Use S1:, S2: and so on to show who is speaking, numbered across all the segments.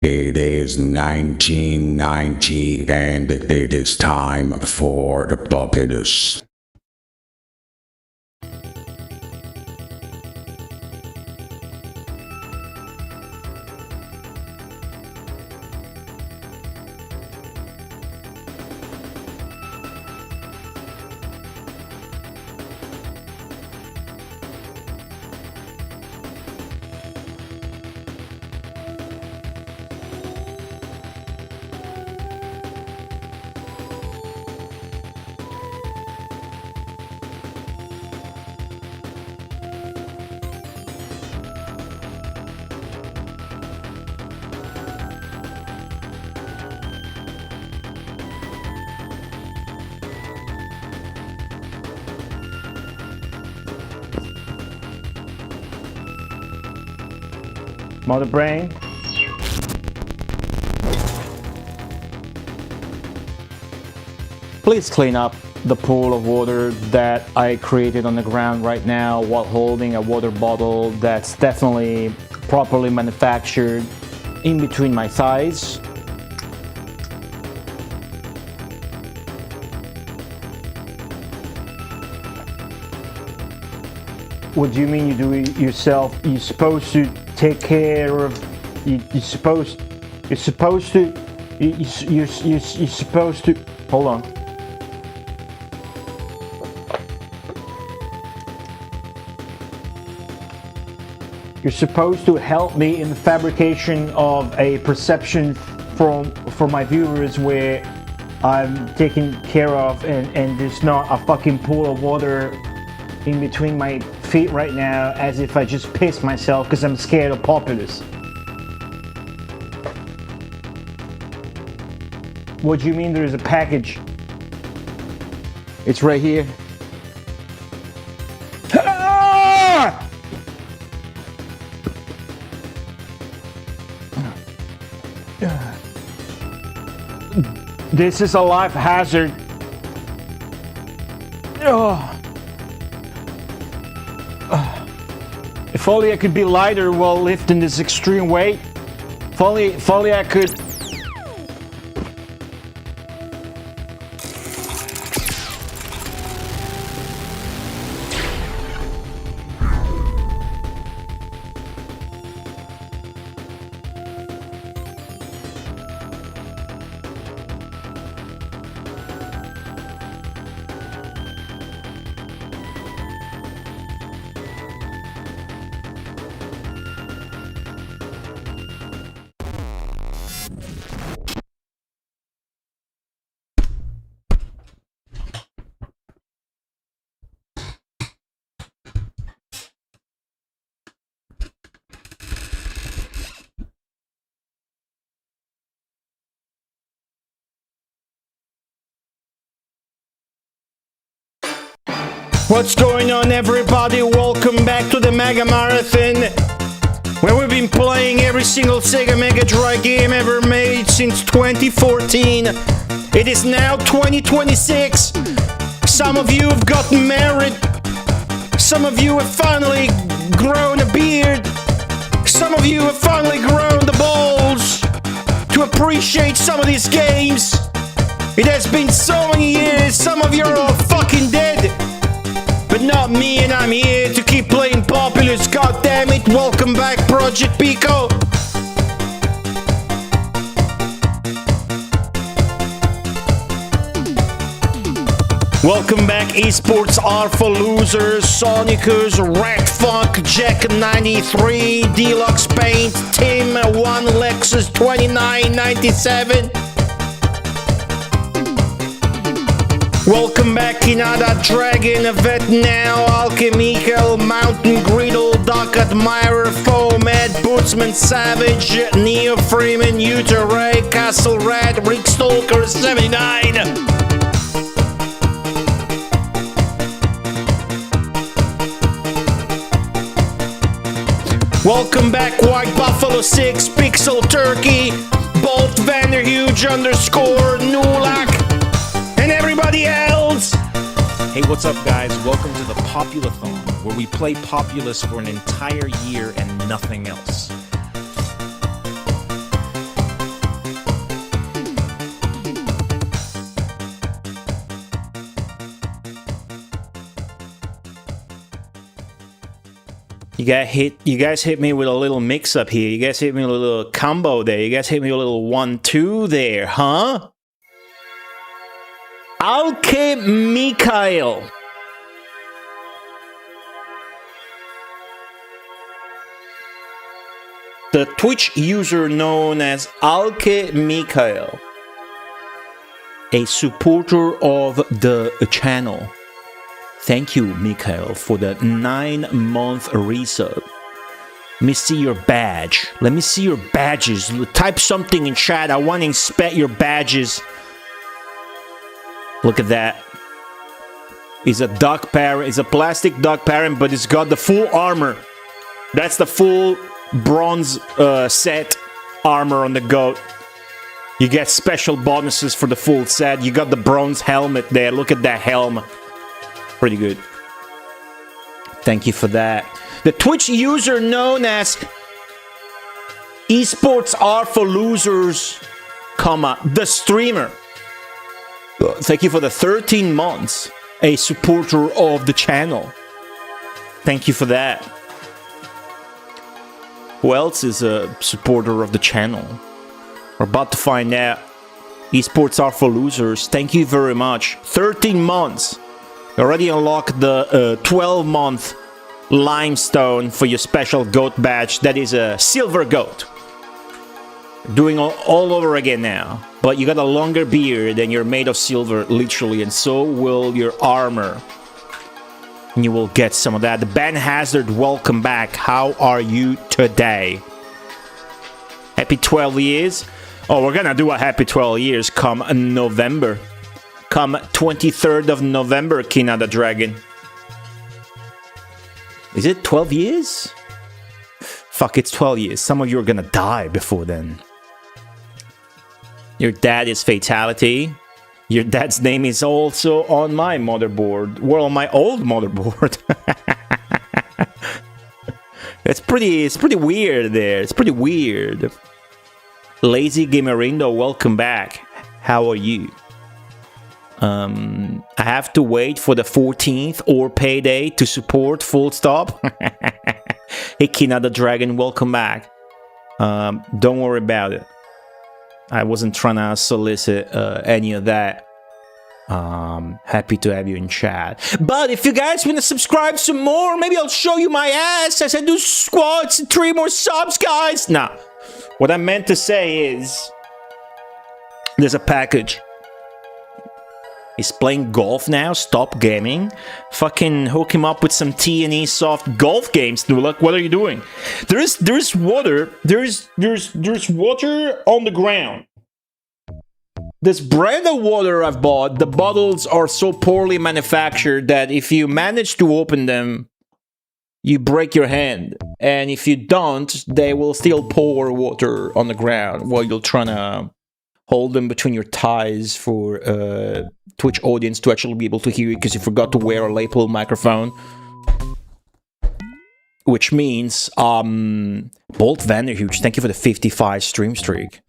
S1: It is 1990 and it is time for the Populous.
S2: Mother brain. Please clean up the pool of water that I created on the ground right now while holding a water bottle that's definitely properly manufactured in between my thighs. What do you mean you do it yourself? You're supposed to take care of. You're supposed to. Hold on. You're supposed to help me in the fabrication of a perception for my viewers where I'm taken care of and there's not a fucking pool of water in between my feet right now as if I just pissed myself because I'm scared of Populous. What do you mean there is a package? It's right here. Ah! This is a life hazard. Oh. If only I could be lighter while lifting this extreme weight. If only I could. What's going on, everybody? Welcome back to the Mega Marathon, where we've been playing every single Sega Mega Drive game ever made since 2014. It is now 2026. Some of you have gotten married. Some of you have finally grown a beard. Some of you have finally grown the balls to appreciate some of these games. It has been so many years. Some of you are all fucking dead. But not me, and I'm here to keep playing Populous, goddammit. Welcome back, Project Pico. Welcome back, esports are for losers, Sonicus, Red Funk, Jack 93, Deluxe Paint, Tim 1, Lexus 2997. Welcome back, Inada Dragon, Vet Now, Alchemical, Mountain Griddle, Duck Admirer, Foamhead, Bootsman Savage, Neo Freeman, Utah Ray, Castle Rat, Rick Stalker 79. Welcome back, White Buffalo 6, Pixel Turkey, Bolt Vanderhuge _ Nulak, and everybody else!
S3: Hey, what's up, guys? Welcome to the Populathon, where we play Populous for an entire year and nothing else.
S2: You guys hit me with a little mix-up here. You guys hit me with a little combo there. You guys hit me with a little 1-2 there, huh? Alke Mikhail. The Twitch user known as Alke Mikhail, a supporter of the channel. Thank you, Mikhail, for the 9-month resub. Let me see your badge. Let me see your badges. Type something in chat. I want to inspect your badges. Look at that. It's a duck parent. It's a plastic duck parent, but it's got the full armor. That's the full bronze set armor on the goat. You get special bonuses for the full set. You got the bronze helmet there. Look at that helm. Pretty good. Thank you for that. The Twitch user known as Esports Are For Losers, comma, the streamer. Thank you for the 13 months. A supporter of the channel. Thank you for that. Who else is a supporter of the channel? We're about to find out. Esports Are For Losers. Thank you very much. 13 months. You already unlocked the 12-month limestone for your special goat badge. That is a silver goat. Doing all over again now. But you got a longer beard and you're made of silver, literally. And so will your armor. And you will get some of that. The Ben Hazard, welcome back. How are you today? Happy 12 years. Oh, we're gonna do a happy 12 years come November. Come 23rd of November, Kina the Dragon. Is it 12 years? Fuck, it's 12 years. Some of you are gonna die before then. Your dad is Fatality. Your dad's name is also on my motherboard. Well, on my old motherboard. It's pretty weird there. It's pretty weird. Lazy Gamerindo, welcome back. How are you? I have to wait for the 14th or payday to support, full stop. Hey, Kina the Dragon, welcome back. Don't worry about it. I wasn't trying to solicit any of that. Happy to have you in chat. But if you guys want to subscribe some more, maybe I'll show you my ass as I do squats and 3 more subs, guys. Nah, what I meant to say is there's a package. He's playing golf now. Stop gaming. Fucking hook him up with some T&E soft golf games, Dulak. What are you doing? There's water. There's water on the ground. This brand of water I've bought, the bottles are so poorly manufactured that if you manage to open them, you break your hand. And if you don't, they will still pour water on the ground while you're trying to hold them between your thighs for Twitch audience to actually be able to hear you because you forgot to wear a lapel microphone. Which means, Bolt Vanderhuge, thank you for the 55 stream streak.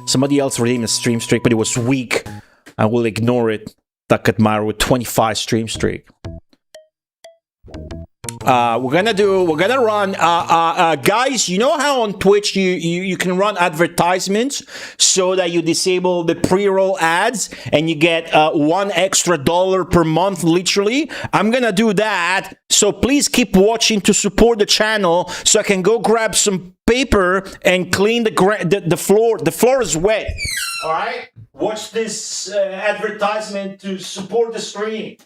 S2: Somebody else redeemed a stream streak, but it was weak. I will ignore it. Takatmar with 25 stream streak. We're gonna run, guys, you know how on Twitch you can run advertisements so that you disable the pre-roll ads and you get $1 extra per month, literally? I'm gonna do that, so please keep watching to support the channel so I can go grab some paper and clean the floor. The floor is wet, alright? Watch this advertisement to support the stream.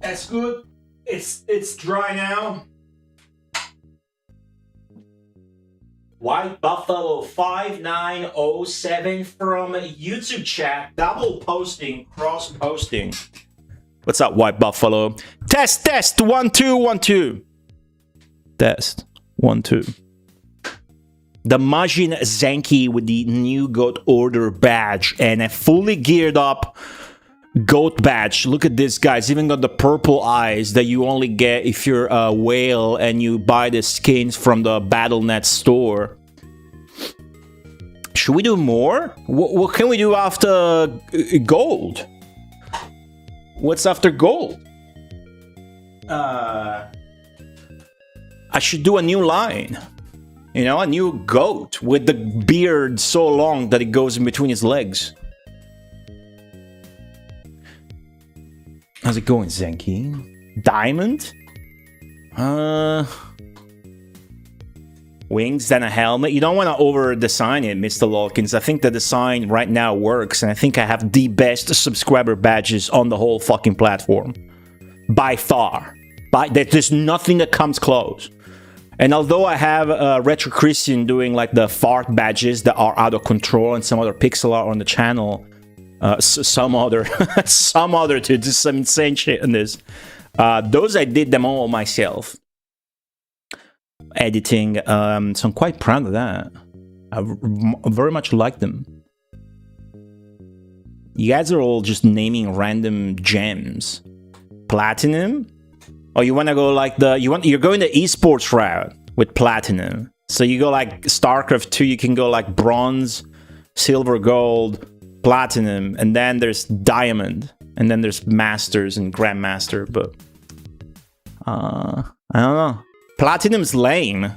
S2: That's good. It's dry now. White Buffalo 5907 from YouTube chat. Double posting, cross posting. What's up, White Buffalo? Test, 1 2 1 2. Test 1 2. The Majin Zenki with the new goat order badge and a fully geared up goat badge. Look at this, guys. Even got the purple eyes that you only get if you're a whale and you buy the skins from the BattleNet store. Should we do more? What can we do after gold? What's after gold? I should do a new line. You know, a new goat with the beard so long that it goes in between his legs. How's it going, Zenki? Diamond? Wings, then a helmet. You don't want to over-design it, Mr. Lawkins. I think the design right now works, and I think I have the best subscriber badges on the whole fucking platform. By far. There's nothing that comes close. And although I have Retro Christian doing like the fart badges that are out of control and some other pixel art on the channel, some other to do some insane shit in this. Those I did them all myself. Editing, so I'm quite proud of that. I very much like them. You guys are all just naming random gems. Platinum? Oh, you want to go like you're going the esports route with platinum. So you go like StarCraft 2, you can go like bronze, silver, gold, platinum, and then there's diamond, and then there's masters and grandmaster, but I don't know. Platinum's lame.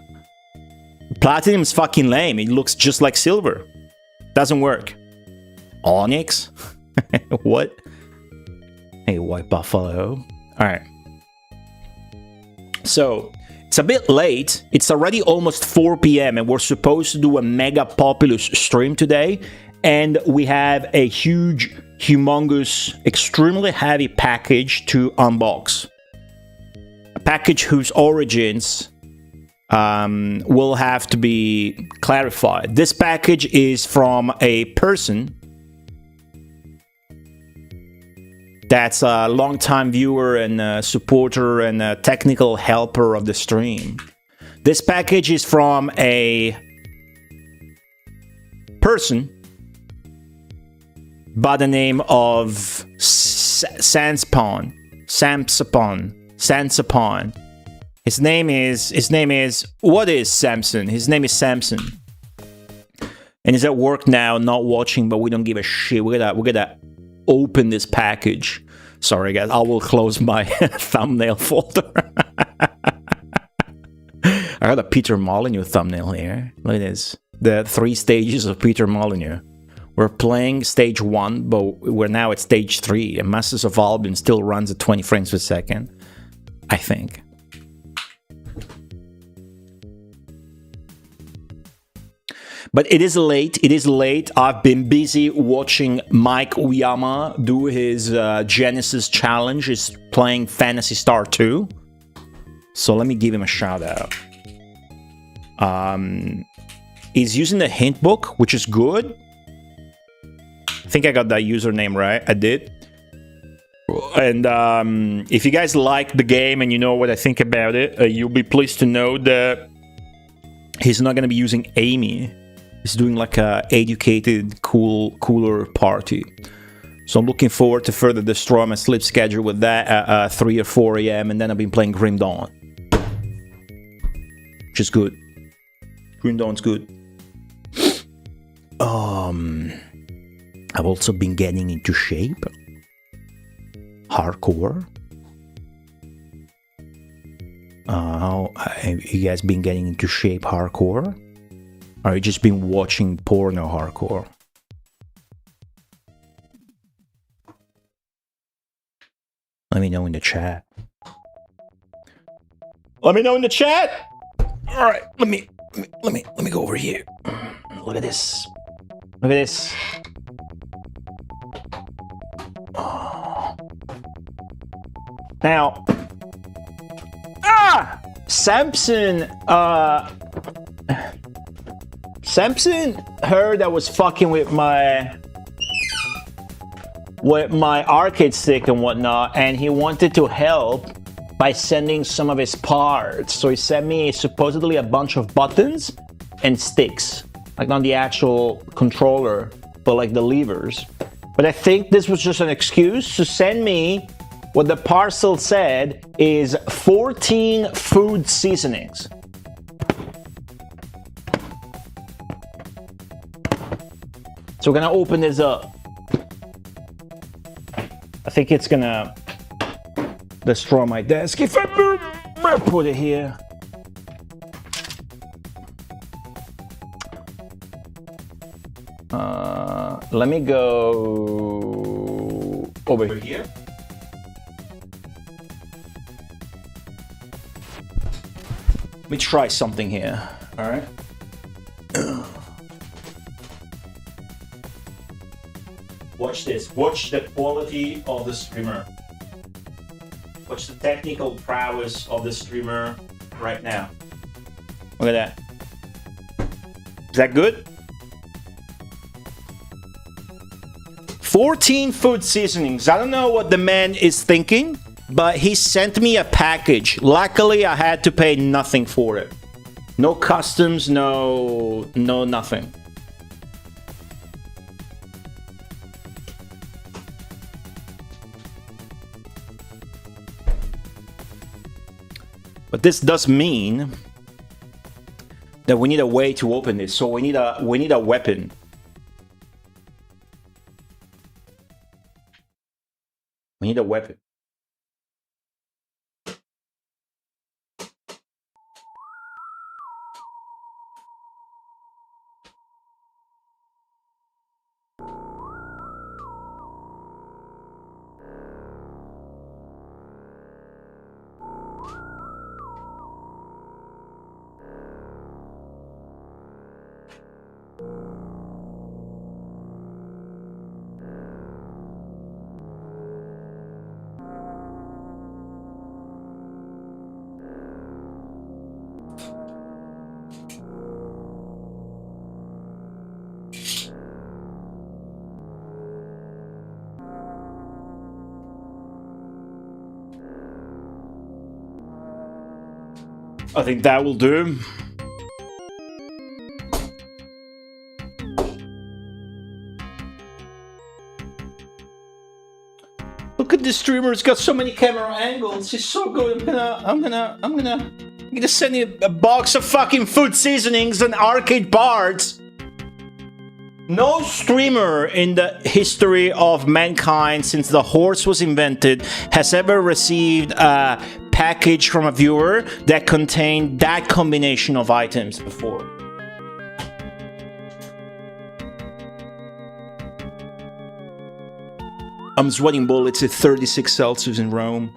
S2: Platinum's fucking lame. It looks just like silver. Doesn't work. Onyx? What? Hey, White Buffalo. Alright. So, it's a bit late. It's already almost 4 p.m. and we're supposed to do a mega Populous stream today. And we have a huge, humongous, extremely heavy package to unbox. A package whose origins will have to be clarified. This package is from a person that's a long-time viewer and supporter and a technical helper of the stream. This package is from a person by the name of Sansapon. His name is what is Samson? His name is Samson. And he's at work now, not watching, but we don't give a shit. We're gonna open this package. Sorry guys, I will close my thumbnail folder. I got a Peter Molyneux thumbnail here. Look at this. The 3 stages of Peter Molyneux. We're playing stage 1, but we're now at stage 3. And Masters of Albion still runs at 20 frames per second. I think. But it is late. It is late. I've been busy watching Mike Uyama do his Genesis challenge. He's playing Phantasy Star 2. So let me give him a shout out. He's using the hint book, which is good. I think I got that username right. I did. And if you guys like the game and you know what I think about it, you'll be pleased to know that he's not going to be using Amy. He's doing like a educated, cooler party. So I'm looking forward to further destroy my sleep schedule with that at 3 or 4 a.m. And then I've been playing Grim Dawn. Which is good. Grim Dawn's good. I've also been getting into shape. Hardcore. Have you guys been getting into shape hardcore? Or you just been watching porno hardcore? Let me know in the chat. Let me know in the chat. All right, let me go over here. Look at this. Look at this. Oh. Now, Samson. Samson heard I was fucking with my arcade stick and whatnot, and he wanted to help by sending some of his parts. So he sent me supposedly a bunch of buttons and sticks, like not the actual controller, but like the levers. But I think this was just an excuse to send me what the parcel said is 14 food seasonings. So we're gonna open this up. I think it's gonna destroy my desk if I put it here. Let me go over here. Let me try something here. All right. Watch this. Watch the quality of the streamer. Watch the technical prowess of the streamer right now. Look at that. Is that good? 14 food seasonings. I don't know what the man is thinking, but he sent me a package. Luckily, I had to pay nothing for it. No customs, no nothing. But this does mean that we need a way to open this. So we need a weapon. We need a weapon. I think that will do. Look at this streamer, he's got so many camera angles. He's so good. I'm gonna send you a box of fucking food seasonings and arcade parts. No streamer in the history of mankind since the horse was invented has ever received a package from a viewer that contained that combination of items before. I'm sweating bullets at 36 Celsius in Rome.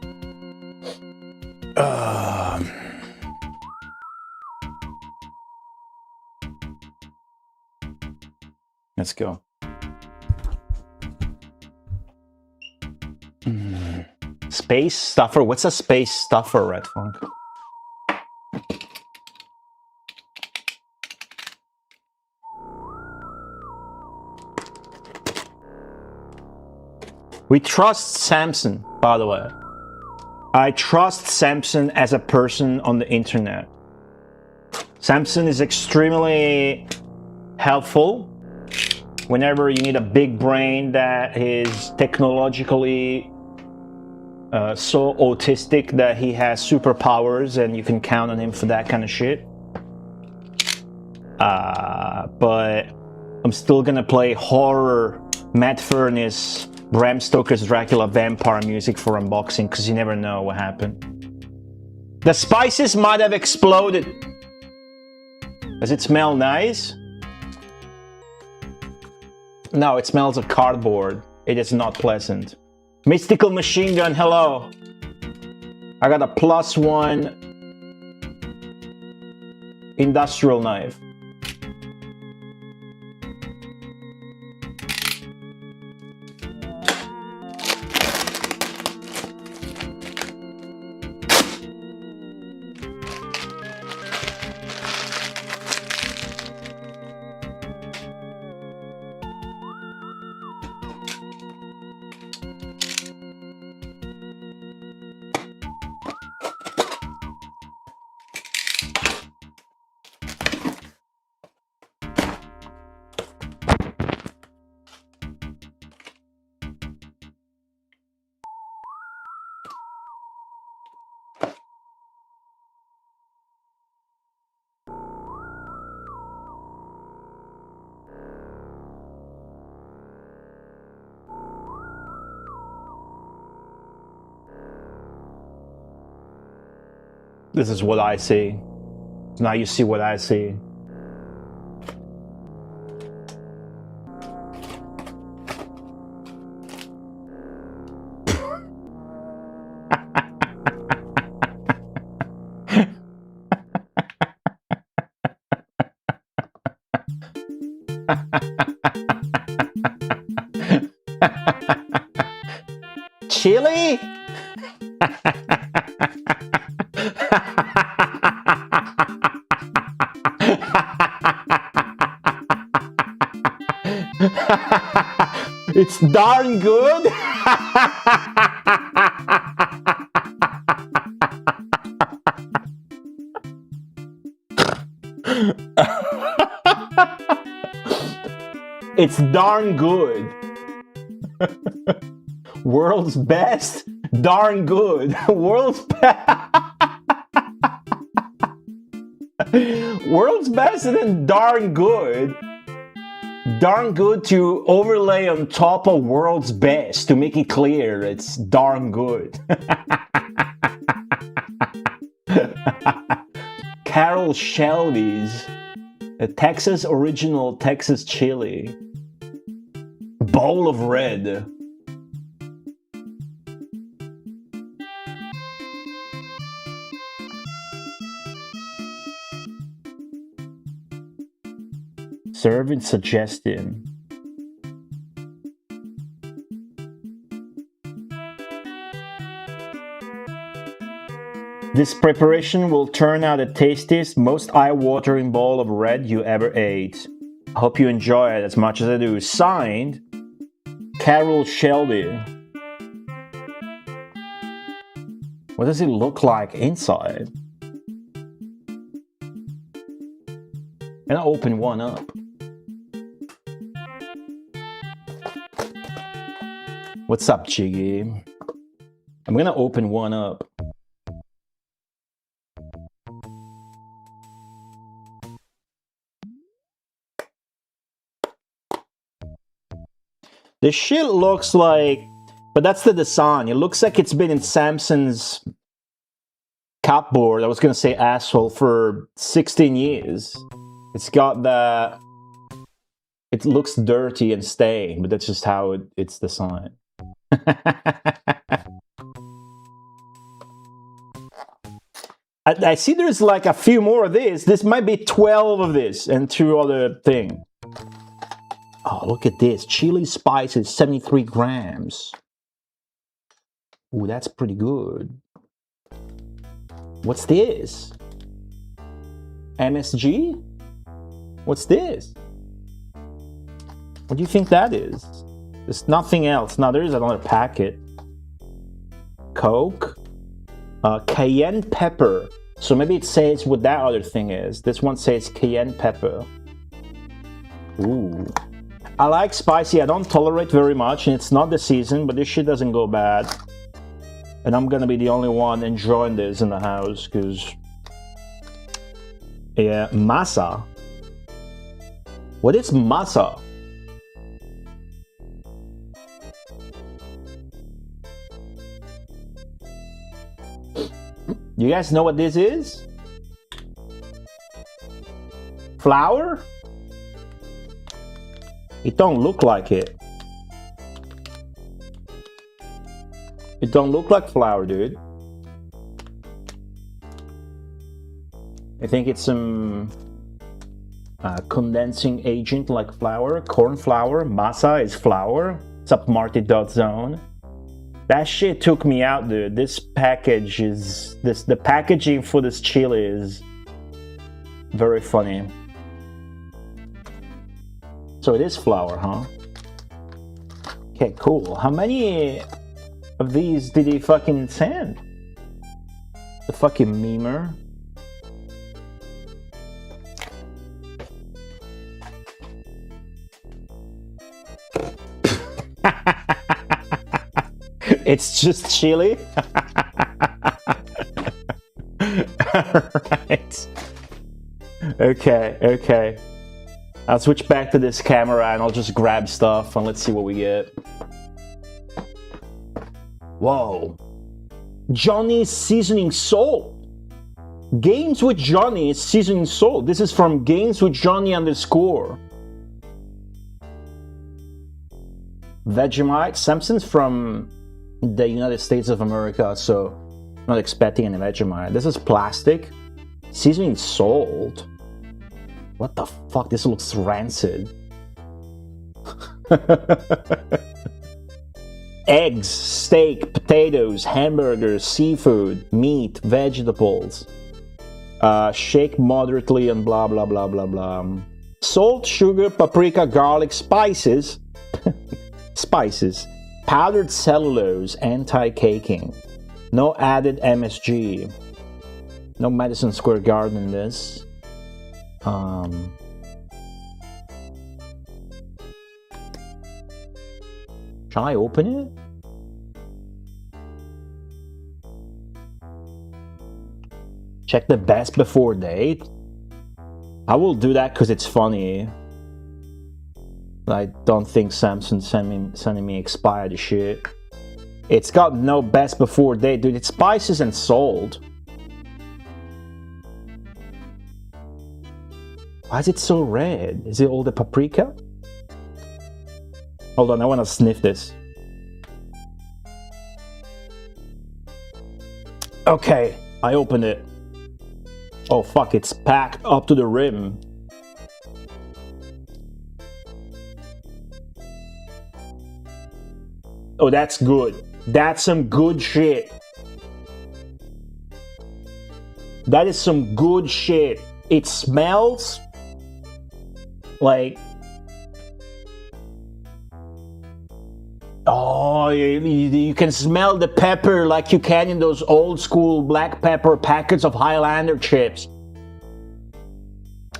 S2: Let's go. Space stuffer? What's a space stuffer, Red Funk? We trust Samson, by the way. I trust Samson as a person on the internet. Samson is extremely helpful whenever you need a big brain that is technologically so autistic that he has superpowers and you can count on him for that kind of shit. But I'm still gonna play horror, Matt Furniss, Bram Stoker's Dracula vampire music for unboxing because you never know what happened. The spices might have exploded. Does it smell nice? No, it smells of cardboard. It is not pleasant. Mystical machine gun, hello. I got a +1 industrial knife. This is what I see. Now you see what I see. Chili? It's darn good. It's darn good. World's best, darn good. World's best. World's best and then darn good. Darn good to overlay on top of world's best to make it clear it's darn good. Carol Shelby's a Texas original Texas chili. Bowl of red. Serving suggestion. This preparation will turn out the tastiest, most eye-watering bowl of red you ever ate. I hope you enjoy it as much as I do. Signed, Carol Shelby. What does it look like inside? And I'll open one up. What's up, Jiggy? I'm gonna open one up. This shit looks like, but that's the design. It looks like it's been in Samsung's cupboard, I was gonna say asshole, for 16 years. It's got the, it looks dirty and stained, but that's just how it's designed. I see there's like a few more of this. This might be 12 of this and 2 other things. Oh, look at this. Chili spices, 73 grams. Ooh, that's pretty good. What's this? MSG? What's this? What do you think that is? There's nothing else. Now there is another packet. Coke. Cayenne pepper. So maybe it says what that other thing is. This one says cayenne pepper. Ooh. I like spicy. I don't tolerate very much, and it's not the season, but this shit doesn't go bad. And I'm gonna be the only one enjoying this in the house, because... Yeah, masa. What is masa? You guys know what this is? Flour? It don't look like it. It don't look like flour, dude. I think it's some condensing agent like flour. Corn flour. Masa is flour. What's up, Marty.zone? That shit took me out, dude. This package is... the packaging for this chili is very funny. So it is flour, huh? Okay, cool. How many of these did he fucking send? The fucking memer. It's just chili? Alright. Okay, okay. I'll switch back to this camera and I'll just grab stuff and let's see what we get. Whoa. Johnny's seasoning salt. Games with Johnny is seasoned salt. This is from Games with Johnny _ Vegemite. Samson's from the United States of America, so I'm not expecting any Vegemite. This is plastic. Seasoning salt. What the fuck? This looks rancid. Eggs, steak, potatoes, hamburgers, seafood, meat, vegetables. Shake moderately and blah blah blah blah blah. Salt, sugar, paprika, garlic, spices. Spices. Powdered cellulose, anti-caking. No added MSG. No Madison Square Garden in this. Shall I open it? Check the best before date. I will do that because it's funny. I don't think Samsung sending me expired shit. It's got no best before date, dude. It's spices and salt. Why is it so red? Is it all the paprika? Hold on, I want to sniff this. Okay, I opened it. Oh fuck, it's packed up to the rim. Oh, that's good. That's some good shit. That is some good shit. It smells like... Oh, you can smell the pepper like you can in those old school black pepper packets of Highlander chips.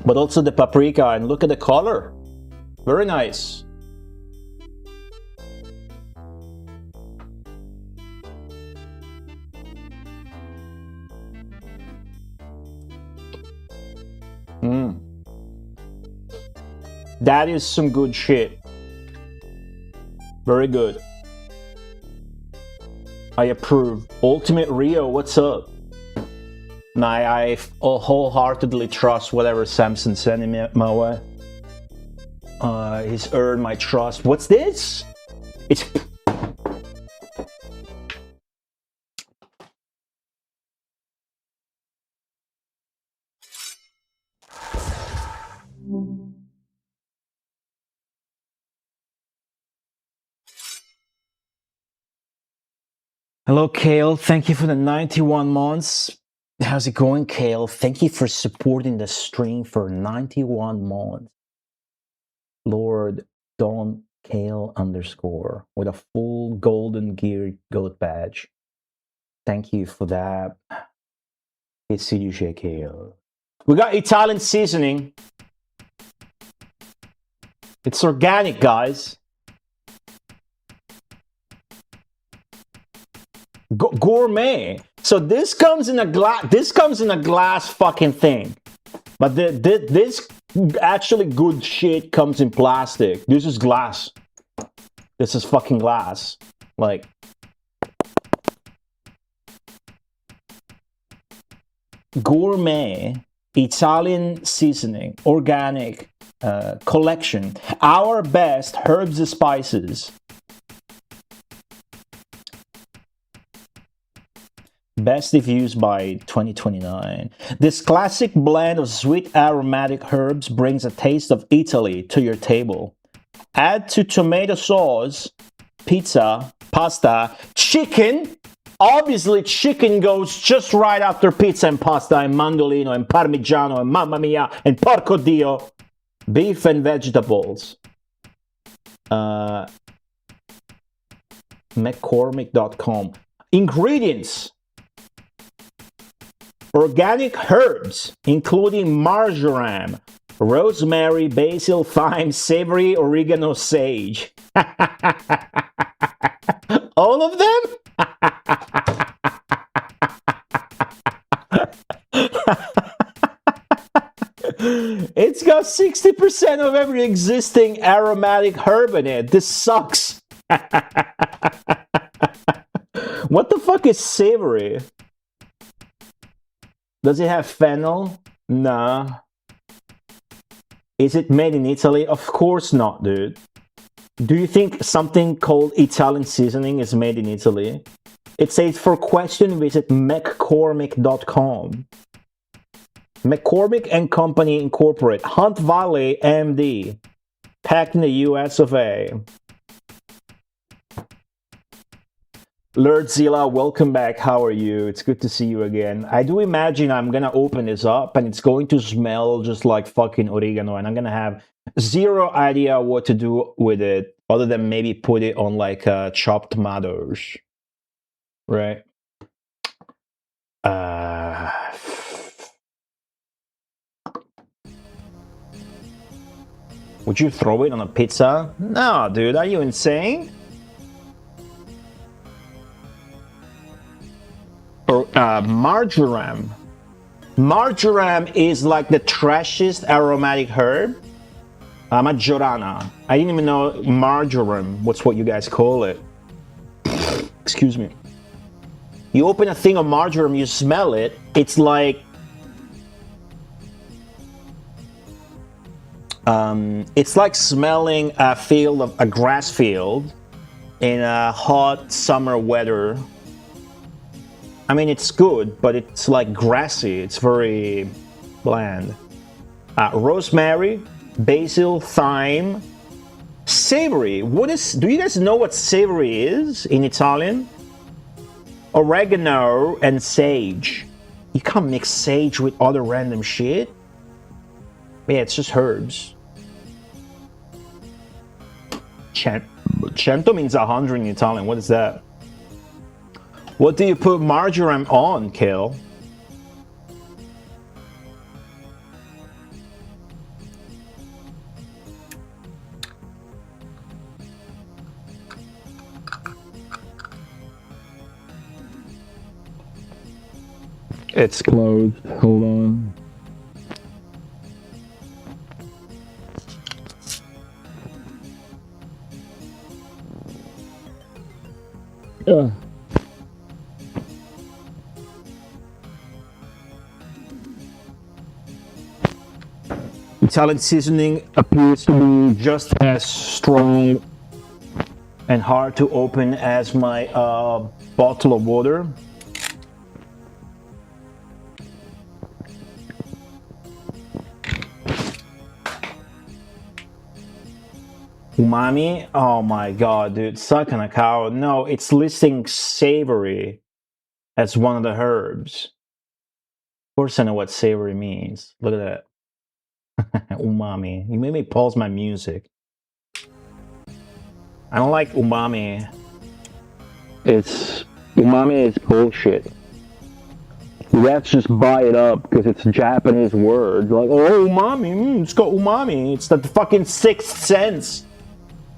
S2: But also the paprika, and look at the color. Very nice. That is some good shit. Very good. I approve. Ultimate Rio, what's up? I wholeheartedly trust whatever Samsung sending me my way. He's earned my trust. What's this? It's... Hello, Kale. Thank you for the 91 months. How's it going, Kale? Thank you for supporting the stream for 91 months. Lord Don Kale _ with a full golden gear goat badge. Thank you for that. It's CUJ Kale. We got Italian seasoning. It's organic, guys. Gourmet. So this comes in a glass. This comes in a glass fucking thing. But this actually good shit comes in plastic. This is glass. This is fucking glass. Like. Gourmet Italian seasoning, organic collection. Our best herbs and spices. Best if used by 2029. This classic blend of sweet aromatic herbs brings a taste of Italy to your table. Add to tomato sauce, pizza, pasta, chicken. Obviously, chicken goes just right after pizza and pasta and mandolino and parmigiano and mamma mia and porco dio. Beef and vegetables. McCormick.com. Ingredients. Organic herbs, including marjoram, rosemary, basil, thyme, savory, oregano, sage. All of them? It's got 60% of every existing aromatic herb in it. This sucks. What the fuck is savory? Does it have fennel? Nah. Is it made in Italy? Of course not, dude. Do you think something called Italian seasoning is made in Italy? It says for question visit mccormick.com. McCormick and Company Incorporate, Hunt Valley, MD, packed in the US of A. Lurdzilla, welcome back. How are you? It's good to see you again. I do imagine I'm gonna open this up and it's going to smell just like fucking oregano, and I'm gonna have zero idea what to do with it other than maybe put it on like chopped tomatoes, right? Would you throw it on a pizza? No, dude, are you insane? Or marjoram. Marjoram is like the trashiest aromatic herb. Majorana. I didn't even know marjoram. What's what you guys call it? Excuse me. You open a thing of marjoram, you smell it. It's like smelling a field of a grass field in a hot summer weather. I mean, it's good, but it's like grassy. It's very bland. Rosemary, basil, thyme, savory. What is? Do you guys know what savory is in Italian? Oregano and sage. You can't mix sage with other random shit. Yeah, it's just herbs. Cento means 100 in Italian. What is that? What do you put marjoram on, Kel? It's closed. Hold on. Italian seasoning appears to be just as strong and hard to open as my bottle of water. Umami? Oh my god, dude. Suck on a cow. No, it's listing savory as one of the herbs. Of course I know what savory means. Look at that. Umami. You made me pause my music. I don't like umami. Umami is bullshit. Let's just buy it up because it's a Japanese word. Like, oh, umami, it's got umami. It's the fucking Sixth Sense.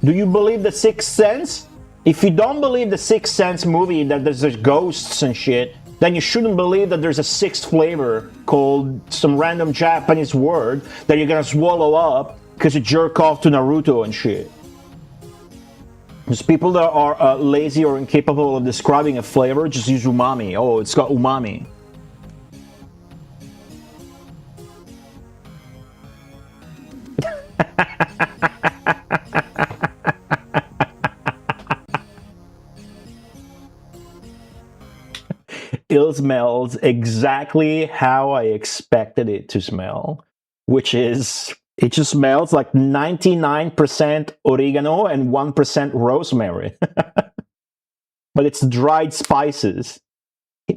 S2: Do you believe the Sixth Sense? If you don't believe the Sixth Sense movie that there's ghosts and shit, then you shouldn't believe that there's a sixth flavor called some random Japanese word that you're gonna swallow up because you jerk off to Naruto and shit. There's people that are lazy or incapable of describing a flavor, just use umami. Oh, it's got umami. It smells exactly how I expected it to smell, which is, it just smells like 99% oregano and 1% rosemary. But it's dried spices.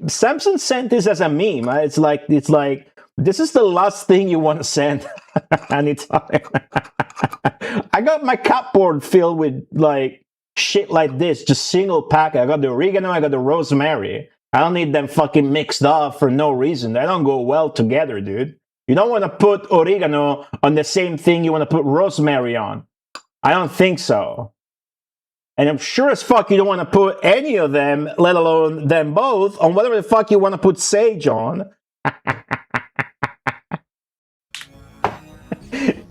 S2: Samson sent this as a meme. It's like this is the last thing you want to send. And it's I got my cupboard filled with like shit like this, just single pack. I got the oregano, I got the rosemary. I don't need them fucking mixed up for no reason. They don't go well together, dude. You don't want to put oregano on the same thing you want to put rosemary on. I don't think so. And I'm sure as fuck you don't want to put any of them, let alone them both, on whatever the fuck you want to put sage on.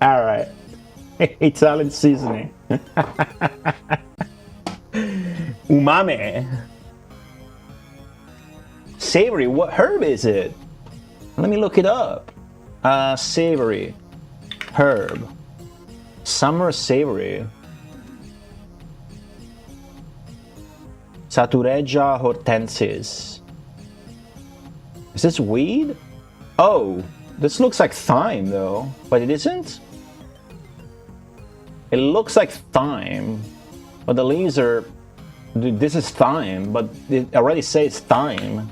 S2: Alright. Italian seasoning. Umami. Savory, what herb is it? Let me look it up. Savory. Herb. Summer savory. Satureja hortensis. Is this weed? Oh, this looks like thyme though, but it isn't? It looks like thyme, but the leaves are... Dude, this is thyme, but it already says thyme.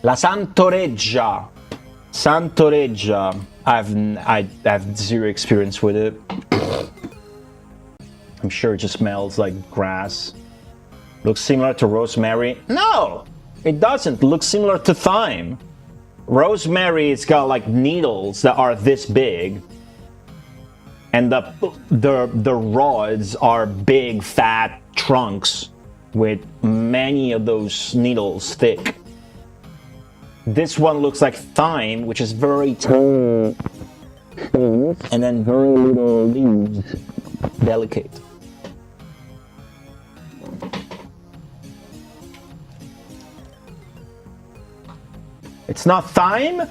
S2: La Santoreggia. Santoreggia. I have zero experience with it. I'm sure it just smells like grass. Looks similar to rosemary. No! It doesn't. It looks similar to thyme. Rosemary, it's got like needles that are this big. And the rods are big, fat trunks with many of those needles thick. This one looks like thyme, which is very tiny, and then very little leaves, delicate. It's not thyme?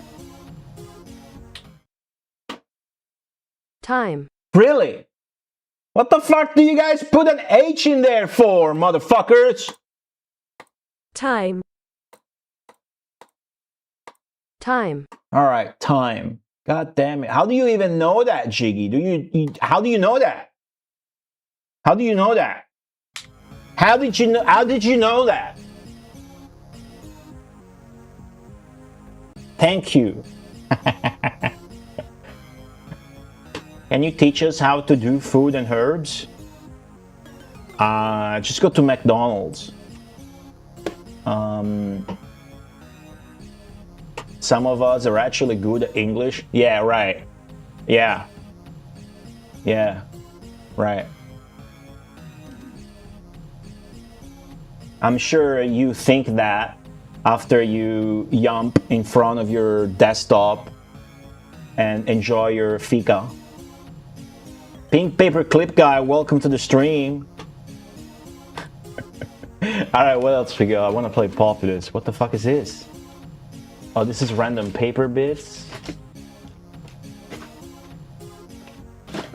S4: Time.
S2: Really? What the fuck do you guys put an H in there for, motherfuckers?
S4: Time. Time.
S2: All right, time. God damn it. How do you even know that, Jiggy? How do you know that? How do you know that? How did you know that? Thank you. Can you teach us how to do food and herbs? Just go to McDonald's. Some of us are actually good at English. Yeah, right. Yeah. Yeah. Right. I'm sure you think that after you yump in front of your desktop and enjoy your fika. Pink Paperclip Guy, welcome to the stream. Alright, what else we got? I want to play Populous. What the fuck is this? Oh, this is random paper bits.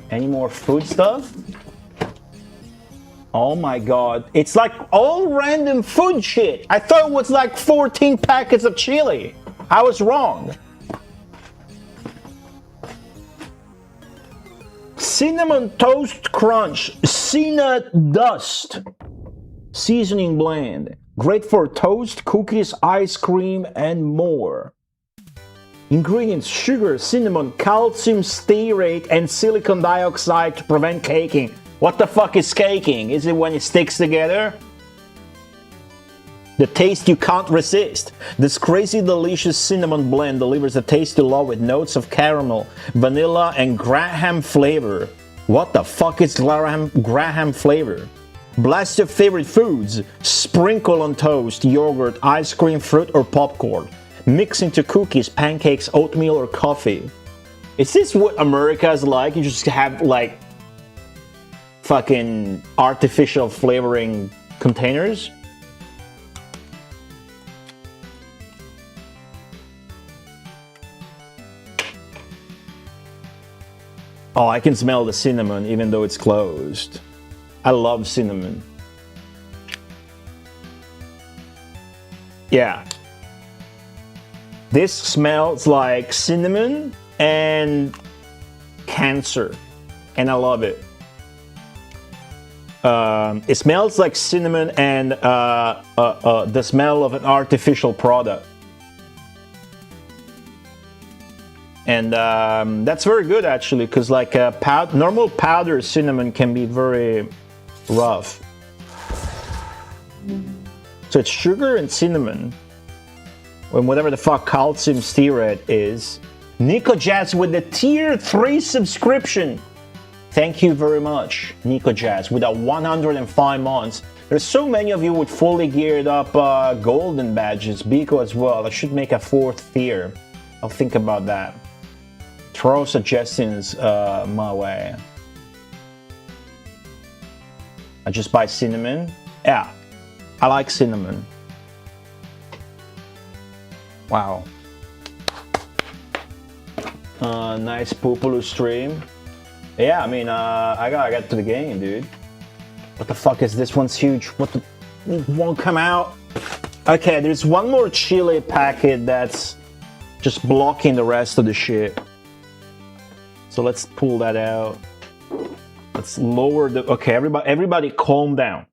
S2: Any more food stuff? Oh my god. It's like all random food shit. I thought it was like 14 packets of chili. I was wrong. Cinnamon Toast Crunch. Cinnamon Dust. Seasoning blend. Great for toast, cookies, ice cream, and more. Ingredients: sugar, cinnamon, calcium stearate, and silicon dioxide to prevent caking. What the fuck is caking? Is it when it sticks together? The taste you can't resist. This crazy delicious cinnamon blend delivers a taste you love with notes of caramel, vanilla, and Graham flavor. What the fuck is Graham flavor? Blast your favorite foods. Sprinkle on toast, yogurt, ice cream, fruit, or popcorn. Mix into cookies, pancakes, oatmeal, or coffee. Is this what America is like? You just have like fucking artificial flavoring containers? Oh, I can smell the cinnamon even though it's closed. I love cinnamon. Yeah. This smells like cinnamon and cancer. And I love it. It smells like cinnamon and the smell of an artificial product. And that's very good actually, because like normal powdered cinnamon can be very rough. So it's sugar and cinnamon, and whatever the fuck calcium stearate is. Nico Jazz with the tier 3 subscription. Thank you very much, Nico Jazz, with a 105 months. There's so many of you with fully geared up golden badges. Biko as well. I should make a 4th tier. I'll think about that. Throw suggestions my way. I just buy cinnamon. Yeah, I like cinnamon. Wow. Nice Populous stream. Yeah, I mean, I gotta get to the game, dude. What the fuck is this? One's huge. What the? It won't come out. Okay, there's one more chili packet that's just blocking the rest of the shit. So let's pull that out. Let's lower the. Okay, everybody, calm down.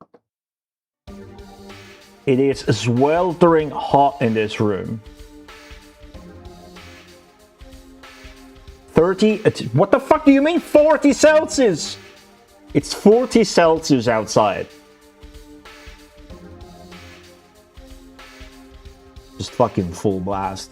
S2: It is sweltering hot in this room. 30. What the fuck do you mean 40 Celsius? It's 40 Celsius outside. Just fucking full blast.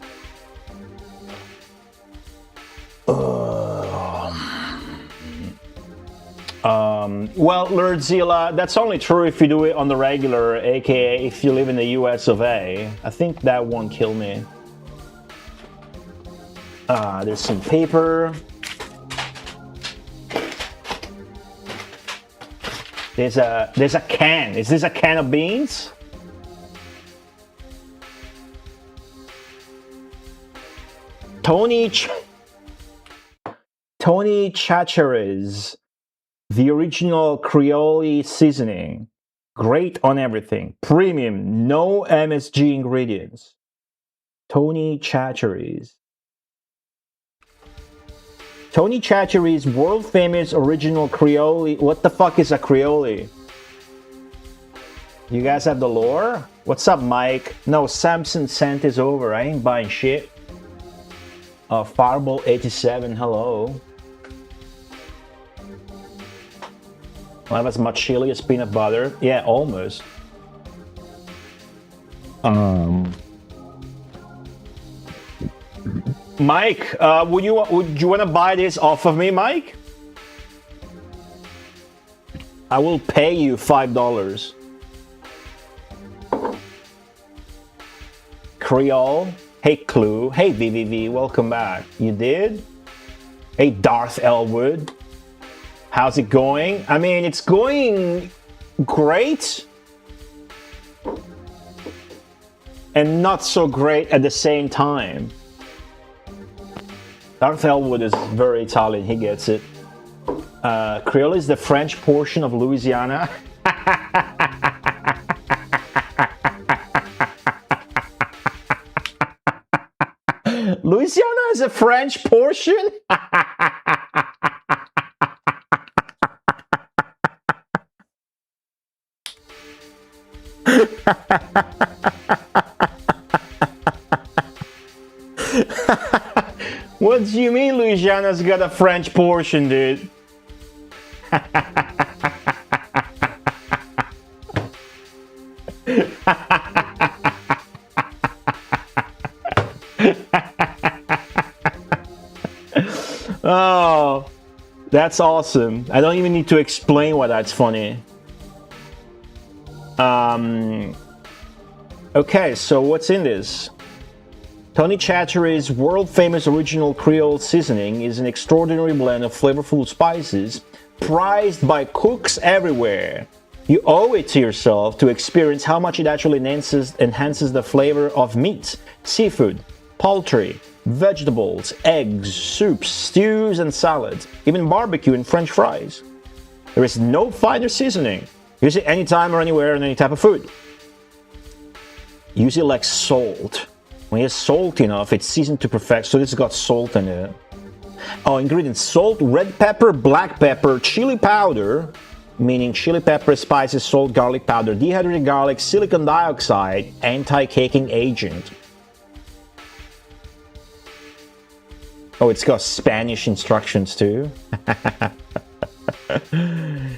S2: Well, Lordzilla, that's only true if you do it on the regular, aka if you live in the US of A. I think that won't kill me. There's some paper. There's a can. Is this a can of beans? Tony Chachere's, the original Creole seasoning. Great on everything. Premium, no MSG ingredients. Tony Chachere's. Tony Chachere's world famous original Creole. What the fuck is a Creole? You guys have the lore? What's up, Mike? No, Samson Cent is over. I ain't buying shit. Fireball 87, hello. I'll have as much chili as peanut butter. Yeah, almost. Mike, would you want to buy this off of me, Mike? I will pay you $5. Creole. Hey Clue. Hey VVV. Welcome back. You did? Hey Darth Elwood. How's it going? I mean, it's going great. And not so great at the same time. Darth Elwood is very Italian, he gets it. Creole is the French portion of Louisiana. Louisiana is a French portion? What do you mean Louisiana's got a French portion, dude? Oh, that's awesome. I don't even need to explain why that's funny. Okay, so what's in this? Tony Chachere's world-famous original Creole seasoning is an extraordinary blend of flavorful spices prized by cooks everywhere. You owe it to yourself to experience how much it actually enhances the flavor of meat, seafood, poultry, vegetables, eggs, soups, stews, and salads, even barbecue and French fries. There is no finer seasoning. Use it anytime or anywhere on any type of food. Use it like salt. When it's salty enough, it's seasoned to perfection. So this has got salt in it. Oh, ingredients: salt, red pepper, black pepper, chili powder, meaning chili pepper, spices, salt, garlic powder, dehydrated garlic, silicon dioxide, anti-caking agent. Oh, it's got Spanish instructions too.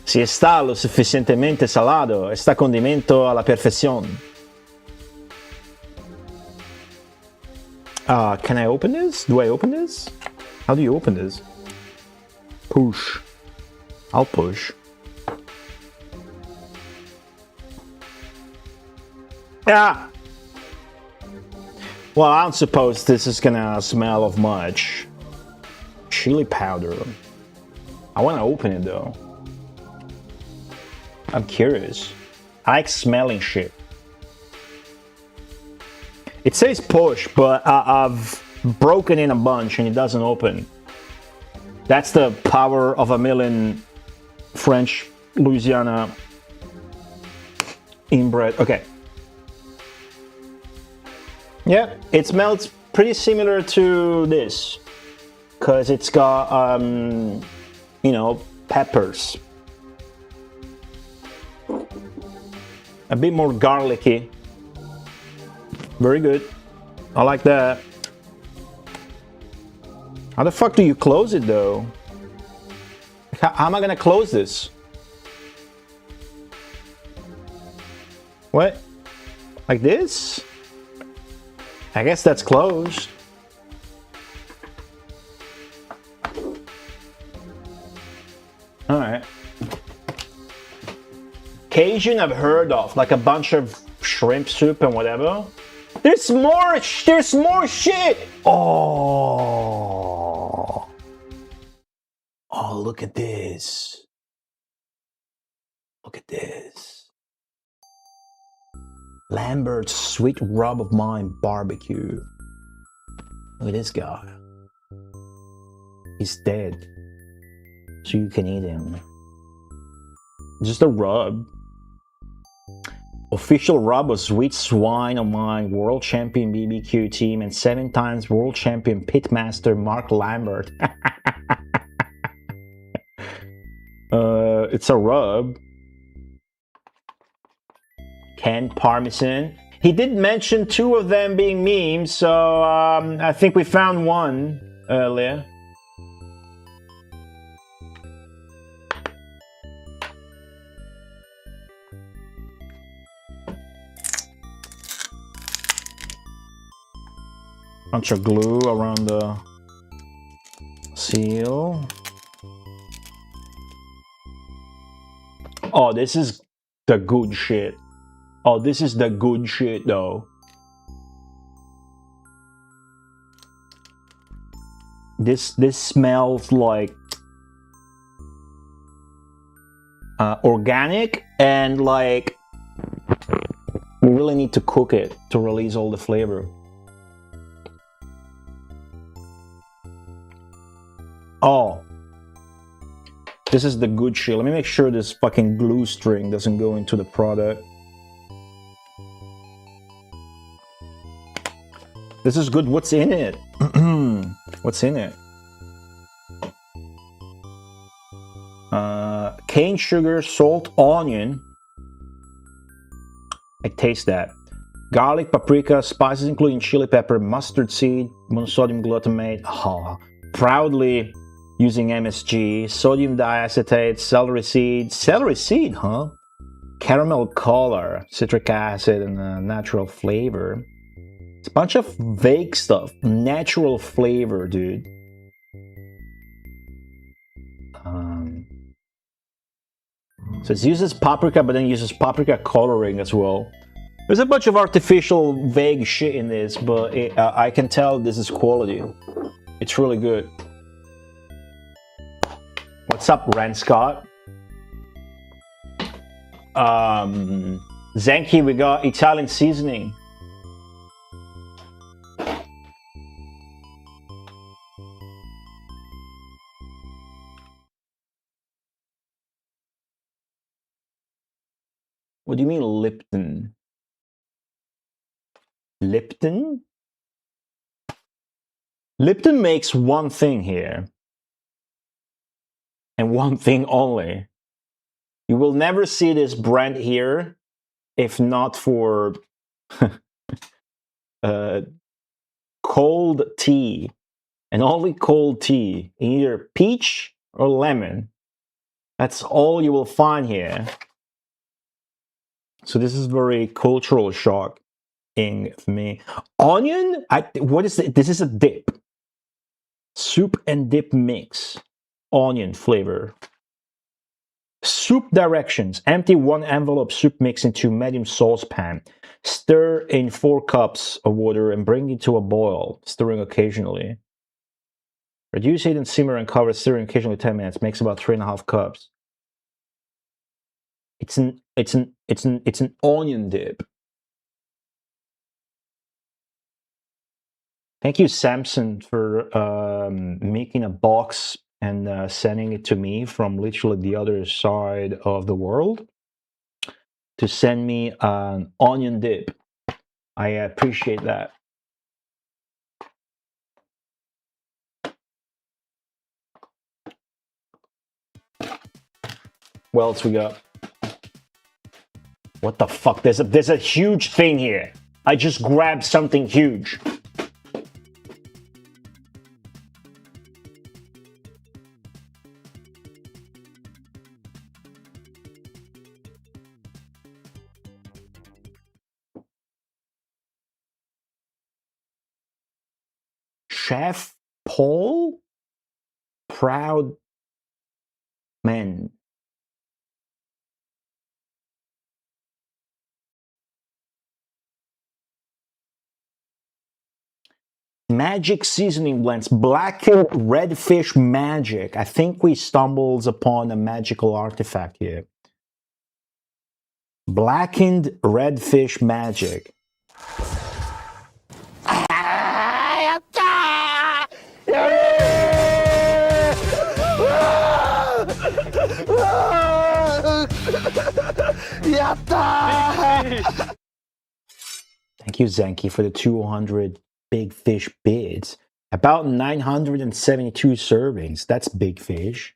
S2: Si está lo suficientemente salado, está condimento a la perfección. Can I open this? Do I open this? How do you open this? Push. I'll push. Ah! Well, I don't suppose this is gonna smell of much. chili powder. I want to open it though. I'm curious. I like smelling shit. It says push, but I've broken in a bunch and it doesn't open. That's the power of a million French Louisiana inbred. Okay. Yeah, it smells pretty similar to this, because it's got, you know, peppers. A bit more garlicky. Very good. I like that. How the fuck do you close it though? How am I gonna close this? What? Like this? I guess that's closed. Alright. Cajun I've heard of, like a bunch of shrimp soup and whatever. There's more shit! Oh! Oh, look at this. Look at this. Lambert's Sweet Rub of Mine Barbecue. Look at this guy. He's dead. So you can eat him. Just a rub. Official rub of Sweet Swine of Mine World Champion BBQ team and 7 times World Champion Pitmaster Mark Lambert. It's a rub. Canned Parmesan. He did mention 2 of them being memes, so I think we found one earlier. Bunch of glue around the seal. Oh, this is the good shit. Oh, this is the good shit though. This smells like organic, and like we really need to cook it to release all the flavor. Oh, this is the good shit. Let me make sure this fucking glue string doesn't go into the product. This is good. What's in it? What's in it? Cane sugar, salt, onion. I taste that. Garlic, paprika, spices including chili pepper, mustard seed, monosodium glutamate. Oh, proudly using MSG, sodium diacetate, celery seed, huh? Caramel color, citric acid, and a natural flavor. It's a bunch of vague stuff. Natural flavor, dude. So it uses paprika, but then uses paprika coloring as well. There's a bunch of artificial vague shit in this, but I can tell this is quality. It's really good. What's up, Ren Scott? Zenki, we got Italian seasoning. What do you mean Lipton? Lipton? Lipton makes one thing here. And one thing only. You will never see this brand here if not for cold tea. And only cold tea. Either peach or lemon. That's all you will find here. So this is very cultural shocking for me. Onion? What is it? This is a dip. Soup and dip mix. Onion flavor. Soup directions. Empty 1 envelope soup mix into medium saucepan. Stir in 4 cups of water and bring it to a boil, stirring occasionally. Reduce heat and simmer and cover stirring occasionally 10 minutes. Makes about 3.5 cups. It's an onion dip. Thank you, Samson, for making a box and sending it to me from literally the other side of the world to send me an onion dip. I appreciate that. What else we got? What the fuck? There's a huge thing here. I just grabbed something huge. Chef Paul? Proud man. Magic seasoning blends, blackened redfish magic. I think we stumbled upon a magical artifact here. Blackened redfish magic. Thank you, Zenki, for the 200 big fish bids. About 972 servings. That's big fish.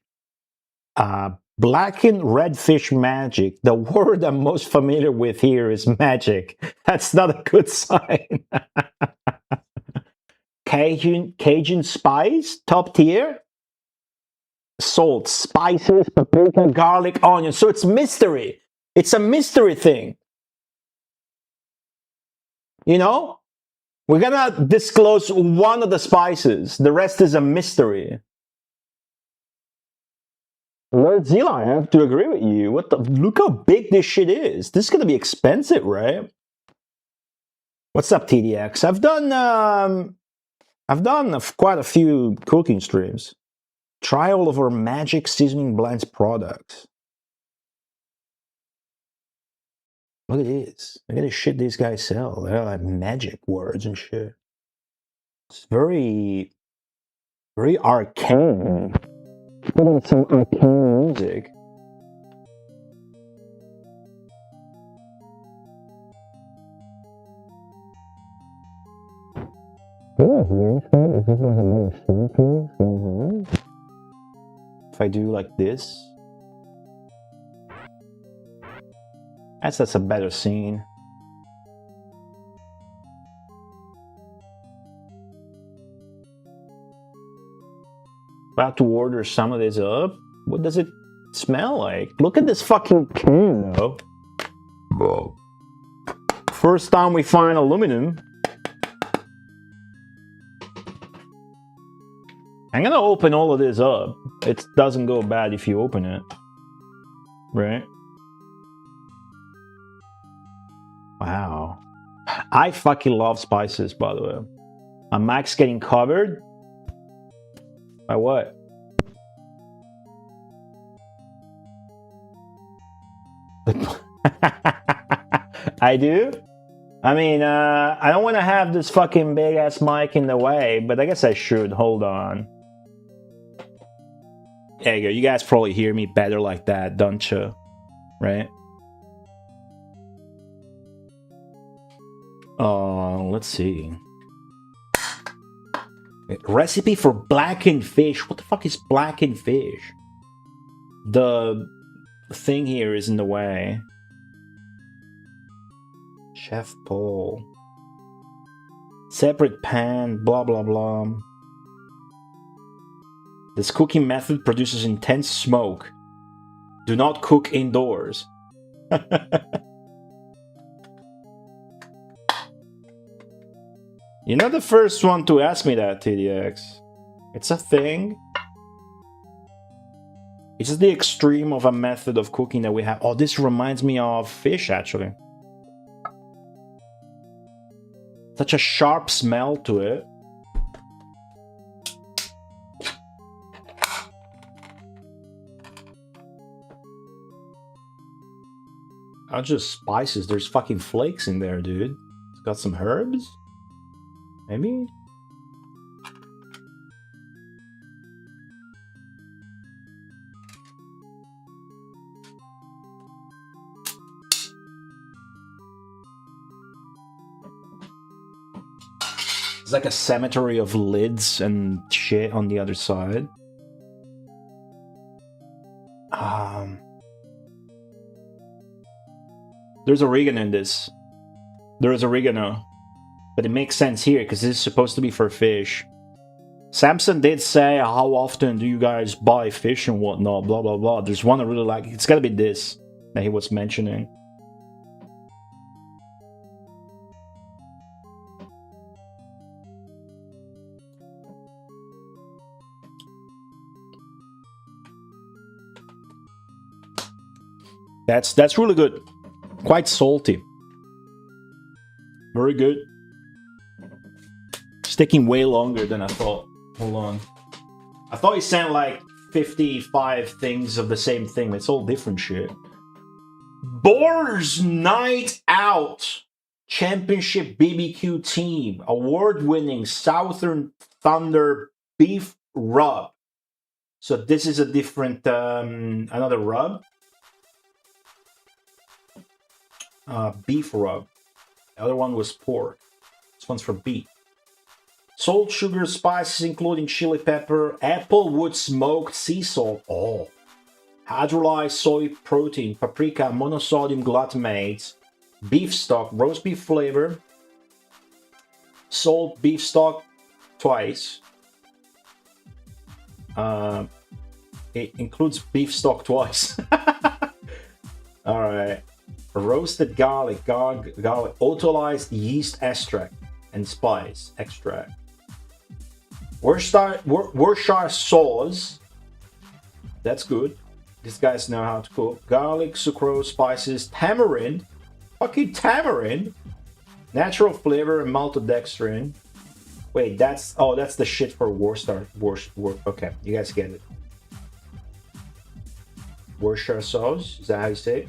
S2: Blackened redfish magic. The word I'm most familiar with here is magic. That's not a good sign. Cajun spice, top tier. Salt, spices, paprika, garlic, onion. So it's mystery. It's a mystery thing. You know? We're gonna disclose one of the spices. The rest is a mystery. Lord Zila, I have to agree with you. What the? Look how big this shit is. This is gonna be expensive, right? What's up, TDX? I've done quite a few cooking streams. Try all of our Magic Seasoning Blends products. Look at this. Look at the shit these guys sell. They're like magic words and shit. It's very, very arcane. Put in some arcane music. If I do like this, that's a better scene. About to order some of this up. What does it smell like? Look at this fucking can, though. Whoa. First time we find aluminum. I'm gonna open all of this up. It doesn't go bad if you open it. Right? Wow. I fucking love spices, by the way. My Mac's getting covered. By what? I do? I mean, I don't want to have this fucking big ass mic in the way, but I guess I should. Hold on. There you go. You guys probably hear me better like that, don't you? Right? Let's see. Recipe for blackened fish. What the fuck is blackened fish? The thing here is in the way. Chef Paul. Separate pan, blah blah blah. This cooking method produces intense smoke. Do not cook indoors. You're not the first one to ask me that, TDX. It's a thing. It's just the extreme of a method of cooking that we have. Oh, this reminds me of fish, actually. Such a sharp smell to it. Not just spices, there's fucking flakes in there, dude. It's got some herbs? Maybe? It's like a cemetery of lids and shit on the other side. There's oregano in this. There is oregano. But it makes sense here, because this is supposed to be for fish. Samson did say, how often do you guys buy fish and whatnot, blah blah blah. There's one I really like. It's gotta be this that he was mentioning. That's really good. Quite salty. Very good. It's taking way longer than I thought. Hold on. I thought he sent like 55 things of the same thing. It's all different shit. Boar's Night Out Championship BBQ Team. Award-winning Southern Thunder Beef Rub. So this is a different, another rub. Beef rub. The other one was pork. This one's for beef. Salt, sugar, spices including chili pepper, applewood smoked sea salt, hydrolyzed soy protein, paprika, monosodium glutamate, beef stock, roast beef flavor, salt, beef stock twice. It includes beef stock twice. All right. Roasted garlic, autolyzed yeast extract and spice extract. Worcestershire sauce. That's good. These guys know how to cook. Garlic, sucrose, spices, tamarind. Fucking tamarind. Natural flavor and maltodextrin. Wait, that's the shit for Worcester. Okay, you guys get it. Worcestershire sauce. Is that how you say it?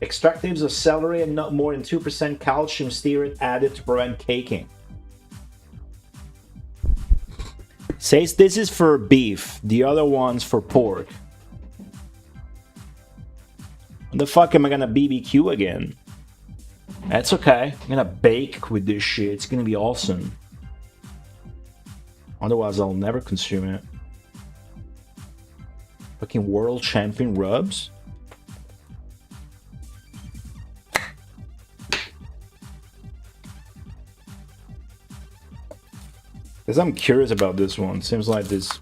S2: Extractives of celery and not more than 2% calcium stearate added to prevent caking. Says this is for beef, the other one's for pork. When the fuck am I gonna BBQ again? That's okay. I'm gonna bake with this shit. It's gonna be awesome. Otherwise, I'll never consume it. Fucking world champion rubs. Because I'm curious about this one. Seems like this.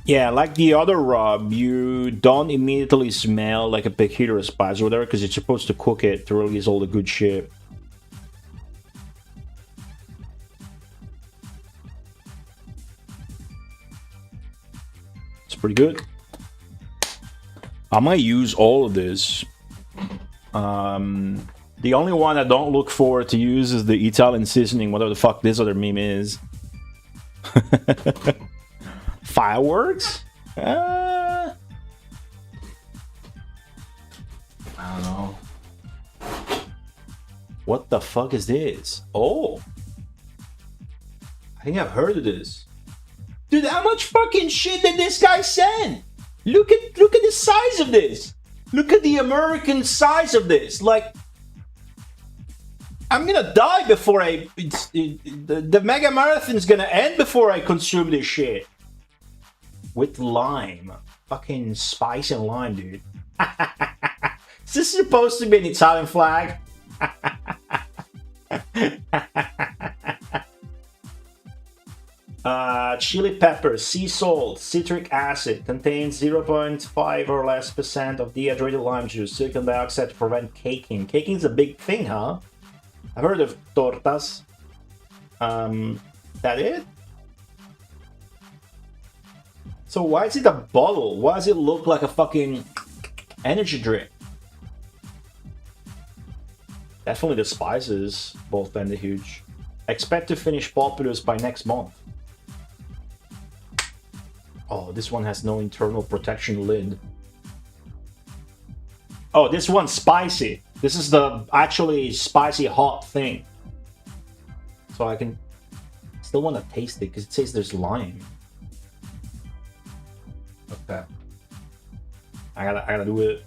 S2: Yeah, like the other rub, you don't immediately smell like a peculiar spice or whatever, because you're supposed to cook it to release all the good shit. It's pretty good. I might use all of this. The only one I don't look forward to use is the Italian seasoning, whatever the fuck this other meme is. Fireworks? I don't know. What the fuck is this? Oh! I think I've heard of this. Dude, how much fucking shit did this guy send? Look at the size of this! Look at the American size of this! Like, I'm gonna die before the Mega Marathon's gonna end before I consume this shit. With lime. Fucking spice and lime, dude. Is this supposed to be an Italian flag? Chili pepper, sea salt, citric acid, contains 0.5 or less % of dehydrated lime juice, silicon dioxide to prevent caking. Caking is a big thing, huh? I've heard of tortas. That it? So why is it a bottle? Why does it look like a fucking energy drink? Definitely the spices, both and the huge. Expect to finish Populous by next month. Oh, this one has no internal protection lid. Oh, this one's spicy. This is the actually spicy hot thing. So I can still want to taste it because it says there's lime. Okay. I gotta do it.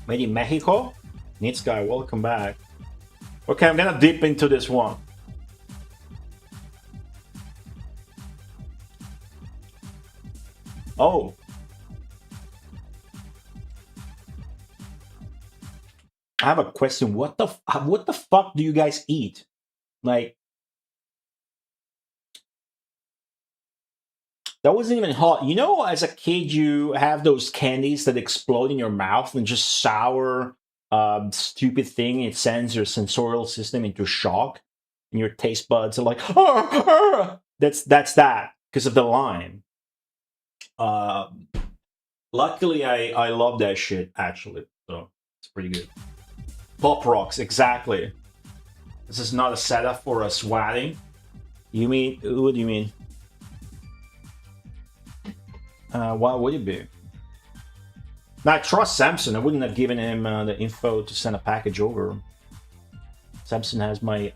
S2: Made in Mexico? Nits guy, welcome back. Okay, I'm gonna dip into this one. Oh. I have a question. What the fuck do you guys eat? Like, that wasn't even hot. You know, as a kid, you have those candies that explode in your mouth and just sour, stupid thing. It sends your sensorial system into shock, and your taste buds are like, That's that because of the lime. Luckily, I love that shit actually, so it's pretty good. Pop rocks, exactly. This is not a setup for a swatting. You mean? What do you mean? Why would it be? Now, I trust Samson. I wouldn't have given him the info to send a package over. Samson has my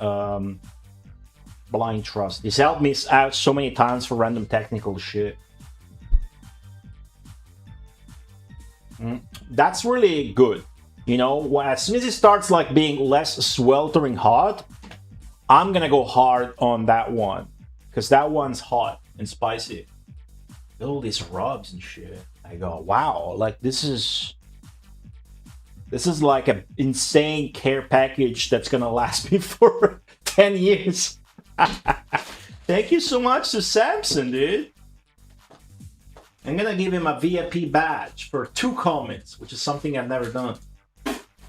S2: blind trust. He's helped me out so many times for random technical shit. That's really good. You know, as soon as it starts like being less sweltering hot, I'm gonna go hard on that one. Because that one's hot and spicy. All these rubs and shit. I go, wow, like this is like an insane care package that's gonna last me for 10 years. Thank you so much to Samson, dude. I'm gonna give him a VIP badge for 2 comments, which is something I've never done.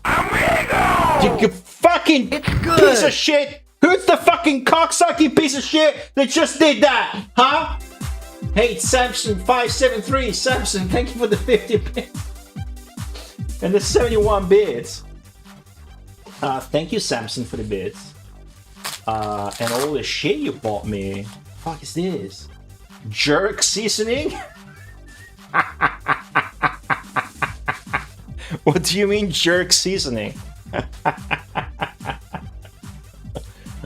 S2: Amigo! You fucking piece of shit! Who's the fucking cocksucking piece of shit that just did that? Huh? Hey, Samson573. Samson, thank you for the 50 bits. And the 71 bits. Thank you, Samson, for the bits. And all the shit you bought me. Fuck is this? Jerk seasoning? What do you mean jerk seasoning?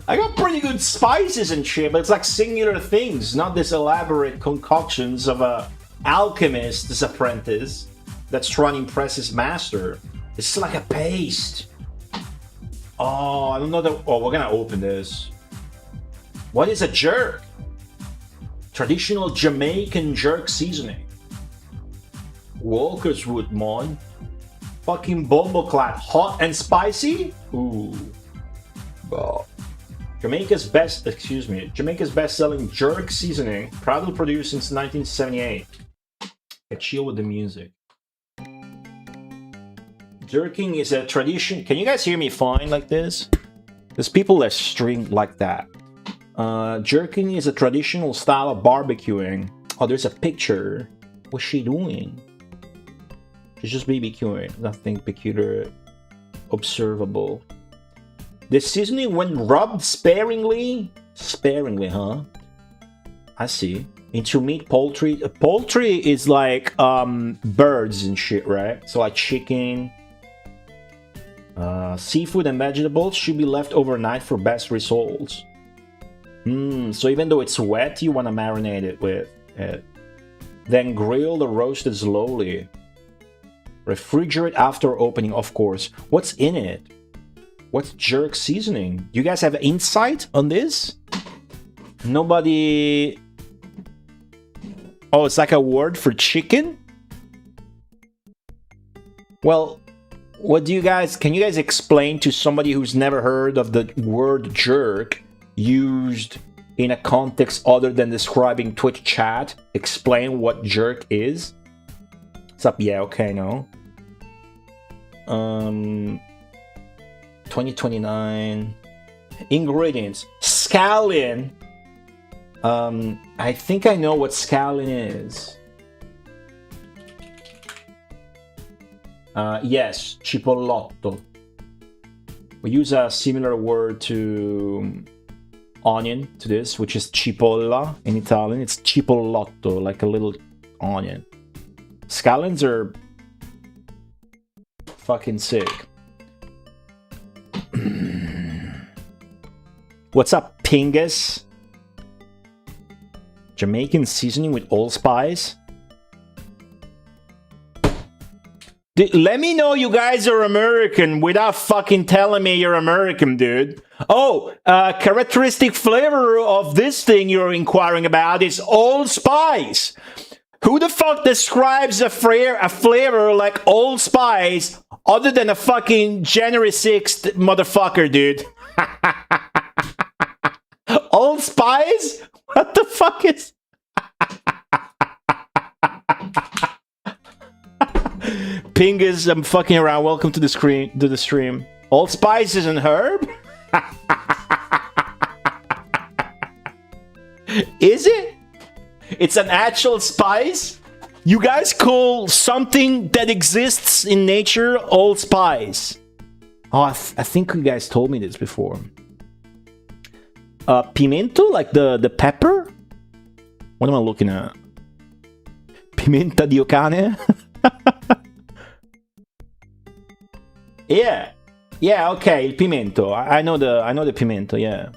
S2: I got pretty good spices and shit, but it's like singular things, not this elaborate concoctions of a alchemist's apprentice that's trying to impress his master. It's like a paste. Oh, I don't know that. Oh, we're gonna open this. What is a jerk? Traditional Jamaican jerk seasoning. Walker's Wood, mon. Fucking Bumbleclad. Hot and spicy? Ooh. Oh. Jamaica's best-selling jerk seasoning, proudly produced since 1978. Get chill with the music. Jerking is a tradition. Can you guys hear me fine like this? There's people that string like that. Jerking is a traditional style of barbecuing. Oh, there's a picture. What's she doing? She's just BBQing. Nothing peculiar observable. The seasoning, when rubbed sparingly, huh? I see. Into meat, poultry. Poultry is like birds and shit, right? So like chicken. Seafood and vegetables should be left overnight for best results. So even though it's wet, you want to marinate it with it. Then grill or roast it slowly. Refrigerate after opening, of course. What's in it? What's jerk seasoning? You guys have insight on this? Nobody... Oh, it's like a word for chicken? Well, what do you guys... Can you guys explain to somebody who's never heard of the word jerk used in a context other than describing Twitch chat? Explain what jerk is? What's up? Yeah, okay, no. 2029 ingredients. Scallion. I think I know what scallion is. Yes, cipollotto. We use a similar word to onion to this, which is cipolla in Italian. It's cipollotto, like a little onion. Scallions are fucking sick. What's up, Pingus? Jamaican seasoning with allspice? Let me know you guys are American without fucking telling me you're American, dude. Oh, characteristic flavor of this thing you're inquiring about is allspice. Who the fuck describes a flavor like allspice other than a fucking January 6th motherfucker, dude? Allspice? What the fuck is... Pingus, I'm fucking around. Welcome to the stream. Allspice is an herb? Is it? It's an actual spice? You guys call something that exists in nature allspice? Oh, I think you guys told me this before. Pimento? Like the pepper? What am I looking at? Pimenta di cane? Yeah, okay, pimento. I know the pimento, yeah.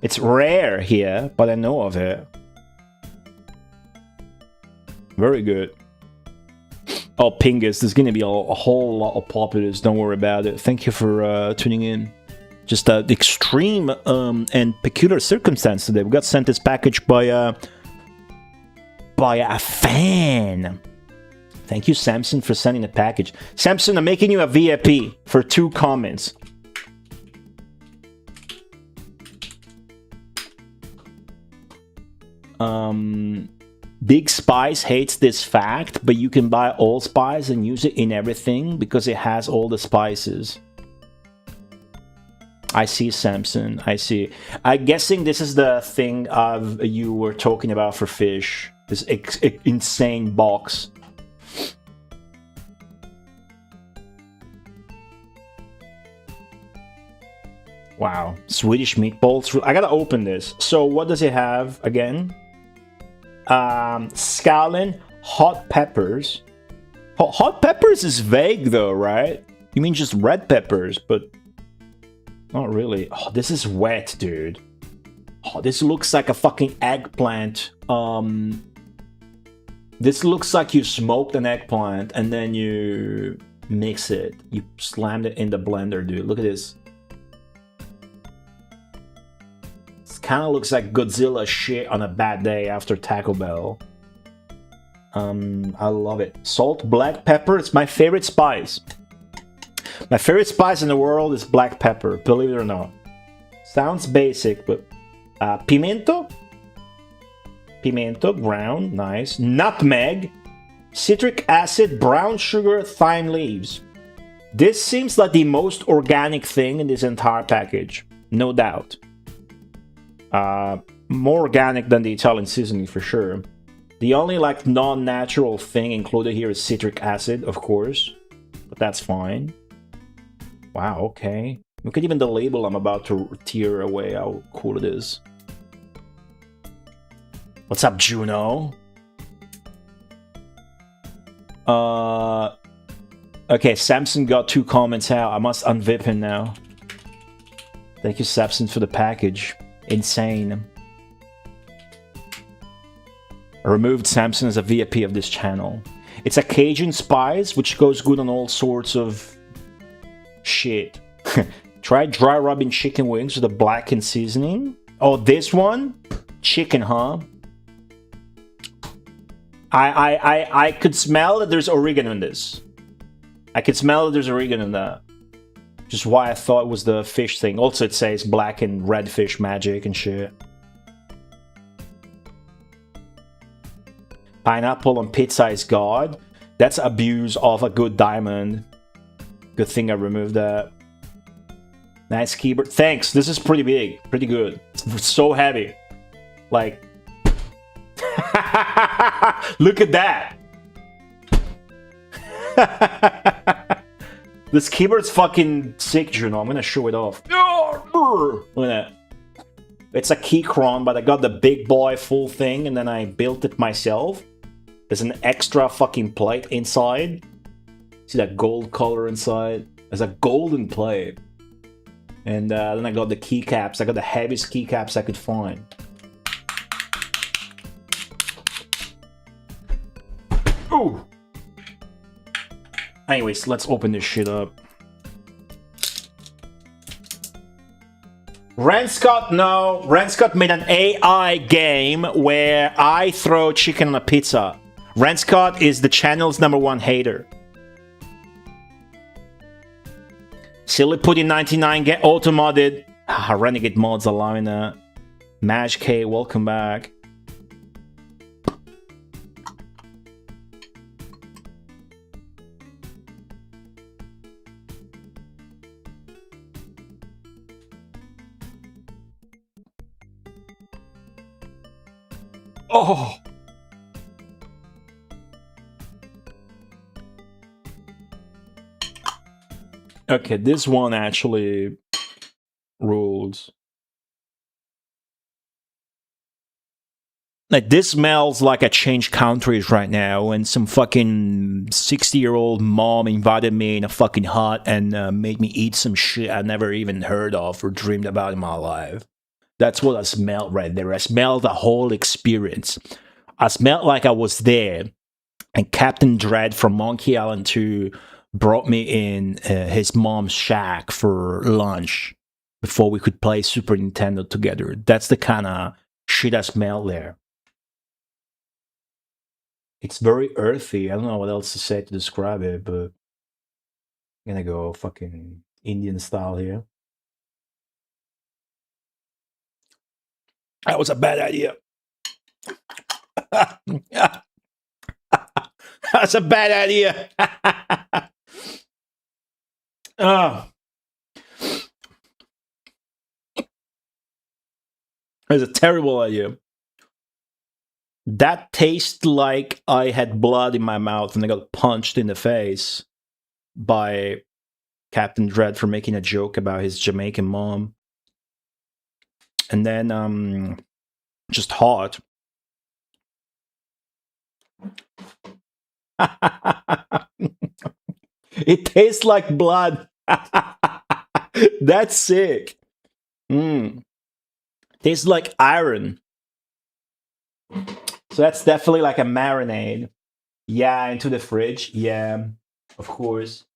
S2: It's rare here, but I know of it. Very good. Oh, Pingus, there's gonna be a whole lot of Populous, don't worry about it. Thank you for tuning in. Just an extreme and peculiar circumstance today. We got sent this package by a fan. Thank you, Samson, for sending the package. Samson, I'm making you a VIP for 2 comments. Big Spice hates this fact, but you can buy allspice and use it in everything because it has all the spices. I see, Samson. I see. I'm guessing this is the thing you were talking about for fish. This insane box. Wow, Swedish meatballs. I gotta open this. So what does it have again? Scallion, hot peppers. Hot peppers is vague though, right? You mean just red peppers, but not really. Oh, this is wet, dude. Oh, this looks like a fucking eggplant. This looks like you smoked an eggplant and then you mix it. You slammed it in the blender, dude. Look at this. Kind of looks like Godzilla shit on a bad day after Taco Bell. I love it. Salt, black pepper. It's my favorite spice. My favorite spice in the world is black pepper, believe it or not. Sounds basic, but pimento. Pimento, brown, nice. Nutmeg, citric acid, brown sugar, thyme leaves. This seems like the most organic thing in this entire package, no doubt. More organic than the Italian seasoning for sure. The only like non-natural thing included here is citric acid, of course, but that's fine. Wow, okay. Look at even the label. I'm about to tear away how cool it is. What's up, Juno? Okay, Samson got 2 comments out. I must unvip him now. Thank you, Samson, for the package. Insane. I removed Samson as a VIP of this channel. It's a Cajun spice, which goes good on all sorts of shit. Try dry rubbing chicken wings with a blackened seasoning. Oh, this one? Chicken, huh? I could smell that there's oregano in this. I could smell that there's oregano in that. Just why I thought it was the fish thing. Also, it says black and red fish magic and shit. Pineapple on pizza is God. That's abuse of a good diamond. Good thing I removed that. Nice keyboard. Thanks. This is pretty big. Pretty good. It's so heavy. Like... Look at that. This keyboard's fucking sick, Juno. I'm gonna show it off. Look at that. It's a Keychron, but I got the big boy full thing, and then I built it myself. There's an extra fucking plate inside. See that gold color inside? There's a golden plate. And then I got the keycaps. I got the heaviest keycaps I could find. Ooh! Anyways, let's open this shit up. Ranscott, no. Ranscott made an AI game where I throw chicken on a pizza. Ranscott is the channel's #1 hater. Silly Putty 99 get auto-modded. Renegade mods allowing that. Maj K, welcome back. Oh! Okay, this one actually rules. Like, this smells like I changed countries right now, and some fucking 60-year-old mom invited me in a fucking hut and made me eat some shit I never even heard of or dreamed about in my life. That's what I smelled right there. I smelled the whole experience. I smelled like I was there, and Captain Dread from Monkey Island 2 brought me in his mom's shack for lunch before we could play Super Nintendo together. That's the kind of shit I smelled there. It's very earthy. I don't know what else to say to describe it, but I'm gonna go fucking Indian style here. That was a bad idea. That's a bad idea. Oh. That's a terrible idea. That tastes like I had blood in my mouth and I got punched in the face by Captain Dread for making a joke about his Jamaican mom. And then, just hot. It tastes like blood. That's sick. Tastes like iron. So that's definitely like a marinade. Yeah, into the fridge. Yeah, of course.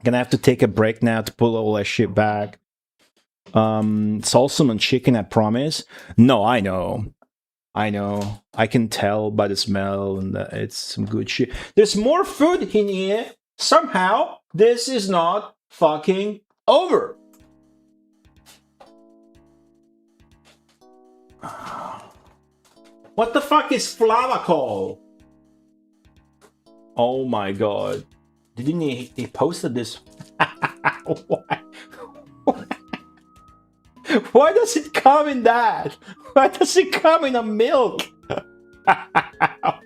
S2: Gonna have to take a break now to pull all that shit back. Salsa and chicken, I promise. No, I know. I can tell by the smell, and it's some good shit. There's more food in here. Somehow, this is not fucking over. What the fuck is Flavacol? Oh my god. Didn't he posted this? Why? Why does it come in that? Why does it come in a milk?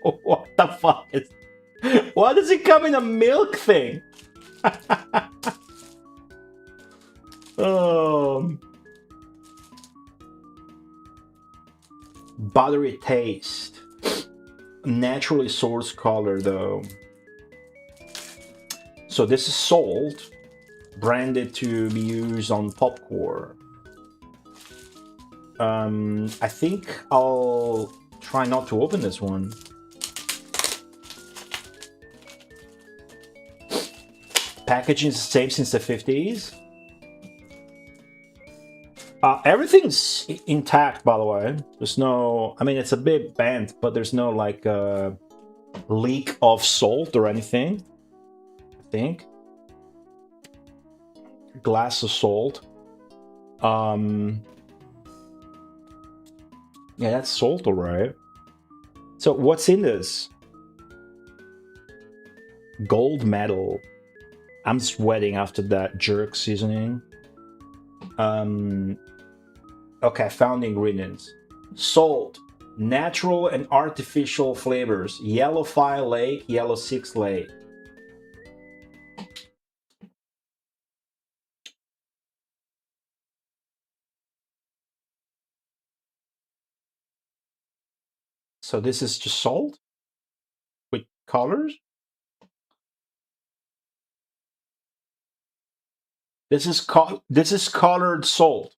S2: What the fuck is... Why does it come in a milk thing? Buttery taste. Naturally sourced color though. So this is salt, branded to be used on popcorn. I think I'll try not to open this one. Packaging is the same since the 50s. Everything's intact, by the way. There's no... I mean, it's a bit bent, but there's no, like, leak of salt or anything. I think. Glass of salt. Yeah, that's salt, alright. So, what's in this? Gold medal. I'm sweating after that jerk seasoning. Okay, found ingredients. Salt, natural and artificial flavors. Yellow 5 lake, yellow 6 lake. So this is just salt with colors. This is colored salt.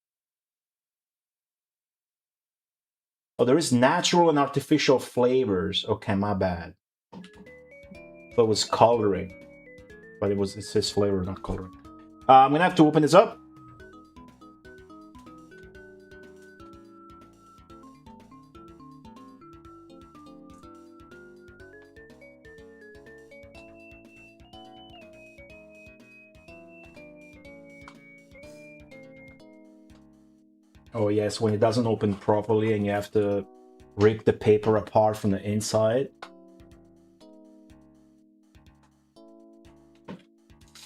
S2: Oh, there is natural and artificial flavors. Okay, my bad. That was coloring, but it says flavor, not coloring. I'm gonna have to open this up. Oh yes, when it doesn't open properly and you have to rip the paper apart from the inside.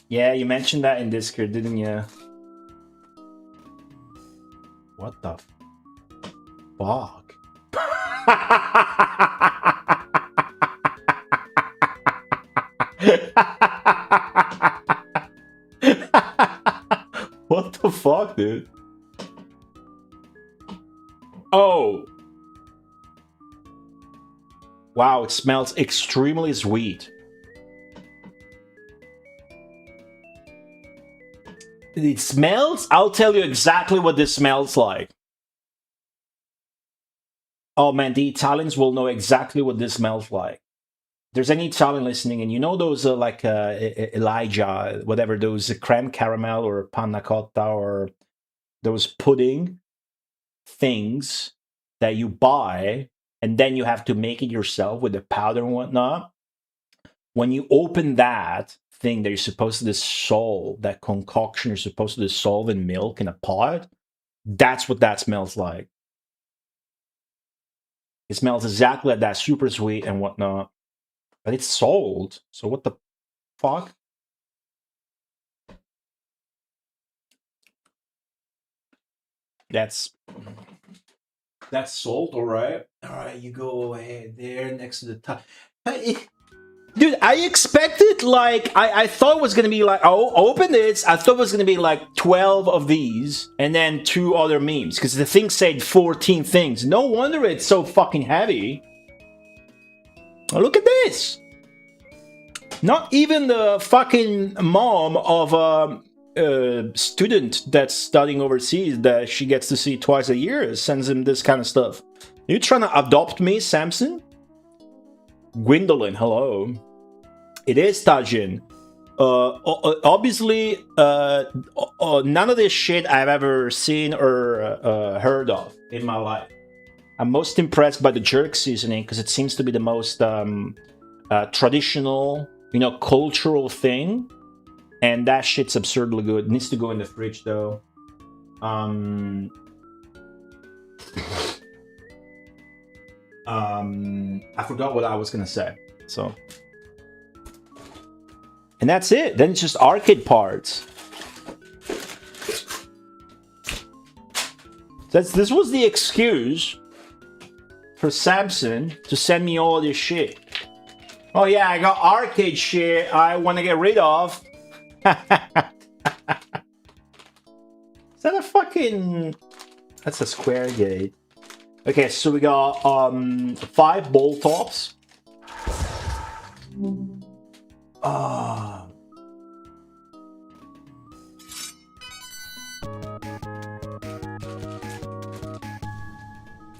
S2: Yeah, you mentioned that in Discord, didn't you? What the fuck? What the fuck, dude? Oh. Wow, it smells extremely sweet. It smells? I'll tell you exactly what this smells like. Oh man, the Italians will know exactly what this smells like. If there's any Italian listening, and you know those Elijah, whatever, those creme caramel or panna cotta or those pudding things that you buy and then you have to make it yourself with the powder and whatnot. When you open that thing that you're supposed to dissolve, that concoction you're supposed to dissolve in milk in a pot, that's what that smells like. It smells exactly like that, super sweet and whatnot. But it's salt, so what the fuck? That's salt, alright. Alright, you go ahead there next to the top. Dude, I expected, like, I thought it was gonna be like, oh, open this. I thought it was gonna be like 12 of these and then 2 other memes, because the thing said 14 things. No wonder it's so fucking heavy. Oh, look at this. Not even the fucking mom of a student that's studying overseas that she gets to see twice a year sends him this kind of stuff. You trying to adopt me, Samson? Gwendolyn, hello. It is Tajin. Obviously, none of this shit I've ever seen or heard of in my life. I'm most impressed by the jerk seasoning because it seems to be the most traditional, you know, cultural thing. And that shit's absurdly good. It needs to go in the fridge, though. I forgot what I was gonna say. So, and that's it. Then it's just arcade parts. This was the excuse for Samson to send me all this shit. Oh yeah, I got arcade shit I want to get rid of. Is that a fucking... That's a square gate. Okay, so we got 5 bolt tops.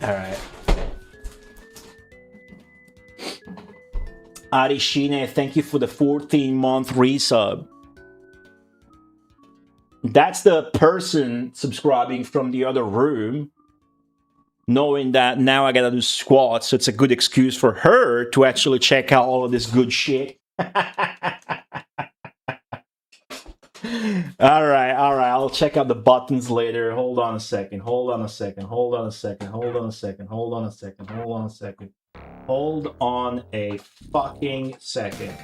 S2: Alright. Arishine, thank you for the 14-month resub. That's the person subscribing from the other room, knowing that now I gotta do squats, so it's a good excuse for her to actually check out all of this good shit. Alright, I'll check out the buttons later. Hold on a second, hold on a second. Hold on a fucking second.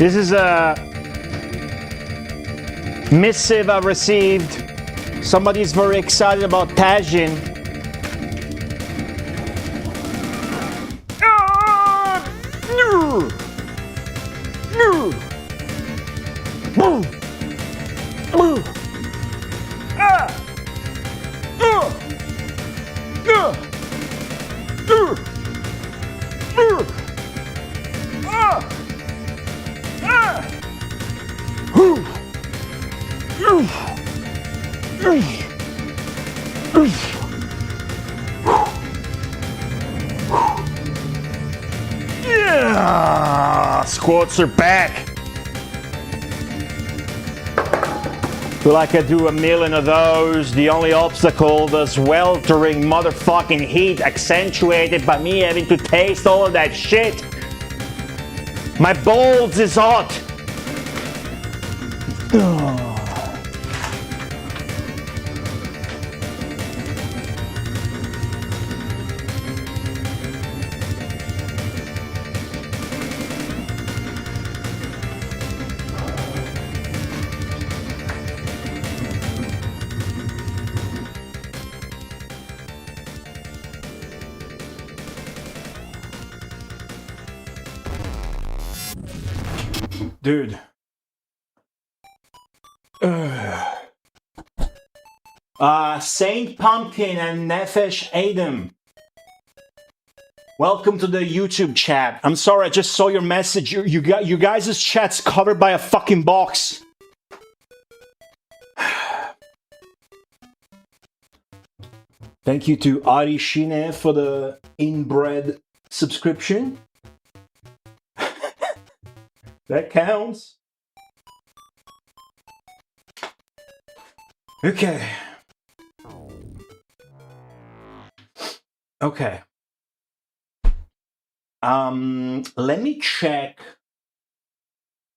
S2: This is a missive I received. Somebody's very excited about Tajin. Yeah, squats are back. Feel like I do a million of those. The only obstacle, the sweltering motherfucking heat, accentuated by me having to taste all of that shit. My balls is hot. Dude. Saint Pumpkin and Nefesh Adam. Welcome to the YouTube chat. I'm sorry, I just saw your message. You guys' chat's covered by a fucking box. Thank you to Ari Shine for the inbred subscription. That counts. Okay. Okay. Let me check.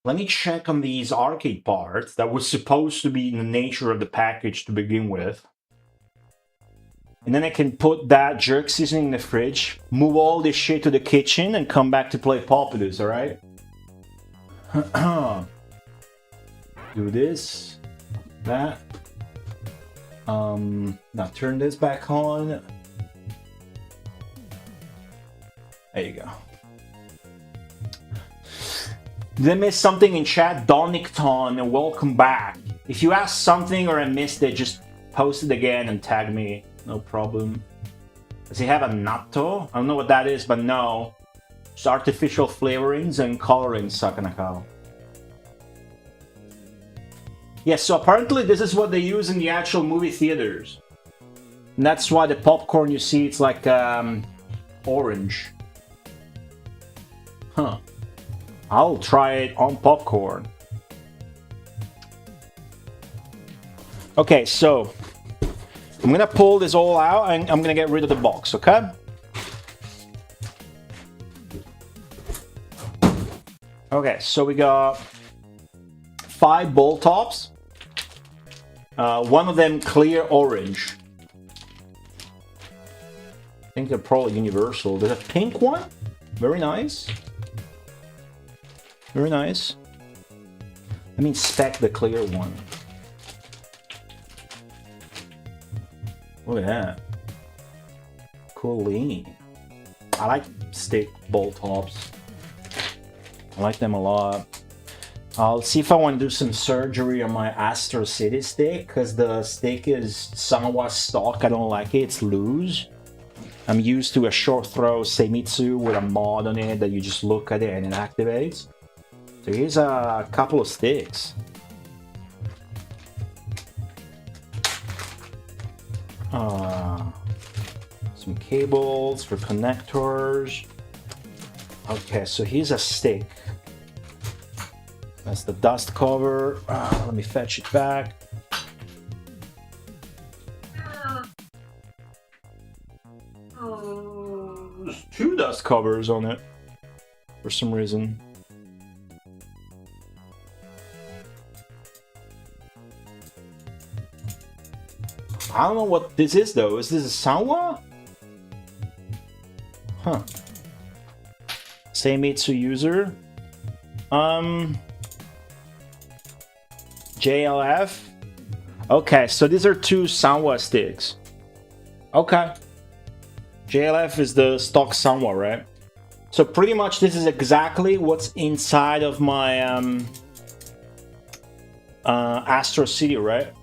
S2: Let me check on these arcade parts that was supposed to be in the nature of the package to begin with. And then I can put that jerk seasoning in the fridge, move all this shit to the kitchen, and come back to play Populous, alright? Do this, that. Now turn this back on. There you go. Did I miss something in chat? Donicton, and welcome back. If you asked something or I missed it, just post it again and tag me. No problem. Does he have a natto? I don't know what that is, but no. Just artificial flavorings and colorings, Sakanakao. Yes, so apparently this is what they use in the actual movie theaters. And that's why the popcorn you see, it's like orange. Huh. I'll try it on popcorn. Okay, so I'm gonna pull this all out and I'm gonna get rid of the box, okay? Okay, so we got 5 ball tops. One of them clear orange. I think they're probably universal. There's a pink one. Very nice. Very nice. Let me inspect the clear one. Look at that. Cool lean. I like stick ball tops. I like them a lot. I'll see if I want to do some surgery on my Astro City stick, because the stick is somewhat stock. I don't like it. It's loose. I'm used to a short throw Seimitsu with a mod on it that you just look at it and it activates. So here's a couple of sticks. Some cables for connectors. Okay, so here's a stick. That's the dust cover. Let me fetch it back. There's 2 dust covers on it for some reason. I don't know what this is though. Is this a Sanwa? Huh. Seimitsu user. JLF. Okay, so these are two Sanwa sticks. Okay. JLF is the stock Sanwa, right? So pretty much this is exactly what's inside of my Astro City, right?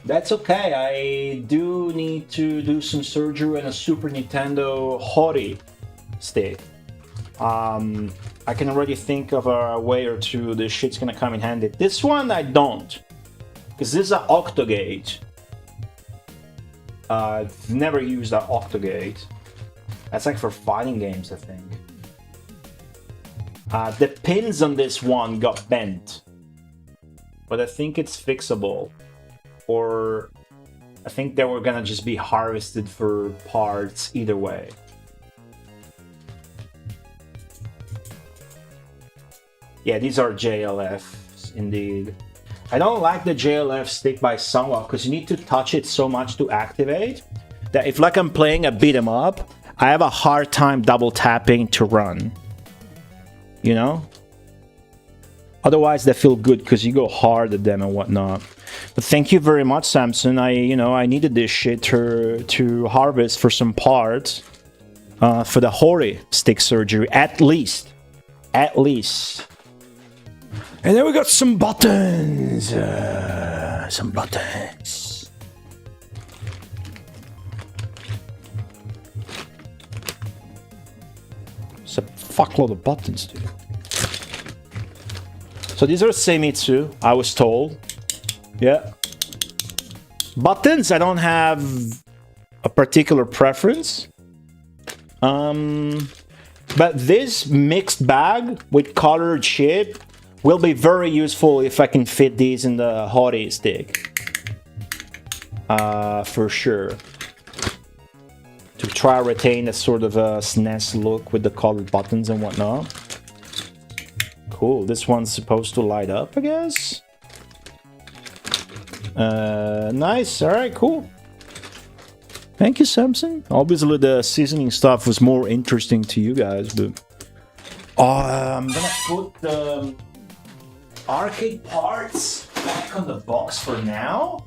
S2: That's okay. I do need to do some surgery on a Super Nintendo Hori stick. I can already think of a way or two this shit's gonna come in handy. This one I don't, because this is an Octogate. I've never used that Octogate. That's like for fighting games, I think. The pins on this one got bent, but I think it's fixable. Or I think they were gonna just be harvested for parts either way. Yeah, these are JLFs indeed. I don't like the JLF stick by Sanwa because you need to touch it so much to activate that if like I'm playing a beat 'em up, I have a hard time double tapping to run. You know? Otherwise they feel good because you go hard at them and whatnot. But thank you very much, Samson. I needed this shit to harvest for some parts for the Hori stick surgery, at least. At least. And then we got some buttons. Some buttons. It's a fuckload of buttons, dude. So these are Seimitsu, I was told. Yeah. Buttons, I don't have a particular preference. But this mixed bag with colored shit will be very useful if I can fit these in the Hori stick. For sure. To try to retain a sort of a SNES look with the colored buttons and whatnot. Cool, this one's supposed to light up, I guess. Nice, alright, cool. Thank you, Samson. Obviously the seasoning stuff was more interesting to you guys, but... I'm gonna put the arcade parts back on the box for now.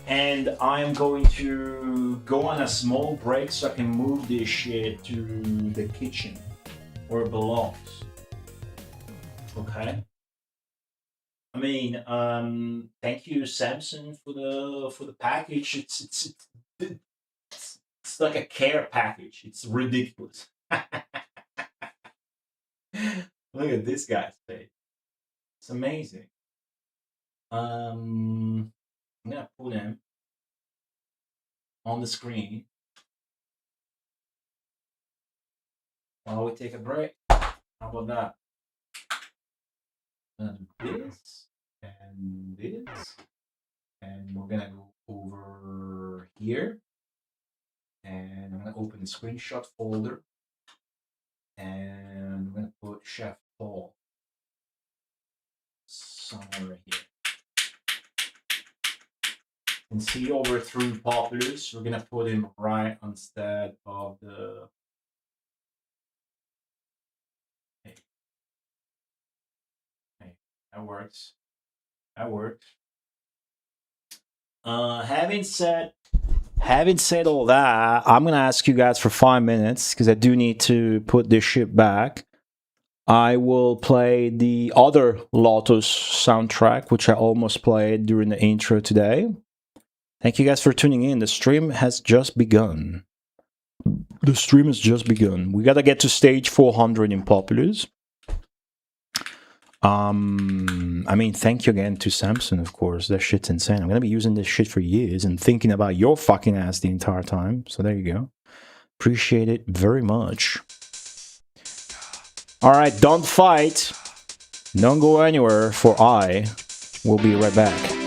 S2: And I'm going to go on a small break so I can move this shit to the kitchen where it belongs. Okay. I mean, thank you, Samson, for the package. It's like a care package. It's ridiculous. Look at this guy's face. It's amazing. I'm gonna put him on the screen while we take a break. How about that? I'm gonna do this and this, and we're gonna go over here, and I'm gonna open the screenshot folder, and I'm gonna put Chef Paul somewhere here. You can see over through Populous, we're gonna put him right instead of the. Hey, that works. That works. Having said all that, I'm gonna ask you guys for 5 minutes because I do need to put this shit back. I will play the other Lotus soundtrack, which I almost played during the intro today. Thank you guys for tuning in. The stream has just begun. The stream has just begun. We gotta get to stage 400 in Populous. I mean, thank you again to Samson, of course. That shit's insane. I'm gonna be using this shit for years and thinking about your fucking ass the entire time. So there you go. Appreciate it very much. Alright, don't fight. Don't go anywhere, for I will be right back.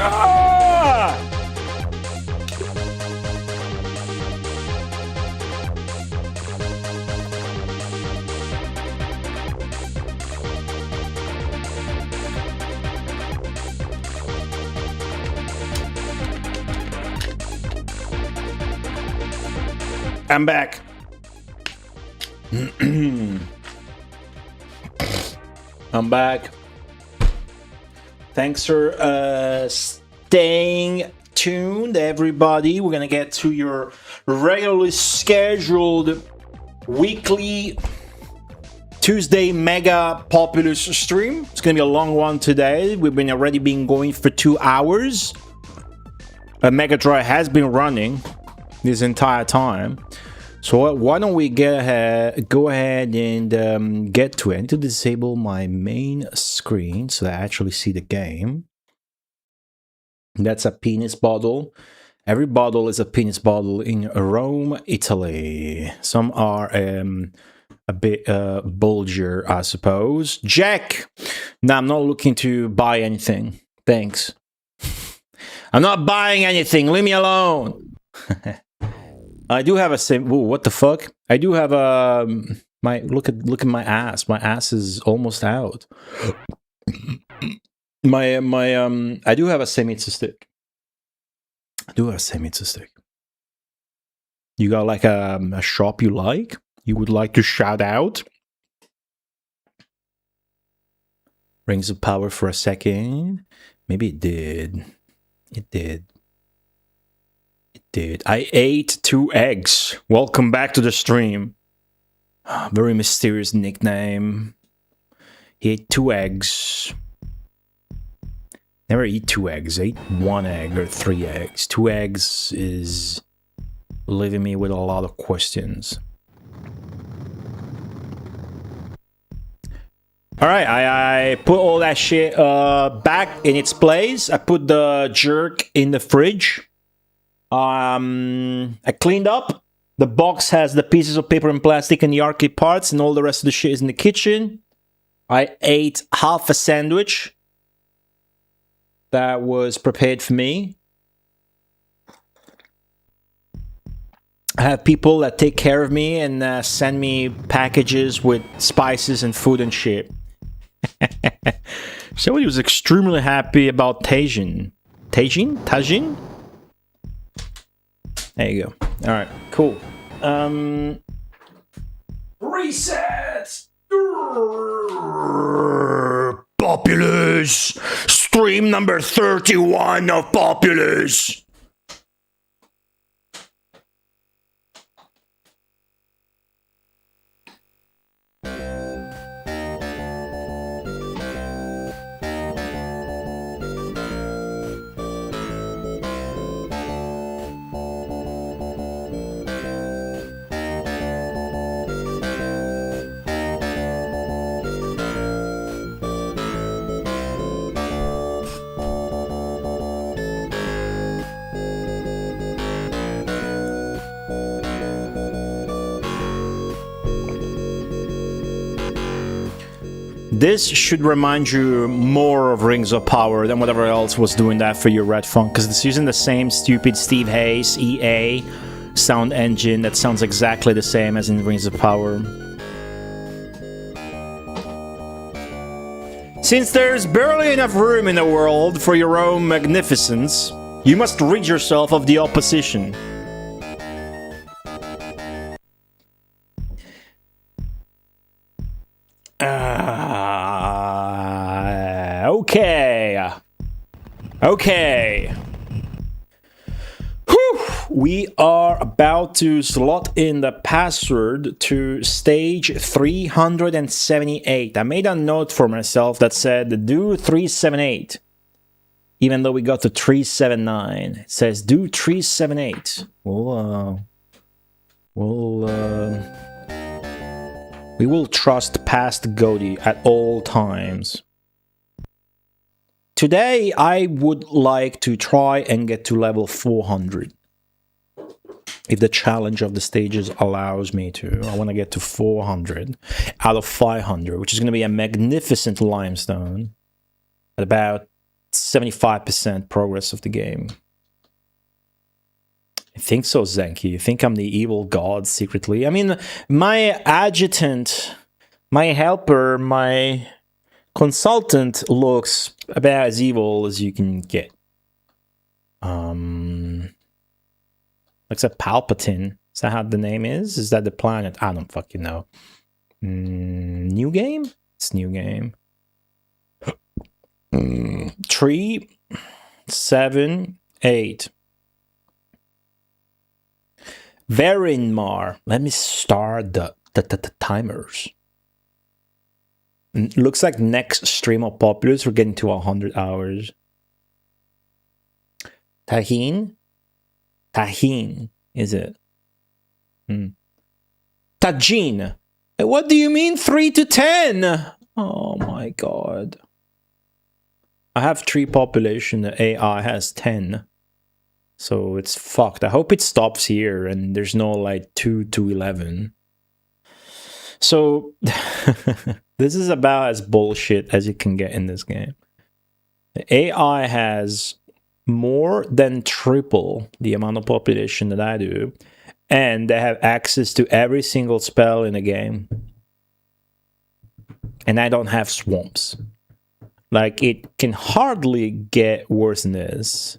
S2: Ah! I'm back. I'm back. Thanks for staying tuned, everybody. We're gonna get to your regularly scheduled weekly Tuesday Mega Populous stream. It's gonna be a long one today. We've been already been going for 2 hours. Mega Drive has been running this entire time. So why don't we go ahead and get to it. I need to disable my main screen so that I actually see the game. That's a penis bottle. Every bottle is a penis bottle in Rome, Italy. Some are a bit bulgier, I suppose. Jack! No, I'm not looking to buy anything. Thanks. I'm not buying anything. Leave me alone. I do have a sim. Ooh, what the fuck? I do have a my look at my ass. My ass is almost out. I do have a semi-pizza stick. You got like a shop you like? You would like to shout out? Rings of Power for a second. Maybe it did. It did. I ate 2 eggs. Welcome back to the stream. Very mysterious nickname. He ate 2 eggs. Never eat 2 eggs. I ate 1 egg or 3 eggs. 2 eggs is leaving me with a lot of questions. Alright, I put all that shit back in its place. I put the jerk in the fridge. I cleaned up. The box has the pieces of paper and plastic and the arcade parts, and all the rest of the shit is in the kitchen. I ate half a sandwich that was prepared for me. I have people that take care of me and send me packages with spices and food and shit. Somebody was extremely happy about Tajin. Tajin? There you go. Alright, cool. Reset! Populous! Stream number 31 of Populous! This should remind you more of Rings of Power than whatever else was doing that for your Red Funk, because it's using the same stupid Steve Hayes EA sound engine that sounds exactly the same as in Rings of Power. Since there's barely enough room in the world for your own magnificence, you must rid yourself of the opposition. Okay. Whew. We are about to slot in the password to stage 378. I made a note for myself that said do 378. Even though we got to 379. It says do 378. We will trust past Godi at all times. Today, I would like to try and get to level 400. If the challenge of the stages allows me to. I want to get to 400 out of 500, which is going to be a magnificent limestone at about 75% progress of the game. I think so, Zenki. I think I'm the evil god secretly. I mean, my adjutant, my helper, my consultant looks about as evil as you can get. Looks like Palpatine. Is that how the name is? Is that the planet? I don't fucking know. New game? It's new game. 3, 7, 8. Verinmar. Let me start the timers. Looks like next stream of Populous, we're getting to 100 hours. Tahin? Tahin, is it? Tajin. What do you mean 3 to 10? Oh my god. I have 3 population, the AI has 10. So it's fucked. I hope it stops here and there's no like 2 to 11. So this is about as bullshit as you can get in this game. The AI has more than triple the amount of population that I do, and they have access to every single spell in the game. And I don't have swamps. Like, it can hardly get worse than this.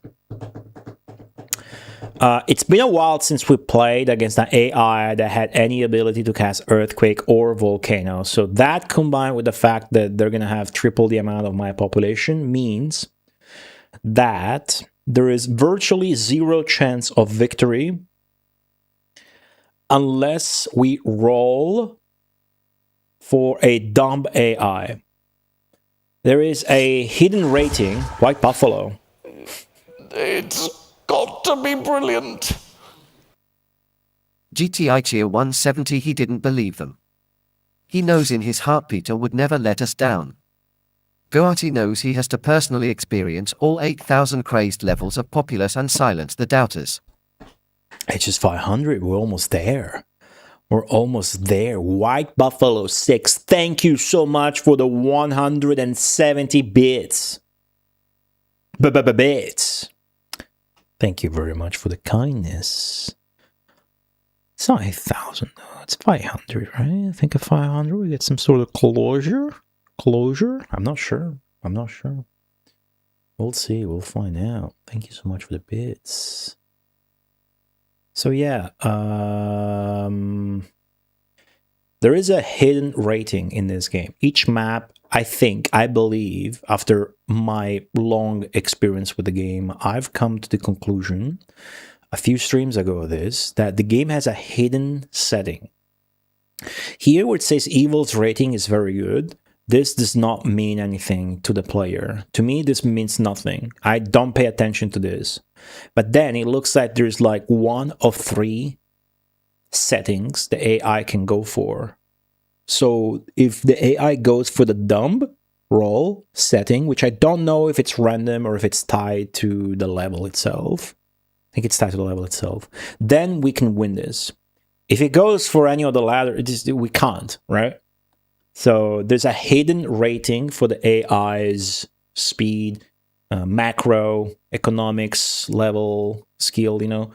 S2: It's been a while since we played against an AI that had any ability to cast Earthquake or Volcano. So that, combined with the fact that they're going to have triple the amount of my population, means that there is virtually zero chance of victory unless we roll for a dumb AI. There is a hidden rating, White Buffalo.
S5: It's got to be brilliant.
S6: GTI Cheer 170, he didn't believe them. He knows in his heart Peter would never let us down. Goati knows he has to personally experience all 8,000 crazed levels of Populous and silence the doubters.
S2: It's just 500, we're almost there. We're almost there. White Buffalo 6, thank you so much for the 170 bits. Bits. Thank you very much for the kindness. It's not 8,000 though, it's 500, right? I think at 500 we get some sort of closure. I'm not sure. We'll see, we'll find out. Thank you so much for the bits. So yeah, there is a hidden rating in this game. Each map, I believe, after my long experience with the game, I've come to the conclusion, a few streams ago this, that the game has a hidden setting. Here where it says Evil's rating is very good, this does not mean anything to the player. To me, this means nothing. I don't pay attention to this. But then it looks like there's like 1 of 3 settings the AI can go for. So if the AI goes for the dumb roll setting, which I don't know if it's random or if it's tied to the level itself. I think it's tied to the level itself. Then we can win this. If it goes for any of the latter, we can't, right? So there's a hidden rating for the AI's speed, macro, economics, level, skill, you know.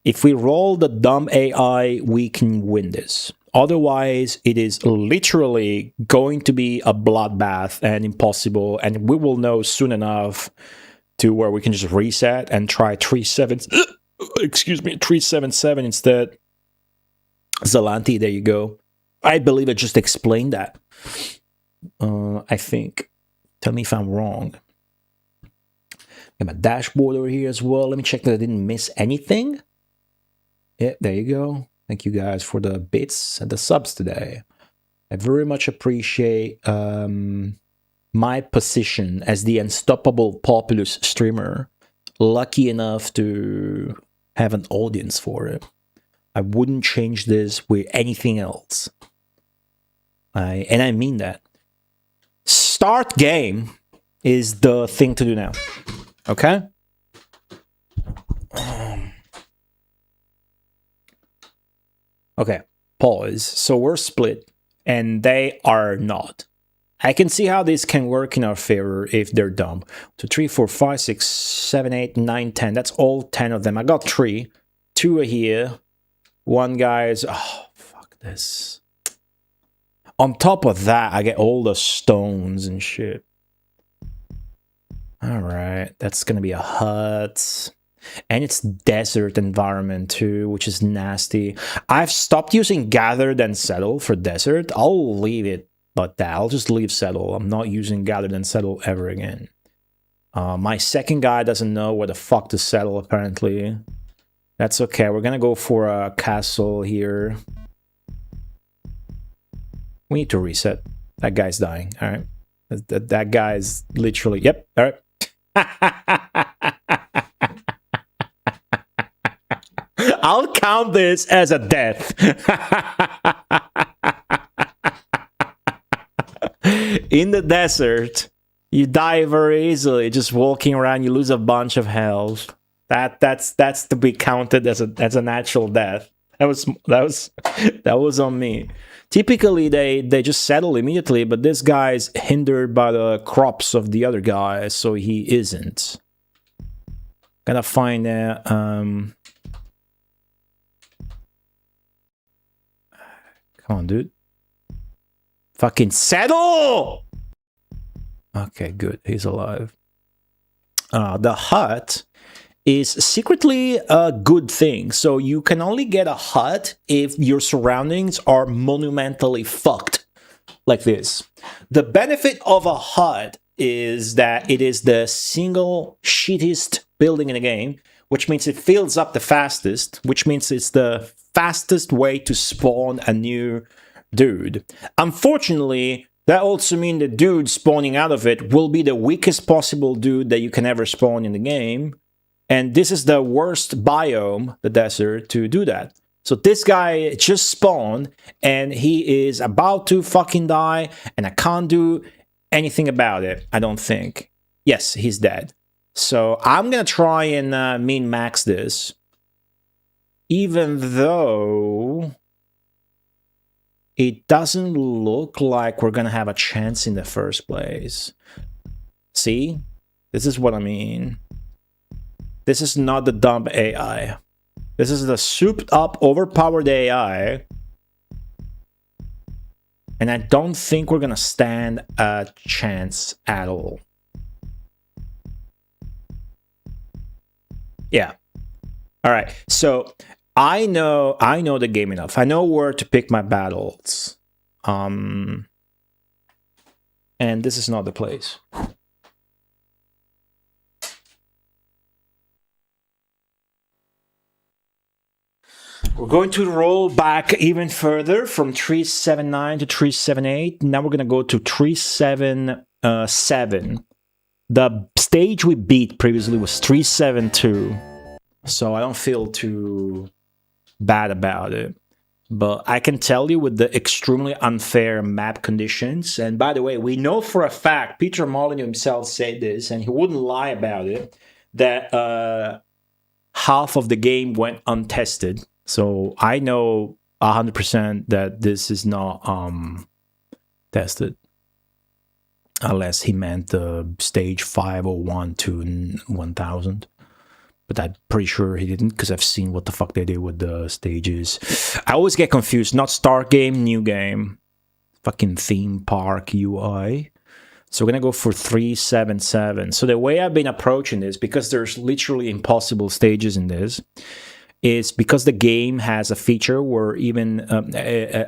S2: If we roll the dumb AI, we can win this. Otherwise, it is literally going to be a bloodbath and impossible, and we will know soon enough to where we can just reset and try 377 instead. Zalanti, there you go. I believe I just explained that. I think. Tell me if I'm wrong. Got my dashboard over here as well. Let me check that I didn't miss anything. Yeah, there you go. Thank you guys for the bits and the subs today. I very much appreciate my position as the unstoppable Populous streamer. Lucky enough to have an audience for it. I wouldn't change this with anything else. And I mean that. Start game is the thing to do now. Okay? Okay, pause. So we're split, and they are not. I can see how this can work in our favor if they're dumb. 2, 3, 4, 5, 6, 7, 8, 9, 10. That's all 10 of them. I got 3. 2 are here. One guy's... Oh, fuck this. On top of that, I get all the stones and shit. Alright, that's gonna be a hut. And it's desert environment too, which is nasty. I've stopped using gather then settle for desert. I'll leave it like that. I'll just leave settle. I'm not using gather then settle ever again. My second guy doesn't know where the fuck to settle apparently. That's okay. We're gonna go for a castle here. We need to reset. That guy's dying. All right. That guy's literally... Yep. All right. I'll count this as a death. In the desert, you die very easily. Just walking around, you lose a bunch of health. That's to be counted as a natural death. That was on me. Typically, they just settle immediately, but this guy's hindered by the crops of the other guy, so he isn't. Gotta find that. Come on, dude. Fucking settle! Okay, good. He's alive. The hut is secretly a good thing. So you can only get a hut if your surroundings are monumentally fucked. Like this. The benefit of a hut is that it is the single shittiest building in the game, which means it fills up the fastest, which means it's the fastest way to spawn a new dude. Unfortunately, that also means the dude spawning out of it will be the weakest possible dude that you can ever spawn in the game. And this is the worst biome, the desert, to do that. So this guy just spawned, and he is about to fucking die, and I can't do anything about it, I don't think. Yes, he's dead. So I'm gonna try and min-max this. Even though it doesn't look like we're gonna have a chance in the first place. See? This is what I mean. This is not the dumb AI. This is the souped up, overpowered AI. And I don't think we're gonna stand a chance at all. Yeah. Alright, so I know the game enough. I know where to pick my battles. And this is not the place. We're going to roll back even further from 379 to 378. Now we're going to go to 377. The stage we beat previously was 372. So I don't feel too bad about it. But I can tell you with the extremely unfair map conditions, and by the way, we know for a fact, Peter Molyneux himself said this, and he wouldn't lie about it, that half of the game went untested. So I know 100% that this is not tested. Unless he meant the stage 501 to 1000. But I'm pretty sure he didn't, because I've seen what the fuck they did with the stages. I always get confused. Not start game, new game. Fucking theme park UI. So we're going to go for 377. So the way I've been approaching this, because there's literally impossible stages in this, is because the game has a feature where even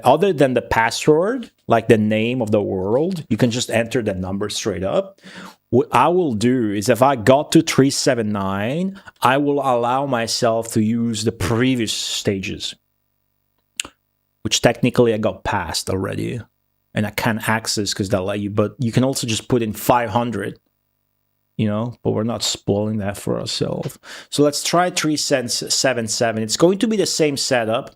S2: other than the password, like the name of the world, you can just enter the number straight up. What I will do is if I got to 379, I will allow myself to use the previous stages, which technically I got past already, and I can't access because they'll let you, but you can also just put in 500. You know, but we're not spoiling that for ourselves. So let's try 377. It's going to be the same setup,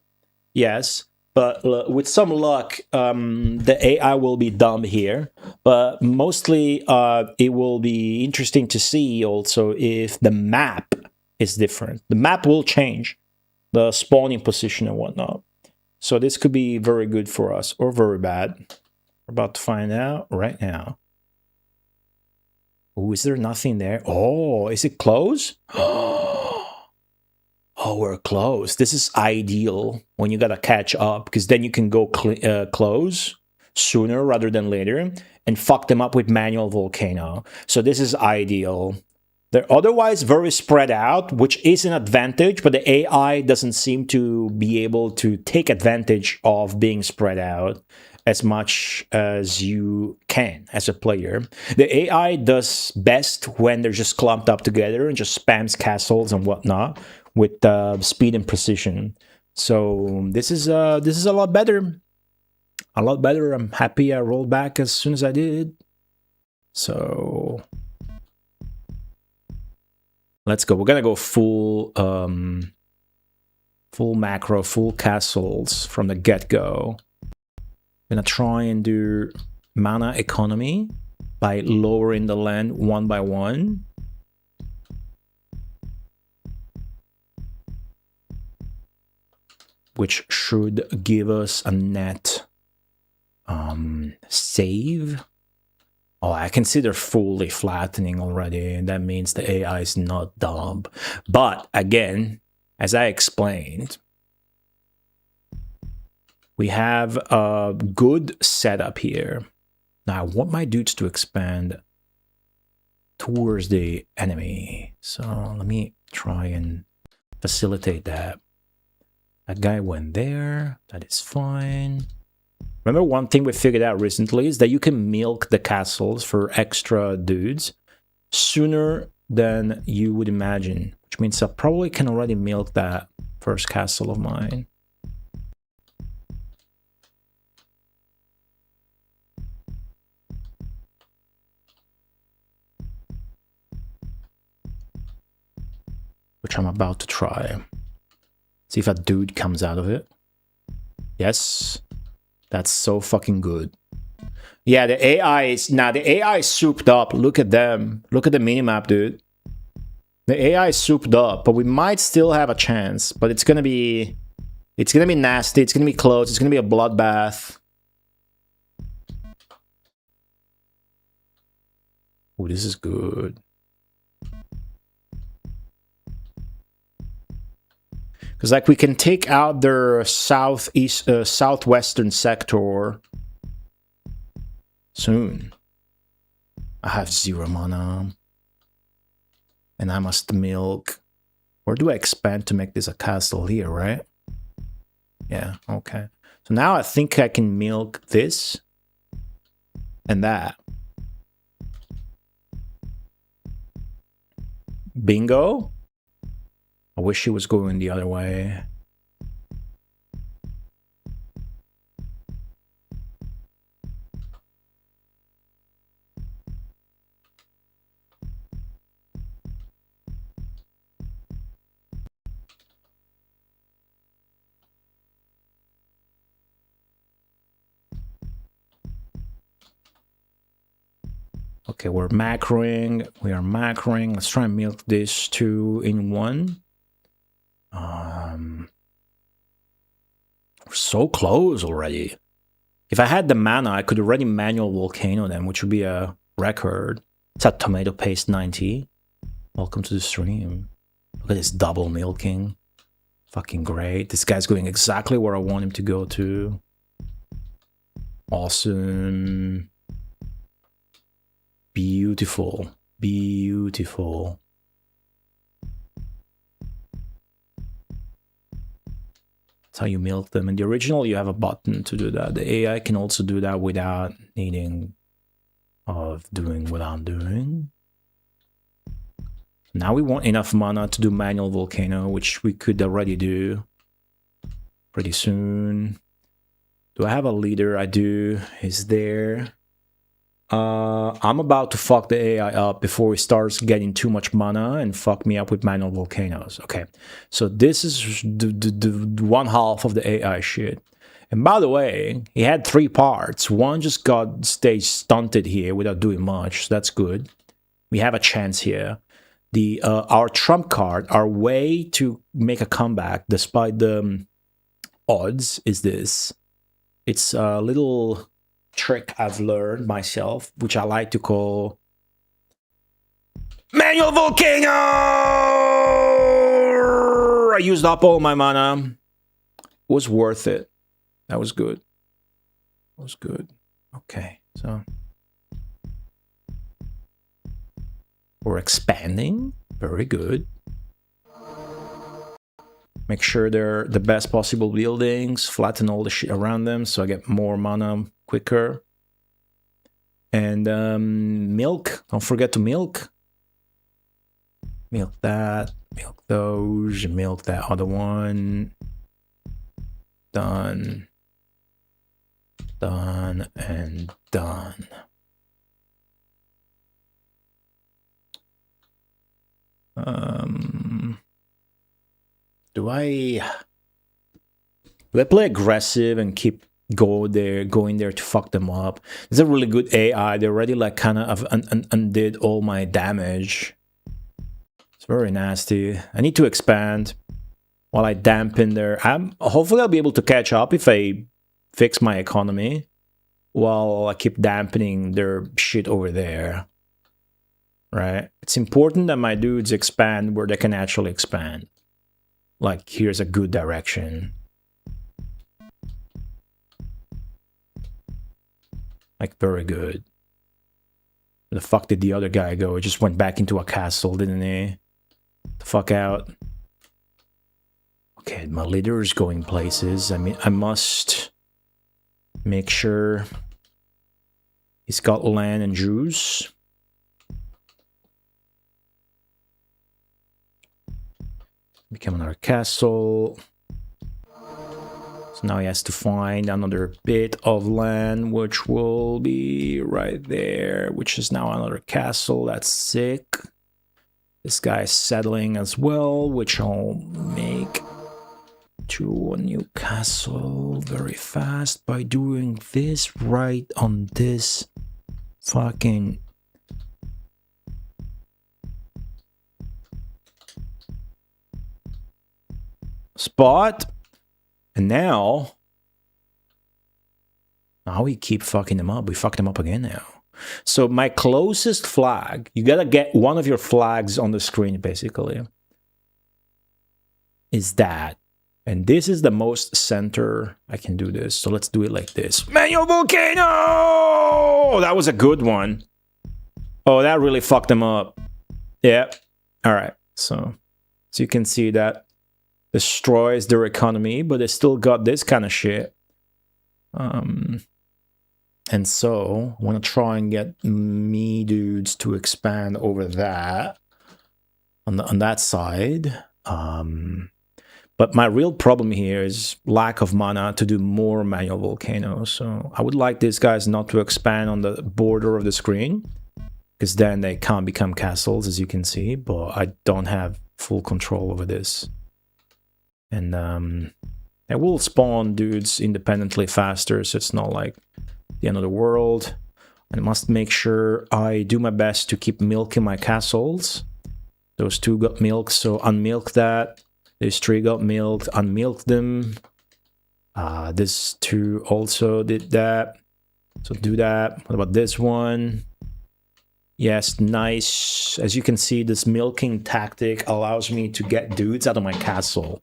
S2: yes, but with some luck, the AI will be dumb here. But mostly, it will be interesting to see also if the map is different. The map will change, the spawning position and whatnot. So this could be very good for us, or very bad. We're about to find out right now. Oh, is there nothing there? Oh, is it closed? Oh, we're close. This is ideal when you gotta catch up, because then you can go close sooner rather than later and fuck them up with manual volcano. So this is ideal. They're otherwise very spread out, which is an advantage, but the AI doesn't seem to be able to take advantage of being spread out as much as you can as a player. The AI does best when they're just clumped up together and just spams castles and whatnot with speed and precision. So this is a lot better. A lot better. I'm happy I rolled back as soon as I did. So let's go. We're gonna go full full macro, full castles from the get-go. Gonna try and do mana economy by lowering the land one by one. Which should give us a net save. Oh, I consider fully flattening already, and that means the AI is not dumb. But again, as I explained, we have a good setup here. Now, I want my dudes to expand towards the enemy. So let me try and facilitate that. That guy went there. That is fine. Remember, one thing we figured out recently is that you can milk the castles for extra dudes sooner than you would imagine, which means I probably can already milk that first castle of mine. Which I'm about to try. See if a dude comes out of it. Yes. That's so fucking good. Yeah, the AI is... Now, the AI is souped up. Look at them. Look at the minimap, dude. The AI is souped up, but we might still have a chance. But it's gonna be... It's gonna be nasty. It's gonna be close. It's gonna be a bloodbath. Oh, this is good. Because, like, we can take out their southwestern sector soon. I have 0 mana. And I must milk. Where do I expand to make this a castle? Here, right? Yeah, okay. So now I think I can milk this and that. Bingo. I wish he was going the other way. Okay, we're macroing. We are macroing. Let's try and milk this 2 in 1. We're so close already. If I had the mana, I could already manual volcano them, which would be a record. It's at tomato paste 90. Welcome to the stream. Look at this double milking. Fucking great. This guy's going exactly where I want him to go to. Awesome. Beautiful. Beautiful. How you milk them. In the original, you have a button to do that. The AI can also do that without needing of doing what I'm doing. Now we want enough mana to do manual volcano, which we could already do pretty soon. Do I have a leader? I do. He's there. I'm about to fuck the AI up before it starts getting too much mana and fuck me up with manual volcanoes. Okay, so this is the one half of the AI shit. And by the way, he had 3 parts. One just got stage stunted here without doing much. So that's good. We have a chance here. Our trump card, our way to make a comeback despite the odds is this. It's a little trick I've learned myself, which I like to call Manual Volcano! I used up all my mana. It was worth it. That was good. That was good. Okay, so we're expanding. Very good. Make sure they're the best possible buildings. Flatten all the shit around them so I get more mana quicker. And milk. Don't forget to milk. Milk that. Milk those. Milk that other one. Done. Done and done. Do I play aggressive and keep going there to fuck them up? It's a really good AI. They already like kind of undid all my damage. It's very nasty. I need to expand while I dampen their. Hopefully I'll be able to catch up if I fix my economy while I keep dampening their shit over there. Right? It's important that my dudes expand where they can actually expand. Like, here's a good direction. Like, very good. Where the fuck did the other guy go? He just went back into a castle, didn't he? The fuck out. Okay, my leader's going places. I mean, I must make sure he's got land and juice. Become another castle. So now he has to find another bit of land, which will be right there, which is now another castle. That's sick. This guy's settling as well, which I'll make to a new castle very fast by doing this right on this fucking spot. And now we keep fucking them up. We fucked them up again now. So my closest flag, you gotta get one of your flags on the screen basically, is that. And this is the most center I can do this. So let's do it like this. Manual Volcano! That was a good one. Oh, that really fucked them up. Yeah. All right. So you can see that destroys their economy, but they still got this kind of shit. And so I want to try and get me dudes to expand over that on that side. But my real problem here is lack of mana to do more manual volcanoes. So I would like these guys not to expand on the border of the screen, because then they can't become castles, as you can see. But I don't have full control over this. And they will spawn dudes independently faster, so it's not like the end of the world. I must make sure I do my best to keep milking my castles. Those two got milked, so unmilk that. These three got milked, unmilk them. This two also did that, so do that. What about this one? Yes, nice. As you can see, this milking tactic allows me to get dudes out of my castles,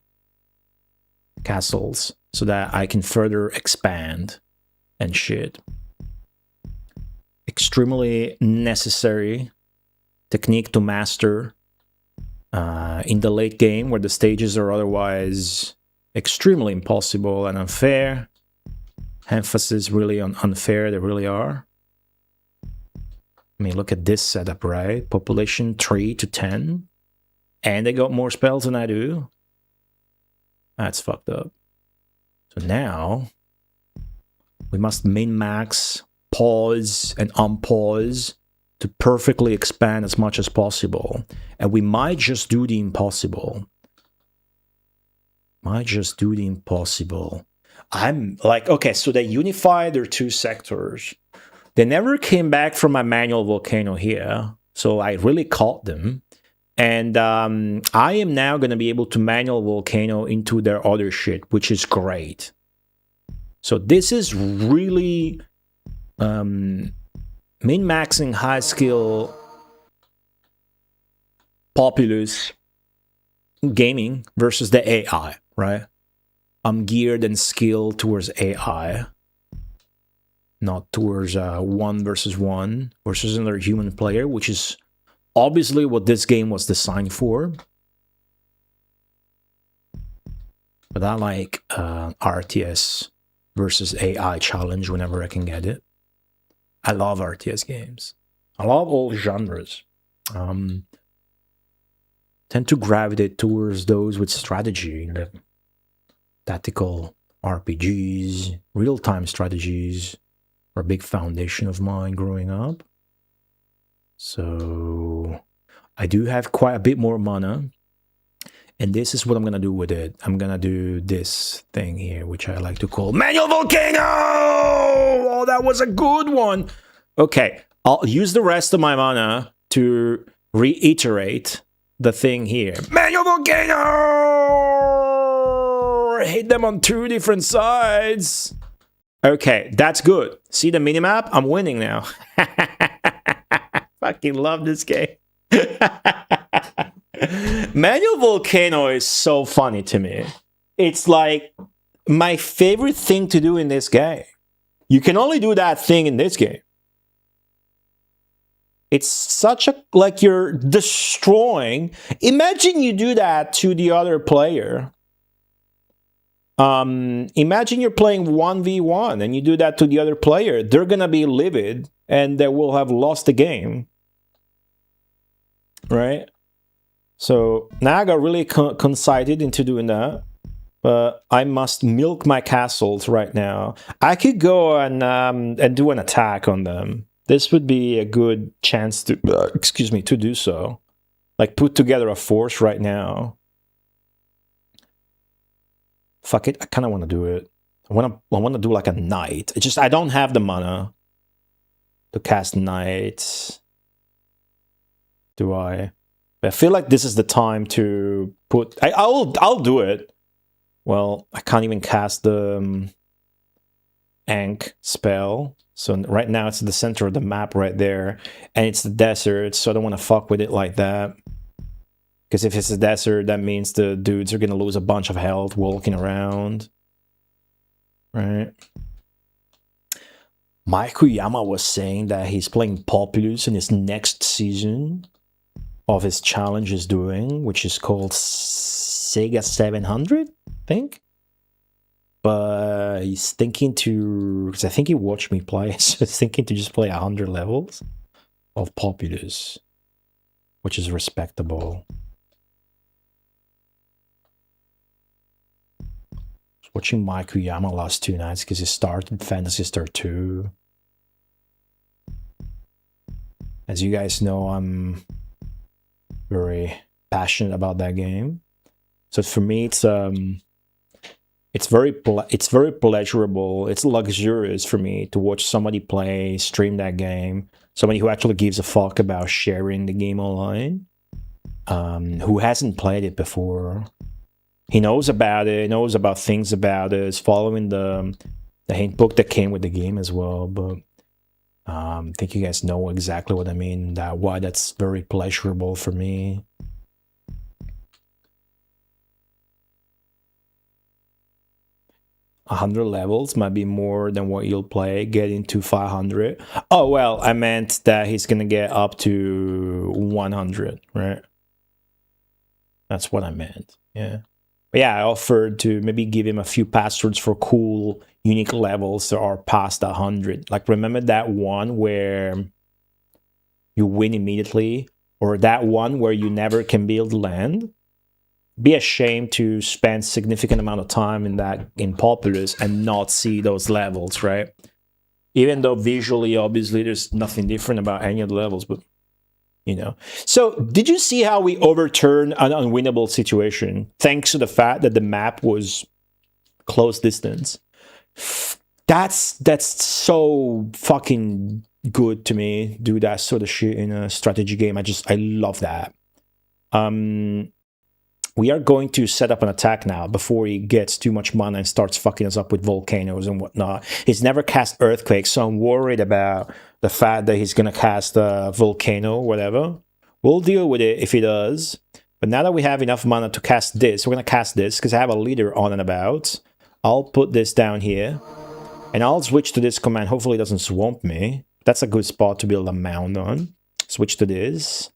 S2: so that I can further expand and shit. Extremely necessary technique to master in the late game, where the stages are otherwise extremely impossible and unfair. Emphasis really on unfair, they really are. I mean, look at this setup, right? Population 3 to 10. And they got more spells than I do. That's fucked up. So now we must min-max, pause, and unpause to perfectly expand as much as possible. And we might just do the impossible. I'm like, okay, so they unified their two sectors. They never came back from my manual volcano here, so I really caught them. And I am now going to be able to manual volcano into their other shit, which is great. So this is really min-maxing high skill Populous gaming versus the AI, right? I'm geared and skilled towards AI, not towards 1 versus 1 versus another human player, which is obviously what this game was designed for. But I like RTS versus AI challenge whenever I can get it. I love RTS games. I love all genres. Tend to gravitate towards those with strategy, the tactical RPGs, real-time strategies are a big foundation of mine growing up. So I do have quite a bit more mana, and this is what I'm gonna do with it. I'm gonna do this thing here, which I like to call Manual Volcano! Oh, that was a good one! Okay, I'll use the rest of my mana to reiterate the thing here. Manual Volcano! Hit them on 2 different sides. Okay, that's good. See the minimap? I'm winning now. Fucking love this game. Manual Volcano is so funny to me. It's like my favorite thing to do in this game. You can only do that thing in this game. It's such a, like, you're destroying. Imagine you do that to the other player. Imagine you're playing 1v1 and you do that to the other player. They're gonna be livid and they will have lost the game. Right? So now I got really concited into doing that. But I must milk my castles right now. I could go and do an attack on them. This would be a good chance to, excuse me, to do so. Like, put together a force right now. Fuck it, I kind of want to do it. I want to do like a knight. It's just I don't have the mana to cast knights. Do I? But I feel like this is the time to put. I'll do it. Well, I can't even cast the Ankh spell. So right now it's the center of the map right there, and it's the desert, so I don't want to fuck with it like that. Because if it's a desert, that means the dudes are going to lose a bunch of health walking around. Right? Mike Kuyama was saying that he's playing Populous in his next season of his challenge he's doing, which is called Sega 700, I think. But he's thinking to, because I think he watched me play, so he's thinking to just play 100 levels of Populous, which is respectable. I was watching Mike Kuyama last 2 nights because he started Phantasy Star 2. As you guys know, I'm very passionate about that game. So for me, it's very pleasurable. It's luxurious for me to watch somebody play, stream that game. Somebody who actually gives a fuck about sharing the game online. Who hasn't played it before. He knows about it, knows about things about it, is following the hint book that came with the game as well. But I think you guys know exactly what I mean, why that's very pleasurable for me. A 100 levels might be more than what you'll play, getting to 500. Oh, well, I meant that he's gonna get up to 100, right? That's what I meant, yeah. But yeah, I offered to maybe give him a few passwords for cool, unique levels that are past 100. Like, remember that one where you win immediately? Or that one where you never can build land? Be ashamed to spend significant amount of time in Populous and not see those levels, right? Even though visually, obviously, there's nothing different about any of the levels, but you know. So, did you see how we overturned an unwinnable situation thanks to the fact that the map was close distance? That's so fucking good to me. Do that sort of shit in a strategy game. I love that. we are going to set up an attack now before he gets too much mana and starts fucking us up with volcanoes and whatnot. He's never cast Earthquake, so I'm worried about the fact that he's going to cast a volcano or whatever. We'll deal with it if he does. But now that we have enough mana to cast this, we're going to cast this because I have a leader on and about. I'll put this down here. And I'll switch to this command. Hopefully it doesn't swamp me. That's a good spot to build a mound on. Switch to this.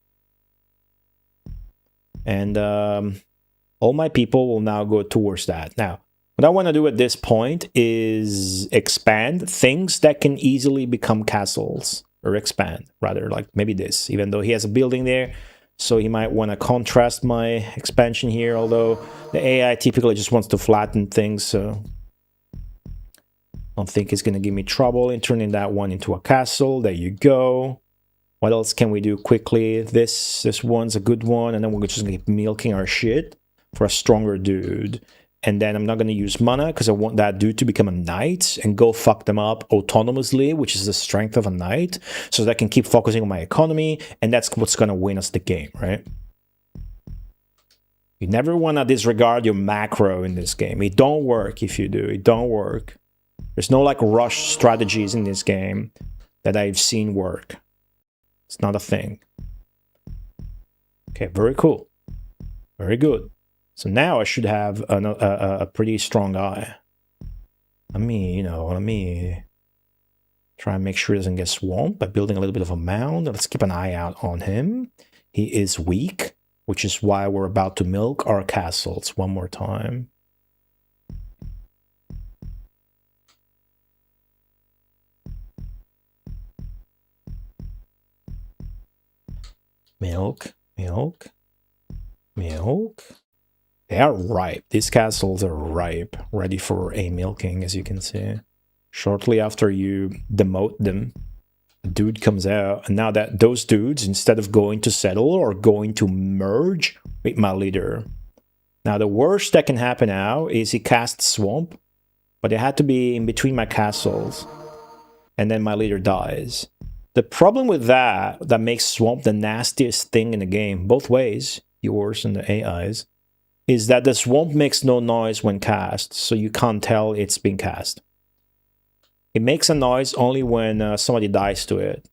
S2: And all my people will now go towards that. Now, what I want to do at this point is expand things that can easily become castles. Or expand, rather, like maybe this. Even though he has a building there. So he might want to contrast my expansion here, although the AI typically just wants to flatten things, so I don't think it's going to give me trouble in turning that one into a castle. There you go. What else can we do quickly? This one's a good one, and then we're just going to keep milking our shit for a stronger dude. And then I'm not going to use mana because I want that dude to become a knight and go fuck them up autonomously, which is the strength of a knight, so that I can keep focusing on my economy, and that's what's going to win us the game, right? You never want to disregard your macro in this game. It don't work if you do. It don't work. There's no like rush strategies in this game that I've seen work. It's not a thing. Okay, very cool. Very good. So now I should have a pretty strong eye. Let me try and make sure he doesn't get swamped by building a little bit of a mound. Let's keep an eye out on him. He is weak, which is why we're about to milk our castles one more time. Milk, milk, milk. They are ripe. These castles are ripe, ready for a milking, as you can see. Shortly after you demote them, a dude comes out, and now that those dudes, instead of going to settle, are going to merge with my leader. Now, the worst that can happen now is he casts Swamp, but it had to be in between my castles, and then my leader dies. The problem with that makes Swamp the nastiest thing in the game, both ways, yours and the AI's, is that the swamp makes no noise when cast, so you can't tell it's been cast. It makes a noise only when somebody dies to it.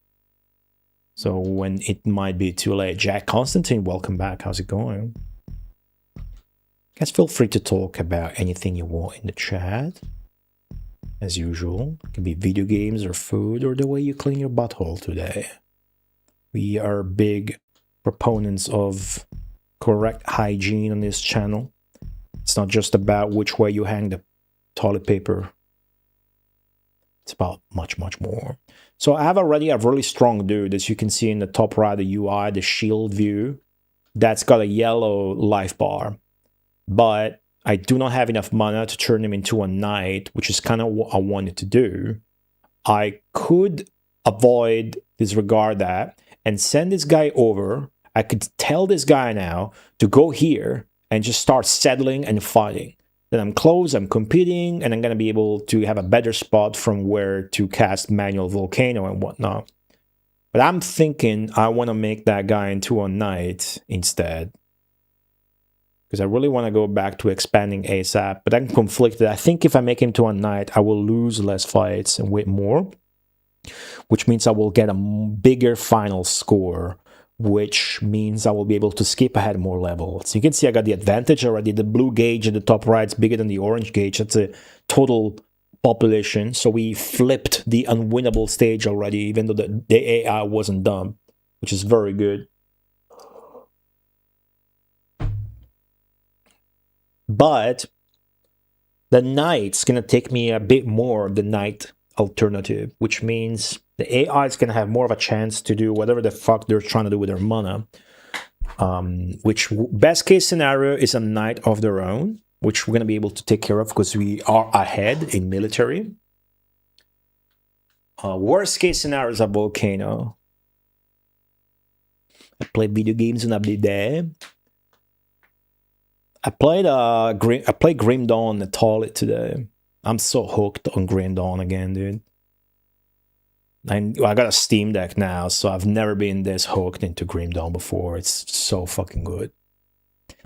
S2: So when it might be too late. Jack Constantine, welcome back. How's it going? Guys, feel free to talk about anything you want in the chat. As usual. It can be video games or food or the way you clean your butthole today. We are big proponents of correct hygiene on this channel. It's not just about which way you hang the toilet paper. It's about much, much more. So I have already a really strong dude, as you can see in the top right, the UI, the shield view. That's got a yellow life bar. But I do not have enough mana to turn him into a knight, which is kind of what I wanted to do. I could disregard that, and send this guy over. I could tell this guy now to go here and just start settling and fighting. Then I'm close, I'm competing, and I'm going to be able to have a better spot from where to cast manual volcano and whatnot. But I'm thinking I want to make that guy into a knight instead. Because I really want to go back to expanding ASAP, but I'm conflicted. I think if I make him to a knight, I will lose less fights and win more. Which means I will get a bigger final score, which means I will be able to skip ahead more levels. You can see I got the advantage already. The blue gauge at the top right is bigger than the orange gauge. That's a total population. So we flipped the unwinnable stage already, even though the AI wasn't dumb, which is very good. But the knight's going to take me a bit more, the knight alternative, which means the AI is going to have more of a chance to do whatever the fuck they're trying to do with their mana. Which best case scenario is a knight of their own, which we're going to be able to take care of because we are ahead in military. Worst case scenario is a volcano. I play video games and I'll be there. I played Grim Dawn the toilet today. I'm so hooked on Grim Dawn again, dude. I got a Steam Deck now, so I've never been this hooked into Grim Dawn before. It's so fucking good.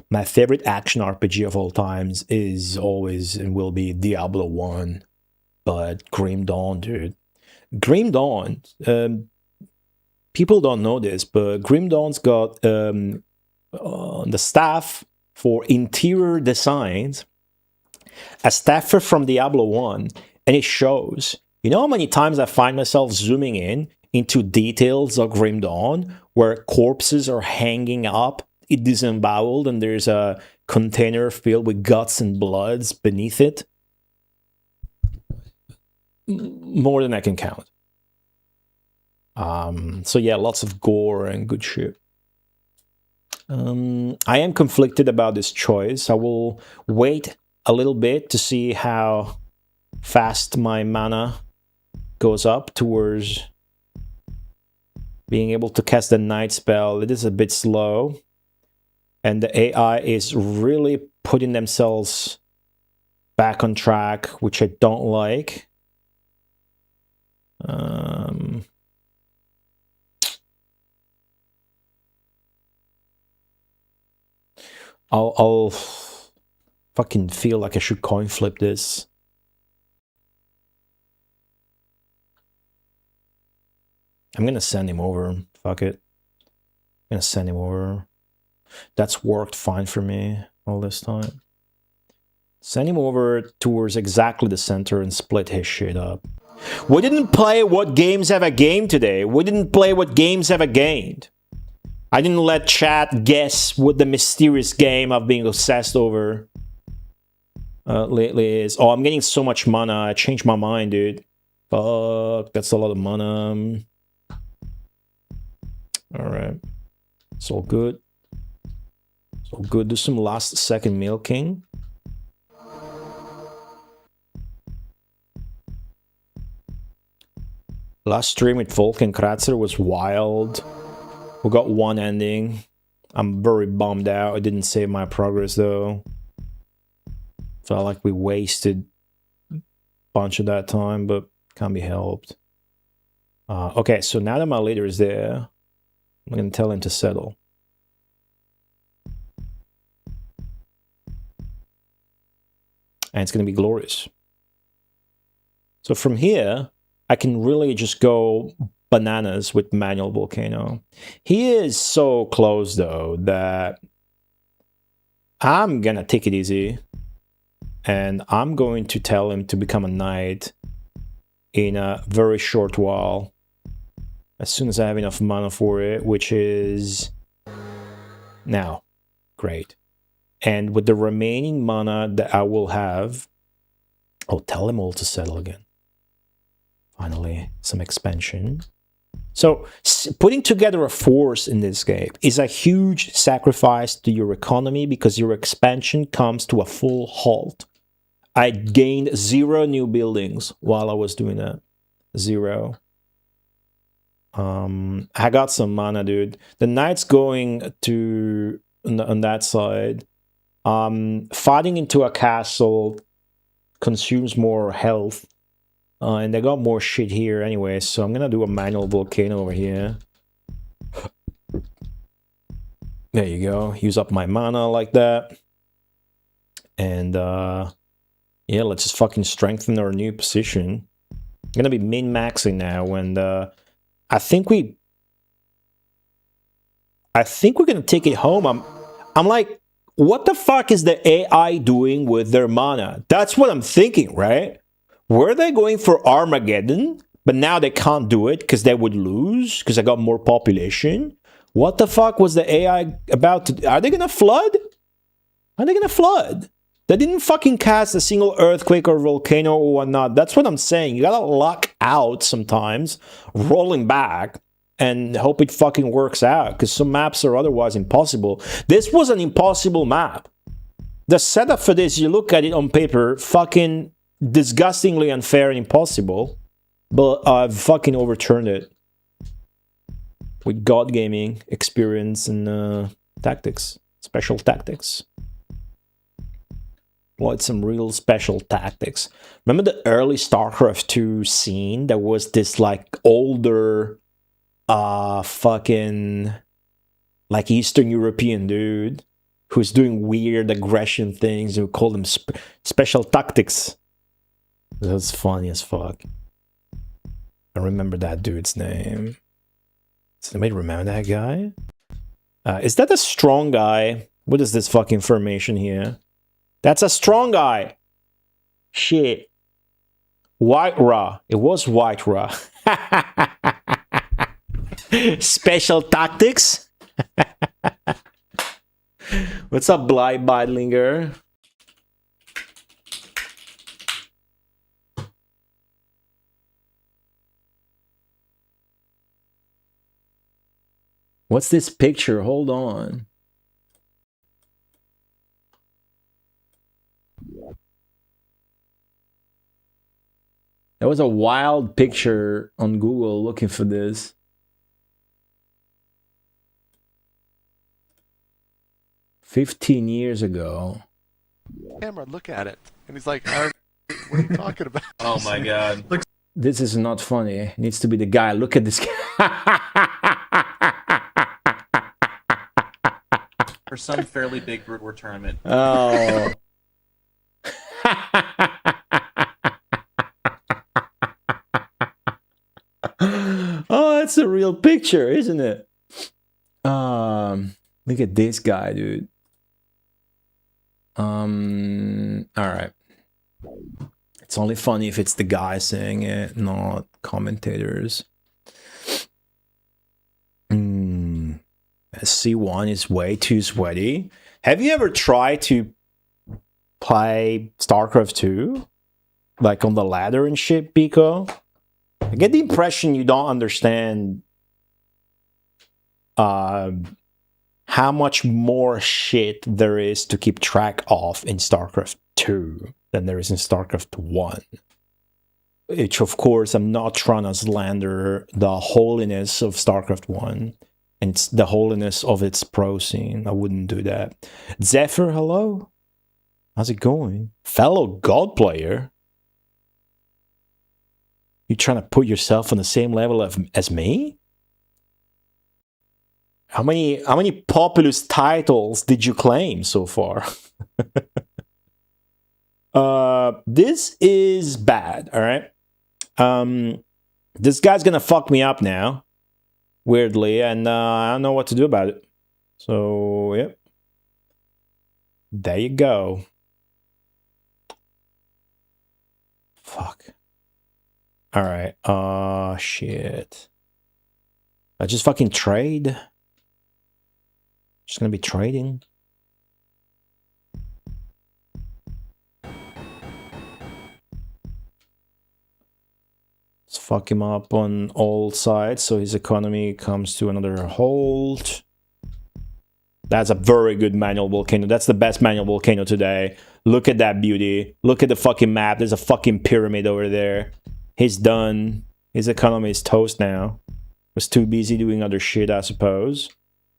S2: My favorite action RPG of all times is always and will be Diablo 1. But Grim Dawn, dude. Grim Dawn, people don't know this, but Grim Dawn's got the staff for interior designs, a staffer from Diablo 1, and it shows. You know how many times I find myself zooming in into details of Grim Dawn, where corpses are hanging up, disemboweled, and there's a container filled with guts and bloods beneath it? More than I can count. So yeah, lots of gore and good shit. I am conflicted about this choice. I will wait a little bit to see how fast my mana goes up towards being able to cast the night spell. It is a bit slow, and the AI is really putting themselves back on track, which I don't like. I'll fucking feel like I should coin flip this. I'm gonna send him over. Fuck it. I'm gonna send him over. That's worked fine for me all this time. Send him over towards exactly the center and split his shit up. We didn't play what games have I gamed today. We didn't play what games have I gamed. I didn't let chat guess what the mysterious game I've been obsessed over lately is. Oh, I'm getting so much mana. I changed my mind, dude. Fuck, that's a lot of mana. Alright. It's all good. It's all good. Do some last second milking. Last stream with Volk Kratzer was wild. We got one ending. I'm very bummed out. I didn't save my progress though. Felt like we wasted a bunch of that time, but can't be helped. Okay, so now that my leader is there, I'm gonna tell him to settle. And it's gonna be glorious. So from here, I can really just go bananas with manual volcano. He is so close though that I'm gonna take it easy and I'm going to tell him to become a knight in a very short while, as soon as I have enough mana for it, which is now. Great. And with the remaining mana that I will have, I'll tell him all to settle again. Finally, some expansion. So, putting together a force in this game is a huge sacrifice to your economy because your expansion comes to a full halt. I gained 0 new buildings while I was doing that. 0. I got some mana, dude. The knight's going to on that side. Fighting into a castle consumes more health. And they got more shit here anyway, so I'm gonna do a manual volcano over here. There you go. Use up my mana like that. And yeah, let's just fucking strengthen our new position. I'm gonna be min-maxing now, and I think we're gonna take it home. I'm like, what the fuck is the AI doing with their mana? That's what I'm thinking, right? Were they going for Armageddon, but now they can't do it because they would lose because I got more population? What the fuck was the AI about to do? Are they gonna flood? Are they gonna flood? They didn't fucking cast a single earthquake or volcano or whatnot. That's what I'm saying. You gotta luck out sometimes, rolling back, and hope it fucking works out because some maps are otherwise impossible. This was an impossible map. The setup for this, you look at it on paper, fucking disgustingly unfair and impossible, but I've fucking overturned it with god gaming experience and tactics, special tactics. Well, it's some real special tactics. Remember the early StarCraft 2 scene? There was this like older fucking like Eastern European dude who's doing weird aggression things. We call them special tactics. That's funny as fuck. I remember that dude's name. Does anybody remember that guy? Is that a strong guy? What is this fucking information here? That's a strong guy. Shit. White Ra. It was White Ra. Special tactics? What's up, Blind Bidlinger? What's this picture? Hold on. There was a wild picture on Google looking for this. "15 years ago.
S7: Camera, look at it. And he's like, what are you talking about?
S3: Oh my god.
S2: This is not funny. It needs to be the guy. Look at this guy.
S3: For some fairly big Brood War tournament.
S2: Oh. Oh, that's a real picture, isn't it? Look at this guy, dude. All right. It's only funny if it's the guy saying it, not commentators. C1 is way too sweaty. Have you ever tried to play StarCraft 2? Like on the ladder and shit, Pico? I get the impression you don't understand how much more shit there is to keep track of in StarCraft 2 than there is in StarCraft 1. Which, of course, I'm not trying to slander the holiness of StarCraft 1 and it's the holiness of its pro scene. I wouldn't do that. Zephyr, hello? How's it going? Fellow God player? You trying to put yourself on the same level as me? How many Populous titles did you claim so far? This is bad, all right? This guy's gonna fuck me up now, weirdly, and I don't know what to do about it. So, yep. There you go. Fuck. All right. Shit. I just fucking trade. Just gonna be trading. Let's fuck him up on all sides so his economy comes to another halt. That's a very good manual volcano. That's the best manual volcano today. Look at that beauty. Look at the fucking map. There's a fucking pyramid over there. He's done. His economy is toast now. Was too busy doing other shit, I suppose.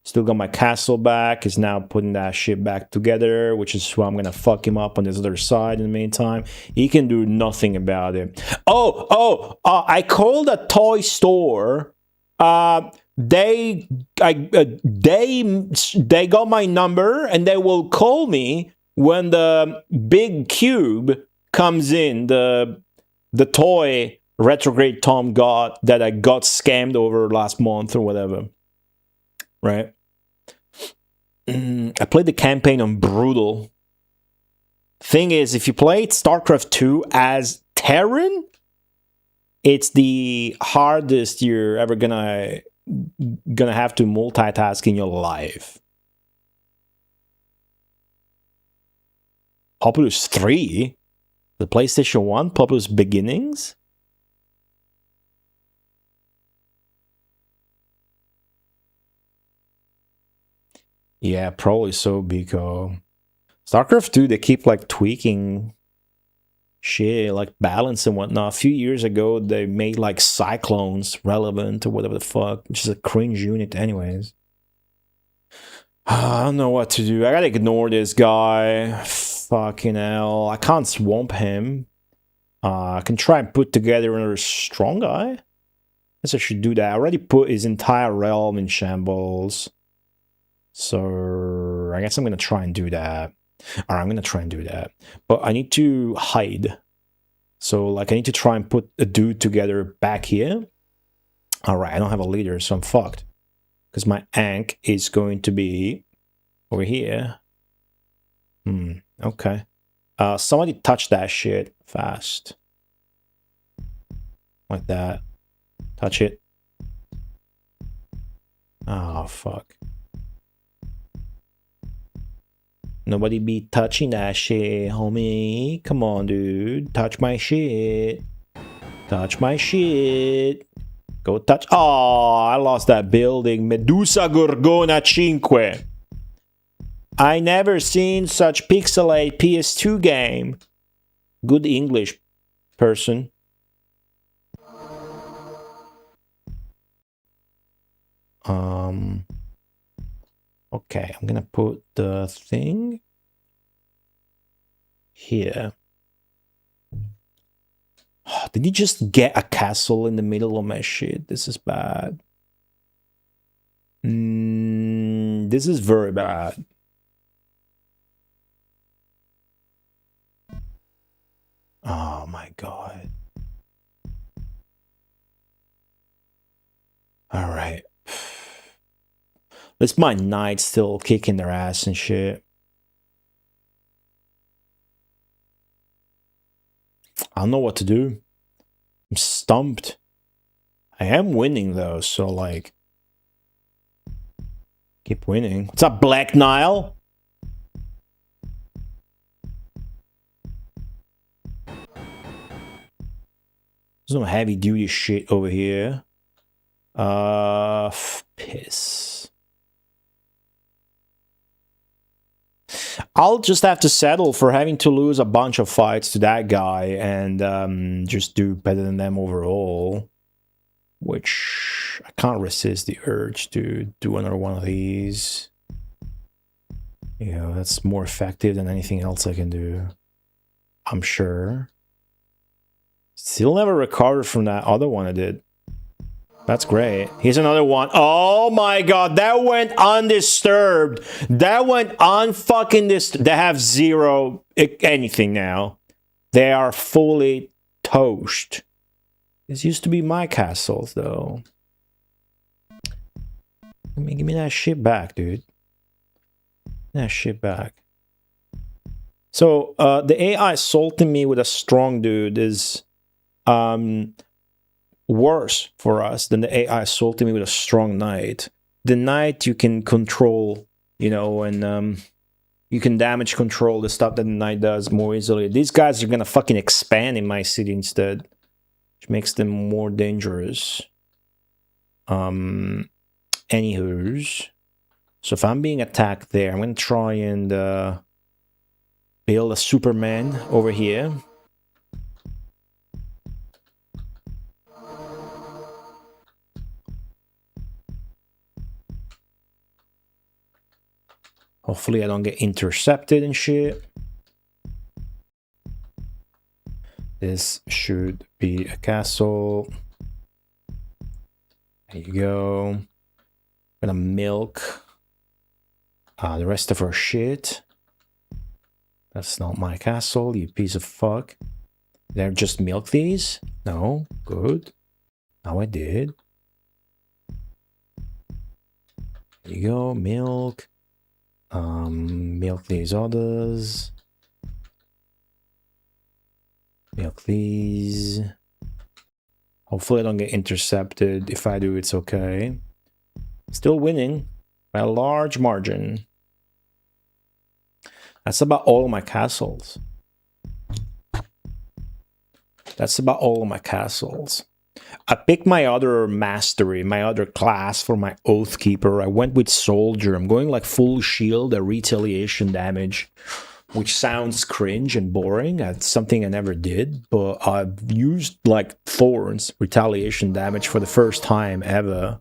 S2: Still got my castle back. He's now putting that shit back together, which is why I'm gonna fuck him up on this other side in the meantime. He can do nothing about it. I called a toy store. They got my number and they will call me when the big cube comes in. The toy retrograde Tom got that I got scammed over last month or whatever. Right? I played the campaign on Brutal. Thing is, if you played StarCraft 2 as Terran, it's the hardest you're ever gonna have to multitask in your life. Populous 3? The PlayStation 1? Populous Beginnings? Yeah, probably so, Biko. StarCraft 2, they keep like tweaking shit, like balance and whatnot. A few years ago, they made like Cyclones relevant or whatever the fuck, which is a cringe unit anyways. I don't know what to do. I gotta ignore this guy. Fucking hell. I can't swamp him. I can try and put together another strong guy. I guess I should do that. I already put his entire realm in shambles. So, Sure, I guess I'm gonna try and do that. Or I'm gonna try and do that. But I need to hide. So, like, I need to try and put a dude together back here. Alright, I don't have a leader, so I'm fucked. Because my Ankh is going to be over here. Okay. Somebody touch that shit fast. Like that. Touch it. Oh, fuck. Nobody be touching that shit, homie. Come on, dude. Touch my shit. Touch my shit. Go touch. Oh, I lost that building. Medusa Gorgona 5. I never seen such pixelate PS2 game. Good English person. Okay, I'm gonna put the thing here. Oh, did you just get a castle in the middle of my shit? This is bad. This is very bad. Oh my god. All right. This my knight still kicking their ass and shit. I don't know what to do. I'm stumped. I am winning though, so like... Keep winning. What's up, Black Nile? Some heavy duty shit over here. Piss. I'll just have to settle for having to lose a bunch of fights to that guy and just do better than them overall. Which I can't resist the urge to do another one of these. You know, that's more effective than anything else I can do. I'm sure. Still never recovered from that other one I did. That's great. Here's another one. Oh my god, that went undisturbed. That went unfucking disturbed. They have zero anything now. They are fully toast. This used to be my castles, though. Give me that shit back, dude. That shit back. So, the AI assaulting me with a strong dude is... worse for us than the AI assaulting me with a strong knight. The knight you can control, you know, and you can damage control the stuff that the knight does more easily. These guys are gonna fucking expand in my city instead, which makes them more dangerous. Anywho's, so if I'm being attacked there, I'm gonna try and build a Superman over here. Hopefully I don't get intercepted and shit. This should be a castle. There you go. I'm gonna milk the rest of our shit. That's not my castle, you piece of fuck. Did I just milk these? No? Good. Now I did. There you go, milk. Milk these others. Milk these. Hopefully I don't get intercepted. If I do, it's okay. Still winning by a large margin. That's about all of my castles. That's about all of my castles. I picked my other mastery, my other class for my Oathkeeper. I went with Soldier. I'm going like full shield, a retaliation damage, which sounds cringe and boring. That's something I never did, but I've used like Thorns, retaliation damage for the first time ever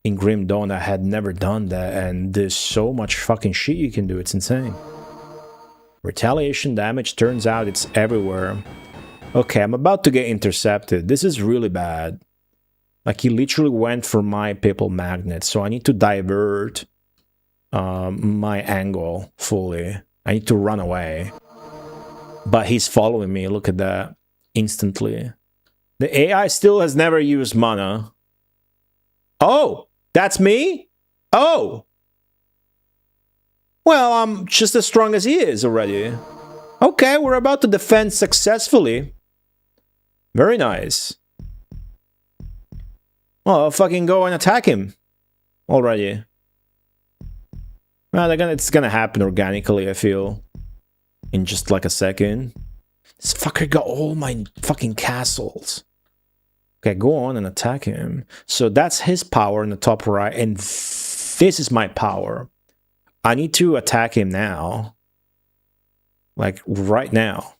S2: in Grim Dawn. I had never done that, and there's so much fucking shit you can do. It's insane. Retaliation damage, turns out it's everywhere. Okay, I'm about to get intercepted. This is really bad. Like, he literally went for my Papal Magnet, so I need to divert my angle fully. I need to run away. But he's following me. Look at that. Instantly. The AI still has never used mana. Oh, that's me? Oh. Well, I'm just as strong as he is already. Okay, we're about to defend successfully. Very nice. Well, I'll fucking go and attack him already. Well, it's gonna happen organically, I feel. In just like a second. This fucker got all my fucking castles. Okay, go on and attack him. So that's his power in the top right, and this is my power. I need to attack him now. Like, right now.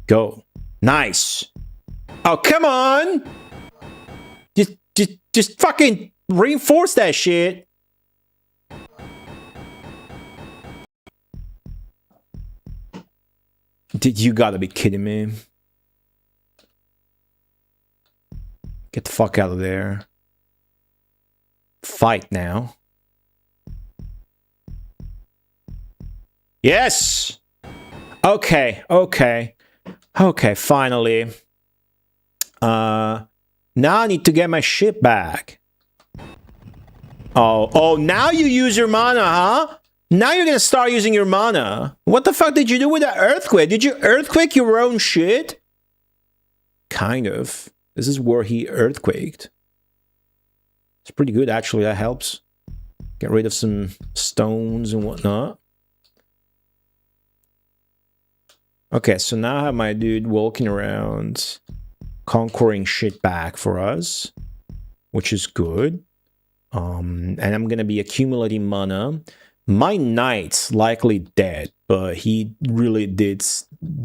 S2: Go. Nice. Oh, come on! Just fucking reinforce that shit. You gotta be kidding me. Get the fuck out of there. Fight now. Yes! Okay, finally. Now I need to get my shit back. Oh, now you use your mana, huh? Now you're gonna start using your mana. What the fuck did you do with that earthquake? Did you earthquake your own shit? Kind of. This is where he earthquaked. It's pretty good, actually. That helps. Get rid of some stones and whatnot. Okay, so now I have my dude walking around, conquering shit back for us, which is good. And I'm gonna be accumulating mana. My knight's likely dead, but he really did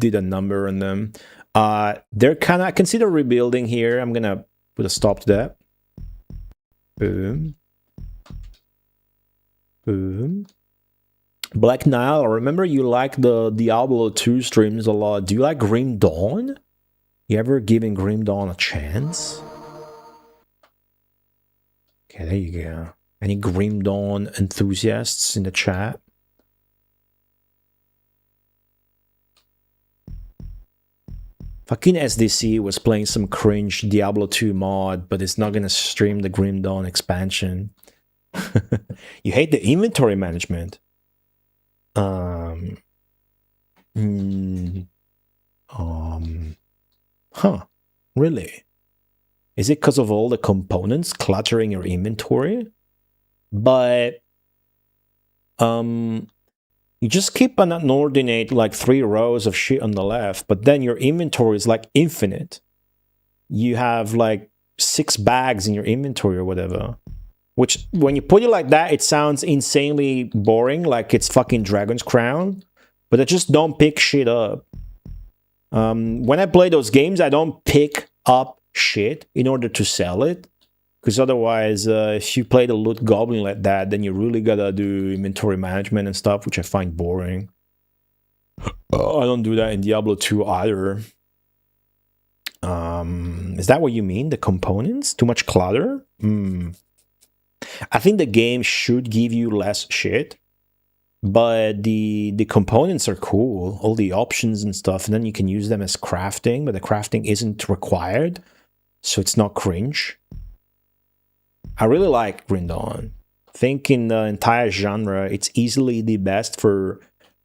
S2: a number on them. They're kind of consider rebuilding here. I'm gonna put a stop to that. Boom. Boom. Black Nile, I remember you like the Diablo 2 streams a lot. Do you like Grim Dawn? You ever giving Grim Dawn a chance? Okay, there you go. Any Grim Dawn enthusiasts in the chat? Fucking SDC was playing some cringe Diablo 2 mod, but it's not gonna stream the Grim Dawn expansion. You hate the inventory management. Huh, really? Is it because of all the components cluttering your inventory? But, you just keep an inordinate, like 3 rows of shit on the left, but then your inventory is like infinite. You have like 6 bags in your inventory or whatever. Which, when you put it like that, it sounds insanely boring, like it's fucking Dragon's Crown. But I just don't pick shit up. When I play those games, I don't pick up shit in order to sell it. Because otherwise, if you play the loot goblin like that, then you really gotta do inventory management and stuff, which I find boring. I don't do that in Diablo 2 either. Is that what you mean? The components? Too much clutter? I think the game should give you less shit, but the components are cool, all the options and stuff, and then you can use them as crafting, but the crafting isn't required, so it's not cringe. I really like Grim Dawn. I think in the entire genre, it's easily the best for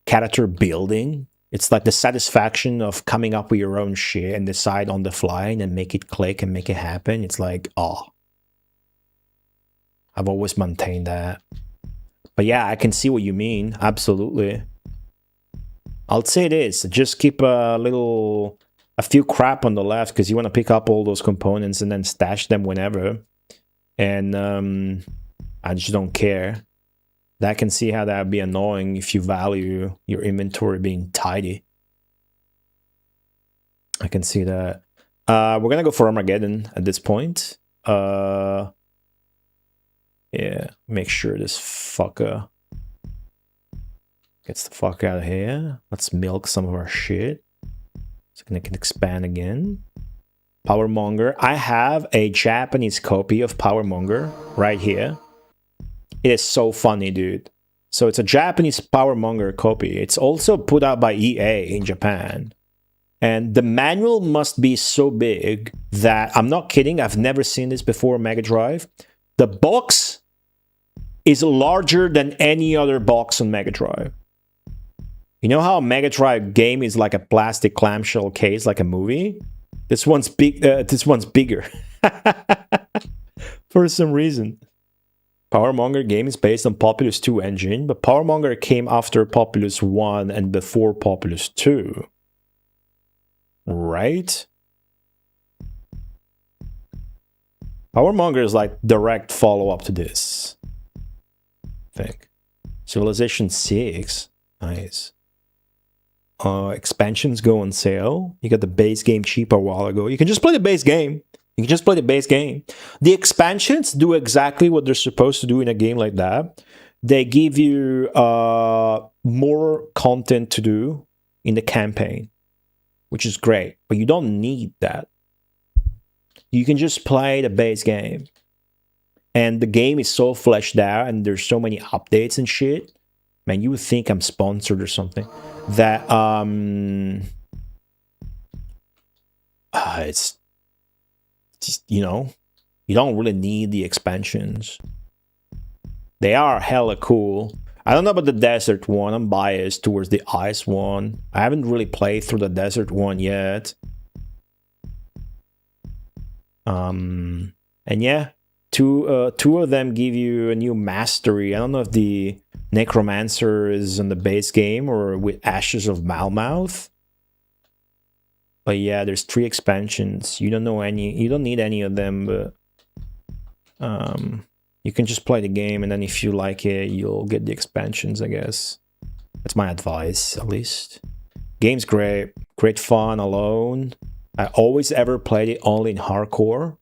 S2: character building. It's like the satisfaction of coming up with your own shit and decide on the fly and then make it click and make it happen. It's like, oh. I've always maintained that. But yeah, I can see what you mean. Absolutely. I'll say this. Just keep a few crap on the left because you want to pick up all those components and then stash them whenever. And I just don't care. I can see how that would be annoying if you value your inventory being tidy. I can see that. We're going to go for Armageddon at this point. Yeah, make sure this fucker gets the fuck out of here. Let's milk some of our shit. So I can expand again. Powermonger. I have a Japanese copy of Powermonger right here. It is so funny, dude. So it's a Japanese Powermonger copy. It's also put out by EA in Japan. And the manual must be so big that, I'm not kidding, I've never seen this before on Mega Drive. The box is larger than any other box on Mega Drive. You know how a Mega Drive game is like a plastic clamshell case, like a movie? This one's big. This one's bigger. For some reason. Powermonger game is based on Populous 2 engine, but Powermonger came after Populous 1 and before Populous 2. Right? Powermonger is like direct follow-up to this. I think. Civilization 6. Nice. Expansions go on sale. You got the base game cheap a while ago. You can just play the base game. You can just play the base game. The expansions do exactly what they're supposed to do in a game like that. They give you more content to do in the campaign, which is great. But you don't need that. You can just play the base game. And the game is so fleshed out and there's so many updates and shit. Man, you would think I'm sponsored or something. That, it's just, you know, you don't really need the expansions. They are hella cool. I don't know about the desert one. I'm biased towards the ice one. I haven't really played through the desert one yet. And yeah, two of them give you a new mastery. I don't know if the Necromancer is in the base game or with Ashes of Malmouth. But yeah, there's 3 expansions. You don't need any of them, but you can just play the game, and then if you like it, you'll get the expansions, I guess. That's my advice, at least. Game's great. Great fun alone. I always ever played it only in hardcore.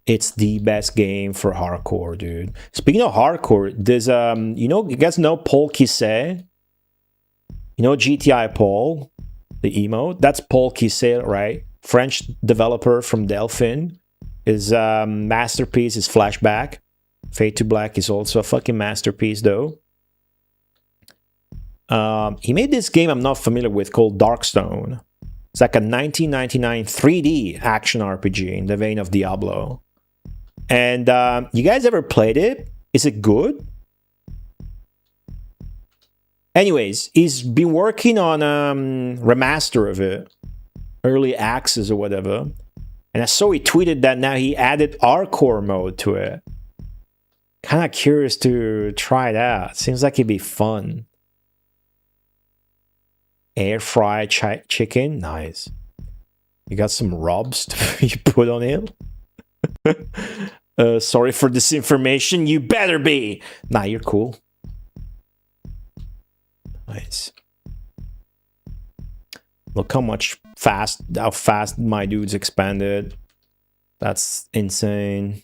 S2: It's the best game for hardcore, dude. Speaking of hardcore, there's you guys know Paul Kissé? You know GTI Paul, the emote? That's Paul Kissé, right? French developer from Delphin. His masterpiece is Flashback. Fade to Black is also a fucking masterpiece, though. He made this game I'm not familiar with called Darkstone. It's like a 1999 3D action RPG in the vein of Diablo. And you guys ever played it? Is it good? Anyways, he's been working on remaster of it, early access or whatever. And I saw he tweeted that now he added hardcore mode to it. Kind of curious to try it out. Seems like it'd be fun. Air fried chicken, nice. You got some rubs you put on it? Sorry for this information. You better be. Nah, you're cool. Nice. Look how fast my dude's expanded. That's insane.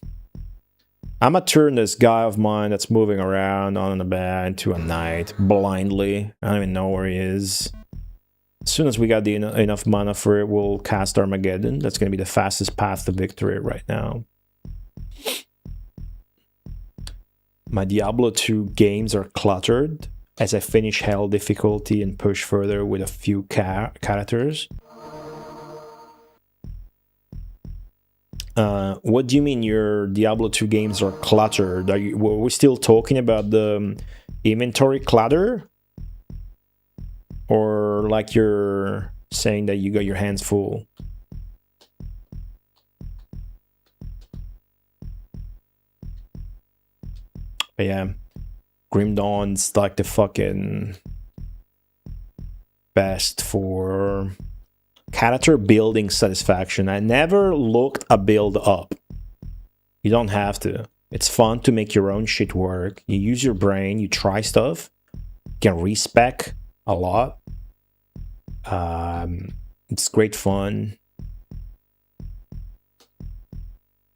S2: I'm gonna turn this guy of mine that's moving around on the bed into a knight blindly. I don't even know where he is. As soon as we got enough mana for it, we'll cast Armageddon. That's gonna be the fastest path to victory right now. My Diablo 2 games are cluttered as I finish Hell difficulty and push further with a few characters. What do you mean your Diablo 2 games are cluttered? Were we still talking about the inventory clutter? Or like you're saying that you got your hands full? But yeah, Grim Dawn's like the fucking best for character building satisfaction. I never looked a build up. You don't have to. It's fun to make your own shit work. You use your brain, you try stuff. You can respec a lot. It's great fun.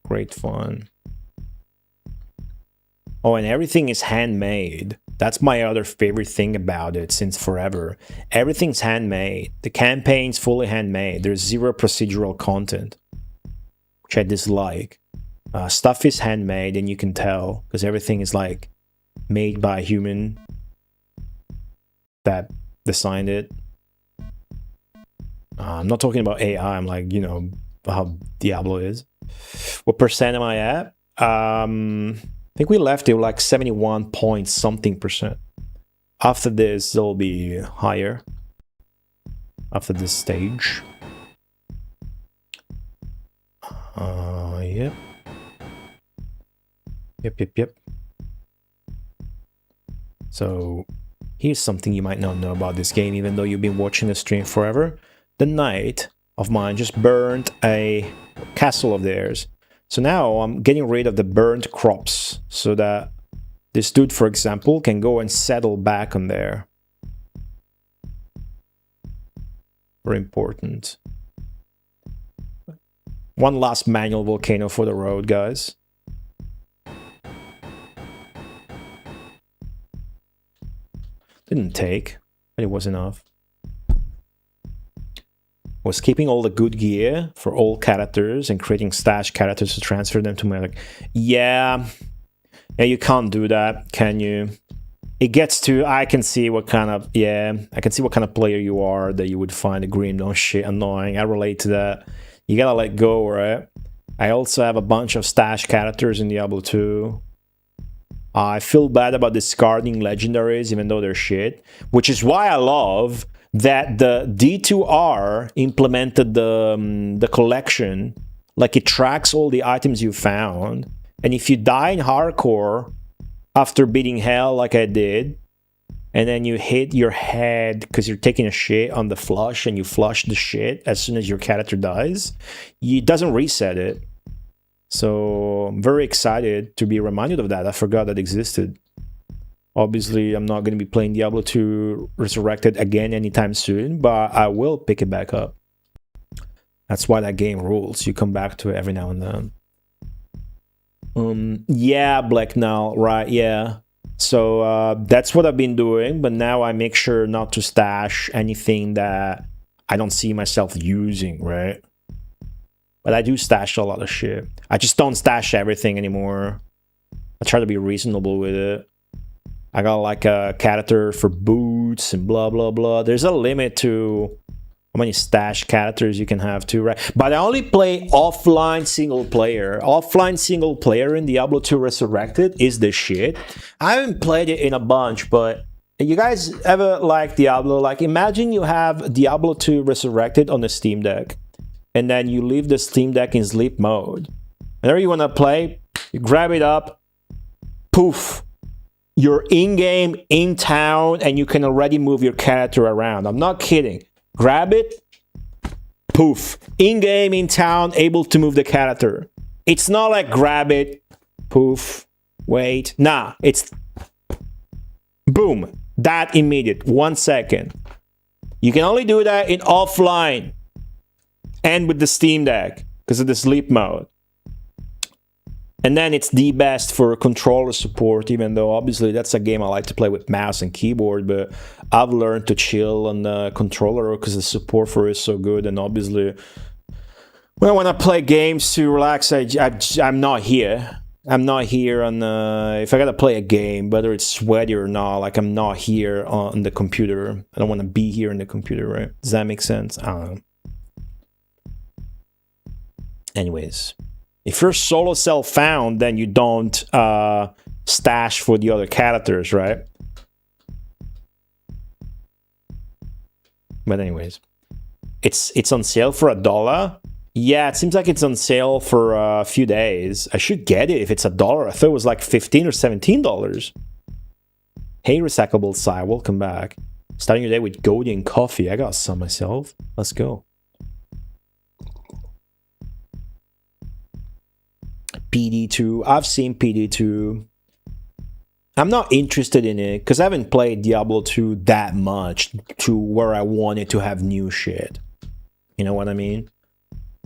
S2: Great fun. Oh, and everything is handmade. That's my other favorite thing about it since forever. Everything's handmade. The campaign's fully handmade. There's zero procedural content, which I dislike. Stuff is handmade, and you can tell because everything is like made by a human that designed it. I'm not talking about AI. I'm like, you know, how Diablo is. What percent am I at? I think we left it like 71 point something percent. After this, it'll be higher. After this stage. Yep. Yep. So, here's something you might not know about this game, even though you've been watching the stream forever. The knight of mine just burned a castle of theirs. So now I'm getting rid of the burned crops, so that this dude, for example, can go and settle back on there. Very important. One last manual volcano for the road, guys. Didn't take, but it was enough. Was keeping all the good gear for all characters and creating stash characters to transfer them to my, like, yeah, you can't do that, can you? It gets to, I can see what kind of, I can see what kind of player you are, that you would find the green on shit annoying. I relate to that. You gotta let go, right? I also have a bunch of stash characters in Diablo 2. I feel bad about discarding legendaries, even though they're shit, which is why I love that the D2R implemented the collection. Like, it tracks all the items you found, and if you die in hardcore after beating hell like I did, and then you hit your head because you're taking a shit on the flush, and you flush the shit as soon as your character dies, it doesn't reset it. So I'm very excited to be reminded of that. I forgot that existed. Obviously, I'm not going to be playing Diablo 2 Resurrected again anytime soon, but I will pick it back up. That's why that game rules. You come back to it every now and then. Yeah, Black Null, right, yeah. So that's what I've been doing, but now I make sure not to stash anything that I don't see myself using, right? But I do stash a lot of shit. I just don't stash everything anymore. I try to be reasonable with it. I got like a character for boots and blah, blah, blah. There's a limit to how many stash characters you can have too, right? But I only play offline single player. Offline single player in Diablo 2 Resurrected is the shit. I haven't played it in a bunch, but you guys ever like Diablo? Like, imagine you have Diablo 2 Resurrected on the Steam Deck, and then you leave the Steam Deck in sleep mode. Whenever you want to play, you grab it up, poof. You're in-game, in town, and you can already move your character around. I'm not kidding. Grab it, poof. In-game, in town, able to move the character. It's not like grab it, poof, wait. Nah, it's boom. That immediate, 1 second. You can only do that in offline and with the Steam Deck because of the sleep mode. And then it's the best for controller support, even though obviously that's a game I like to play with mouse and keyboard, but I've learned to chill on the controller because the support for it is so good. And obviously, when I play games to relax, I'm not here. I'm not here on, if I gotta play a game, whether it's sweaty or not, like I'm not here on the computer. I don't want to be here in the computer, right? Does that make sense? I don't know. Anyways. If you're solo self found, then you don't stash for the other characters, right? But anyways, it's on sale for $1. Yeah, it seems like it's on sale for a few days. I should get it if it's $1. I thought it was like $15 or $17. Hey, Recyclable Sai, welcome back. Starting your day with Goldie and coffee. I got some myself. Let's go. PD2. I've seen PD2. I'm not interested in it because I haven't played Diablo 2 that much to where I wanted to have new shit. You know what I mean?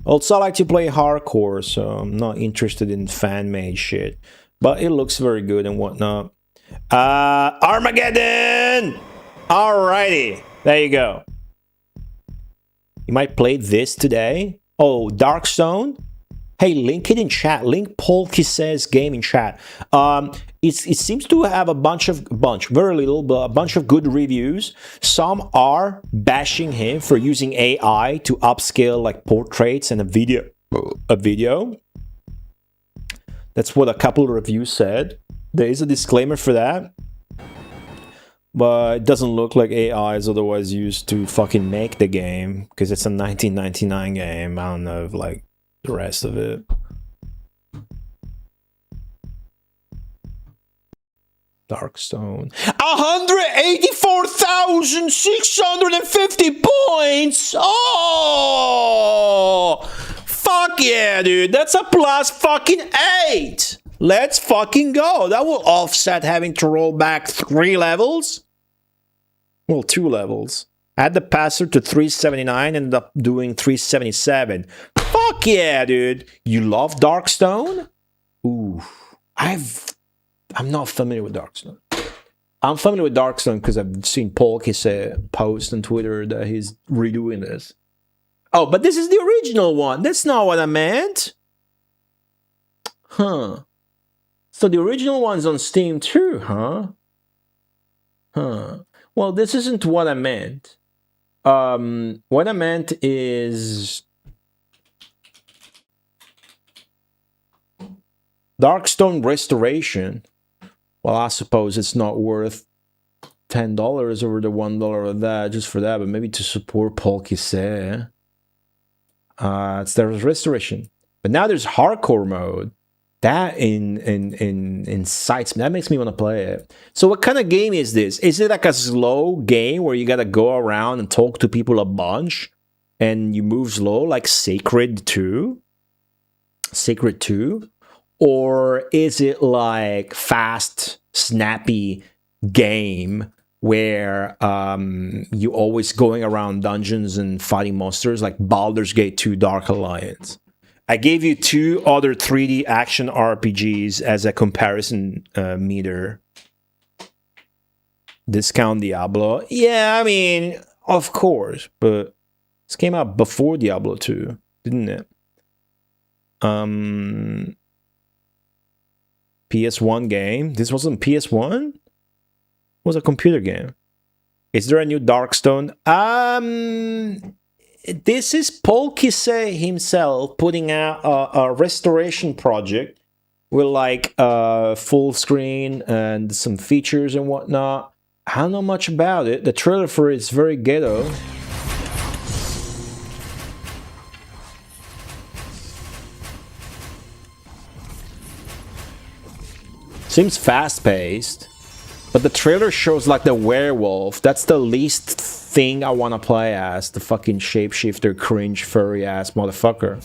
S2: Also, I like to play hardcore, so I'm not interested in fan-made shit. But it looks very good and whatnot. Armageddon! Alrighty. There you go. You might play this today. Oh, Darkstone? Hey, link it in chat. Link Polky says game in chat. It seems to have very little, but a bunch of good reviews. Some are bashing him for using AI to upscale like portraits and a video. That's what a couple of reviews said. There is a disclaimer for that. But it doesn't look like AI is otherwise used to fucking make the game, because it's a 1999 game. I don't know if, like, the rest of it. Darkstone. 184,650 points! Oh! Fuck yeah, dude. That's a plus fucking 8! Let's fucking go. That will offset having to roll back 3 levels. Well, 2 levels. Add the passer to 379, ended up doing 377. Fuck yeah, dude. You love Darkstone? Ooh. I'm not familiar with Darkstone. I'm familiar with Darkstone because I've seen Polky post on Twitter that he's redoing this. Oh, but this is the original one. That's not what I meant. Huh. So the original one's on Steam too, huh? Huh. Well, this isn't what I meant. What I meant is Darkstone Restoration. Well, I suppose it's not worth $10 over the $1 of that, just for that, but maybe to support Polky say. It's the restoration. But now there's hardcore mode. That incites me. That makes me want to play it. So what kind of game is this? Is it like a slow game where you gotta go around and talk to people a bunch and you move slow, like Sacred 2? Sacred 2? Or is it like fast, snappy game where you always going around dungeons and fighting monsters, like Baldur's Gate 2 Dark Alliance? I gave you 2 other 3D action RPGs as a comparison meter. Discount Diablo. Yeah, I mean, of course, but this came out before Diablo 2, didn't it? PS1 game. This wasn't PS1? It was a computer game. Is there a new Darkstone? This is Polky himself putting out a restoration project with like full screen and some features and whatnot. I don't know much about it. The trailer for it is very ghetto. Seems fast-paced, but the trailer shows like the werewolf. That's the least thing I want to play as, the fucking shapeshifter, cringe, furry-ass motherfucker.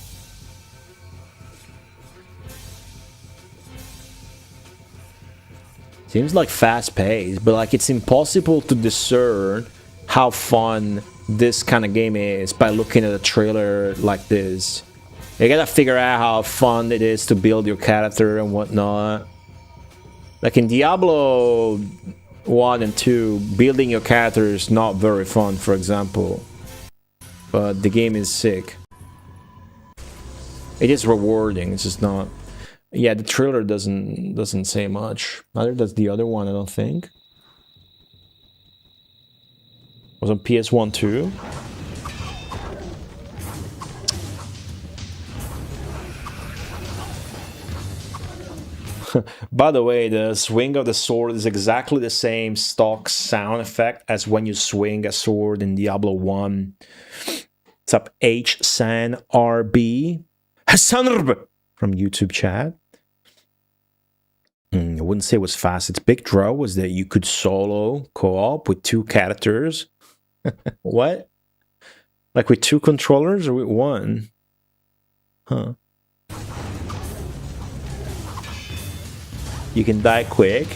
S2: Seems like fast-paced, but like it's impossible to discern how fun this kind of game is by looking at a trailer like this. You gotta figure out how fun it is to build your character and whatnot. Like in Diablo 1 and 2, building your character is not very fun, for example. But the game is sick. It is rewarding, it's just not... Yeah, the trailer doesn't say much. Neither does the other one, I don't think. Was on PS1 too. By the way, the swing of the sword is exactly the same stock sound effect as when you swing a sword in Diablo 1. What's up, HSanRB? Hasanrb from YouTube chat. I wouldn't say it was fast. Its big draw was that you could solo co-op with 2 characters. What? Like with 2 controllers or with 1? Huh. You can die quick.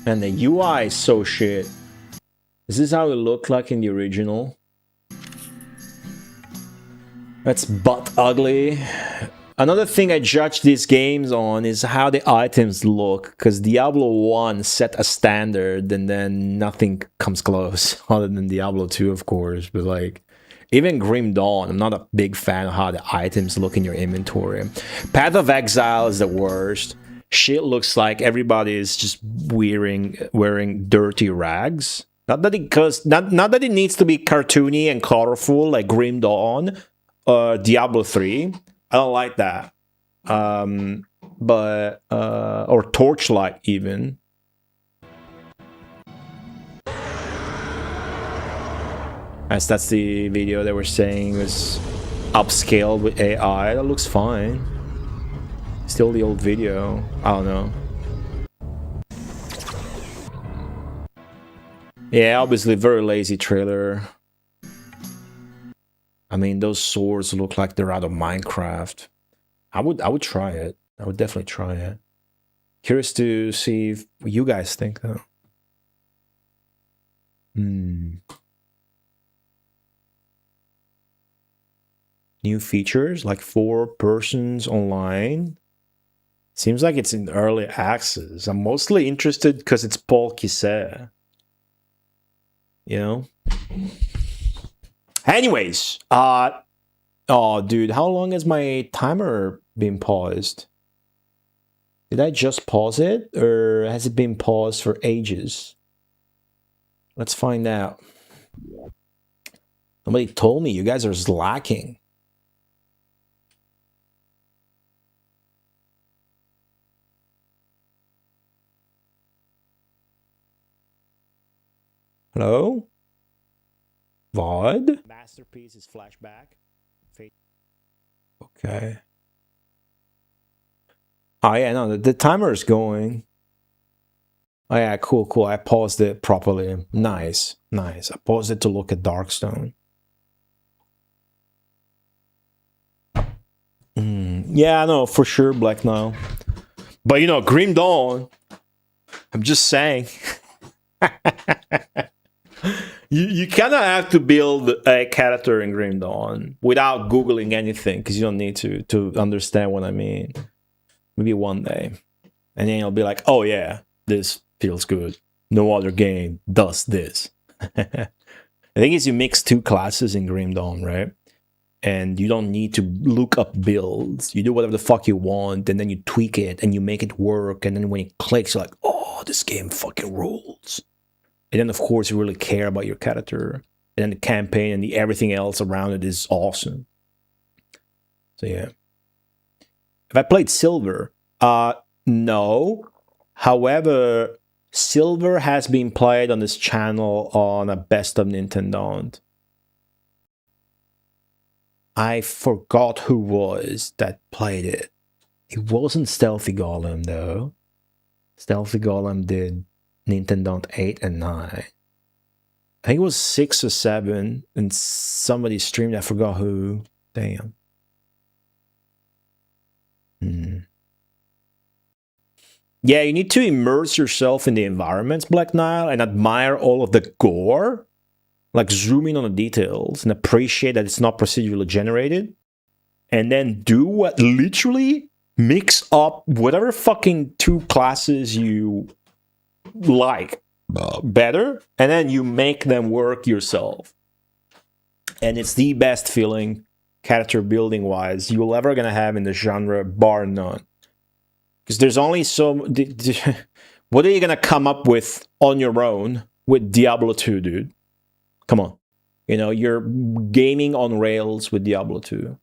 S2: And the UI is so shit. Is this how it looked like in the original? That's butt ugly. Another thing I judge these games on is how the items look, because Diablo 1 set a standard and then nothing comes close, other than Diablo 2, of course, but like, even Grim Dawn, I'm not a big fan of how the items look in your inventory. Path of Exile is the worst. Shit looks like everybody is just wearing dirty rags. Not that it needs to be cartoony and colorful like Grim Dawn or Diablo 3. I don't like that. Or Torchlight even. As that's the video they were saying was upscaled with AI. That looks fine. Still the old video. I don't know. Yeah, obviously very lazy trailer. I mean, those swords look like they're out of Minecraft. I would try it. I would definitely try it. Curious to see what you guys think though. New features like 4 persons online. Seems like it's in early access. I'm mostly interested because it's Paul Kisset. You know? Anyways, oh dude, how long has my timer been paused? Did I just pause it, or has it been paused for ages? Let's find out. Nobody told me. You guys are slacking. Hello? VOD? Masterpiece is flashback. Okay. Oh yeah, no, the timer is going. Oh yeah, cool, cool. I paused it properly. Nice, nice. I paused it to look at Darkstone. Yeah, no, for sure, Black Nile. But you know, Grim Dawn. I'm just saying. You kind of have to build a character in Grim Dawn without Googling anything, because you don't need to understand what I mean. Maybe one day. And then you'll be like, oh yeah, this feels good. No other game does this. The thing is, you mix 2 classes in Grim Dawn, right? And you don't need to look up builds. You do whatever the fuck you want, and then you tweak it, and you make it work, and then when it clicks, you're like, oh, this game fucking rules. And then, of course, you really care about your character. And then the campaign and everything else around it is awesome. So, yeah. Have I played Silver? No. However, Silver has been played on this channel on a Best of Nintendo. I forgot who was that played it. It wasn't Stealthy Golem, though. Stealthy Golem did Nintendo 8 and 9. I think it was 6 or 7, and somebody streamed, I forgot who. Damn. Yeah, you need to immerse yourself in the environments, Black Nile, and admire all of the gore. Like, zoom in on the details and appreciate that it's not procedurally generated. And then do what literally mix up whatever fucking 2 classes you like better, and then you make them work yourself. And it's the best feeling, character building wise, you'll ever gonna have in the genre, bar none. Because there's only so... What are you gonna come up with on your own with Diablo 2, dude? Come on. You know, you're gaming on rails with Diablo 2.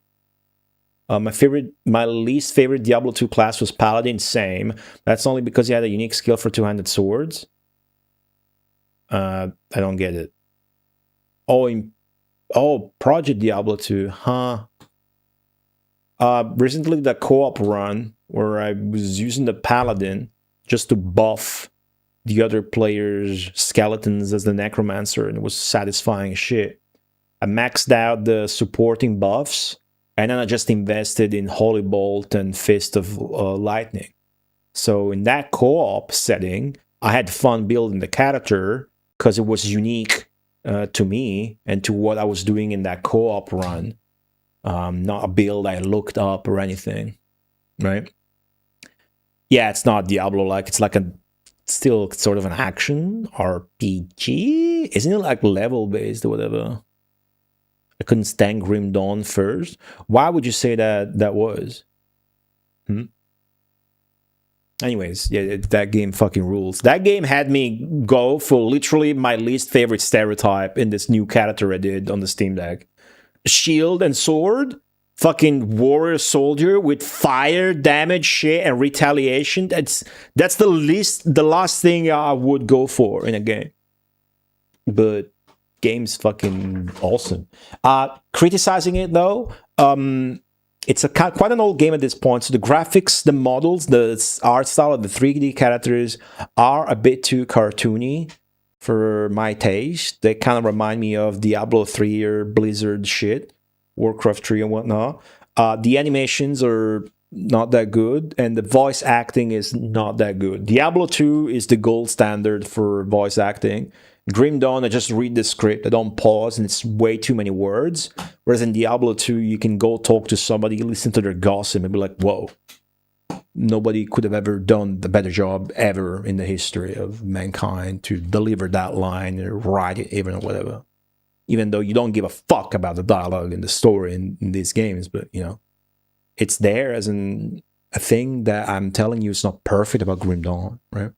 S2: My least favorite Diablo 2 class was Paladin, same. That's only because he had a unique skill for 2-handed swords. I don't get it. Oh, Project Diablo 2, huh? Recently the co-op run where I was using the Paladin just to buff the other players' skeletons as the Necromancer, and it was satisfying as shit. I maxed out the supporting buffs, and then I just invested in Holy Bolt and Fist of Lightning. So in that co-op setting, I had fun building the character because it was unique to me and to what I was doing in that co-op run. not a build I looked up or anything, right? Yeah, it's not Diablo-like. It's like a still sort of an action RPG. Isn't it like level-based or whatever? I couldn't stand Grim Dawn first. Why would you say that was? Anyways, yeah, that game fucking rules. That game had me go for literally my least favorite stereotype in this new character I did on the Steam Deck. Shield and sword, fucking warrior soldier with fire damage shit and retaliation. That's the last thing I would go for in a game. But game's fucking awesome. Criticizing it though, it's quite an old game at this point, so the graphics, the models, the art style of the 3D characters are a bit too cartoony for my taste. They kind of remind me of Diablo 3 or Blizzard shit, Warcraft 3 and whatnot. The animations are not that good, and the voice acting is not that good. Diablo 2 is the gold standard for voice acting. Grim Dawn, I just read the script, I don't pause, and it's way too many words. Whereas in Diablo 2, you can go talk to somebody, listen to their gossip, and be like, whoa, nobody could have ever done the better job ever in the history of mankind to deliver that line or write it even or whatever. Even though you don't give a fuck about the dialogue and the story in these games, but, you know, it's there as a thing that I'm telling you is not perfect about Grim Dawn, right?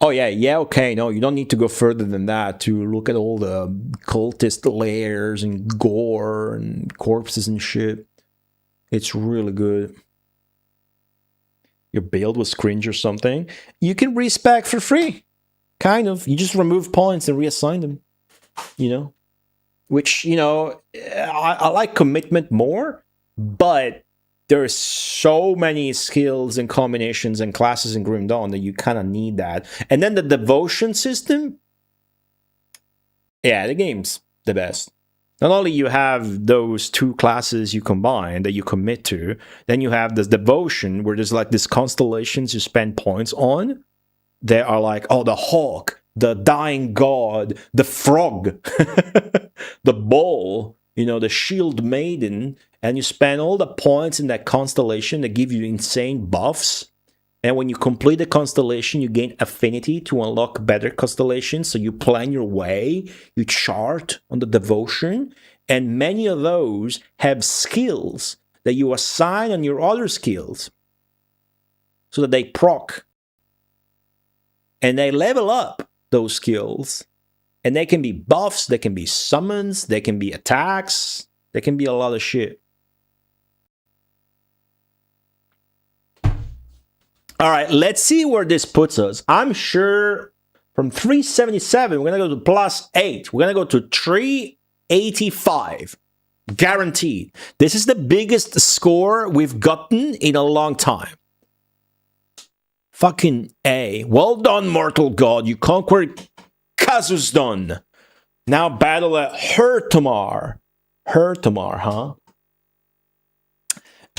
S2: Oh, yeah, okay, no, you don't need to go further than that to look at all the cultist layers and gore and corpses and shit. It's really good. Your build was cringe or something. You can respec for free. Kind of. You just remove points and reassign them. You know? Which, you know, I like commitment more, but there's so many skills and combinations and classes in Grim Dawn that you kind of need that. And then the devotion system, yeah, the game's the best. Not only you have those two classes you combine that you commit to, then you have this devotion where there's like these constellations you spend points on. They are like, oh, the hawk, the dying god, the frog, the bull, you know, the shield maiden. And you spend all the points in that constellation that give you insane buffs. And when you complete the constellation, you gain affinity to unlock better constellations. So you plan your way, you chart on the devotion. And many of those have skills that you assign on your other skills so that they proc. And they level up those skills. And they can be buffs, they can be summons, they can be attacks, they can be a lot of shit. All right, let's see where this puts us. I'm sure from 377, we're going to go to +8. We're going to go to 385. Guaranteed. This is the biggest score we've gotten in a long time. Fucking A. Well done, mortal god. You conquered Kazakhstan. Now battle at Hertomar. Hertomar, huh?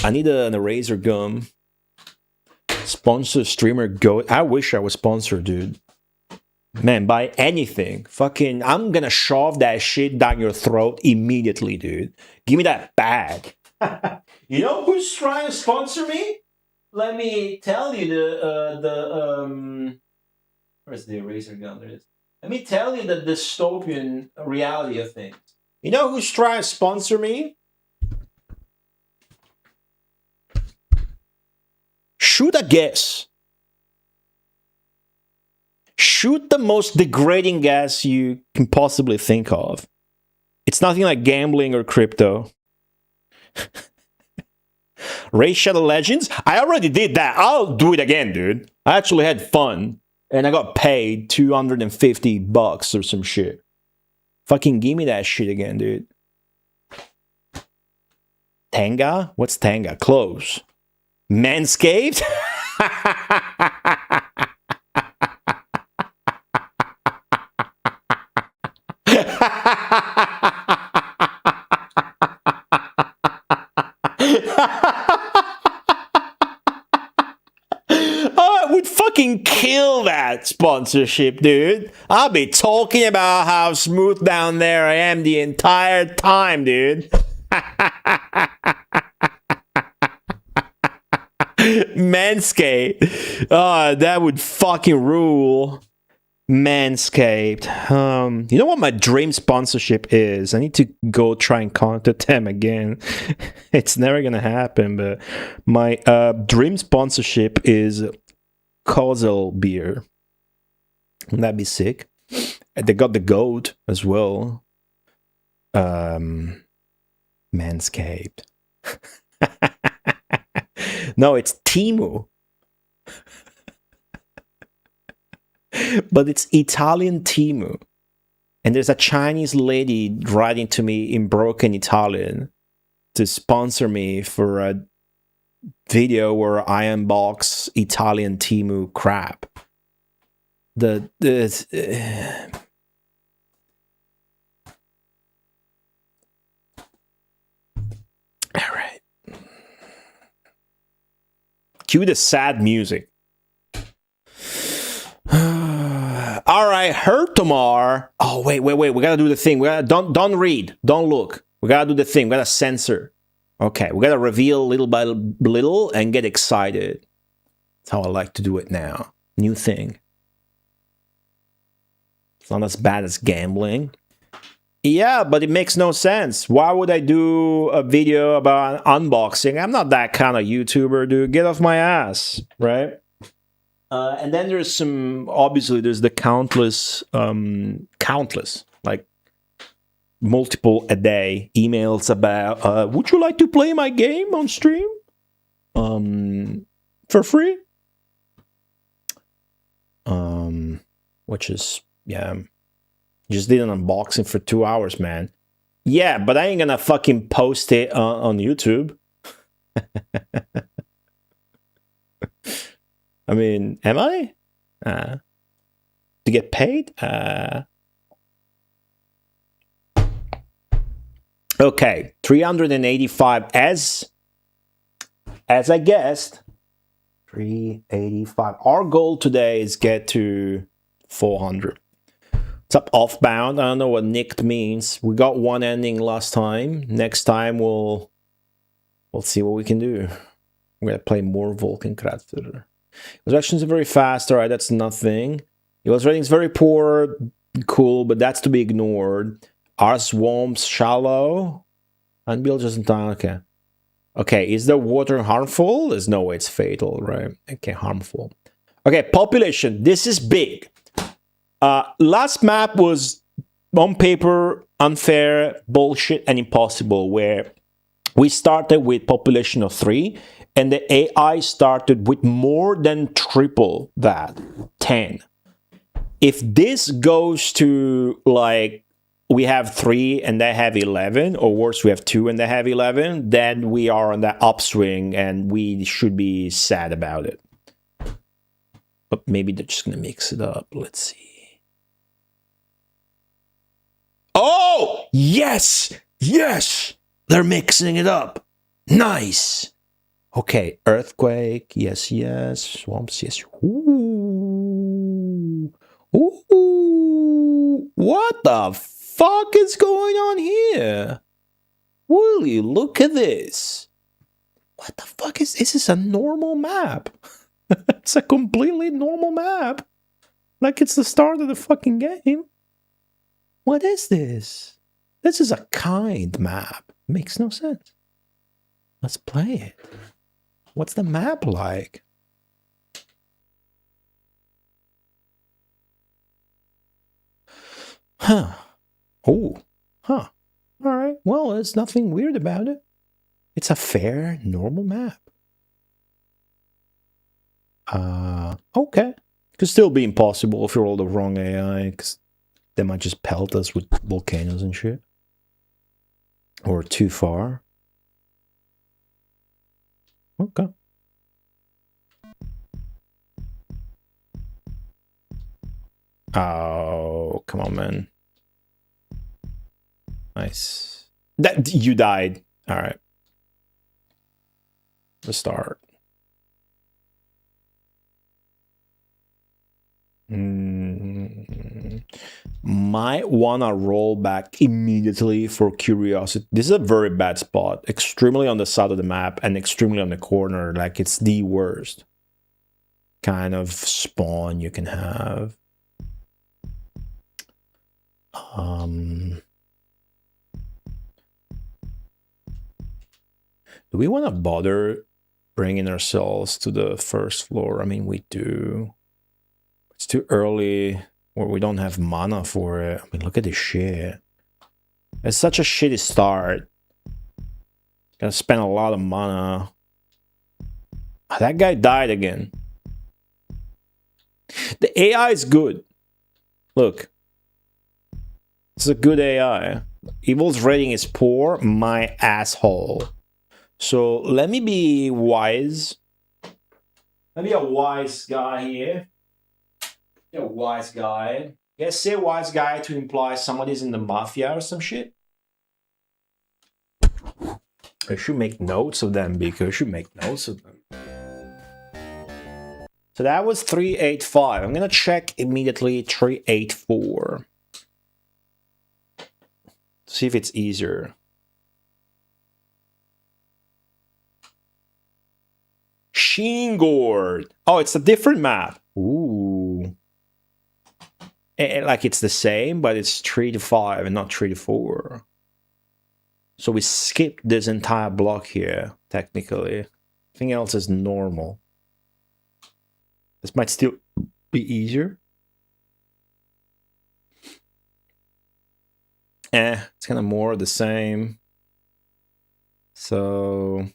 S2: I need an eraser gum. Sponsor streamer go. I wish I was sponsored, dude. Man, buy anything. Fucking, I'm gonna shove that shit down your throat immediately, dude. Give me that bag. You know who's trying to sponsor me? Let me tell you where's the eraser gun? There it is. Let me tell you the dystopian reality of things. You know who's trying to sponsor me? Shoot a guess. Shoot the most degrading guess you can possibly think of. It's nothing like gambling or crypto. Raid Shadow Legends? I already did that. I'll do it again, dude. I actually had fun. And I got paid $250 or some shit. Fucking give me that shit again, dude. Tanga? What's Tanga? Clothes. Manscaped? would fucking kill that sponsorship, dude. I'll be talking about how smooth down there I am the entire time, dude. Manscaped. Oh, that would fucking rule. Manscaped. You know what my dream sponsorship is? I need to go try and contact them again. It's never gonna happen, but my dream sponsorship is Kozel beer. Wouldn't that be sick? They got the goat as well. Manscaped. No, it's Timu. But it's Italian Timu. And there's a Chinese lady writing to me in broken Italian to sponsor me for a video where I unbox Italian Timu crap. All right. Cue the sad music. All right, Hertomar. Oh, wait. We gotta do the thing. We gotta don't read, don't look. We gotta do the thing. We gotta censor. Okay, we gotta reveal little by little and get excited. That's how I like to do it now. New thing. It's not as bad as gambling. Yeah, but it makes no sense. Why would I do a video about unboxing? I'm not that kind of YouTuber, dude. Get off my ass, right? And then there's obviously there's the countless, like multiple a day emails about, would you like to play my game on stream? For free? Which is, yeah, just did an unboxing for 2 hours, man. Yeah, but I ain't gonna fucking post it on YouTube. I mean, am I? To get paid? Okay, 385 as I guessed. 385. Our goal today is get to 400. What's up, Offbound? I don't know what nicked means. We got one ending last time. Next time we'll see what we can do. We're gonna play more Volkenkratzer. His actions are very fast. All right, that's nothing. His rating is very poor. Cool, but that's to be ignored. Our swamps shallow. Unbuilt just in time. Okay. Okay, is the water harmful? There's no way it's fatal, right? Okay, harmful. Okay, population. This is big. Last map was on paper unfair, bullshit, and impossible, where we started with population of 3. And the AI started with more than triple that, 10. If this goes to, like, we have 3 and they have 11, or worse, we have 2 and they have 11, then we are on that upswing and we should be sad about it. But maybe they're just going to mix it up. Let's see. Oh! Yes! Yes! They're mixing it up. Nice! Okay, earthquake, yes, swamps, yes. Ooh. Ooh. What the fuck is going on here? Will you look at this? What the fuck is this? Is a normal map. It's a completely normal map. Like it's the start of the fucking game. What is this? This is a kind map. Makes no sense. Let's play it. What's the map like? Huh. Oh. Huh. All right. Well, there's nothing weird about it. It's a fair, normal map. Okay. Could still be impossible if you're all the wrong AI, because they might just pelt us with volcanoes and shit. Or too far. Okay. Oh, come on, man. Nice. That you died. All right. Restart. Might wanna roll back immediately for curiosity. This is a very bad spot. Extremely on the side of the map and extremely on the corner. Like, it's the worst kind of spawn you can have. Do we want to bother bringing ourselves to the first floor? I mean, we do. It's too early, or we don't have mana for it. I mean, look at this shit. It's such a shitty start. Gotta spend a lot of mana. That guy died again. The AI is good. Look. It's a good AI. Evil's rating is poor. My asshole. So let me be wise. Let me be a wise guy here. A wise guy. You guys say wise guy to imply somebody's in the mafia or some shit? I should make notes of them because I should make notes of them. So that was 385. I'm gonna check immediately 384. See if it's easier. Sheengord. Oh, it's a different map. Ooh. Like it's the same, but it's 3 to 5 and not 3 to 4. So we skipped this entire block here, technically. Everything else is normal. This might still be easier. It's kind of more the same. So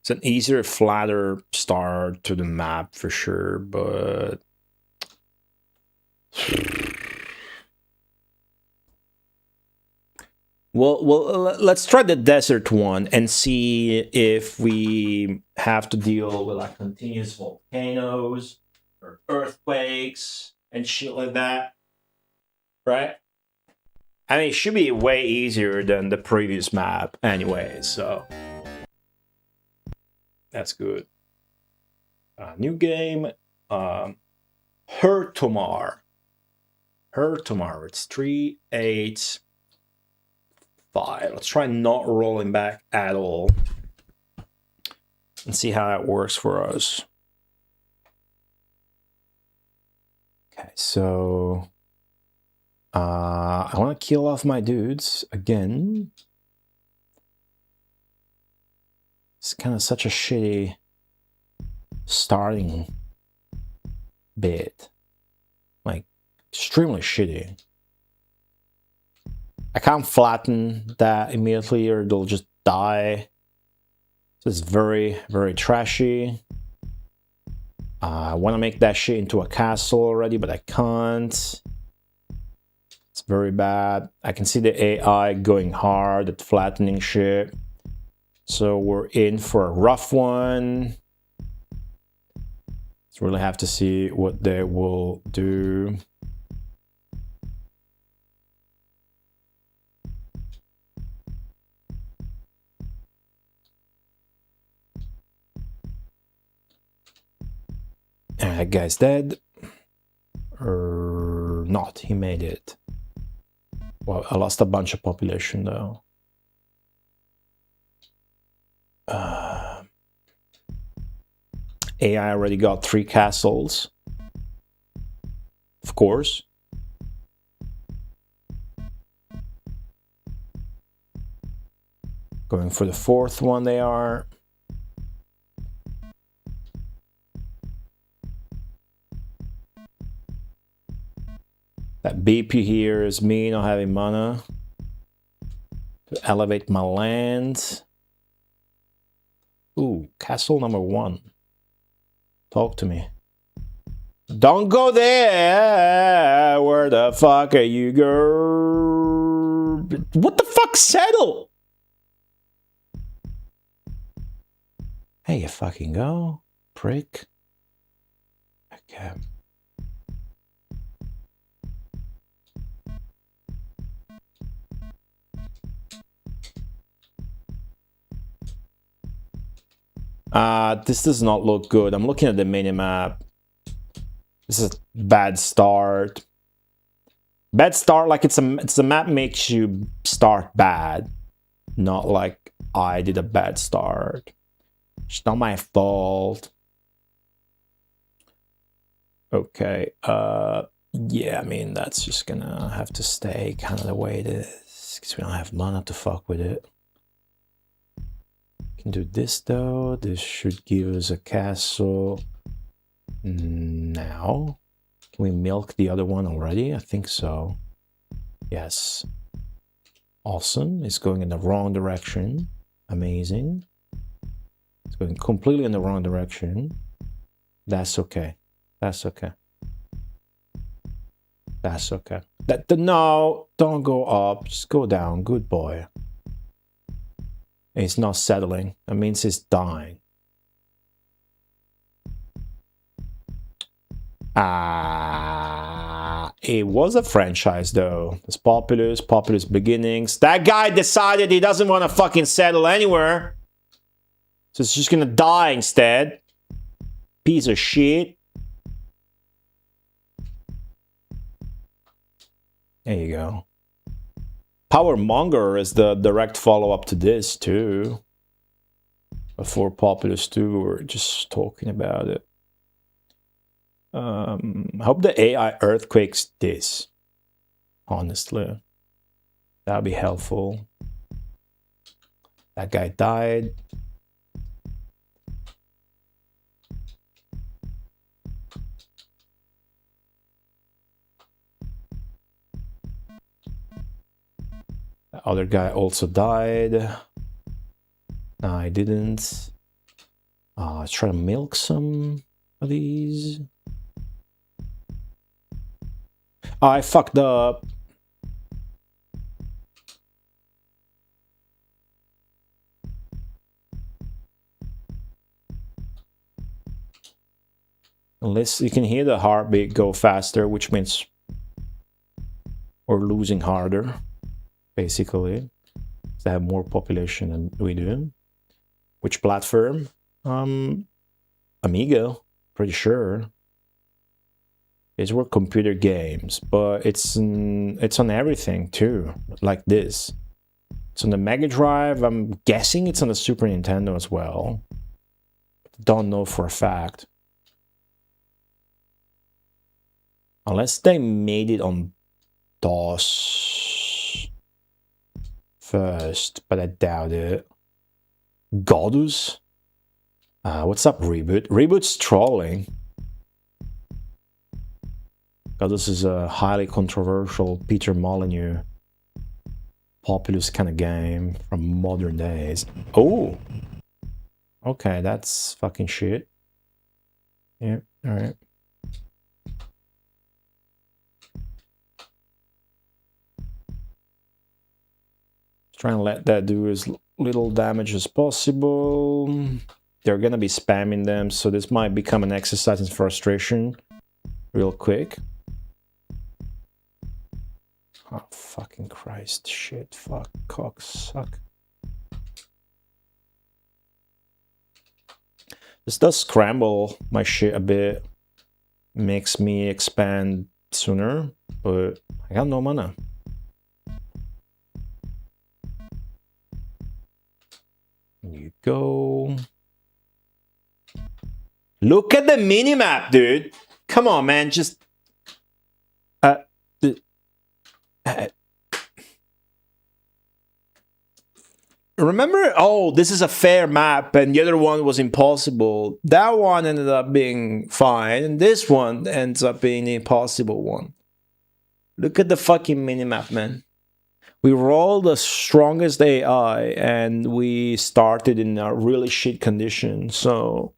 S2: it's an easier, flatter start to the map for sure, but well, let's try the desert one and see if we have to deal with like continuous volcanoes or earthquakes and shit like that, right? I mean, it should be way easier than the previous map anyway, so that's good. New game, Hertomar. Hertomar, it's 385. Let's try not rolling back at all and see how that works for us. Okay, so I want to kill off my dudes again. It's kind of such a shitty starting bit. Like, extremely shitty. I can't flatten that immediately or they'll just die. So it's very, very trashy. I want to make that shit into a castle already, but I can't. It's very bad. I can see the AI going hard at flattening shit. So we're in for a rough one. Let's really have to see what they will do. That guy's dead. Or not, he made it. Well, I lost a bunch of population though. AI already got 3 castles. Of course. Going for the 4th one they are. That BP here is me not having mana to elevate my land. Ooh, castle number 1. Talk to me. Don't go there! Where the fuck are you, girl? What the fuck? Settle! Hey, you fucking go, prick. Okay. This does not look good. I'm looking at the minimap. This is a bad start. Bad start, like it's a map makes you start bad. Not like I did a bad start. It's not my fault. Okay, yeah, I mean, that's just gonna have to stay kind of the way it is, because we don't have mana to fuck with it. Can do this though. This should give us a castle. Now, can we milk the other one already? I think so. Yes. Awesome. It's going in the wrong direction. Amazing. It's going completely in the wrong direction. That's okay. That's okay. That's okay. No, don't go up. Just go down. Good boy. It's not settling. That means it's dying. It was a franchise though. It's Populous beginnings. That guy decided he doesn't want to fucking settle anywhere. So it's just gonna die instead. Piece of shit. There you go. Power Monger is the direct follow-up to this too. Before Populous 2, we were just talking about it. I hope the AI earthquakes this. Honestly. That would be helpful. That guy died. The other guy also died. No, I didn't. Let's try to milk some of these. I fucked up. Unless you can hear the heartbeat go faster, which means we're losing harder, basically. They have more population than we do. Which platform? Amiga, pretty sure. It's were computer games, but it's on everything too, like this. It's on the Mega Drive. I'm guessing it's on the Super Nintendo as well. Don't know for a fact. Unless they made it on DOS first, but I doubt it. Godus? What's up, Reboot? Reboot's trolling. Godus is a highly controversial Peter Molyneux Populous kind of game from modern days. Oh! Okay, that's fucking shit. Yeah, alright. Trying to let that do as little damage as possible. They're gonna be spamming them, so this might become an exercise in frustration real quick. Oh, fucking Christ. Shit. Fuck. Cock. Suck. This does scramble my shit a bit. Makes me expand sooner, but I got no mana. You go. Look at the minimap, dude. Come on, man. Just remember, oh, this is a fair map and the other one was impossible. That one ended up being fine and this one ends up being the impossible one. Look at the fucking minimap, man. We rolled the strongest AI and we started in a really shit condition, so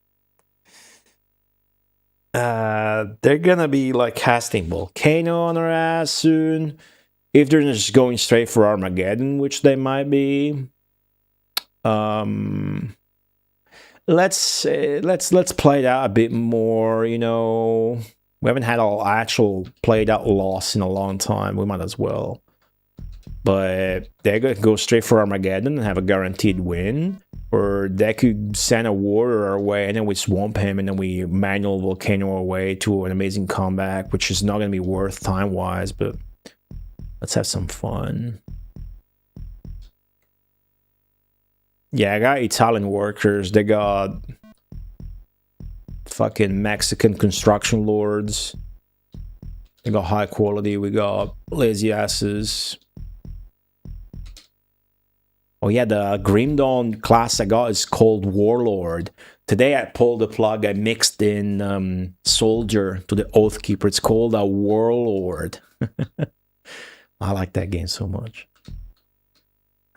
S2: they're gonna be like casting Volcano on our ass soon. If they're just going straight for Armageddon, which they might be. Let's play it out a bit more, you know. We haven't had an actual played out loss in a long time. We might as well. But they're going to go straight for Armageddon and have a guaranteed win. Or where they could send a warrior our way and then we swamp him and then we manual volcano our way to an amazing comeback, which is not going to be worth time-wise, but let's have some fun. Yeah, I got Italian workers. They got fucking Mexican construction lords. They got high quality. We got lazy asses. Oh yeah, the Grim Dawn class I got is called Warlord. Today I pulled the plug. I mixed in Soldier to the Oathkeeper. It's called a Warlord. I like that game so much.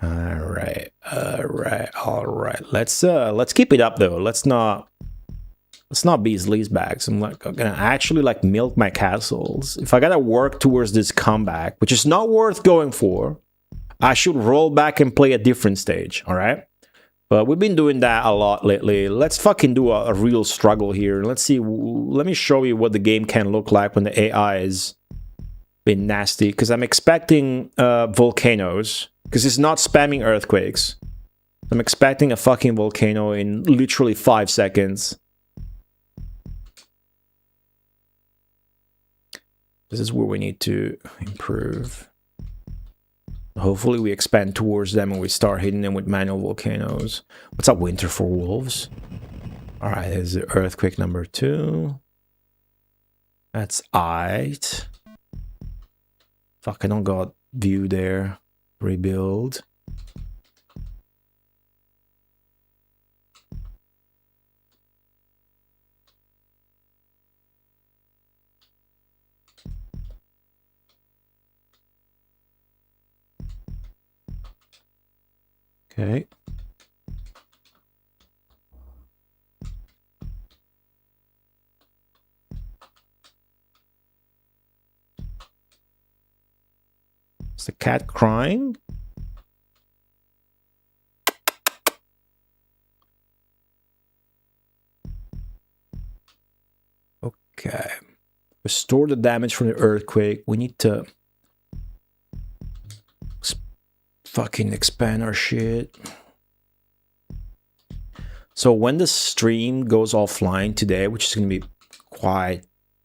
S2: All right. Let's keep it up though. Let's not be sleazebags. I'm gonna actually like milk my castles. If I gotta work towards this comeback, which is not worth going for, I should roll back and play a different stage. All right. But we've been doing that a lot lately. Let's fucking do a real struggle here. Let's see. Let me show you what the game can look like when the AI is been nasty. Because I'm expecting volcanoes. Because it's not spamming earthquakes. I'm expecting a fucking volcano in literally 5 seconds. This is where we need to improve. Hopefully we expand towards them and we start hitting them with manual volcanoes. What's up, Winter for Wolves? Alright, there's the earthquake number 2. That's aight. Fuck, I don't got view there. Rebuild. Okay. Is the cat crying? Okay. Restore the damage from the earthquake. We need to fucking expand our shit. So when the stream goes offline today, which is going to be quite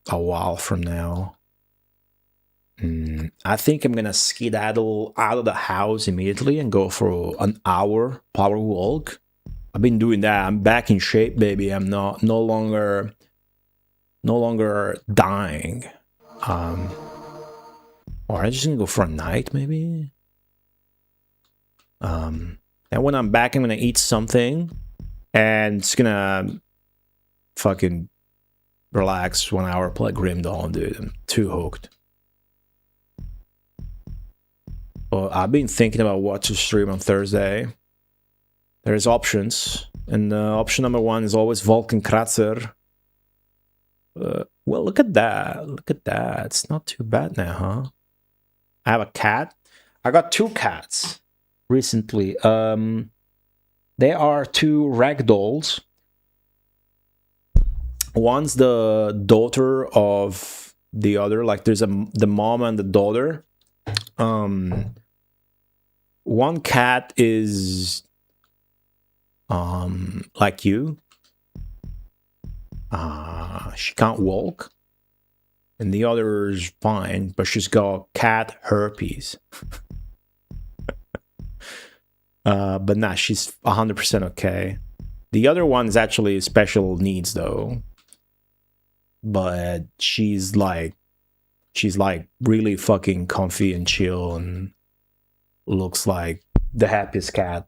S2: a while from now, I think I'm going to skedaddle out of the house immediately and go for an hour power walk. I've been doing that. I'm back in shape, baby. I'm no longer dying. Or I'm just going to go for a night, maybe. And when I'm back, I'm gonna eat something and it's gonna fucking relax 1 hour, play Grim Dawn, dude. I'm too hooked. Well, I've been thinking about what to stream on Thursday. There's options, and option number 1 is always Vulcan Kratzer. Well, look at that. Look at that. It's not too bad now, huh? I have a cat. I got 2 cats recently. They are 2 ragdolls. One's the daughter of the other, like there's the mom and the daughter. One cat is like you. She can't walk, and the other is fine, but she's got cat herpes. But nah, she's 100% okay. The other one is actually special needs though. But she's like really fucking comfy and chill and looks like the happiest cat,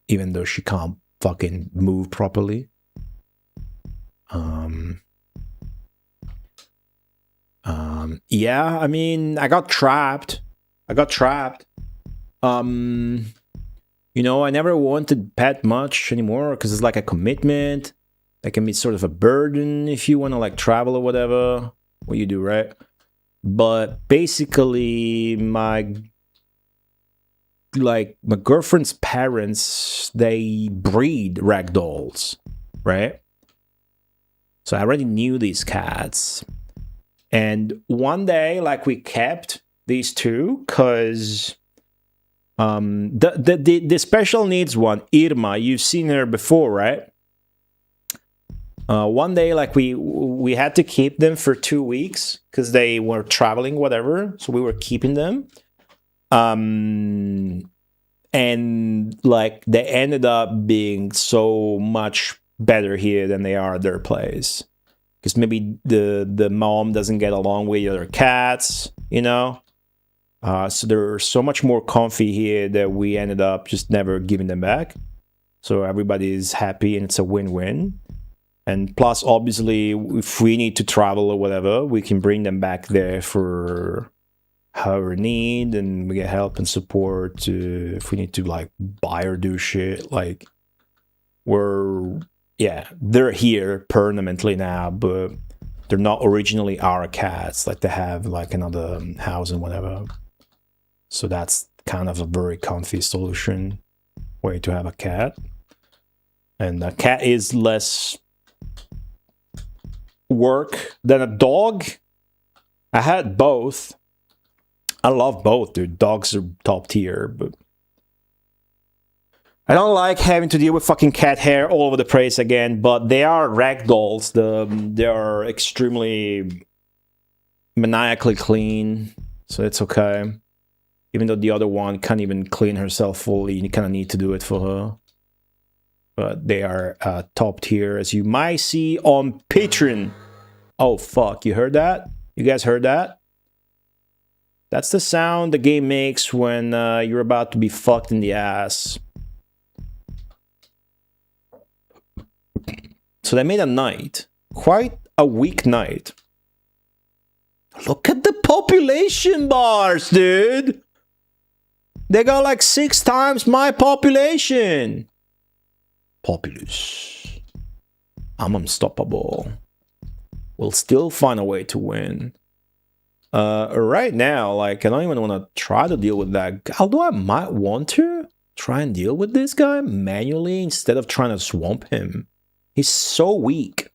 S2: even though she can't fucking move properly. Yeah, I mean, I got trapped. You know, I never wanted pet much anymore because it's like a commitment. That can be sort of a burden if you want to like travel or whatever. What you do, right? But basically, my girlfriend's parents, they breed ragdolls, right? So I already knew these cats. And one day, like, we kept these 2 because The special needs one, Irma, you've seen her before, right? One day, like we had to keep them for 2 weeks because they were traveling, whatever. So we were keeping them. And like they ended up being so much better here than they are at their place. Because maybe the mom doesn't get along with the other cats, you know? So they're so much more comfy here that we ended up just never giving them back. So everybody's happy and it's a win-win. And plus, obviously, if we need to travel or whatever, we can bring them back there for however need, and we get help and support if we need to like buy or do shit. Like they're here permanently now, but they're not originally our cats. Like they have like another house and whatever. So that's kind of a very comfy solution way to have a cat. And a cat is less work than a dog. I had both. I love both, dude. Dogs are top tier, but I don't like having to deal with fucking cat hair all over the place again, but they are ragdolls. They are extremely maniacally clean, so it's okay. Even though the other one can't even clean herself fully, you kind of need to do it for her. But they are top tier, as you might see on Patreon. Oh, fuck. You heard that? You guys heard that? That's the sound the game makes when you're about to be fucked in the ass. So they made a night. Quite a weak night. Look at the population bars, dude! They got like 6 times my population! Populous. I'm unstoppable. We'll still find a way to win. Right now, like, I don't even want to try to deal with that. Although I might want to try and deal with this guy manually instead of trying to swamp him. He's so weak.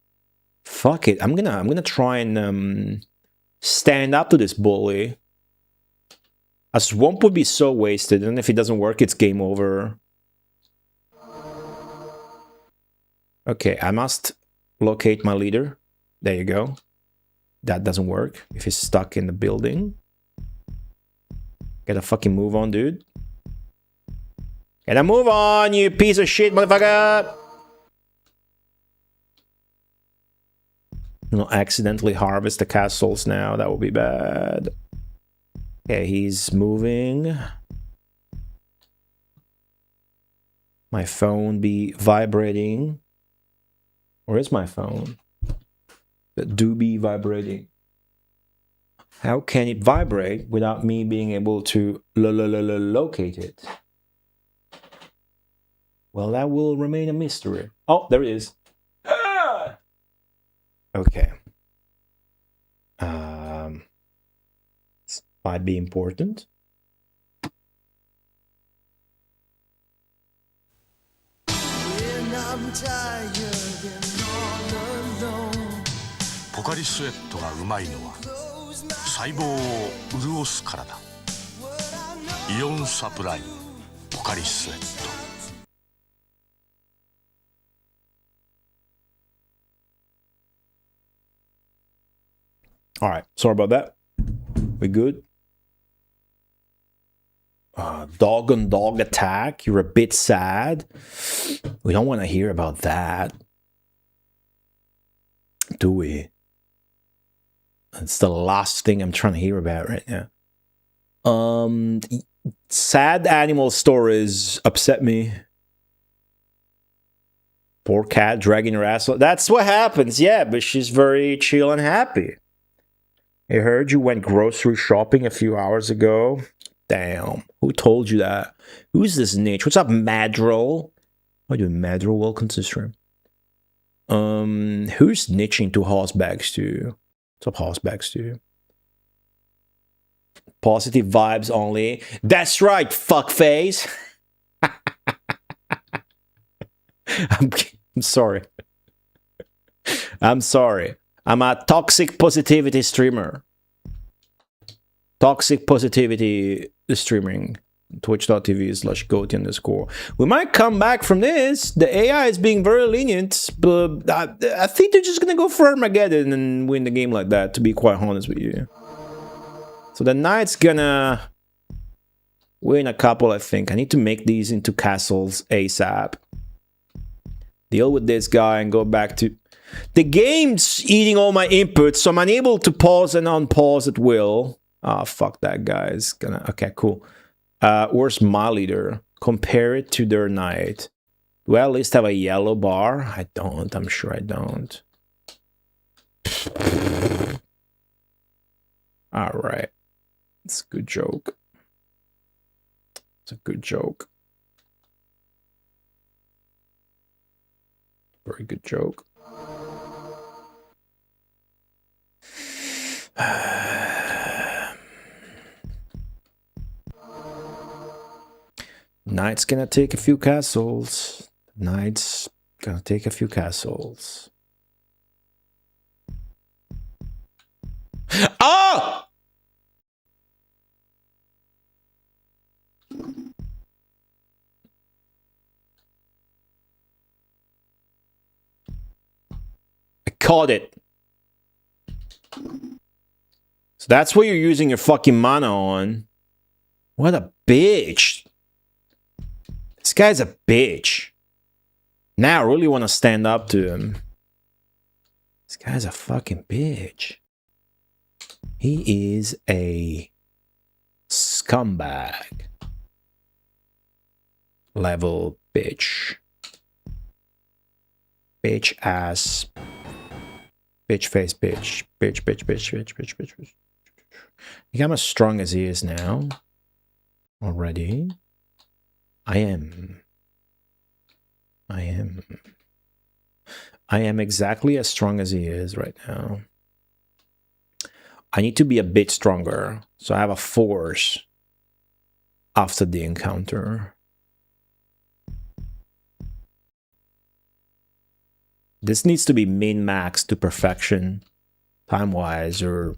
S2: Fuck it. I'm gonna try and stand up to this bully. A swamp would be so wasted, and if it doesn't work, it's game over. Okay, I must locate my leader. There you go. That doesn't work if he's stuck in the building. Get a fucking move on, dude. Get a move on, you piece of shit, motherfucker! You know, accidentally harvest the castles now. That would be bad. Okay, he's moving. My phone be vibrating. Where is my phone? That do be vibrating. How can it vibrate without me being able to locate it? Well, that will remain a mystery. Oh, there it is. Ah! Okay. This might be important.
S8: When I'm tired and all alone,
S9: ポカリスエットがうまいのは細胞を潤すからだ。イオンサプライポカリスエット。
S2: All right, sorry about that. We good? Dog on dog attack. You're a bit sad. We don't want to hear about that, do we? It's the last thing I'm trying to hear about right now. Sad animal stories upset me. Poor cat dragging her ass. That's what happens, yeah, but she's very chill and happy. I heard you went grocery shopping a few hours ago. Damn. Who told you that? Who's this niche? What's up, Madrol? How are you doing, Madrol? Welcome to the stream. Who's niching to horsebags too? What's up, horsebags too? Positive vibes only. That's right, fuckface. I'm sorry. I'm sorry. I'm a toxic positivity streamer. Toxic positivity streaming. twitch.tv/goatee_. We might come back from this. The AI is being very lenient, but I think they're just gonna go for Armageddon and win the game like that, to be quite honest with you. So the knight's gonna win a couple, I think. I need to make these into castles ASAP. Deal with this guy and go back to... The game's eating all my inputs, so I'm unable to pause and unpause at will. Ah, fuck that guy. Is gonna... Okay, cool. Where's my leader? Compare it to their knight. Do I at least have a yellow bar? I don't. I'm sure I don't. Alright. It's a good joke. It's a good joke. Very good joke. Knight's gonna take a few castles. Knight's gonna take a few castles. Oh! I caught it. So that's what you're using your fucking mana on. What a bitch. This guy's a bitch. Now I really want to stand up to him. This guy's a fucking bitch. He is a scumbag. Level bitch. Bitch ass. Bitch face bitch. Bitch, bitch, bitch, bitch, bitch, bitch, bitch. Think I'm as strong as he is now. Already. I am exactly as strong as he is right now. I need to be a bit stronger, so I have a force after the encounter. This needs to be min-maxed to perfection, time-wise, or...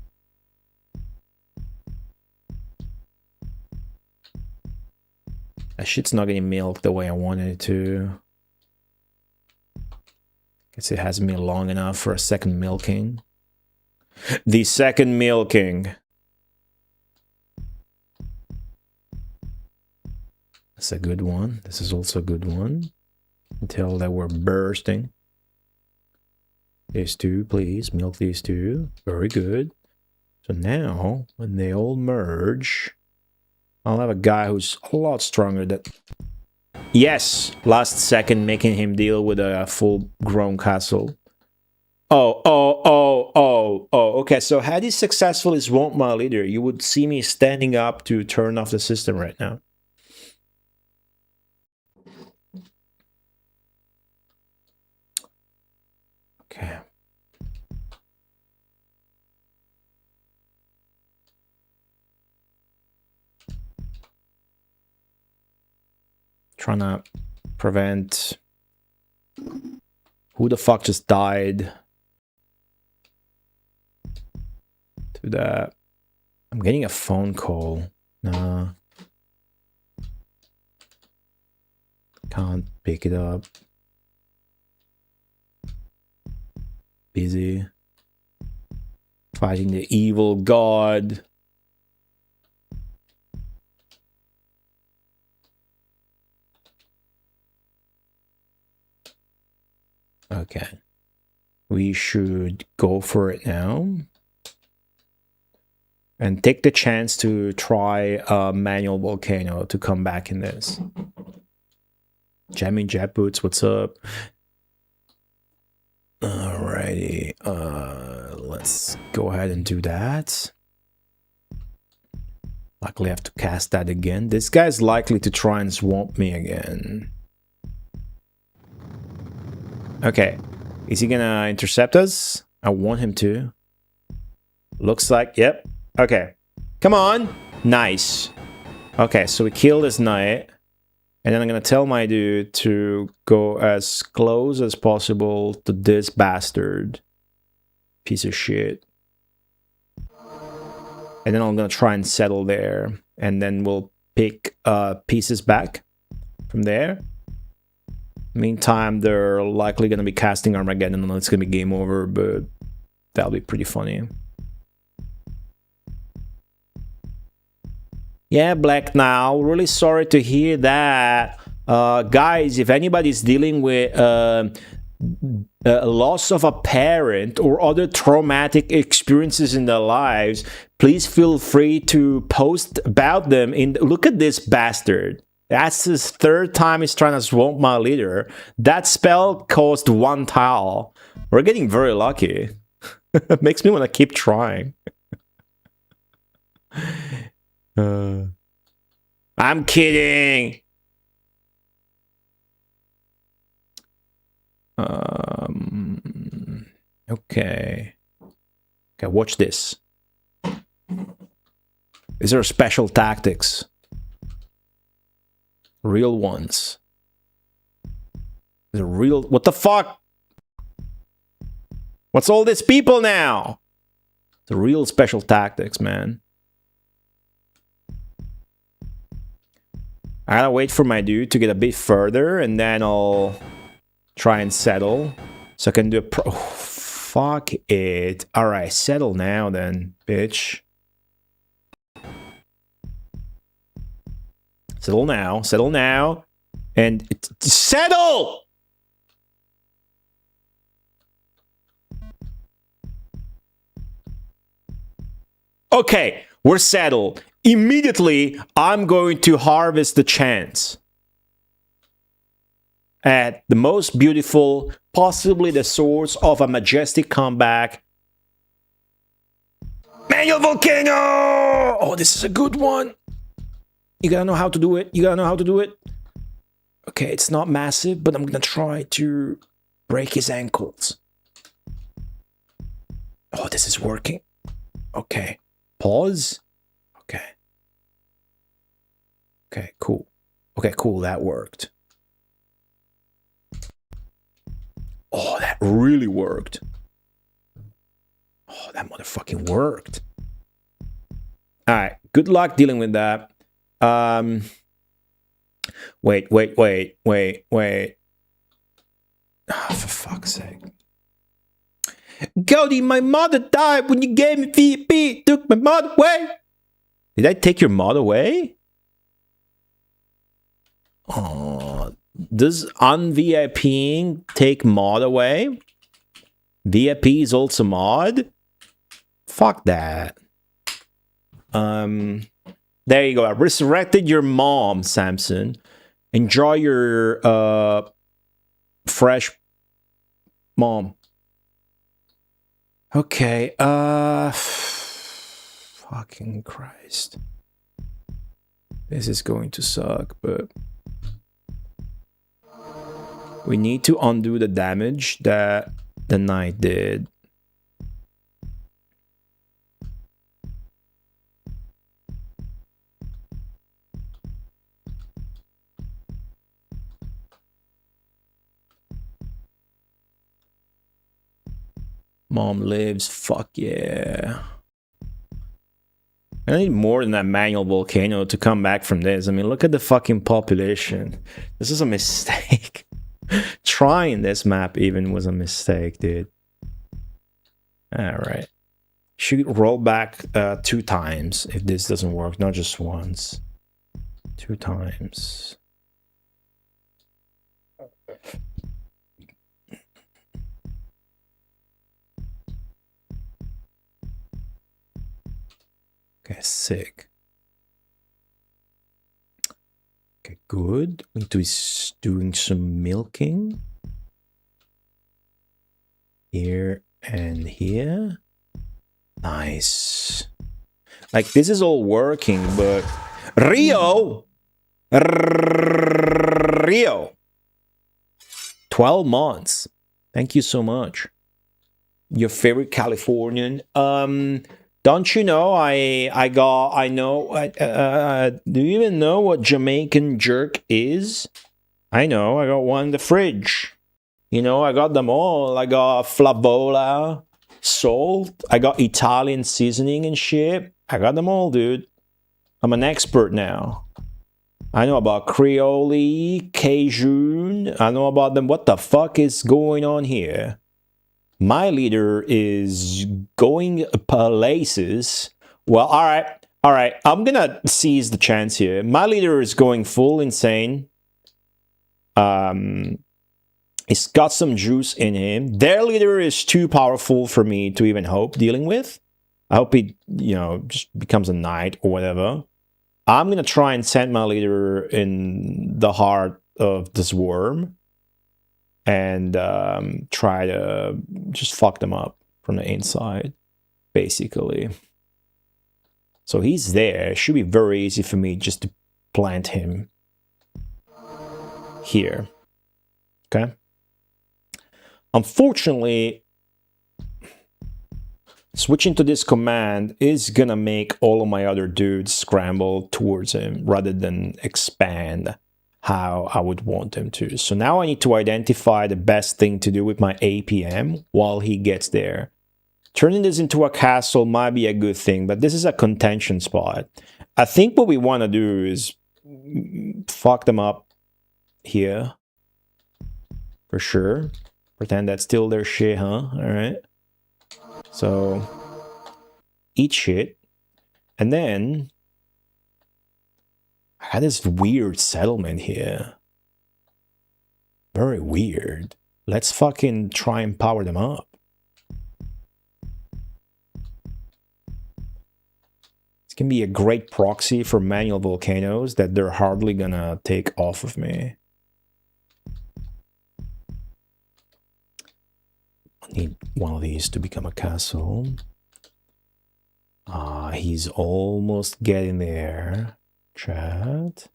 S2: That shit's not getting milked the way I wanted it to. Guess it hasn't been long enough for a second milking. The second milking. That's a good one. This is also a good one. Until they were bursting. These two, please. Milk these two. Very good. So now, when they all merge... I'll have a guy who's a lot stronger than... Yes! Last second making him deal with a full-grown castle. Oh, okay, so had he successfully swamped my leader, you would see me standing up to turn off the system right now. Okay. Trying to prevent... Who the fuck just died? To that. I'm getting a phone call. Nah. Can't pick it up. Busy. Fighting the evil god. Okay. We should go for it now. And take the chance to try a manual volcano to come back in this. Jamming Jet Boots, what's up? Alrighty. Let's go ahead and do that. Luckily I have to cast that again. This guy's likely to try and swamp me again. Okay, is he gonna intercept us? I want him to. Looks like, yep. Okay, come on. Nice. Okay, so we kill this knight. And then I'm gonna tell my dude to go as close as possible to this bastard. Piece of shit. And then I'm gonna try and settle there. And then we'll pick pieces back from there. Meantime, they're likely going to be casting Armageddon, and it's going to be game over, but that'll be pretty funny. Yeah, Black Now, really sorry to hear that. Guys, if anybody's dealing with loss of a parent or other traumatic experiences in their lives, please feel free to post about them. Look at this bastard. That's his third time he's trying to swamp my leader. That spell cost 1 tile. We're getting very lucky. It makes me want to keep trying. I'm kidding. Okay. Okay, watch this. These are special tactics. Real ones. The real... What the fuck? What's all these people now? The real special tactics, man. I gotta wait for my dude to get a bit further, and then I'll try and settle. So I can do a pro... Oh, fuck it. Alright, settle now then, bitch. Settle now, and settle! Okay, we're settled. Immediately, I'm going to harvest the chance at the most beautiful, possibly the source of a majestic comeback. Manual Volcano! Oh, this is a good one. You gotta know how to do it. You gotta know how to do it. Okay, it's not massive, but I'm gonna try to break his ankles. Oh, this is working. Okay. Pause. Okay. Okay, cool. Okay, cool. That worked. Oh, that really worked. Oh, that motherfucking worked. All right. Good luck dealing with that. Wait. Oh, for fuck's sake. Cody, my mother died when you gave me VP. Took my mod away. Did I take your mod away? Oh, does un-VIPing take mod away? VIP is also mod? Fuck that. There you go. I resurrected your mom, Samson. Enjoy your fresh mom. Okay. Fucking Christ. This is going to suck, but we need to undo the damage that the knight did. Mom lives, fuck yeah. I need more than that manual volcano to come back from this. I mean, look at the fucking population. This is a mistake. Trying this map even was a mistake, dude. Alright. Should roll back 2 times if this doesn't work, not just once. 2 times. Okay, sick. Okay, good. Into is doing some milking. Here and here. Nice. Like, this is all working, but... Rio! 12 months. Thank you so much. Your favorite Californian. Don't you know do you even know what Jamaican jerk is? I know, I got one in the fridge. You know, I got them all. I got Flavola, salt, I got Italian seasoning and shit. I got them all, dude. I'm an expert now. I know about Creole, Cajun. I know about them. What the fuck is going on here? My leader is going places. Well, all right. I'm gonna seize the chance here. My leader is going full insane. He's got some juice in him. Their leader is too powerful for me to even hope dealing with. I hope he, you know, just becomes a knight or whatever. I'm gonna try and send my leader in the heart of this worm and try to just fuck them up from the inside, basically. So he's there. It should be very easy for me just to plant him here. Okay. Unfortunately, switching to this command is gonna make all of my other dudes scramble towards him rather than expand how I would want them to. So now I need to identify the best thing to do with my APM while he gets there. Turning this into a castle might be a good thing, but this is a contention spot. I think what we want to do is fuck them up here. For sure. Pretend that's still their shit, huh? Alright. So, eat shit. And then, I had this weird settlement here. Very weird. Let's fucking try and power them up. This can be a great proxy for manual volcanoes that they're hardly gonna take off of me. Need one of these to become a castle. He's almost getting there. Chat.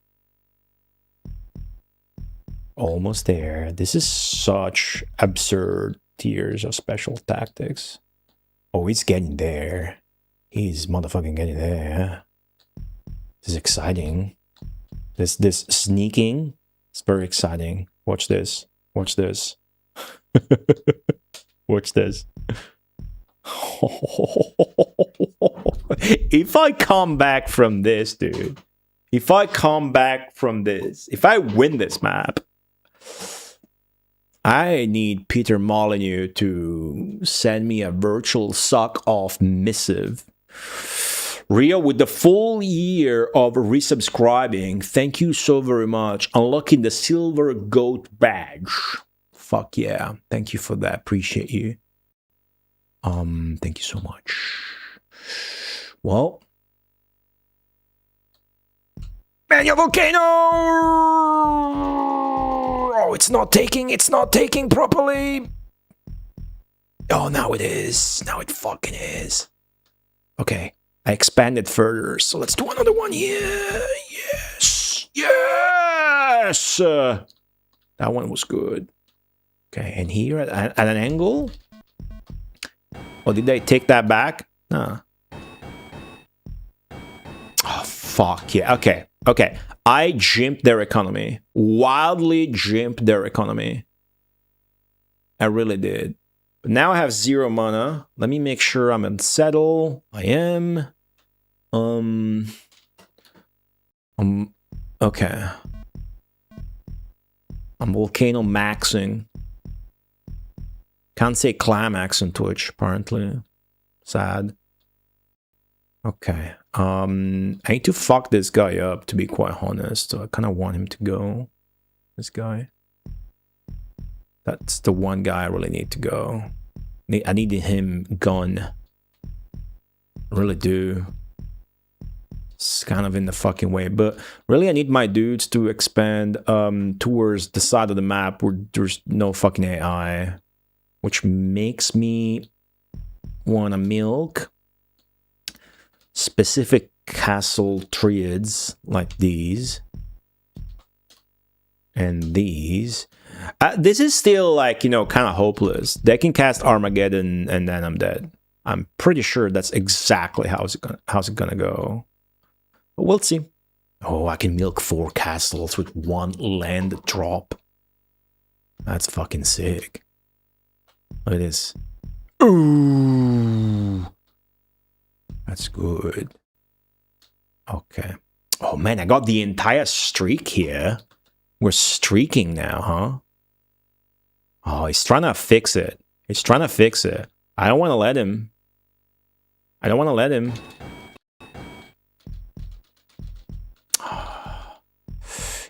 S2: Almost there. This is such absurd tiers of special tactics. Oh, he's getting there. He's motherfucking getting there. This is exciting. This sneaking. It's very exciting. Watch this. Watch this. Watch this. If I come back from this, dude. If I come back from this. If I win this map. I need Peter Molyneux to send me a virtual suck-off missive. Rio, with the full year of resubscribing, thank you so very much. Unlocking the silver goat badge. Fuck yeah. Thank you for that. Appreciate you. Thank you so much. Well. Manual volcano! Oh, it's not taking properly. Oh, now it is. Now it fucking is. Okay. I expanded further, so let's do another one here. Yes. Yes! That one was good. Okay, and here at an angle? Oh, did they take that back? Nah. Oh, fuck yeah. Okay, okay. I jimped their economy. Wildly jimped their economy. I really did. But now I have 0 mana. Let me make sure I'm in settle. I am. Okay. I'm volcano maxing. Can't say climax on Twitch, apparently. Sad. Okay. I need to fuck this guy up, to be quite honest. So I kind of want him to go. This guy. That's the one guy I really need to go. I need him gone. I really do. It's kind of in the fucking way. But really, I need my dudes to expand towards the side of the map where there's no fucking AI. Which makes me want to milk specific castle triads like these. And these. This is still like, you know, kind of hopeless. They can cast Armageddon and then I'm dead. I'm pretty sure that's exactly how's it gonna go. But we'll see. Oh, I can milk 4 castles with 1 land drop. That's fucking sick. Look at this. Ooh. That's good. Okay. Oh man, I got the entire streak here. We're streaking now, huh? Oh, he's trying to fix it. He's trying to fix it. I don't want to let him. I don't want to let him.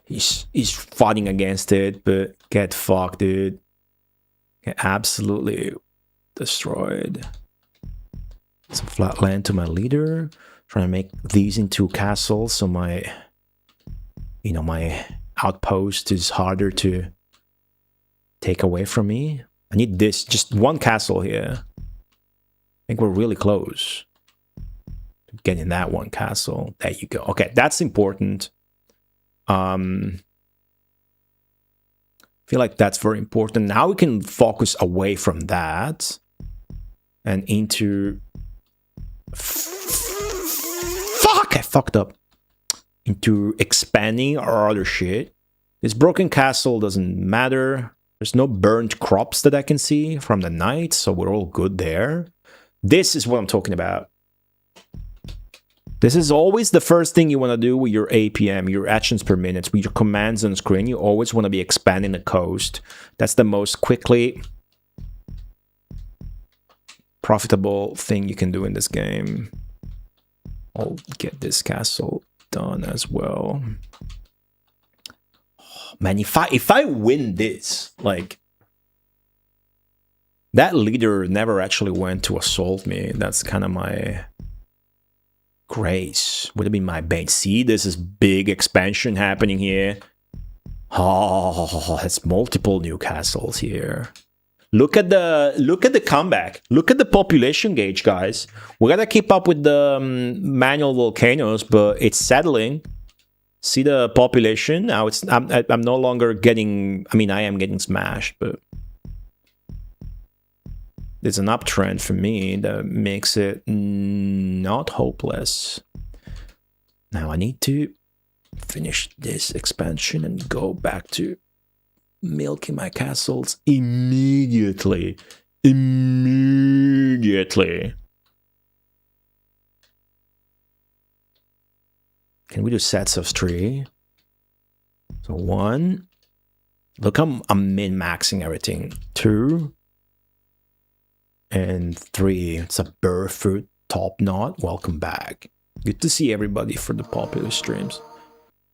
S2: He's fighting against it, but get fucked, dude. Get absolutely destroyed. Some flat land to my leader. Trying to make these into castles, so my, you know, my outpost is harder to take away from me. I need this, just one castle here. I think we're really close to getting that one castle. There you go. Okay, that's important. I feel like that's very important. Now we can focus away from that and into... Fuck! I fucked up. Into expanding our other shit. This broken castle doesn't matter. There's no burnt crops that I can see from the night, so we're all good there. This is what I'm talking about. This is always the first thing you want to do with your APM, your actions per minute, with your commands on screen. You always want to be expanding the coast. That's the most quickly profitable thing you can do in this game. I'll get this castle done as well. Oh, man, if I win this, like, that leader never actually went to assault me. That's kind of my grace. Would have been my bait. See, this is big expansion happening here. Oh, that's multiple new castles here. Look at the comeback. Look at the population gauge, guys. We gotta keep up with the manual volcanoes, but it's settling. See the population? Now I'm no longer getting. I mean, I am getting smashed, but there's an uptrend for me that makes it not hopeless. Now I need to finish this expansion and go back to milking my castles immediately. Immediately. Can we do sets of 3? So 1. Look, I'm min-maxing everything. 2. And 3. It's a Burfoot top knot. Welcome back. Good to see everybody for the Populous streams.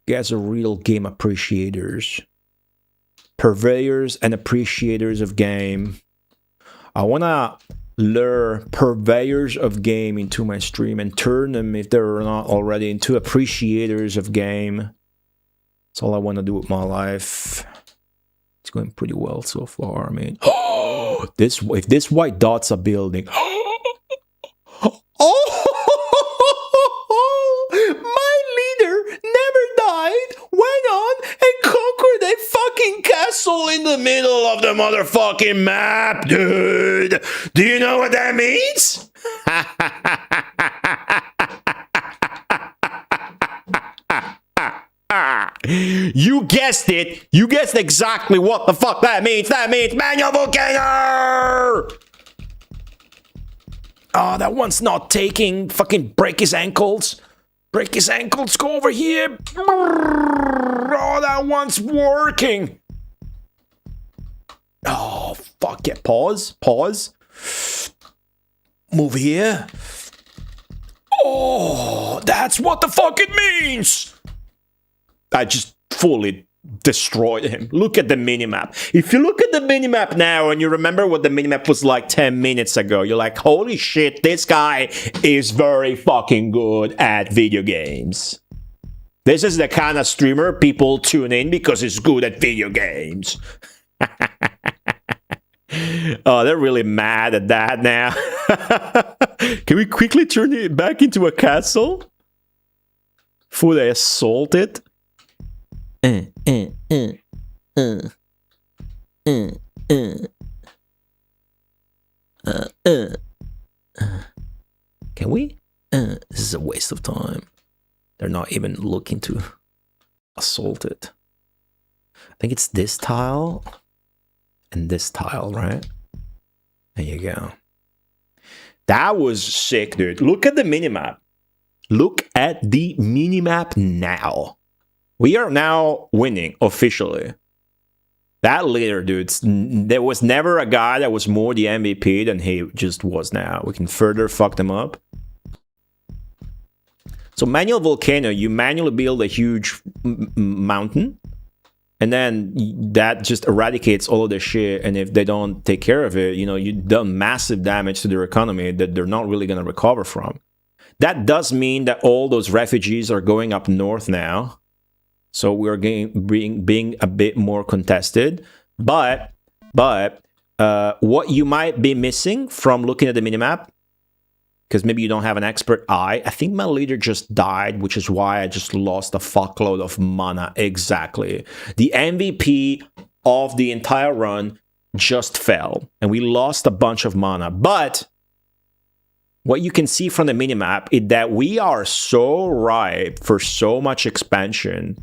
S2: You guys are real game appreciators. Purveyors and appreciators of game. I want to lure purveyors of game into my stream and turn them, if they're not already, into appreciators of game. That's all I want to do with my life. It's going pretty well so far. I mean, if this white dots are building. My leader never died, went on and conquered a fucking castle in the middle of the motherfucking map, dude. Do you know what that means? You guessed it. You guessed exactly what the fuck that means. That means manual volcano. Oh, that one's not taking. Fucking break his ankles. Break his ankles. Go over here. Oh, that one's working. Oh, fuck it. Pause. Pause. Move here. Oh, that's what the fuck it means. I just fully destroyed him. Look at the minimap. If you look at the minimap now and you remember what the minimap was like 10 minutes ago, you're like, holy shit, this guy is very fucking good at video games. This is the kind of streamer people tune in because he's good at video games. Oh, they're really mad at that now. Can we quickly turn it back into a castle? Before they assault it? Can we? This is a waste of time. They're not even looking to assault it. I think it's this tile and this tile, right? There you go. That was sick, dude. Look at the minimap. Look at the minimap now. We are now winning officially. That leader, dudes, there was never a guy that was more the MVP than he just was now. We can further fuck them up. So manual volcano, you manually build a huge mountain, and then that just eradicates all of the shit. And if they don't take care of it, you know, you've done massive damage to their economy that they're not really going to recover from. That does mean that all those refugees are going up north now. So we're being a bit more contested. But what you might be missing from looking at the minimap, because maybe you don't have an expert eye, I think my leader just died, which is why I just lost a fuckload of mana. Exactly. The MVP of the entire run just fell, and we lost a bunch of mana. But what you can see from the minimap is that we are so ripe for so much expansion.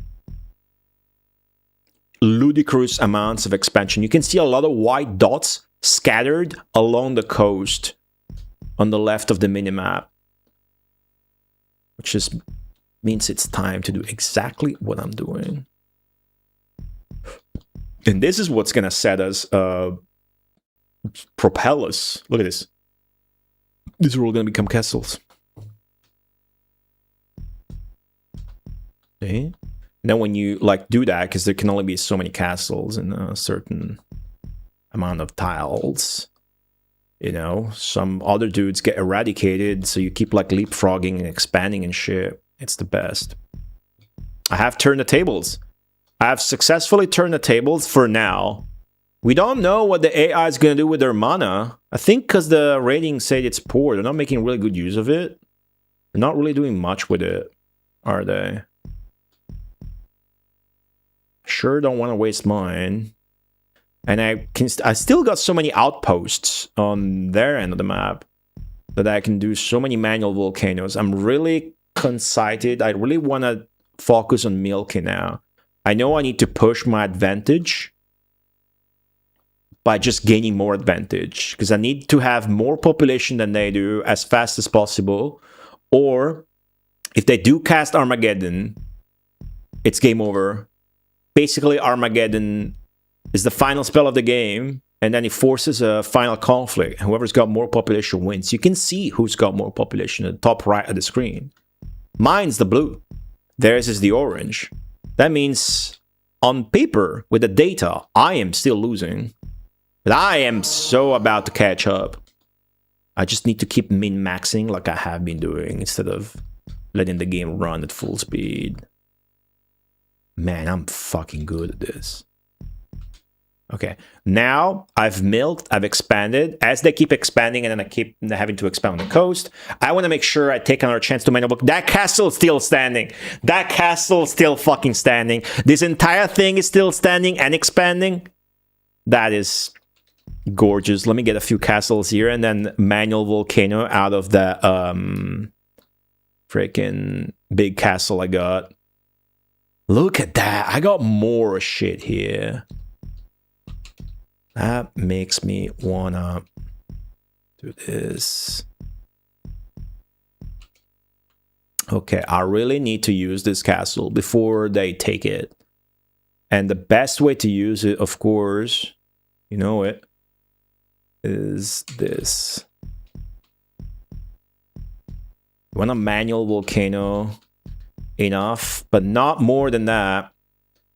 S2: Ludicrous amounts of expansion. You can see a lot of white dots scattered along the coast on the left of the minimap, which just means it's time to do exactly what I'm doing. And this is what's gonna set us, propel us. Look at this. These are all gonna become castles. Okay. Then when you like do that, because there can only be so many castles in a certain amount of tiles, you know, some other dudes get eradicated, so you keep like leapfrogging and expanding and shit. It's the best. I have turned the tables. I have successfully turned the tables for now. We don't know what the AI is going to do with their mana. I think because the ratings say it's poor, they're not making really good use of it. They're not really doing much with it, are they? Sure don't want to waste mine. And I still got so many outposts on their end of the map that I can do so many manual volcanoes. I'm really concited. I really want to focus on milking now. I know I need to push my advantage by just gaining more advantage, because I need to have more population than they do as fast as possible. Or if they do cast Armageddon, it's game over. Basically, Armageddon is the final spell of the game, and then it forces a final conflict. Whoever's got more population wins. You can see who's got more population at the top right of the screen. Mine's the blue. Theirs is the orange. That means, on paper, with the data, I am still losing. But I am so about to catch up. I just need to keep min-maxing like I have been doing, instead of letting the game run at full speed. Man, I'm fucking good at this. Okay, now I've milked, I've expanded. As they keep expanding and then I keep having to expand on the coast, I want to make sure I take another chance to manual book. That castle is still standing. That castle is still fucking standing. This entire thing is still standing and expanding. That is gorgeous. Let me get a few castles here and then manual volcano out of the freaking big castle I got. Look at that. I got more shit here. That makes me wanna do this. Okay, I really need to use this castle before they take it. And the best way to use it, of course, you know it, is this. You want a manual volcano enough, but not more than that,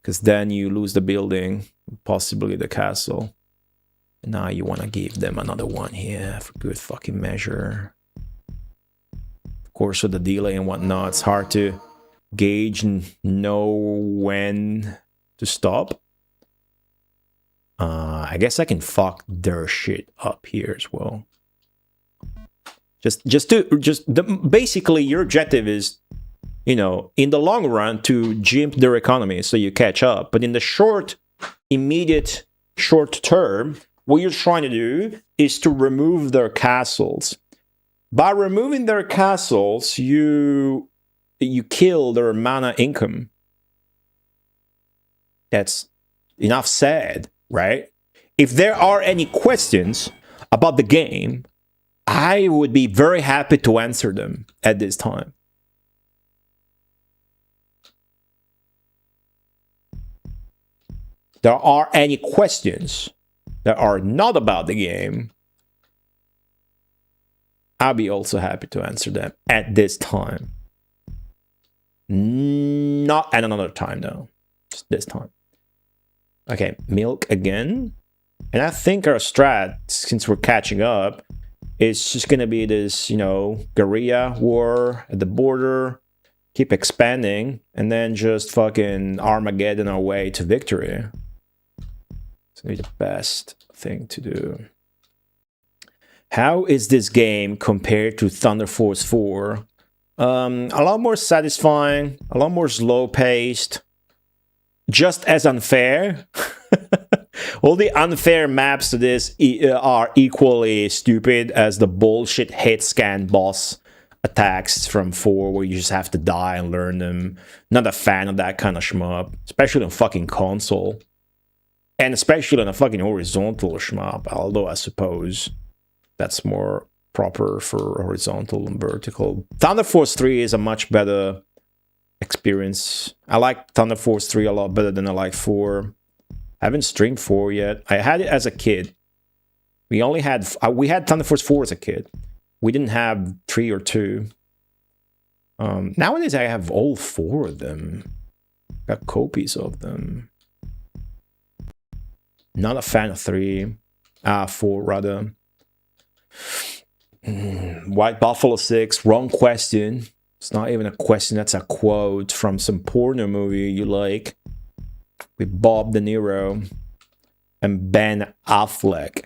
S2: because then you lose the building, possibly the castle. And now you want to give them another one here for good fucking measure. Of course, with the delay and whatnot, it's hard to gauge and know when to stop. I guess I can fuck their shit up here as well. Basically your objective is, you know, in the long run to jimp their economy so you catch up. But in the immediate short term, what you're trying to do is to remove their castles. By removing their castles, you kill their mana income. That's enough said, right? If there are any questions about the game, I would be very happy to answer them at this time. there are any questions that are not about the game, I'll be also happy to answer them at this time. Not at another time, though. Just this time. Okay, milk again. And I think our strat, since we're catching up, is just gonna be this, you know, guerrilla war at the border, keep expanding, and then just fucking Armageddon our way to victory. It's gonna be the best thing to do. How is this game compared to Thunder Force 4? A lot more satisfying, a lot more slow-paced, just as unfair. All the unfair maps to this are equally stupid as the bullshit hit scan boss attacks from 4 where you just have to die and learn them. Not a fan of that kind of shmup, especially on fucking console. And especially on a fucking horizontal shmup, although I suppose that's more proper for horizontal and vertical. Thunder Force 3 is a much better experience. I like Thunder Force 3 a lot better than I like 4. I haven't streamed 4 yet. I had it as a kid. We had Thunder Force 4 as a kid. We didn't have 3 or 2. Nowadays I have all 4 of them. Got copies of them. Not a fan of 3. 4 rather. White Buffalo 6, wrong question. It's not even a question, that's a quote from some porno movie you like. With Bob De Niro and Ben Affleck.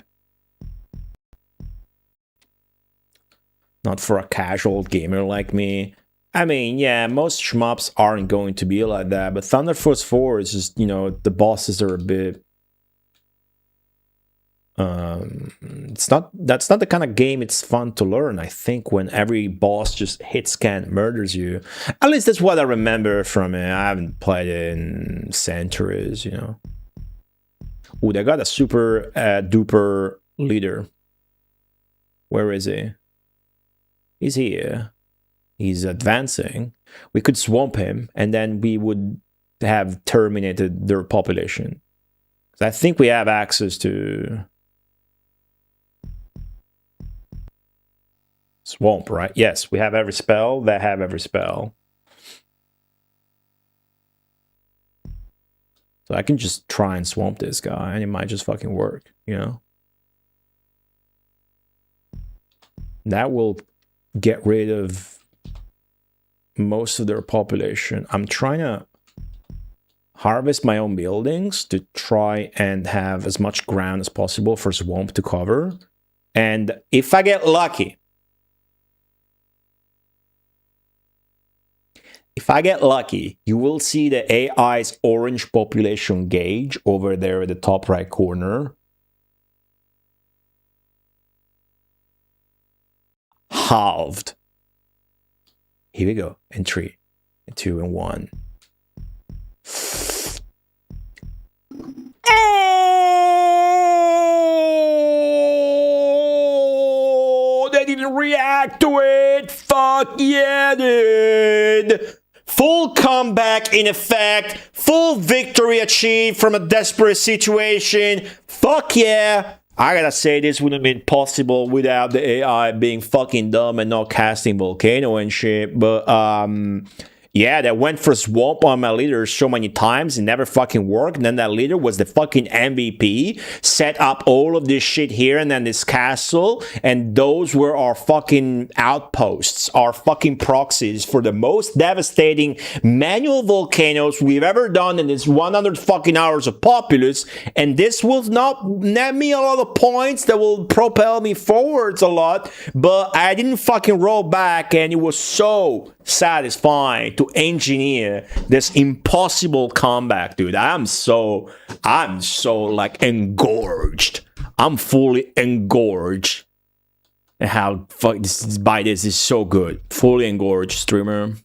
S2: Not for a casual gamer like me. I mean, yeah, most shmups aren't going to be like that, but Thunder Force 4 is just, you know, the bosses are a bit... that's not the kind of game it's fun to learn, I think, when every boss just hit scan murders you. At least that's what I remember from it. I haven't played it in centuries, you know. Ooh, they got a super duper leader. Where is he? He's here. He's advancing. We could swamp him, and then we would have terminated their population. I think we have access to... swamp, right? Yes, we have every spell. They have every spell. So I can just try and swamp this guy, and it might just fucking work, you know? That will get rid of most of their population. I'm trying to harvest my own buildings to try and have as much ground as possible for swamp to cover. And if I get lucky, you will see the AI's orange population gauge over there at the top right corner. Halved. Here we go. In 3, 2, and 1. Oh, they didn't react to it. Fuck yeah, dude. Full comeback in effect. Full victory achieved from a desperate situation. Fuck yeah. I gotta say, this wouldn't have been possible without the AI being fucking dumb and not casting Volcano and shit. But, yeah, that went for swamp on my leader so many times. It never fucking worked. And then that leader was the fucking MVP. Set up all of this shit here and then this castle. And those were our fucking outposts. Our fucking proxies for the most devastating manual volcanoes we've ever done in this 100 fucking hours of Populous. And this will not net me a lot of points that will propel me forwards a lot. But I didn't fucking roll back, and it was so satisfying to engineer this impossible comeback, dude. I'm so like engorged. I'm fully engorged. And how fuck this is so good. Fully engorged streamer.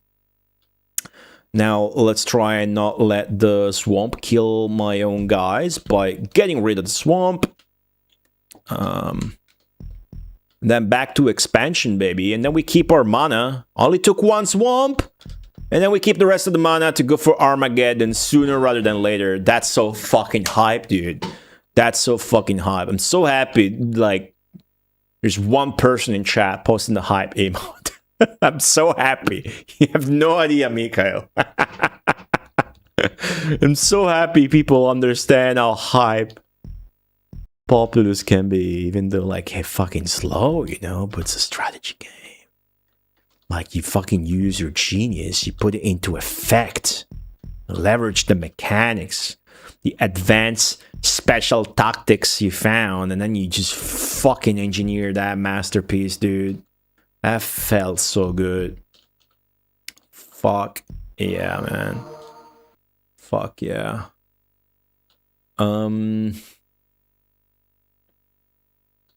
S2: Now let's try and not let the swamp kill my own guys by getting rid of the swamp. Then back to expansion, baby. And then we keep our mana. Only took 1 swamp. And then we keep the rest of the mana to go for Armageddon sooner rather than later. That's so fucking hype, dude. That's so fucking hype. I'm so happy, like, there's one person in chat posting the hype emote. I'm so happy. You have no idea, Mikhail. I'm so happy people understand how hype Populous can be, even though, like, hey, fucking slow, you know, but it's a strategy game. Like, you fucking use your genius, you put it into effect, leverage the mechanics, the advanced special tactics you found, and then you just fucking engineer that masterpiece, dude. That felt so good. Fuck yeah, man. Fuck yeah.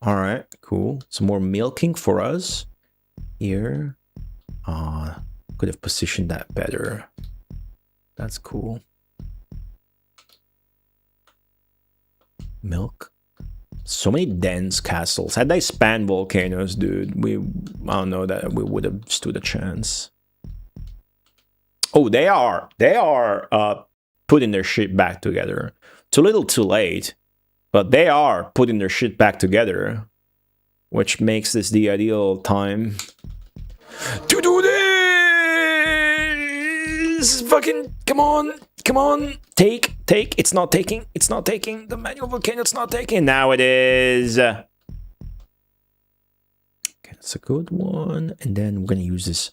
S2: Alright, cool. Some more milking for us here. Could have positioned that better. That's cool. Milk. So many dense castles. Had they spanned volcanoes, dude, I don't know that we would have stood a chance. Oh, they are putting their shit back together. It's a little too late, but they are putting their shit back together, which makes this the ideal time to do this. Fucking come on, take. It's not taking the manual volcano. It's not taking. Now it is. Okay, that's a good one. And then we're gonna use this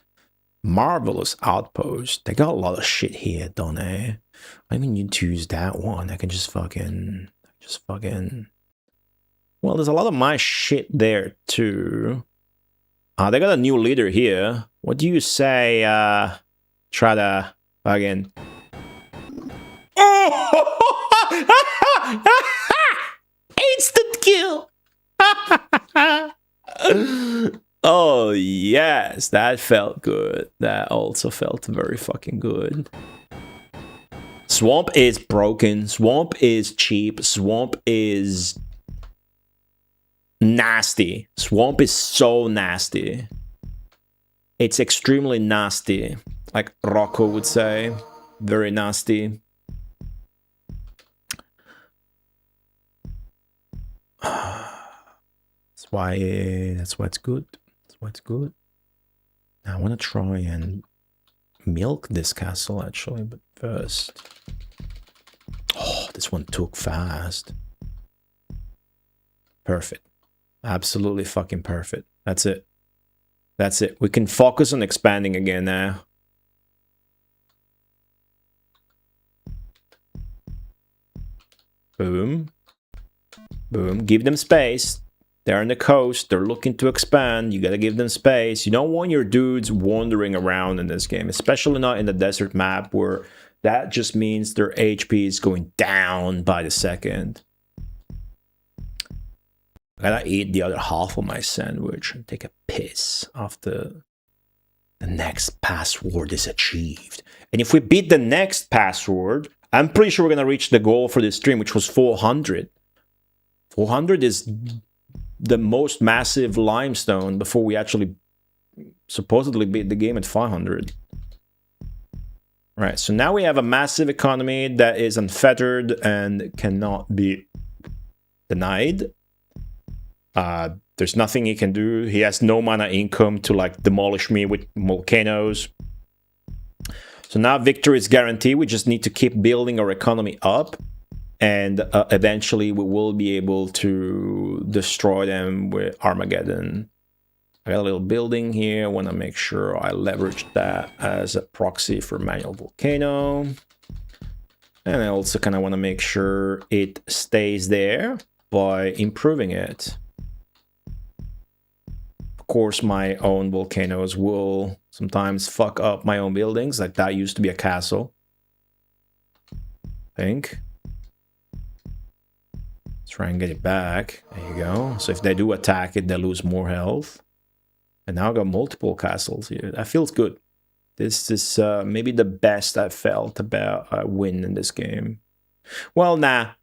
S2: marvelous outpost. They got a lot of shit here, don't they? I don't even need to use that one. I can just fucking. Well, there's a lot of my shit there too. They got a new leader here. What do you say? Try to again. Instant kill. Oh yes, that felt good. That also felt very fucking good. Swamp is broken. Swamp is cheap. Swamp is nasty. Swamp is so nasty. It's extremely nasty. Like Rocco would say. Very nasty. That's why it's good. That's why it's good. Now I want to try and milk this castle actually, but first. Oh, this one took fast. Perfect. Absolutely fucking perfect. That's it. That's it. We can focus on expanding again now. Boom. Boom. Give them space. They're on the coast. They're looking to expand. You gotta give them space. You don't want your dudes wandering around in this game, especially not in the desert map where that just means their HP is going down by the second. I gotta eat the other half of my sandwich and take a piss after the next password is achieved. And if we beat the next password, I'm pretty sure we're gonna reach the goal for this stream, which was 400. 400 is the most massive limestone before we actually supposedly beat the game at 500. Right, so now we have a massive economy that is unfettered and cannot be denied. There's nothing he can do. He has no mana income to like demolish me with volcanoes. So now victory is guaranteed. We just need to keep building our economy up. And eventually we will be able to destroy them with Armageddon. I got a little building here. I want to make sure I leverage that as a proxy for manual volcano. And I also kind of want to make sure it stays there by improving it. Of course, my own volcanoes will sometimes fuck up my own buildings. Like that used to be a castle, I think. Let's try and get it back. There you go. So if they do attack it, they lose more health. And now I've got multiple castles here. That feels good. This is maybe the best I've felt about a win in this game. Well, nah.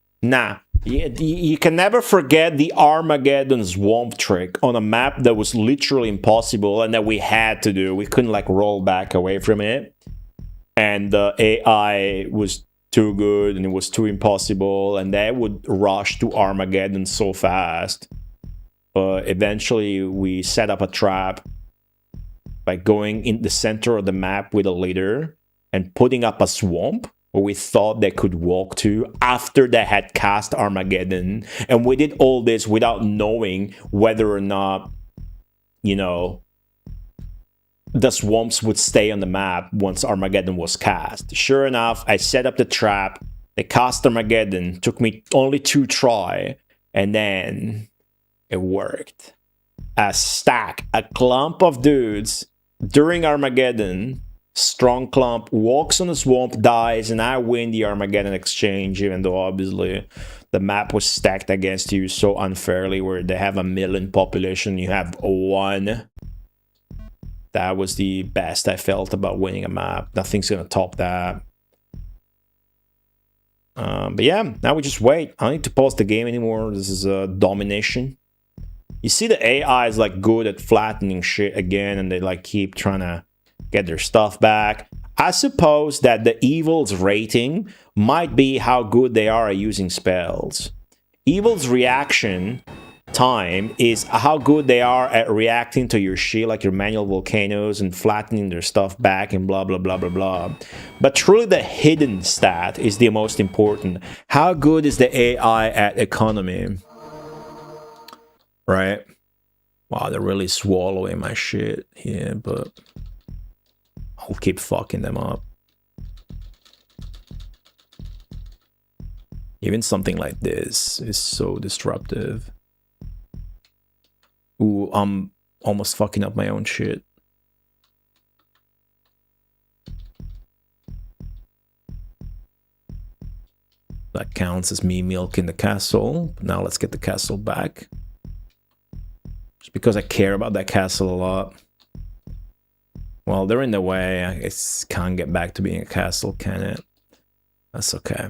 S2: You can never forget the Armageddon swamp trick on a map that was literally impossible and that we had to do. We couldn't like roll back away from it. and the AI was too good and it was too impossible, and they would rush to Armageddon so fast. But eventually we set up a trap by going in the center of the map with a leader and putting up a swamp where we thought they could walk to after they had cast Armageddon. And we did all this without knowing whether or not, you know, the swamps would stay on the map once Armageddon was cast. Sure enough, I set up the trap, they cast Armageddon, took me only 2 try, and then it worked. A clump of dudes during Armageddon, strong clump, walks on the swamp, dies, and I win the Armageddon exchange, even though obviously the map was stacked against you so unfairly, where they have 1 million population, you have 1. That was the best I felt about winning a map. Nothing's gonna top that. But yeah, now we just wait. I don't need to pause the game anymore. This is a domination. You see the AI is like good at flattening shit again, and they like keep trying to get their stuff back. I suppose that the evil's rating might be how good they are at using spells. Evil's reaction time is how good they are at reacting to your shit, like your manual volcanoes, and flattening their stuff back and blah blah blah blah blah. But truly the hidden stat is the most important. How good is the AI at economy? Right? Wow, they're really swallowing my shit here, but I'll keep fucking them up. Even something like this is so disruptive. Ooh, I'm almost fucking up my own shit. That counts as me milking the castle. Now let's get the castle back. Just because I care about that castle a lot. Well, they're in the way. I guess can't get back to being a castle, can it? That's okay.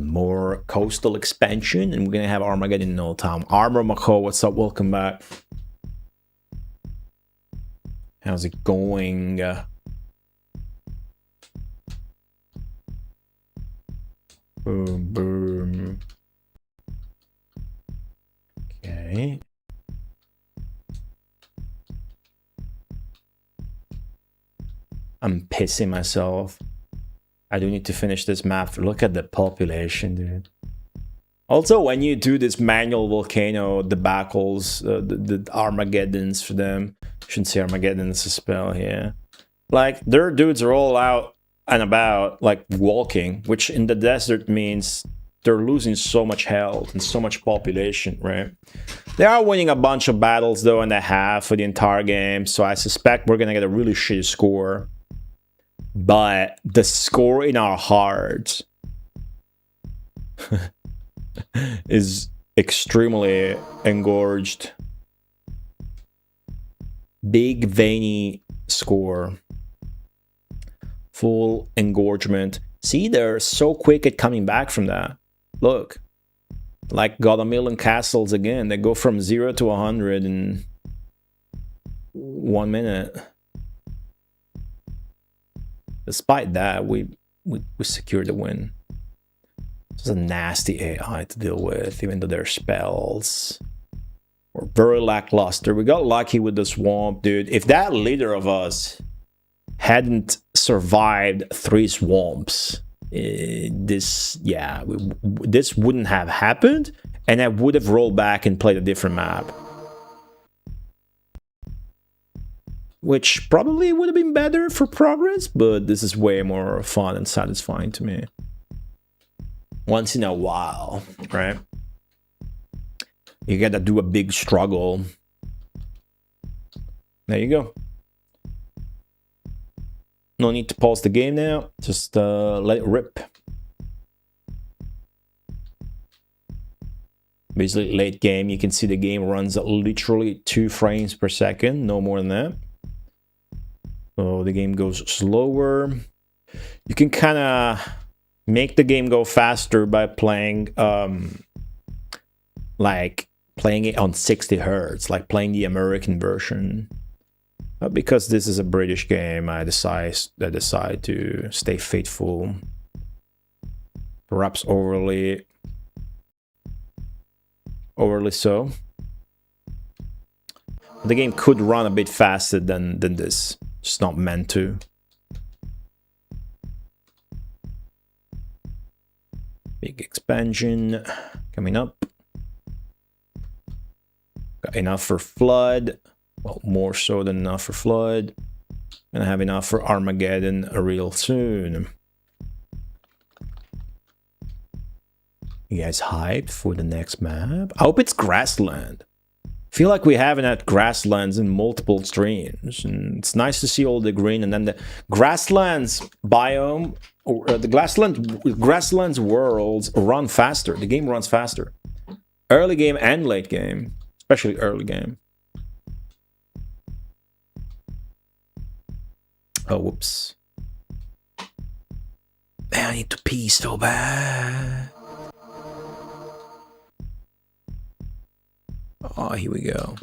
S2: More coastal expansion, and we're gonna have Armageddon in no time. Armor Mako, what's up? Welcome back. How's it going? Boom, boom. Okay. I'm pissing myself. I do need to finish this map. Look at the population, dude. Also, when you do this manual volcano debacles, the Armageddons for them, I shouldn't say Armageddon, it's a spell here. Like, their dudes are all out and about, like, walking, which in the desert means they're losing so much health and so much population, right? They are winning a bunch of battles, though, and a half for the entire game, so I suspect we're gonna get a really shitty score. But the score in our hearts is extremely engorged. Big veiny score. Full engorgement. See, they're so quick at coming back from that. Look. Like got 1 million castles again. They go from 0 to 100 in 1 minute. Despite that, we secured the win. This is a nasty AI to deal with, even though their spells were very lackluster. We got lucky with the swamp, dude. If that leader of us hadn't survived 3 swamps, this wouldn't have happened, and I would have rolled back and played a different map. Which probably would have been better for progress, but this is way more fun and satisfying to me. Once in a while, right? You gotta do a big struggle. There you go. No need to pause the game now. Just let it rip. Basically, late game, you can see the game runs at literally 2 frames per second, no more than that. So the game goes slower. You can kind of make the game go faster by playing like playing it on 60 hertz, like playing the American version. But because this is a British game, I decide to stay faithful. Perhaps overly so. The game could run a bit faster than this. It's not meant to. Big expansion coming up. Got enough for Flood. Well, more so than enough for Flood. Gonna have enough for Armageddon real soon. You guys hyped for the next map? I hope it's Grassland. Feel like we haven't had grasslands in multiple streams, and it's nice to see all the green. And then the grasslands biome, or the grasslands worlds run faster. The game runs faster, early game and late game, especially early game. Oh, whoops! Man, I need to pee so bad. Oh, here we go.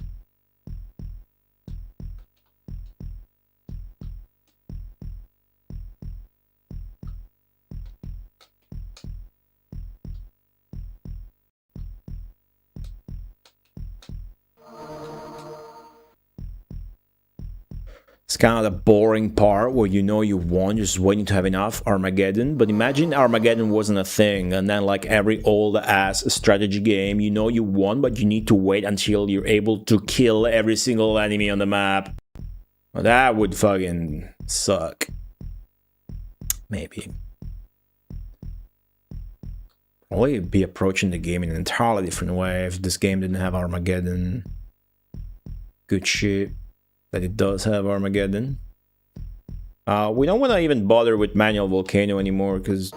S2: It's kind of the boring part where you know you won, just waiting to have enough Armageddon. But imagine Armageddon wasn't a thing, and then like every old-ass strategy game, you know you won, but you need to wait until you're able to kill every single enemy on the map. Well, that would fucking suck. Maybe. Probably be approaching the game in an entirely different way if this game didn't have Armageddon. Good shit that it does have Armageddon. We don't want to even bother with manual volcano anymore because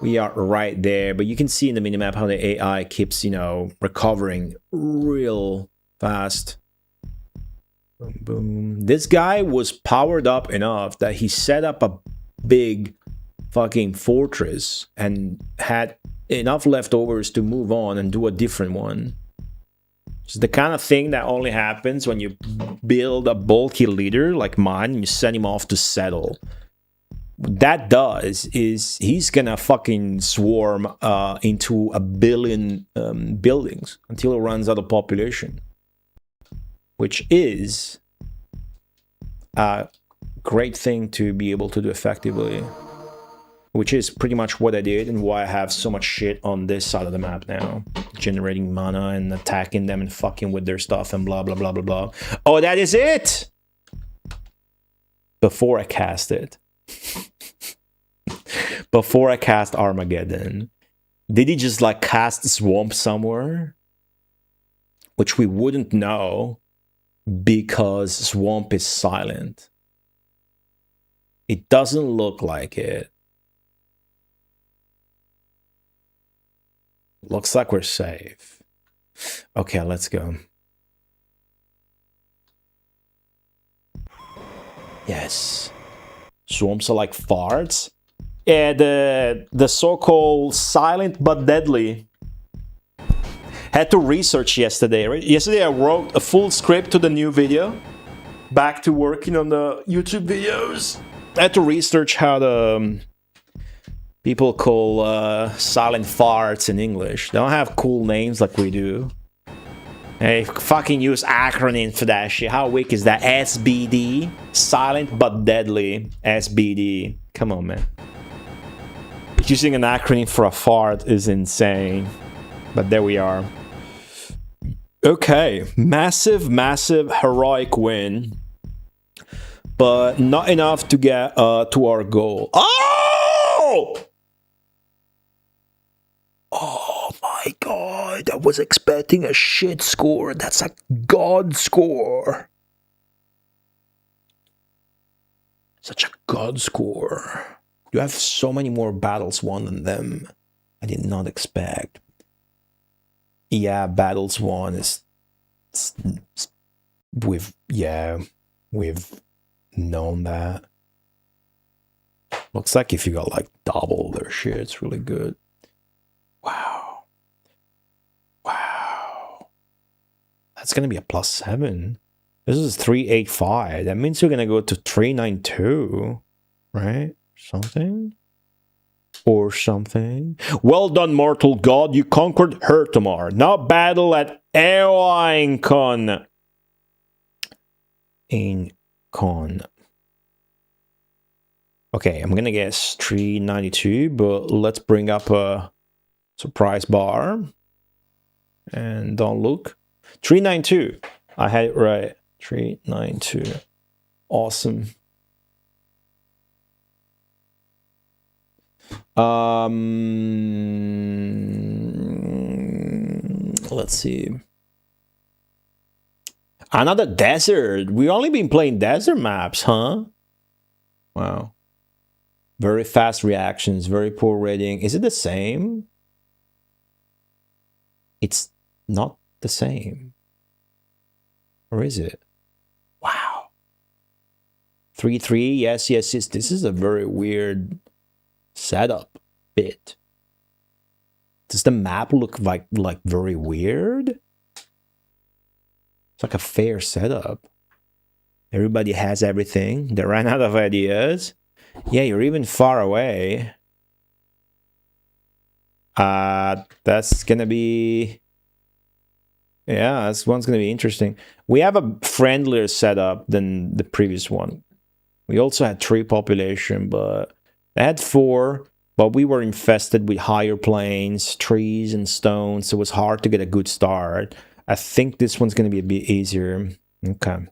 S2: we are right there. But you can see in the minimap how the AI keeps, you know, recovering real fast. Boom, boom. This guy was powered up enough that he set up a big fucking fortress and had enough leftovers to move on and do a different one. It's the kind of thing that only happens when you build a bulky leader like mine and you send him off to settle. What that does is he's gonna fucking swarm into 1 billion buildings until it runs out of population. Which is a great thing to be able to do effectively. Which is pretty much what I did and why I have so much shit on this side of the map now. Generating mana and attacking them and fucking with their stuff and blah, blah, blah, blah, blah. Oh, that is it! Before I cast it. Before I cast Armageddon. Did he just like cast Swamp somewhere? Which we wouldn't know because Swamp is silent. It doesn't look like it. Looks like we're safe. Okay, let's go. Yes. Swamps are like farts. Yeah, the so-called silent but deadly. Had to research yesterday, right? Yesterday I wrote a full script to the new video. Back to working on the YouTube videos. I had to research how the people call silent farts in English. They don't have cool names like we do. They fucking use acronyms for that shit. How weak is that? SBD? Silent but deadly. SBD. Come on, man. Using an acronym for a fart is insane. But there we are. Okay. Massive, massive, heroic win. But not enough to get to our goal. Oh! Oh my god, I was expecting a shit score. That's a god score. Such a god score. You have so many more battles won than them. I did not expect. Yeah, battles won is... We've known that. Looks like if you got like double their shit, it's really good. Wow. Wow. That's gonna be a +7. This is 385. That means we're gonna go to 392, right? Something. Or something. Well done, mortal god. You conquered Hertomar. Now battle at Eoincon. Aincon. Okay, I'm gonna guess 392, but let's bring up a surprise bar. And don't look. 392. I had it right. 392. Awesome. Let's see. Another desert. We've only been playing desert maps, huh? Wow. Very fast reactions, very poor rating. Is it the same? It's not the same. Or is it? Wow. 3-3. Yes, yes, yes. This is a very weird setup bit. Does the map look like very weird? It's like a fair setup. Everybody has everything. They ran out of ideas. Yeah, you're even far away. That's gonna be... Yeah, this one's gonna be interesting. We have a friendlier setup than the previous one. We also had 3 population, but they had 4, but we were infested with higher plains, trees, and stones, so it was hard to get a good start. I think this one's gonna be a bit easier. Okay.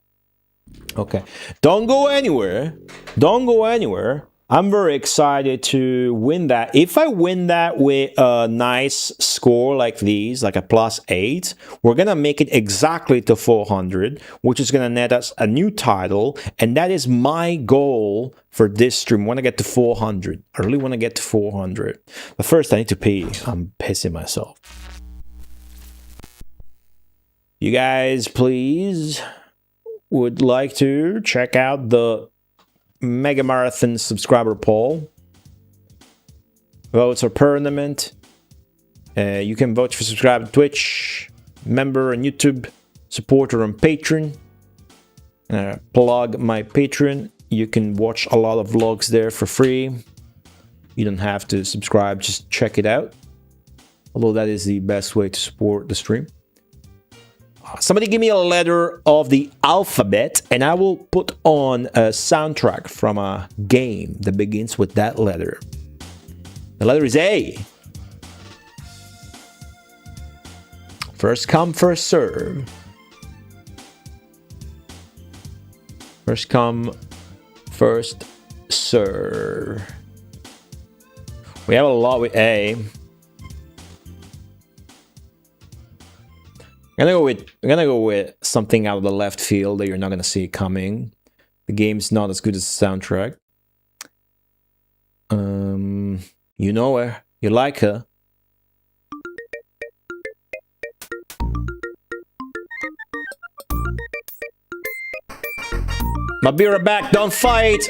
S2: Okay. Don't go anywhere. Don't go anywhere. I'm very excited to win that. If I win that with a nice score like these, like a +8, we're going to make it exactly to 400, which is going to net us a new title. And that is my goal for this stream. I want to get to 400. I really want to get to 400. But first, I need to pee. I'm pissing myself. You guys, please, would like to check out the Mega Marathon subscriber poll. Votes are permanent. You can vote for subscribe to Twitch, member on YouTube, supporter on Patreon. Plug my Patreon. You can watch a lot of vlogs there for free. You don't have to subscribe, just check it out. Although that is the best way to support the stream. Somebody give me a letter of the alphabet, and I will put on a soundtrack from a game that begins with that letter. The letter is A. First come, first serve. First come, first serve. We have a lot with A. I'm gonna go with something out of the left field that you're not gonna see coming. The game's not as good as the soundtrack. You know her. You like her. I'll be right back. Don't fight.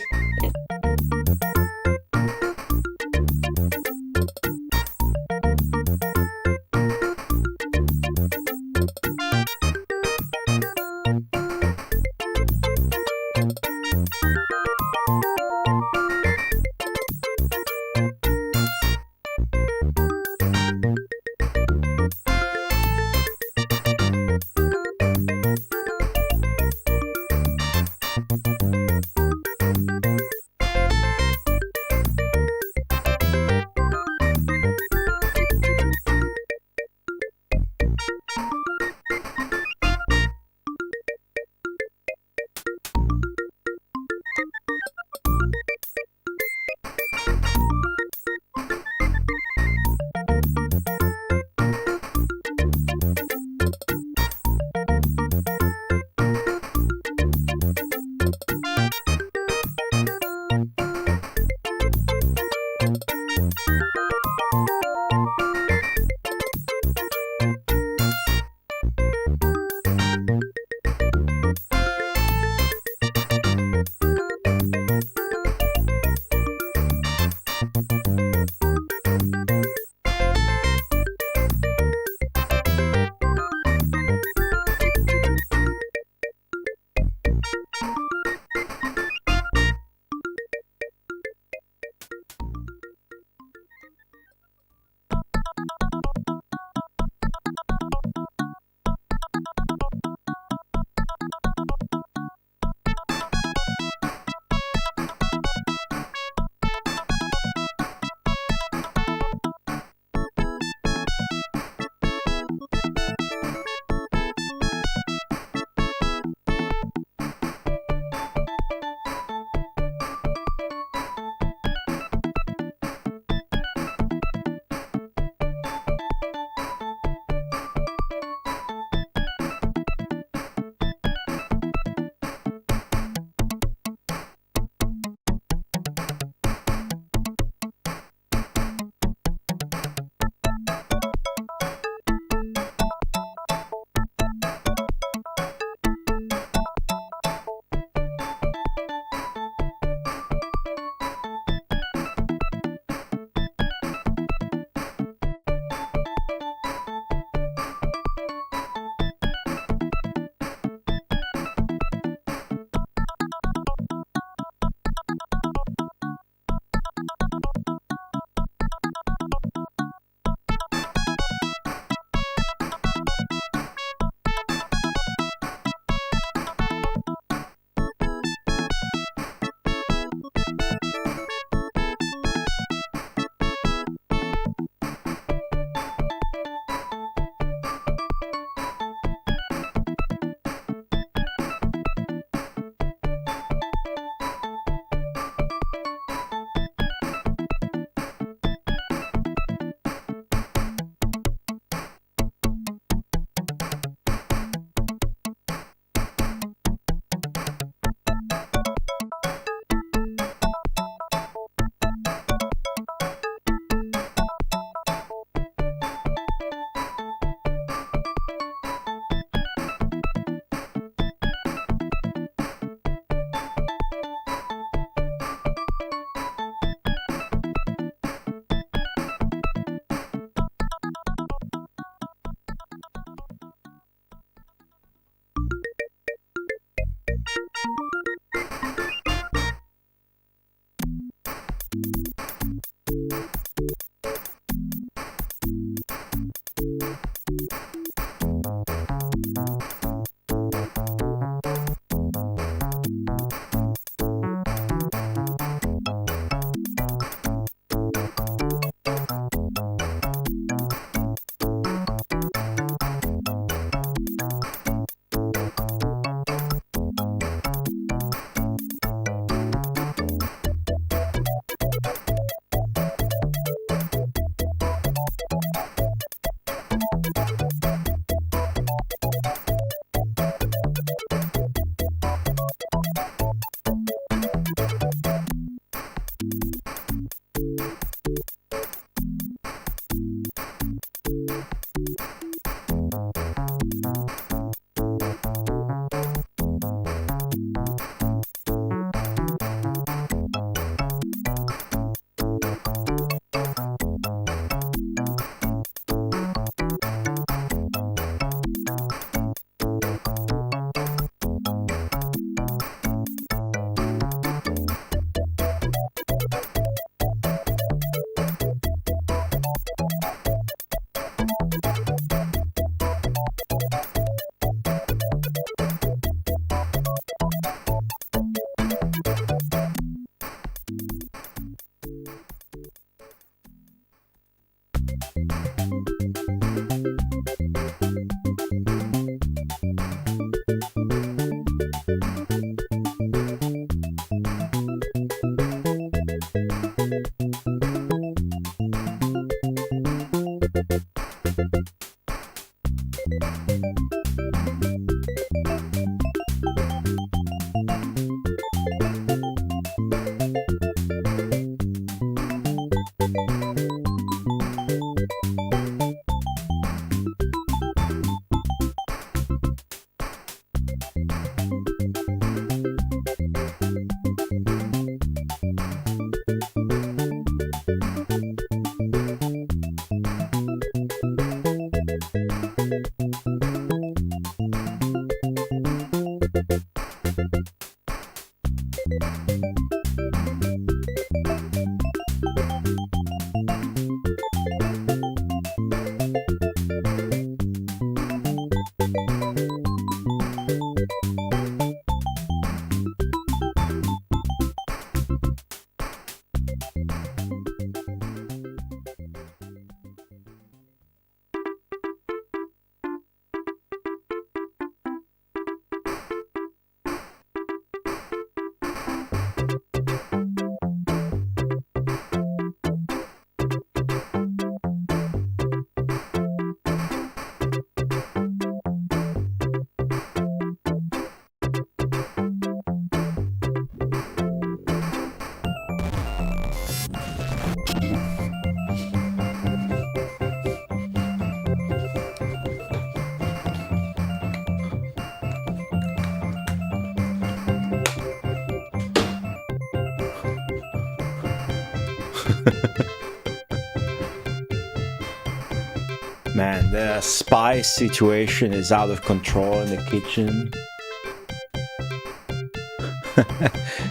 S2: Man, the spice situation is out of control in the kitchen.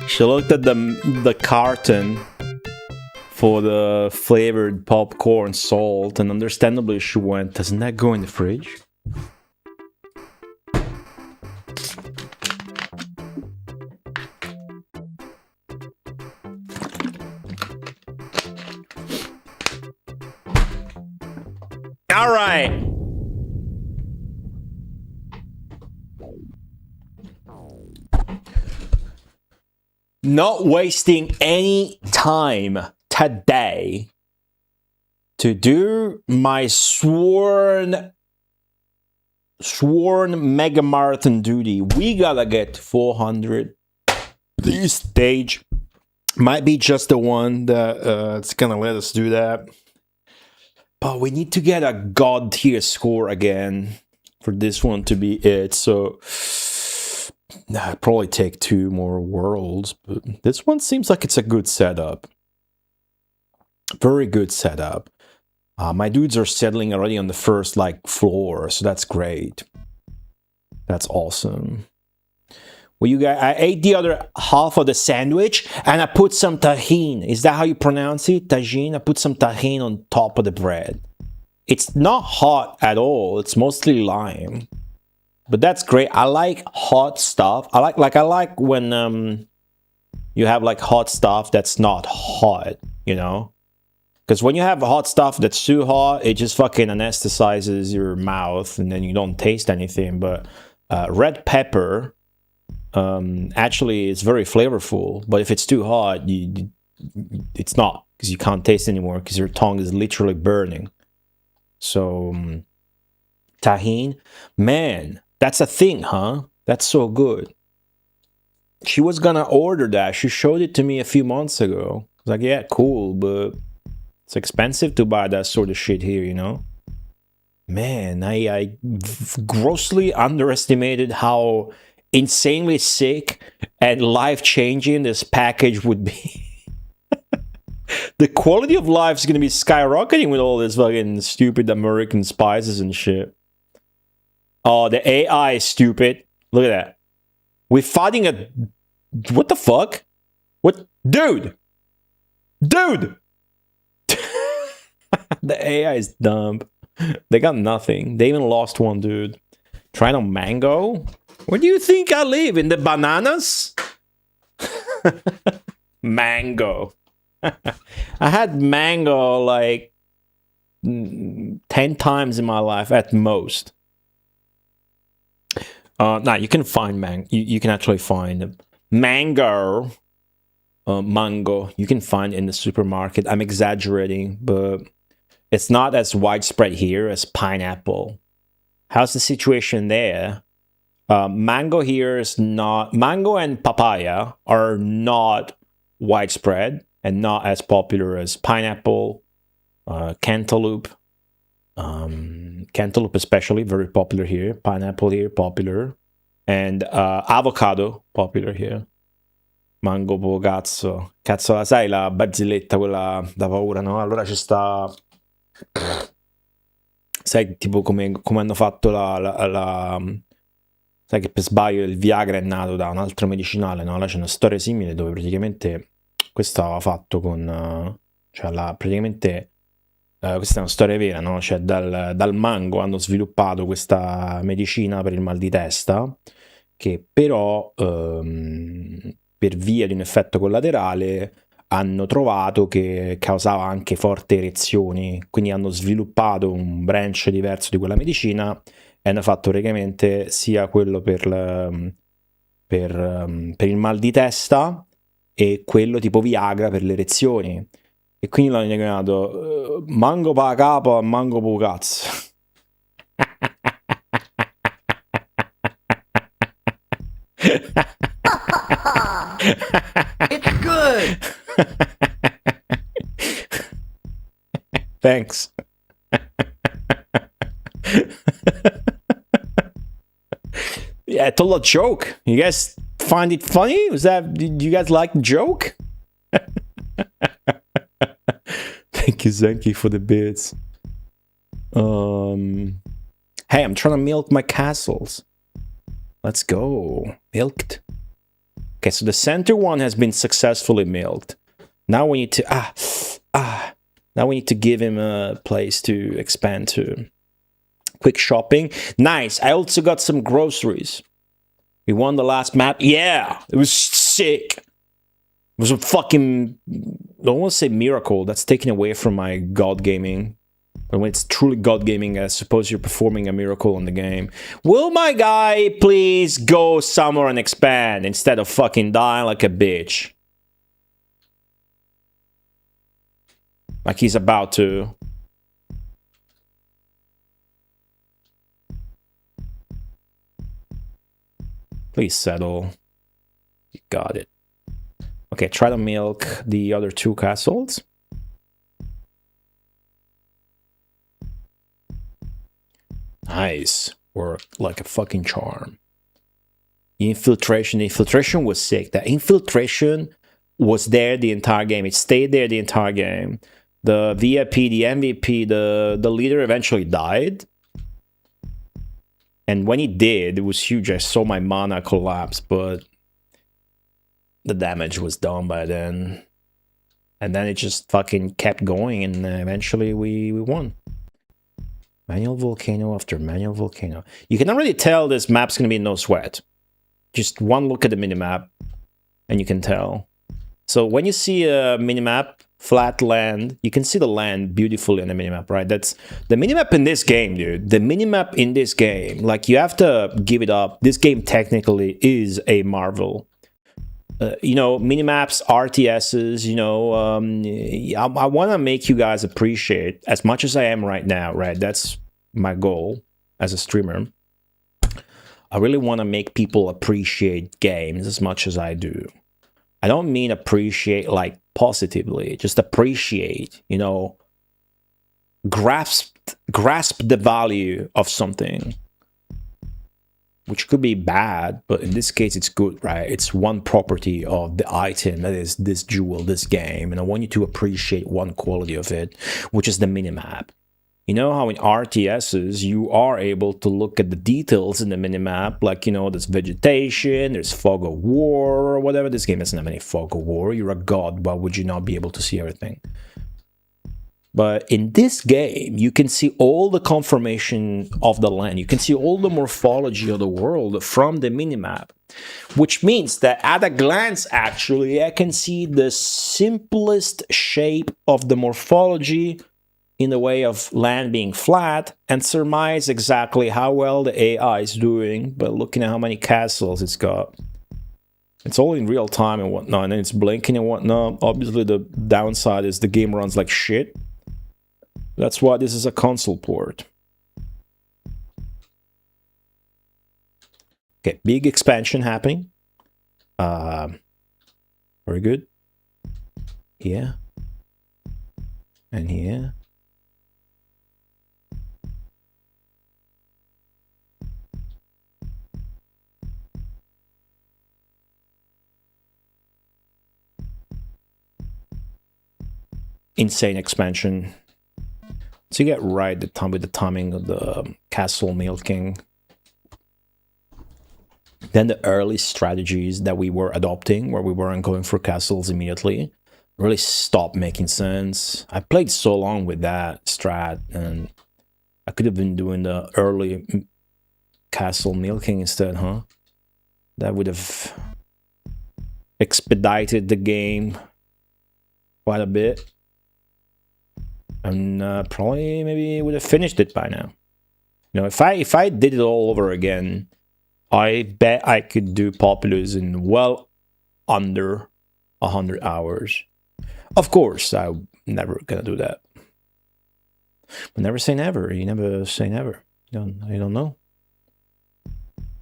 S2: She looked at the carton for the flavored popcorn salt, and understandably she went, doesn't that go in the fridge? All right. Not wasting any time today to do my sworn mega marathon duty. We gotta get to 400. This stage might be just the one that it's gonna let us do that. But we need to get a god tier score again for this one to be it. So it'd probably take 2 more worlds. But this one seems like it's a good setup. Very good setup. My dudes are settling already on the first floor, so that's great. That's awesome. Well, you guys, I ate the other half of the sandwich and I put some tahine. Is that how you pronounce it? Tajin? I put some tahine on top of the bread. It's not hot at all. It's mostly lime. But that's great. I like hot stuff. I like when you have hot stuff that's not hot, you know? Because when you have hot stuff that's too hot, it just fucking anesthetizes your mouth and then you don't taste anything. But red pepper actually is very flavorful. But if it's too hot, it's not. Because you can't taste anymore because your tongue is literally burning. So, tahine. Man, that's a thing, huh? That's so good. She was gonna order that. She showed it to me a few months ago. I was like, yeah, cool, but it's expensive to buy that sort of shit here, you know? Man, I grossly underestimated how insanely sick and life-changing this package would be. The quality of life is going to be skyrocketing with all this fucking stupid American spices and shit. Oh, the AI is stupid. Look at that. We're fighting a... What the fuck? What? Dude! Dude! The AI is dumb. They got nothing. They even lost one dude. Trying on mango? Where do you think I live? In the bananas? Mango. I had mango 10 times in my life at most. Nah, you can find mango. You can actually find mango. Mango. You can find in the supermarket. I'm exaggerating, but it's not as widespread here as pineapple. How's the situation there? Mango here is not... Mango and papaya are not widespread and not as popular as pineapple, cantaloupe. Cantaloupe especially, very popular here. Pineapple here, popular. And avocado, popular here. Mango, cazzo. Cazzo, la sai la barzelletta, quella da paura, no? Allora ci sta... Sai, tipo come hanno fatto sai che per sbaglio il Viagra è nato da un altro medicinale, no? Là c'è una storia simile dove praticamente questo aveva fatto con... praticamente questa è una storia vera, no? Cioè dal mango hanno sviluppato questa medicina per il mal di testa che però per via di un effetto collaterale hanno trovato che causava anche forti erezioni, quindi hanno sviluppato un branch diverso di quella medicina e hanno fatto praticamente sia quello per il mal di testa e quello tipo Viagra per le erezioni. E quindi l'hanno chiamato mango pa capo a mango po cazzo.
S8: It's good.
S2: Thanks. Yeah, I told a joke. You guys find it funny? Did you guys like the joke? you, Zenki, for the bits. Hey, I'm trying to milk my castles. Let's go. Milked. Okay, so the center one has been successfully milked. Now we need to now we need to give him a place to expand to. Quick shopping. Nice. I also got some groceries. We won the last map. Yeah, it was sick. It was a fucking, I don't want to say miracle. That's taken away from my God gaming. But when it's truly God gaming, I suppose you're performing a miracle on the game. Will my guy please go somewhere and expand instead of fucking dying like a bitch? Like he's about to. Please settle. You got it. Okay, try to milk the other two castles. Nice. Worked like a fucking charm. Infiltration. The infiltration was sick. The infiltration was there the entire game. It stayed there the entire game. The VIP, the MVP, the leader eventually died. And when he did, it was huge. I saw my mana collapse, but the damage was done by then. And then it just fucking kept going, and eventually we won. Manual volcano after manual volcano. You can already tell this map's going to be no sweat. Just one look at the minimap, and you can tell. So when you see a minimap, flat land, you can see the land beautifully on the minimap, right? That's the minimap in this game, dude. The minimap in this game, like, you have to give it up. This game technically is a marvel. You know, minimaps, RTSs, you know, I want to make you guys appreciate as much as I am right now, right? That's my goal as a streamer. I really want to make people appreciate games as much as I do. I don't mean appreciate like positively, just appreciate, you know, grasp the value of something. Which could be bad, but in this case it's good, right? It's one property of the item, that is this jewel, this game, and I want you to appreciate one quality of it, which is the minimap. You know how in RTSs you are able to look at the details in the minimap, like, you know, there's vegetation, there's fog of war, or whatever. This game doesn't have any fog of war. You're a god, why would you not be able to see everything? But in this game, you can see all the confirmation of the land. You can see all the morphology of the world from the minimap. Which means that at a glance, actually, I can see the simplest shape of the morphology in the way of land being flat and surmise exactly how well the AI is doing by looking at how many castles it's got. It's all in real time and whatnot, and it's blinking and whatnot. Obviously, the downside is the game runs like shit. That's why this is a console port. Okay, big expansion happening. Very good. Here. And here. Insane expansion. So you get right with the timing of the castle milking. Then the early strategies that we were adopting, where we weren't going for castles immediately, really stopped making sense. I played so long with that strat, and I could have been doing the early castle milking instead, huh? That would have expedited the game quite a bit. And probably maybe would have finished it by now. You know, if I did it all over again, I bet I could do Populous in well under 100 hours. Of course, I'm never gonna do that. But never say never. You never say never. You don't know.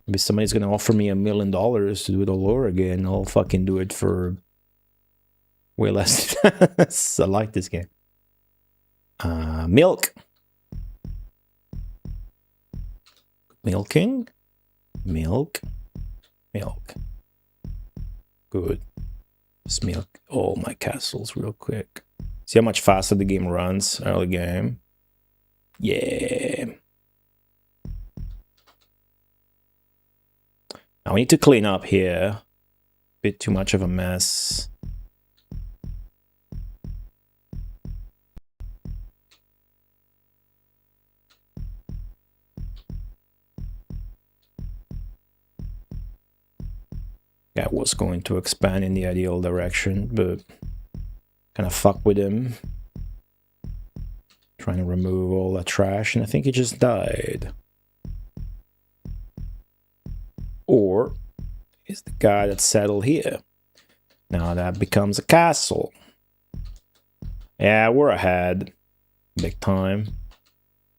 S2: Maybe somebody's gonna offer me $1 million to do it all over again. I'll fucking do it for way less. I like this game. Milk. Milking. Milk. Milk. Good. Let's milk all my castles real quick. See how much faster the game runs early game. Yeah. Now we need to clean up here. Bit too much of a mess. I was going to expand in the ideal direction, but kind of fuck with him. Trying to remove all that trash, and I think he just died. Or is the guy that settled here. Now that becomes a castle. Yeah, we're ahead. Big time.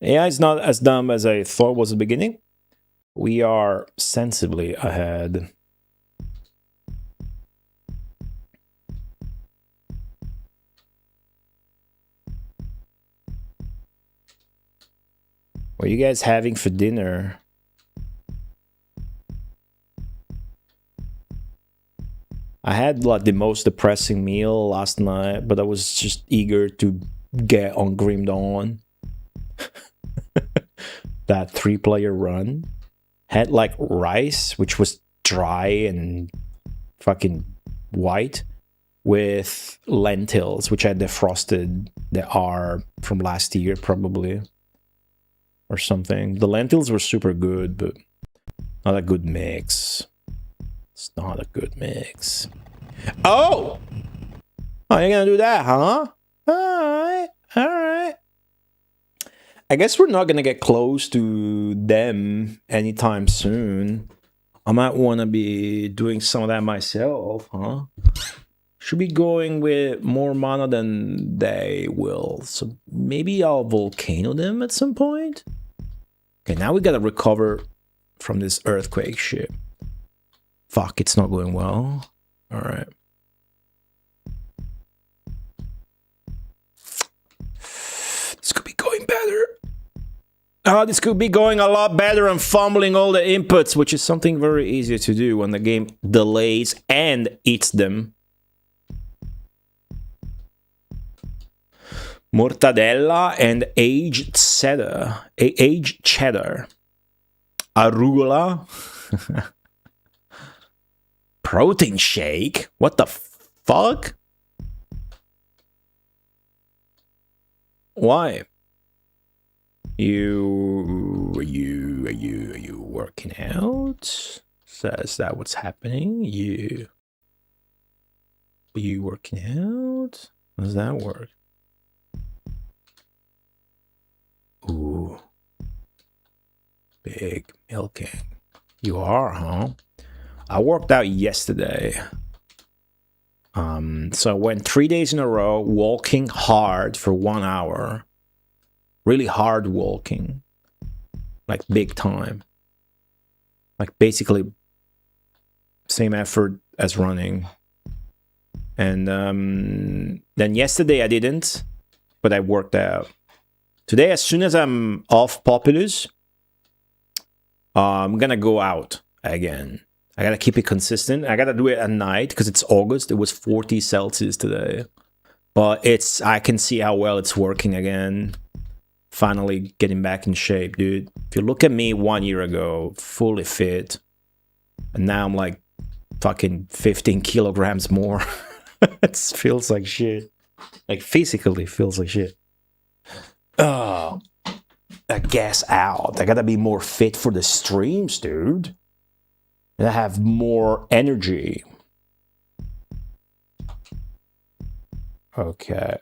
S2: Yeah, it's not as dumb as I thought was at the beginning. We are sensibly ahead. What are you guys having for dinner? I had like the most depressing meal last night, but I was just eager to get on Grim Dawn. That 3-player run had like rice, which was dry and fucking white, with lentils, which I defrosted. That are from last year probably, or something. The lentils were super good, but not a good mix. It's not a good mix. Oh! Oh, you're gonna do that, huh? Alright, alright. I guess we're not gonna get close to them anytime soon. I might wanna be doing some of that myself, huh? Should be going with more mana than they will. So maybe I'll volcano them at some point. Okay, now we gotta recover from this earthquake shit. Fuck, it's not going well. Alright. This could be going better. Oh, this could be going a lot better. I'm fumbling all the inputs, which is something very easy to do when the game delays and eats them. Mortadella and aged cheddar. Aged cheddar. Arugula. Protein shake? What the fuck? Why? You working out? Says that what's happening? You working out? How does that work? Ooh. Big milking. You are, huh? I worked out yesterday. So I went 3 days in a row walking hard for 1 hour. Really hard walking. Like big time. Like basically same effort as running. And then yesterday I didn't, but I worked out. Today, as soon as I'm off Populous, I'm gonna go out again. I gotta keep it consistent. I gotta do it at night because it's August. It was 40 Celsius today. But I can see how well it's working again. Finally getting back in shape, dude. If you look at me 1 year ago, fully fit. And now I'm like fucking 15 kilograms more. It feels like shit. Like physically feels like shit. Oh, I guess out. I gotta be more fit for the streams, dude. And I have more energy. Okay.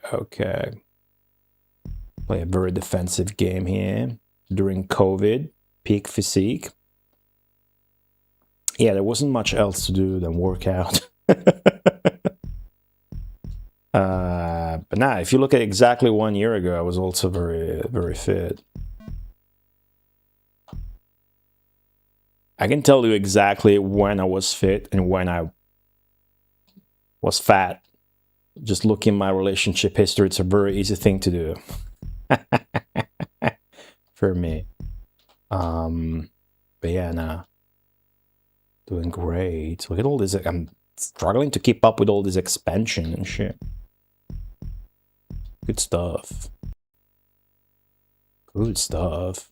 S2: Play a very defensive game here. During COVID, peak physique. Yeah, there wasn't much else to do than work out. But nah, if you look at exactly 1 year ago, I was also very, very fit. I can tell you exactly when I was fit and when I was fat. Just look in my relationship history. It's a very easy thing to do. For me. But yeah, nah. Doing great. Look at all this. I'm struggling to keep up with all this expansion and shit. Good stuff. Good stuff.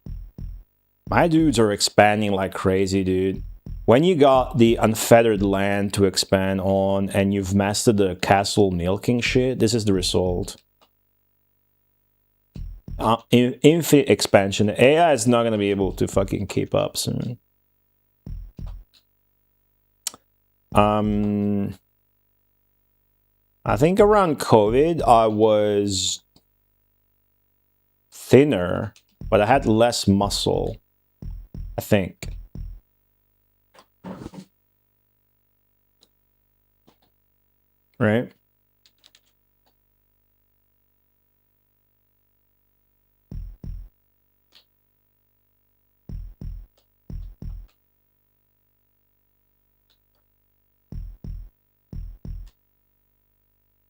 S2: My dudes are expanding like crazy, dude. When you got the unfettered land to expand on and you've mastered the castle milking shit, this is the result. Infinite expansion. AI is not gonna be able to fucking keep up soon. I think around COVID, I was thinner, but I had less muscle, I think. Right?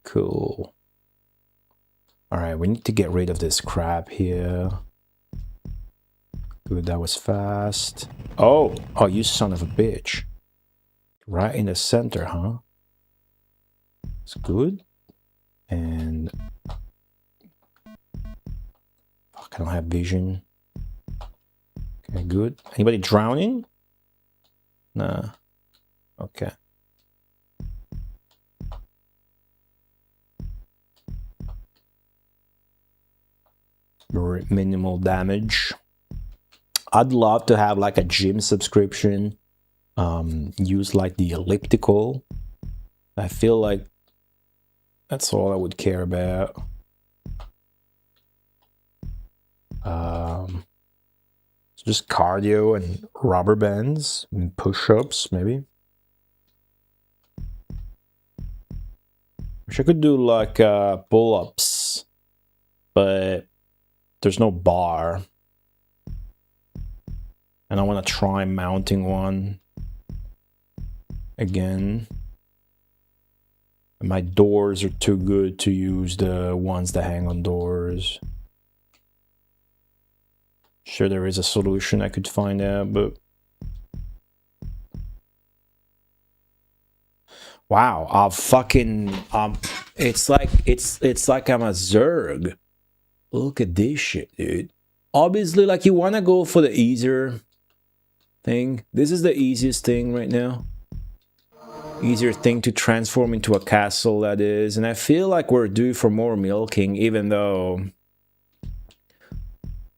S2: Cool. All right, we need to get rid of this crap here. Good, that was fast. Oh, you son of a bitch. Right in the center, huh? It's good. And fuck, I don't have vision. Okay, good. Anybody drowning? Nah. Okay. Minimal damage. I'd love to have like a gym subscription. Use like the elliptical. I feel like that's all I would care about. Just cardio and rubber bands and push-ups, maybe. Wish I could do like pull-ups, but there's no bar. And I want to try mounting one again. My doors are too good to use the ones that hang on doors. Sure, there is a solution I could find out, but wow, it's like I'm a Zerg. Look at this shit, dude. Obviously, like, you want to go for the easier thing. This is the easiest thing right now. Easier thing to transform into a castle, that is. And I feel like we're due for more milking, even though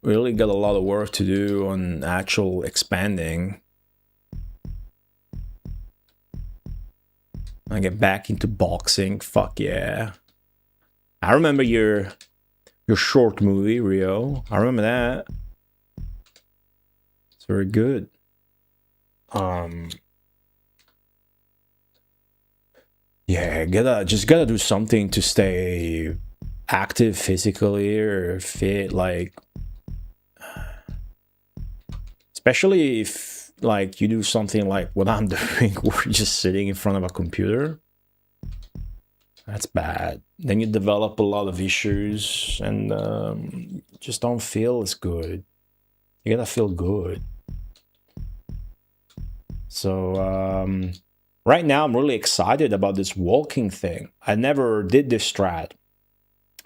S2: we really got a lot of work to do on actual expanding. I get back into boxing. Fuck yeah. I remember your short movie, Rio. I remember that. It's very good. Yeah, just gotta do something to stay active physically or fit, like, especially if like you do something like what I'm doing, where you're just sitting in front of a computer. That's bad. Then you develop a lot of issues and just don't feel as good. You gotta feel good. So right now I'm really excited about this walking thing. I never did this strat.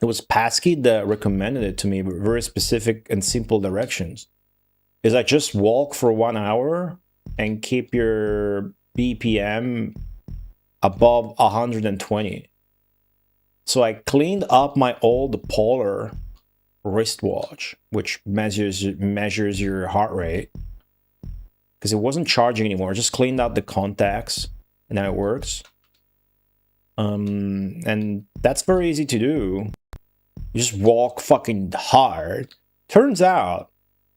S2: It was Pasky that recommended it to me, with very specific and simple directions. Is I just walk for 1 hour and keep your BPM above 120. So I cleaned up my old Polar wristwatch, which measures your heart rate, because it wasn't charging anymore. I just cleaned out the contacts, and now it works. And that's very easy to do. You just walk fucking hard. Turns out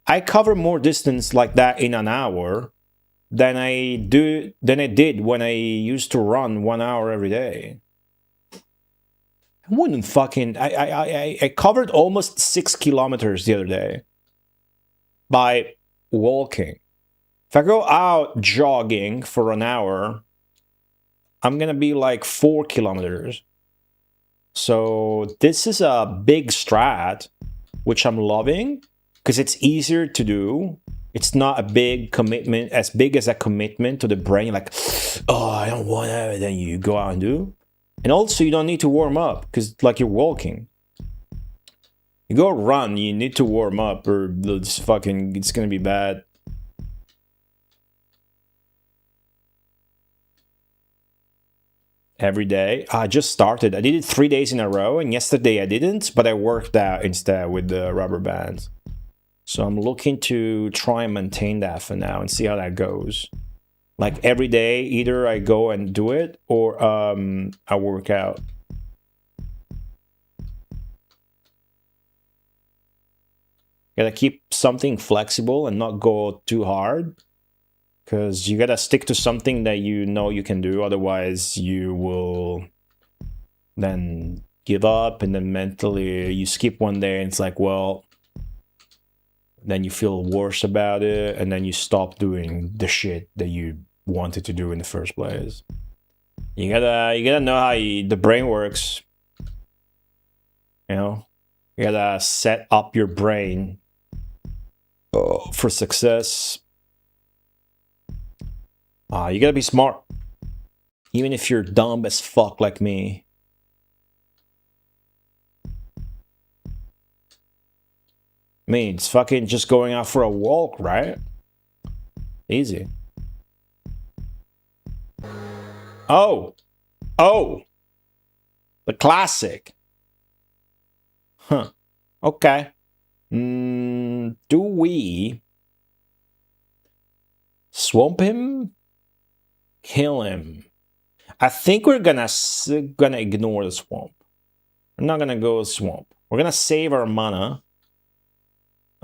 S2: I cover more distance like that in an hour than I did when I used to run 1 hour every day. I wouldn't fucking... I covered almost 6 kilometers the other day by walking. If I go out jogging for an hour, I'm gonna be like 4 kilometers. So this is a big strat, which I'm loving, because it's easier to do. It's not a big commitment, as big as a commitment to the brain, like, oh, I don't want to, then you go out and do. And also, you don't need to warm up, because, like, you're walking. You go run, you need to warm up or it's fucking, it's gonna be bad. Every day. I just started. I did it 3 days in a row, and yesterday I didn't, but I worked out instead with the rubber bands. So I'm looking to try and maintain that for now and see how that goes. Like every day, either I go and do it or I work out. Gotta keep something flexible and not go too hard. Because you gotta stick to something that you know you can do, otherwise you will then give up, and then mentally you skip one day and it's like, well, then you feel worse about it, and then you stop doing the shit that you wanted to do in the first place. You gotta know how the brain works. You know? You gotta set up your brain for success. You gotta be smart. Even if you're dumb as fuck like me. I mean, it's fucking just going out for a walk, right? Easy. Oh! Oh! The classic. Huh. Okay. Do we swamp him? Kill him? I think we're gonna ignore the swamp. We're not gonna go swamp. We're gonna save our mana.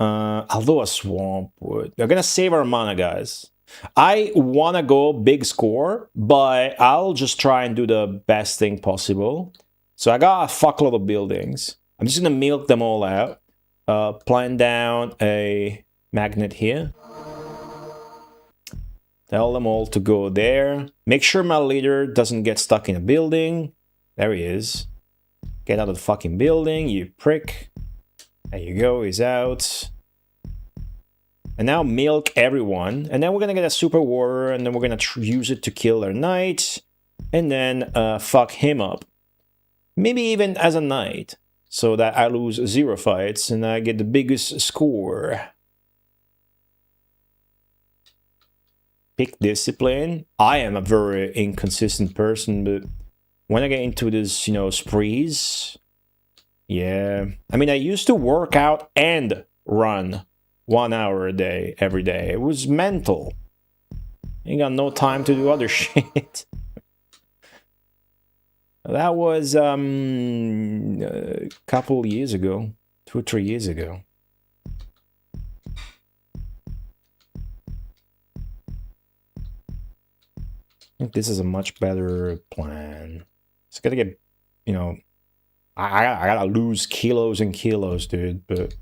S2: Although a swamp would... We're gonna save our mana, guys. I wanna go big score, but I'll just try and do the best thing possible. So I got a fuckload of buildings. I'm just gonna milk them all out. Plant down a magnet here. Tell them all to go there. Make sure my leader doesn't get stuck in a building. There he is. Get out of the fucking building, you prick. There you go, he's out. And now milk everyone. And then we're gonna get a super warrior, and then we're gonna use it to kill their knight. And then fuck him up. Maybe even as a knight. So that I lose 0 fights and I get the biggest score. Pick discipline. I am a very inconsistent person, but when I get into this, you know, sprees, yeah. I mean, I used to work out and run 1 hour a day, every day. It was mental. You got no time to do other shit. That was a couple years ago, 2 or 3 years ago. I think this is a much better plan. It's gotta get, you know, I gotta lose kilos and kilos, dude, but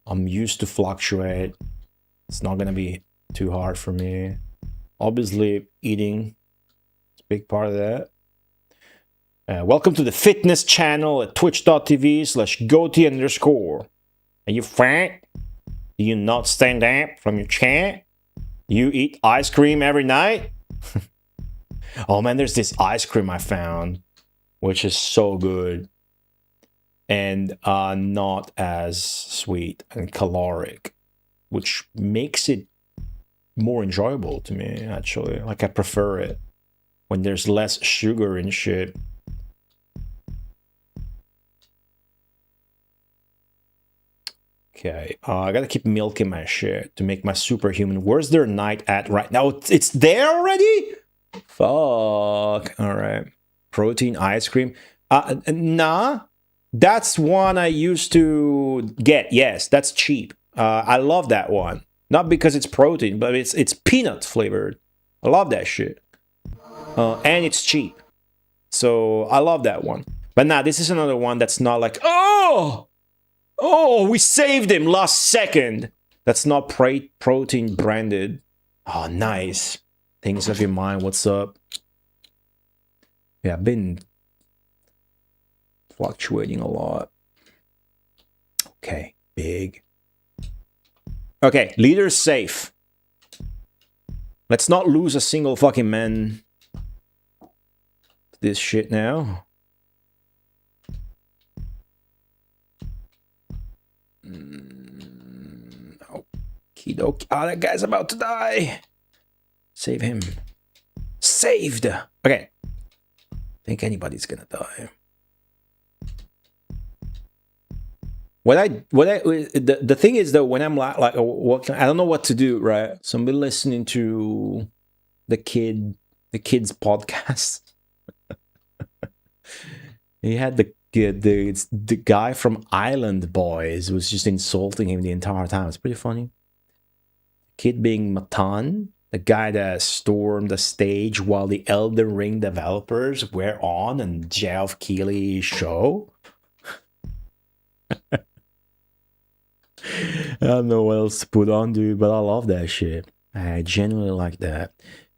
S2: I'm used to fluctuate. It's not gonna be too hard for me. Obviously, eating is a big part of that. Welcome to the fitness channel at twitch.tv/goatee_. Are you fat? Do you not stand up from your chair? You eat ice cream every night? Oh man, there's this ice cream I found, which is so good. And not as sweet and caloric, which makes it more enjoyable to me, actually. Like, I prefer it when there's less sugar and shit. Okay, I gotta keep milking my shit to make my superhuman. Where's their knight at right now? It's there already? Fuck. Alright. Protein ice cream. Nah. That's one I used to get. Yes, that's cheap. I love that one. Not because it's protein, but it's peanut flavored. I love that shit. And it's cheap. So I love that one. But nah, this is another one that's not like, oh! Oh, we saved him last second. That's not protein branded. Oh, nice. Things of your mind, what's up? Yeah, I've been fluctuating a lot. Okay, big. Okay, leader's safe. Let's not lose a single fucking man to this shit now. Okie dokie. Oh, that guy's about to die. Save him. Saved. Okay. Think anybody's gonna die. The thing is though, when I'm like I don't know what to do, right? So I'm listening to the kids podcast. He had the guy from Island Boys was just insulting him the entire time. It's pretty funny. Kid being Matan, the guy that stormed the stage while the Elden Ring developers were on and Geoff Keighley's show. I don't know what else to put on, dude, but I love that shit. I genuinely like that.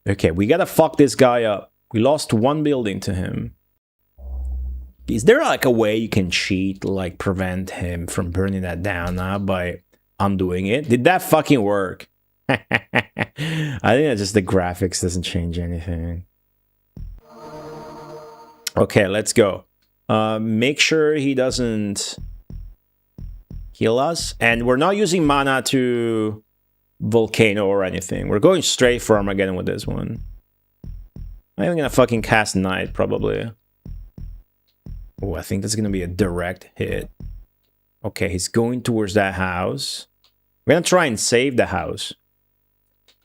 S2: Okay, we gotta fuck this guy up. We lost one building to him. Is there like a way you can cheat, like prevent him from burning that down now by undoing it? Did that fucking work? I think that's just the graphics doesn't change anything. Okay, let's go. Make sure he doesn't heal us. And we're not using mana to Volcano or anything. We're going straight for Armageddon with this one. I'm even gonna fucking cast Knight, probably. Oh, I think that's gonna be a direct hit. Okay, he's going towards that house. We're gonna try and save the house.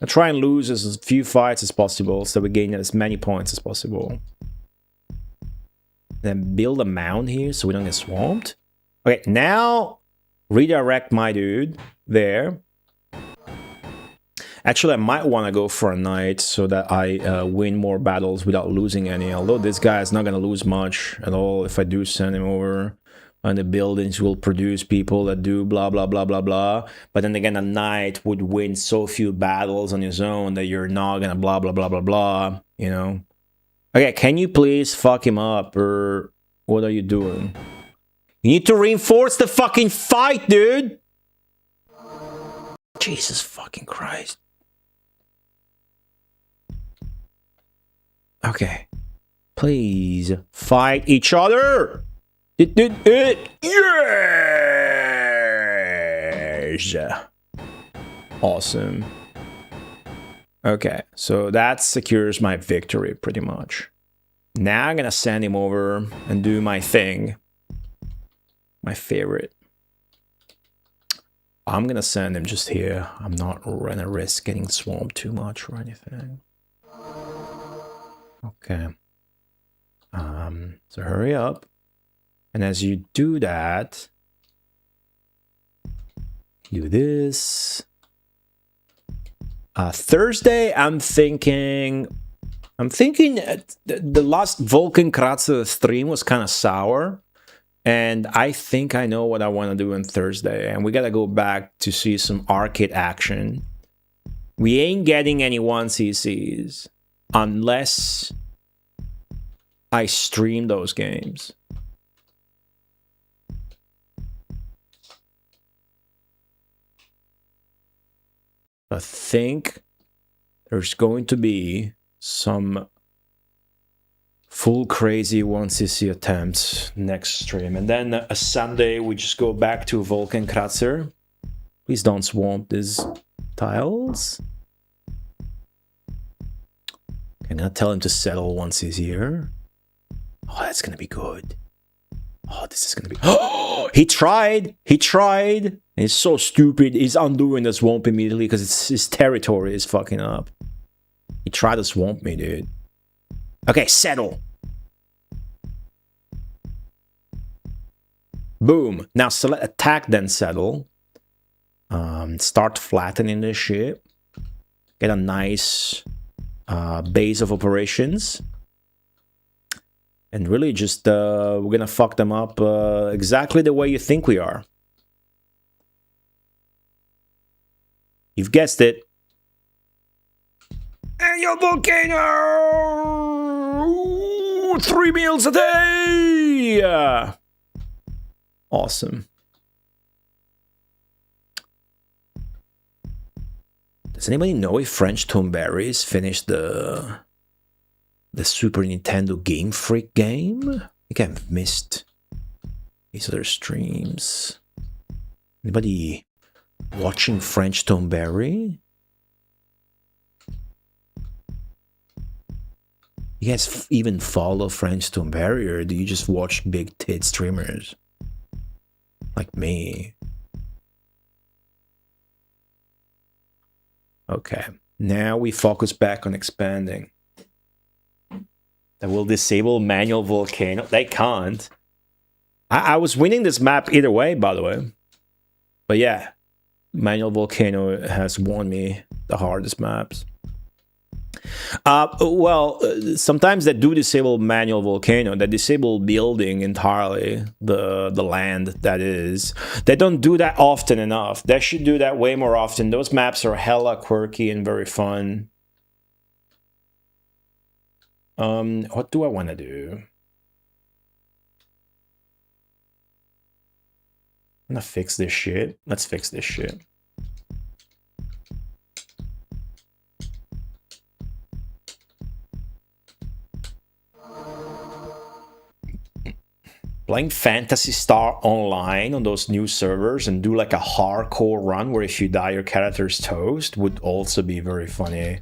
S2: I'll try and lose as few fights as possible so we gain as many points as possible. Then build a mound here so we don't get swamped. Okay, now redirect my dude there. Actually, I might want to go for a knight so that I win more battles without losing any. Although this guy is not going to lose much at all if I do send him over. And the buildings will produce people that do blah, blah, blah, blah, blah. But then again, a knight would win so few battles on his own that you're not going to blah, blah, blah, blah, blah, you know? Okay, can you please fuck him up, or what are you doing? You need to reinforce the fucking fight, dude! Jesus fucking Christ. Okay. Please fight each other! Yes! Awesome. Okay, so that secures my victory pretty much. Now I'm gonna send him over and do my thing. My favorite. I'm gonna send him just here. I'm not gonna risk getting swamped too much or anything. Okay. So hurry up. And as you do that, do this. Thursday, I'm thinking the last Vulcan Kratzer stream was kind of sour. And I think I know what I want to do on Thursday. And we got to go back to see some arcade action. We ain't getting any 1cc's unless I stream those games. I think there's going to be some full crazy 1cc attempts next stream. And then a Sunday, we just go back to Vulcan Kratzer. Please don't swamp these tiles. I'm gonna tell him to settle once he's here. Oh, that's gonna be good. Oh, this is gonna be... Oh, he tried! He tried! He's so stupid. He's undoing the swamp immediately because it's his territory is fucking up. He tried to swamp me, dude. Okay, settle. Boom. Now select attack, then settle. Start flattening this shit. Get a nice base of operations. And really just, we're gonna fuck them up exactly the way you think we are. You've guessed it. And your volcano! Ooh, 3 meals a day! Awesome. Does anybody know if French Tomberries finished the Super Nintendo Game Freak game? I think I've missed these other streams. Anybody Watching French Tomberry? You guys even follow French Tomberry, or do you just watch big tit streamers? Like me. Okay, now we focus back on expanding. That will disable manual volcano. They can't. I was winning this map either way, by the way. But yeah, manual volcano has won me the hardest maps. Well, sometimes they do disable manual volcano. They disable building entirely, the land, that is. They don't do that often enough. They should do that way more often. Those maps are hella quirky and very fun. What do I want to do? I'm gonna fix this shit. Let's fix this shit. Playing Phantasy Star Online on those new servers and do like a hardcore run where if you die your character's toast would also be very funny.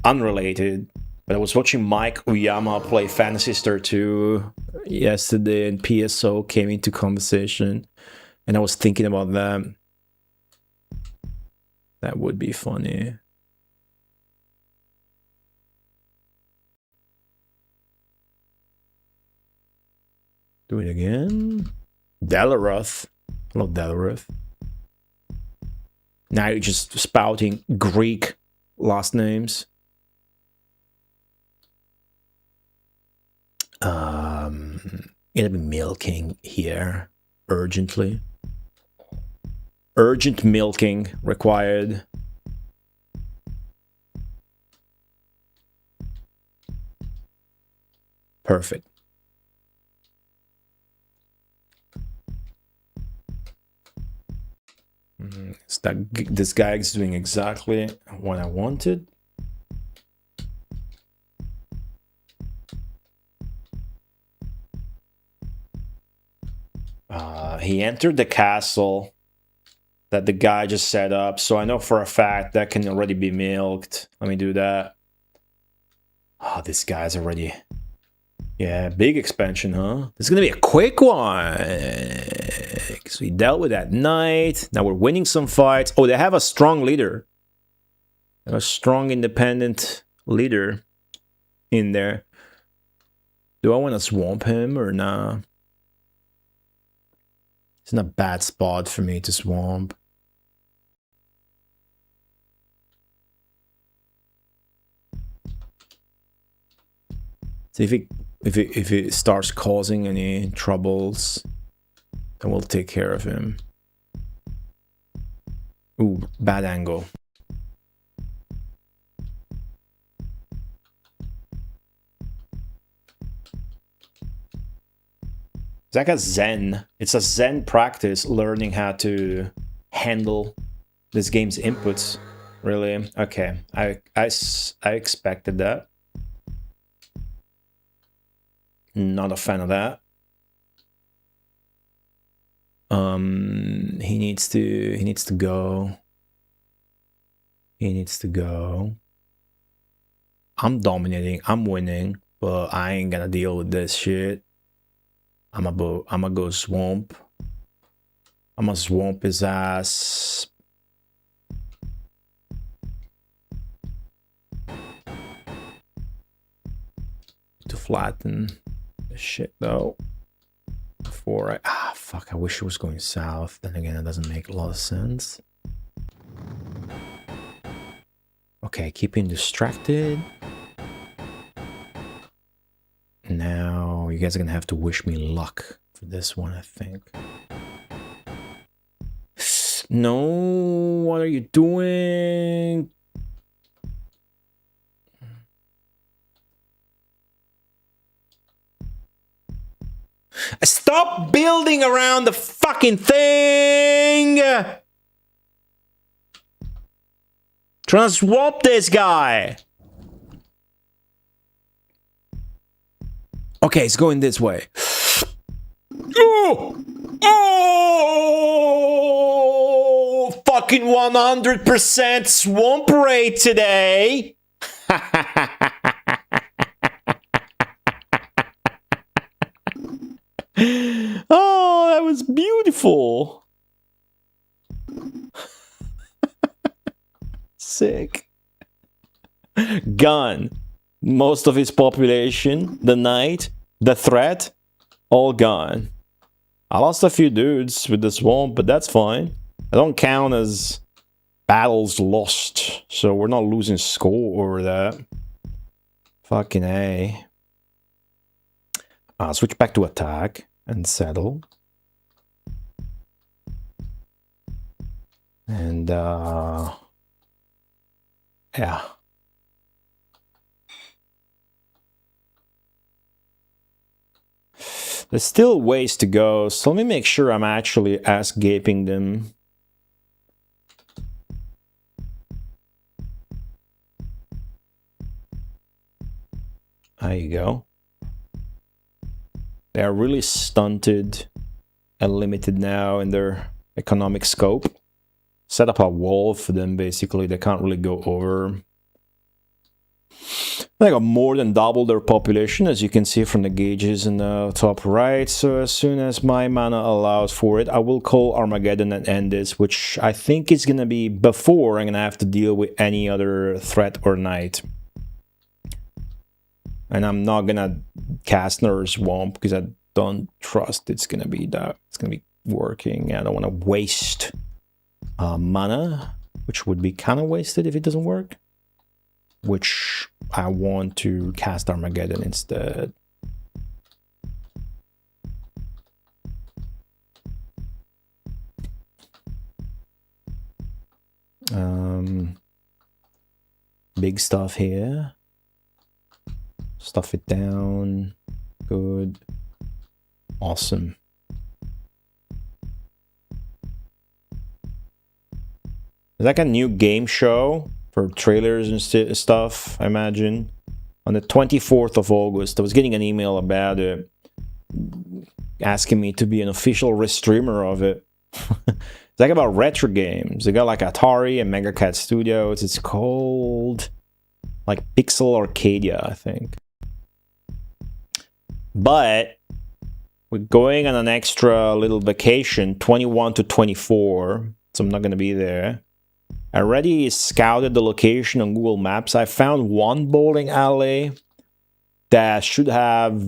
S2: Unrelated, but I was watching Mike Uyama play Phantasy Star 2 yesterday and PSO came into conversation and I was thinking about that. That would be funny. Do it again. Delaroth. Hello, Delaroth. Now you're just spouting Greek last names. It'll be milking here urgently. Urgent milking required. Perfect. So this guy is doing exactly what I wanted. He entered the castle that the guy just set up, so I know for a fact that can already be milked. Let me do that. Oh, this guy's already... Yeah, big expansion, huh? This is gonna be a quick one. So we dealt with that knight. Now we're winning some fights. Oh, they have a strong leader. They have a strong independent leader in there. Do I want to swamp him or nah? It's not a bad spot for me to swamp. So if it starts causing any troubles, then we'll take care of him. Ooh, bad angle. It's like a Zen. It's a Zen practice, learning how to handle this game's inputs. Really? Okay. I expected that. Not a fan of that. He needs to go. He needs to go. I'm dominating. I'm winning, but I ain't gonna deal with this shit. I'ma go swamp. I'ma swamp his ass. To flatten this shit though. Before fuck, I wish it was going south. Then again, it doesn't make a lot of sense. Okay, keeping distracted. Now, you guys are gonna have to wish me luck for this one, I think. No, what are you doing? Stop building around the fucking thing! Trying to swap this guy! Okay, it's going this way. Oh! Oh! fucking 100% swamp rate today. Oh, that was beautiful. Sick. Gone. Most of his population, the knight, the threat, all gone. I lost a few dudes with the swamp, but that's fine. I don't count as battles lost, so we're not losing score over that. Fucking A. Switch back to attack and settle. And, yeah. There's still ways to go, so let me make sure I'm actually ass-gaping them. There you go. They are really stunted and limited now in their economic scope. Set up a wall for them, basically. They can't really go over. They got more than double their population, as you can see from the gauges in the top right. So as soon as my mana allows for it, I will call Armageddon and end this, which I think is going to be before I'm going to have to deal with any other threat or knight. And I'm not going to cast another swamp because I don't trust it's going to be that. It's going to be working. I don't want to waste mana, which would be kind of wasted if it doesn't work. Which I want to cast Armageddon instead. Big stuff here. Stuff it down. Good. Awesome. It's like a new game show for trailers and stuff, I imagine. On the 24th of August, I was getting an email about it, asking me to be an official restreamer of it. It's like about retro games. They got like Atari and Mega Cat Studios. It's called like Pixel Arcadia, I think. But we're going on an extra little vacation, 21 to 24, so I'm not going to be there. I already scouted the location on Google Maps. I found one bowling alley that should have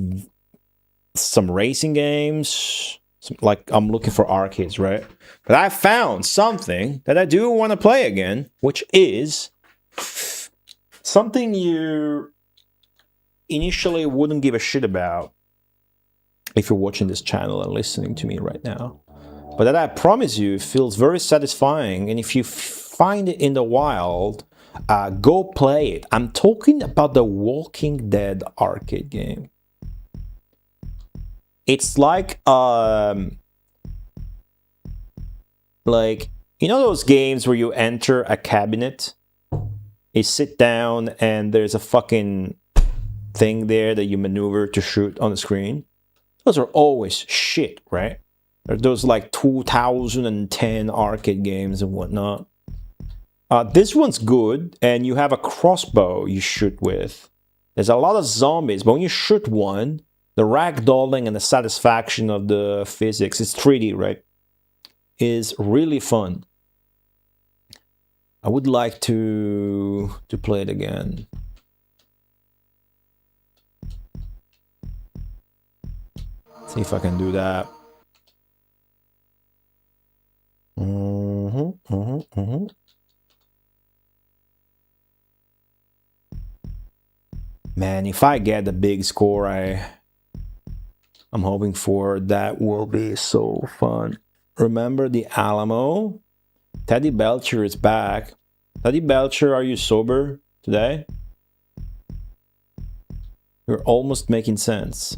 S2: some racing games. Like, I'm looking for arcades, right? But I found something that I do want to play again, which is something you initially wouldn't give a shit about if you're watching this channel and listening to me right now. But that I promise you feels very satisfying, and if you find it in the wild, go play it. I'm talking about the Walking Dead arcade game. It's like you know those games where you enter a cabinet, you sit down, and there's a fucking thing there that you maneuver to shoot on the screen? Those are always shit, right? Those like 2010 arcade games and whatnot. This one's good, and you have a crossbow you shoot with. There's a lot of zombies, but when you shoot one, the ragdolling and the satisfaction of the physics, it's 3D, right, is really fun. I would like to play it again. See if I can do that. Man, if I get the big score I'm hoping for, that will be so fun. Remember the Alamo? Teddy Belcher is back. Teddy Belcher, are you sober today? You're almost making sense.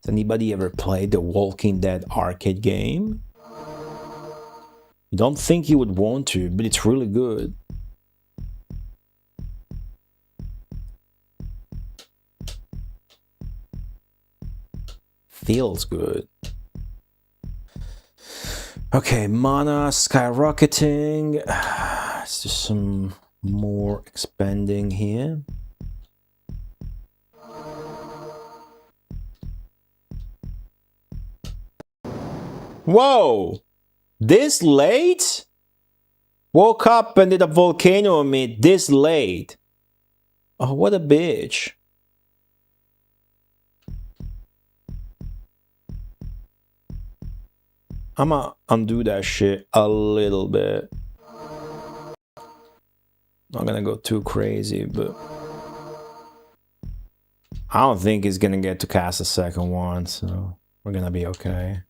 S2: Has anybody ever played the Walking Dead arcade game? You don't think you would want to, but it's really good. feels good. Okay, mana skyrocketing. Let's do some more expanding here. Whoa! This late? Woke up and did a volcano on me this late. Oh, what a bitch. I'ma undo that shit a little bit. Not gonna go too crazy, but I don't think he's gonna get to cast a second one, so we're gonna be okay.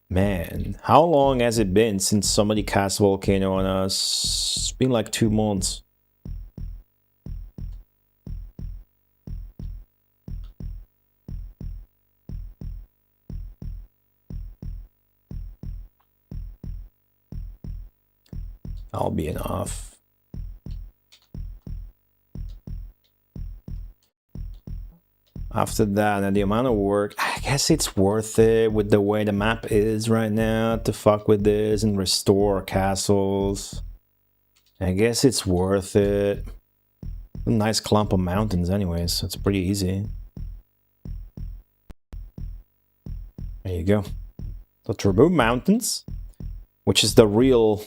S2: Man, how long has it been since somebody cast Volcano on us? It's been like 2 months. That'll be enough. After that, and the amount of work, I guess it's worth it with the way the map is right now to fuck with this and restore castles. I guess it's worth it. A nice clump of mountains anyways, so it's pretty easy. There you go. So to remove mountains, which is the real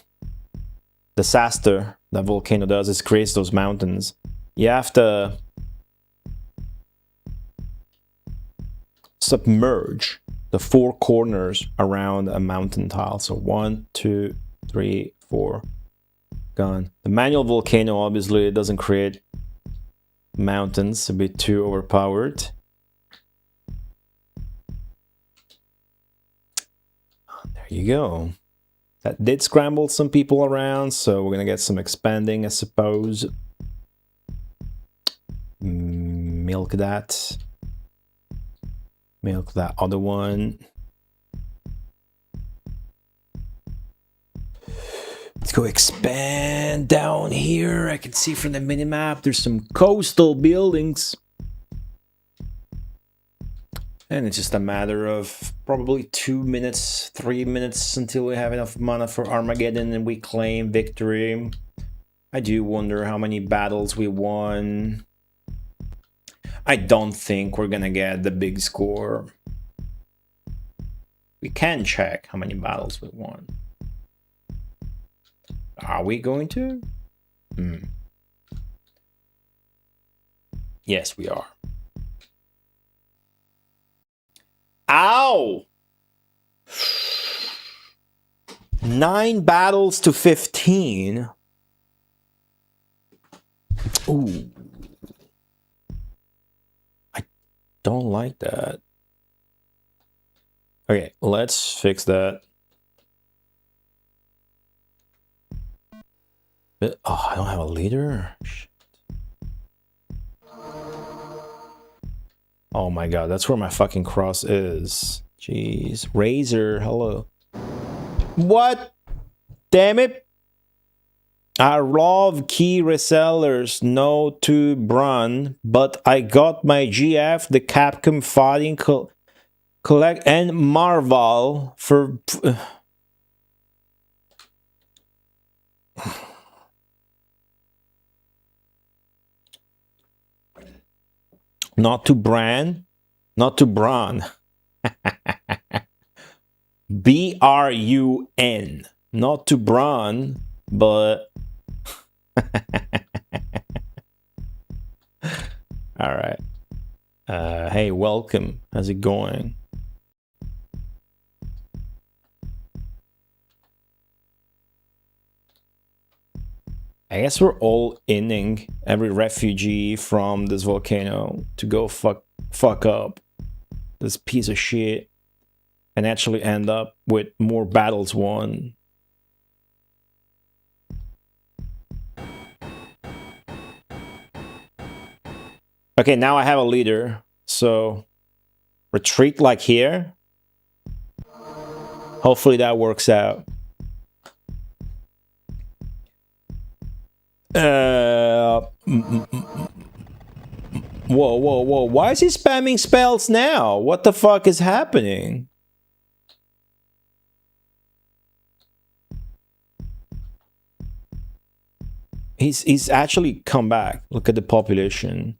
S2: disaster that Volcano does, is creates those mountains. You have to submerge the 4 corners around a mountain tile. So 1, 2, 3, 4. Gone. The manual Volcano obviously doesn't create mountains, a bit too overpowered. There you go. That did scramble some people around, so we're gonna get some expanding, I suppose. Milk that. Milk that other one. Let's go expand down here. I can see from the minimap there's some coastal buildings. And it's just a matter of probably 2 minutes, 3 minutes until we have enough mana for Armageddon and we claim victory. I do wonder how many battles we won. I don't think we're gonna get the big score. We can check how many battles we won. Are we going to? Yes, we are. Ow! 9 battles to 15. Ooh. I don't like that. Okay, let's fix that. Oh, I don't have a leader? Shit. Oh my god, that's where my fucking cross is. Jeez. Razor, hello. What? Damn it. I love key resellers, no to Brun, but I got my GF, the Capcom Fighting Collect, and Marvel for... Not to Bran, not to Bron. B-R-U-N. Not to Bron, but... Alright. Hey, welcome. How's it going? I guess we're all inning every refugee from this volcano to go fuck up this piece of shit and actually end up with more battles won. Okay, now I have a leader, so retreat like here. Hopefully that works out. Whoa, whoa, whoa. Why is he spamming spells now? What the fuck is happening? He's actually come back. Look at the population.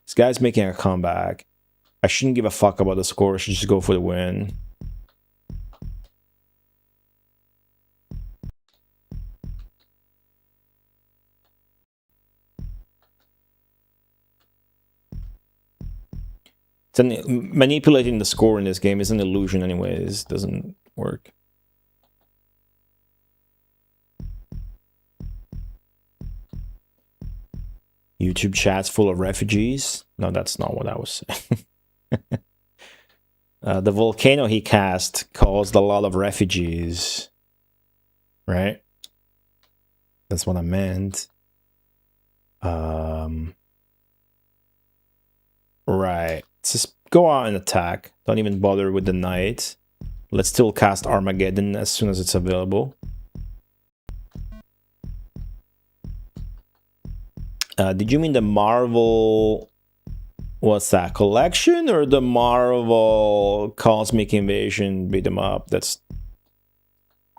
S2: This guy's making a comeback. I shouldn't give a fuck about the score. I should just go for the win. Manipulating the score in this game is an illusion anyways. Doesn't work. YouTube chat's full of refugees. No, that's not what I was saying. The volcano he cast caused a lot of refugees. Right? That's what I meant. Right. Just go out and attack. Don't even bother with the knight. Let's still cast Armageddon as soon as it's available. Did you mean the Marvel... What's that? Collection? Or the Marvel Cosmic Invasion beat 'em up? That's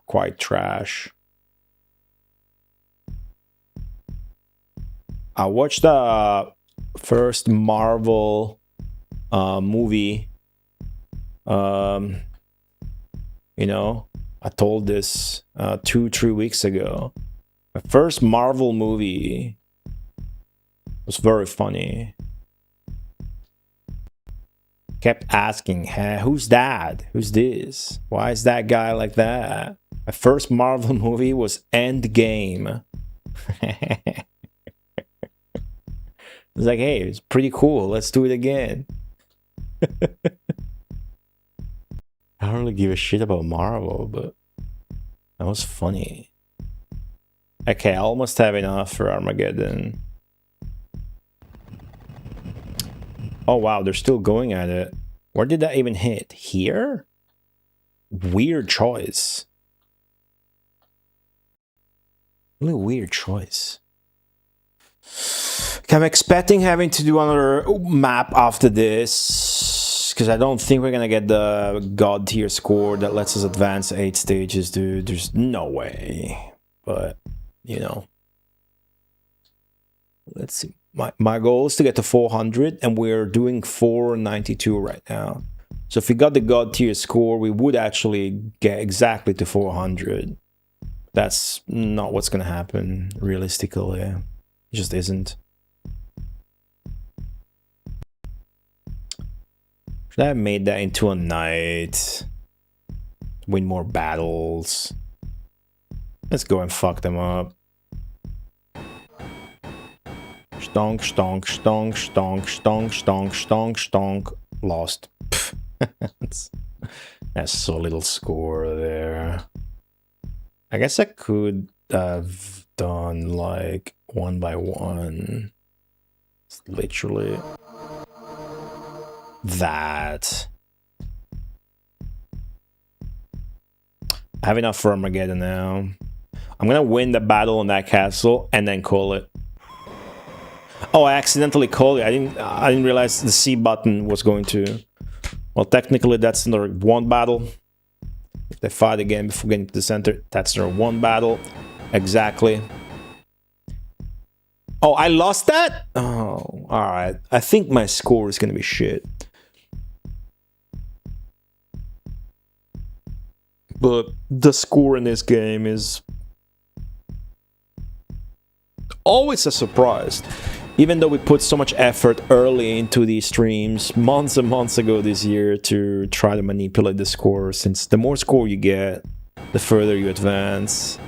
S2: quite trash. I watched the first Marvel movie. You know, I told this 2-3 weeks ago. My first Marvel movie was very funny. Kept asking, hey, who's that? Who's this? Why is that guy like that? My first Marvel movie was Endgame. It's like, hey, it's pretty cool. Let's do it again. I don't really give a shit about Marvel, but that was funny. Okay, I almost have enough for Armageddon. Oh wow, they're still going at it. Where did that even hit? Here? Weird choice. Really weird choice. I'm expecting having to do another map after this, because I don't think we're gonna get the god tier score that lets us advance 8 stages, dude. There's no way. But, you know. Let's see. My goal is to get to 400, and we're doing 492 right now. So if we got the god tier score, we would actually get exactly to 400. That's not what's gonna happen, realistically. It just isn't. Should I have made that into a knight? Win more battles. Let's go and fuck them up. Stonk, stonk, stonk, stonk, stonk, stonk, stonk, stonk. Lost. That's so little score there. I guess I could have done like 1 by 1. It's literally that. I have enough for Armageddon now. I'm gonna win the battle on that castle and then call it. Oh, I accidentally called it. I didn't realize the C button was going to. Well, technically that's another 1 battle. If they fight again before getting to the center, that's their 1 battle. Exactly. Oh, I lost that? Oh, alright. I think my score is gonna be shit. But the score in this game is always a surprise. Even though we put so much effort early into these streams, months and months ago this year, to try to manipulate the score, since the more score you get, the further you advance.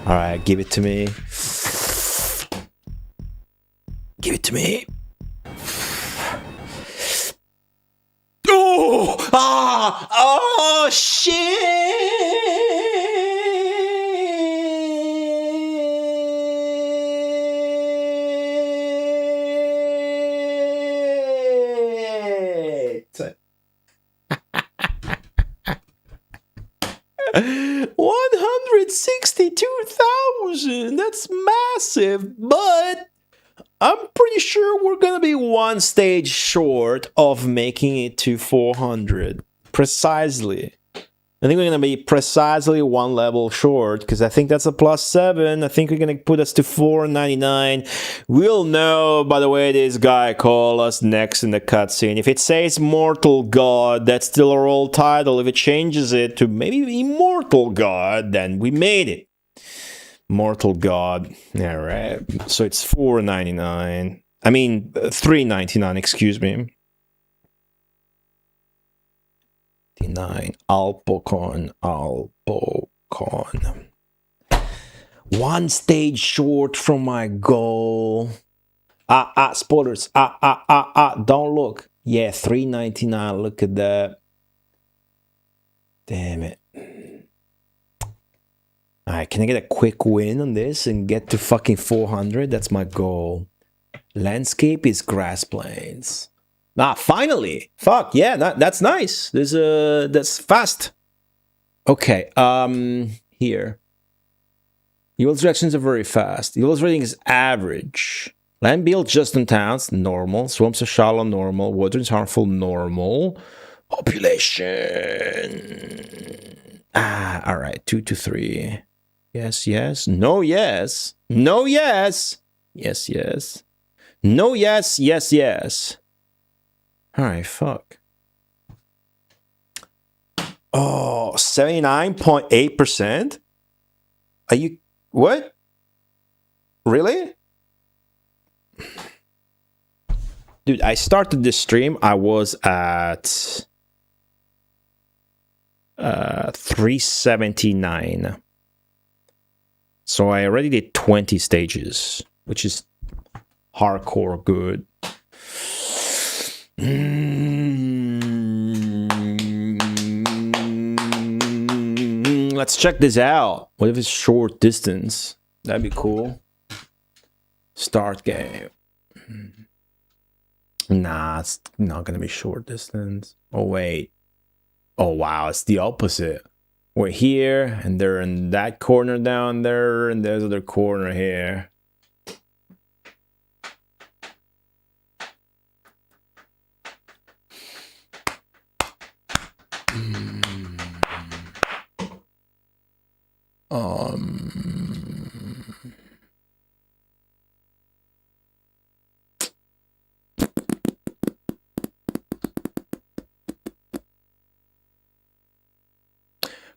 S2: Alright, give it to me. Give it to me. Oh! Ah! Oh, shit! $162,000. that's massive, but I'm pretty sure we're gonna be one stage short of making it to 400. Precisely. I think we're gonna be precisely one level short, because I think that's a +7. I think we're gonna put us to 499. We'll know by the way this guy call us next in the cutscene. If it says Mortal God, that's still our old title. If it changes it to maybe Immortal God, then we made it. Mortal God. Alright. So it's 499. I mean 399, excuse me. 9 Alpocon. One stage short from my goal. Spoilers. Don't look. Yeah, 399. Look at that. Damn it. Alright, can I get a quick win on this and get to fucking 400? That's my goal. Landscape is grass plains. Finally! Fuck, yeah, that's nice. That's fast. Okay, here. Evil's reactions are very fast. Evil's rating is average. Land build just in towns, normal. Swamps are shallow, normal. Water is harmful, normal. Population. Alright, 2 to 3. Yes, yes. No, yes. No, yes. Yes, yes. No, yes, yes, yes. Alright, fuck. Oh, 79.8%? Are you... What? Really? Dude, I started this stream, I was at... 379. So I already did 20 stages, which is hardcore good. Let's check this out. What if it's short distance? That'd be cool. Start game. Nah, it's not gonna be short distance. Oh wait. Oh wow, it's the opposite. We're here, and they're in that corner down there, and there's other corner here.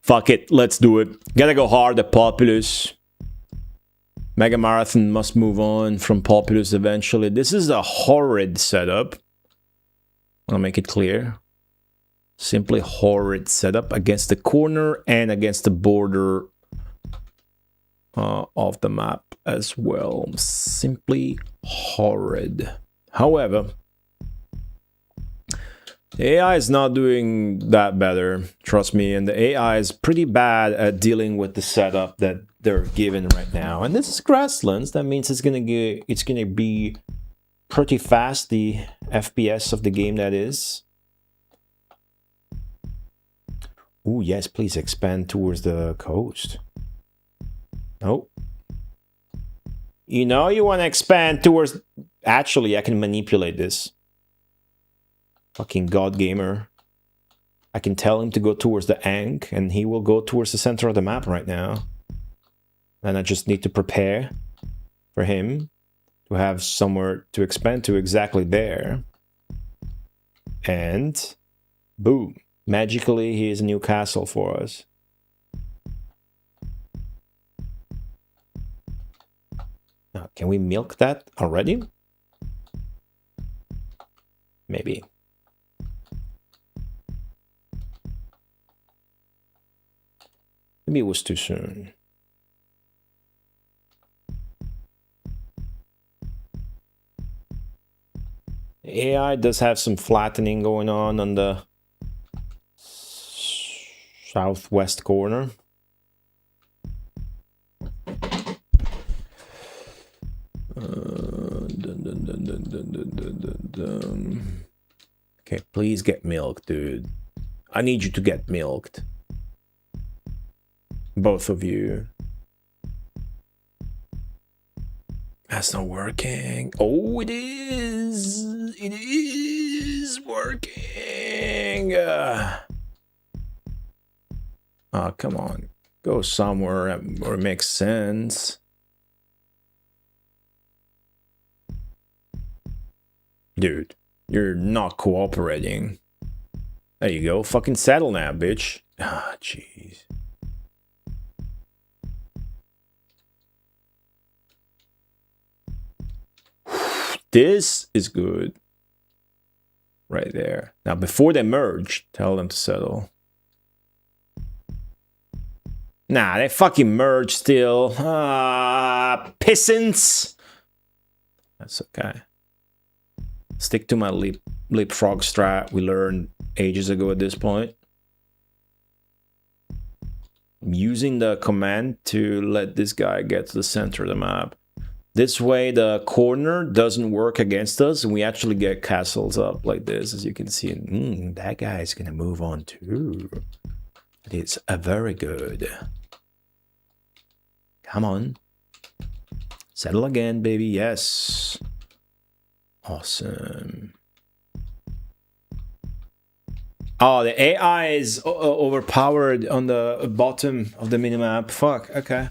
S2: Fuck it, let's do it. Gotta go hard at Populous. Mega Marathon must move on from Populous eventually. This is a horrid setup. I'll make it clear. Simply horrid setup against the corner and against the border of the map as well. Simply horrid. However, the AI is not doing that better, trust me, and the AI is pretty bad at dealing with the setup that they're given right now. And this is grasslands, that means it's gonna be pretty fast, the FPS of the game that is. Ooh, yes, please expand towards the coast. Oh. You know you want to expand towards... Actually, I can manipulate this. Fucking God Gamer. I can tell him to go towards the Ankh, and he will go towards the center of the map right now. And I just need to prepare for him to have somewhere to expand to exactly there. And... boom. Magically, he is a new castle for us. Now, can we milk that already? Maybe. Maybe it was too soon. AI does have some flattening going on the southwest corner. Okay, please get milked, dude. I need you to get milked. Both of you. That's not working. Oh, it is. It is working. Oh, come on. Go somewhere where it makes sense. Dude, you're not cooperating. There you go. Fucking settle now, bitch. Ah, jeez. This is good. Right there. Now, before they merge, tell them to settle. Nah, they fucking merge still. Ah, pissants. That's okay. Stick to my leapfrog strat we learned ages ago at this point. I'm using the command to let this guy get to the center of the map. This way the corner doesn't work against us and we actually get castles up like this, as you can see. That guy's gonna move on too. It's a very good. Come on. Settle again, baby. Yes. Awesome. Oh, the AI is overpowered on the bottom of the minimap. Fuck, okay.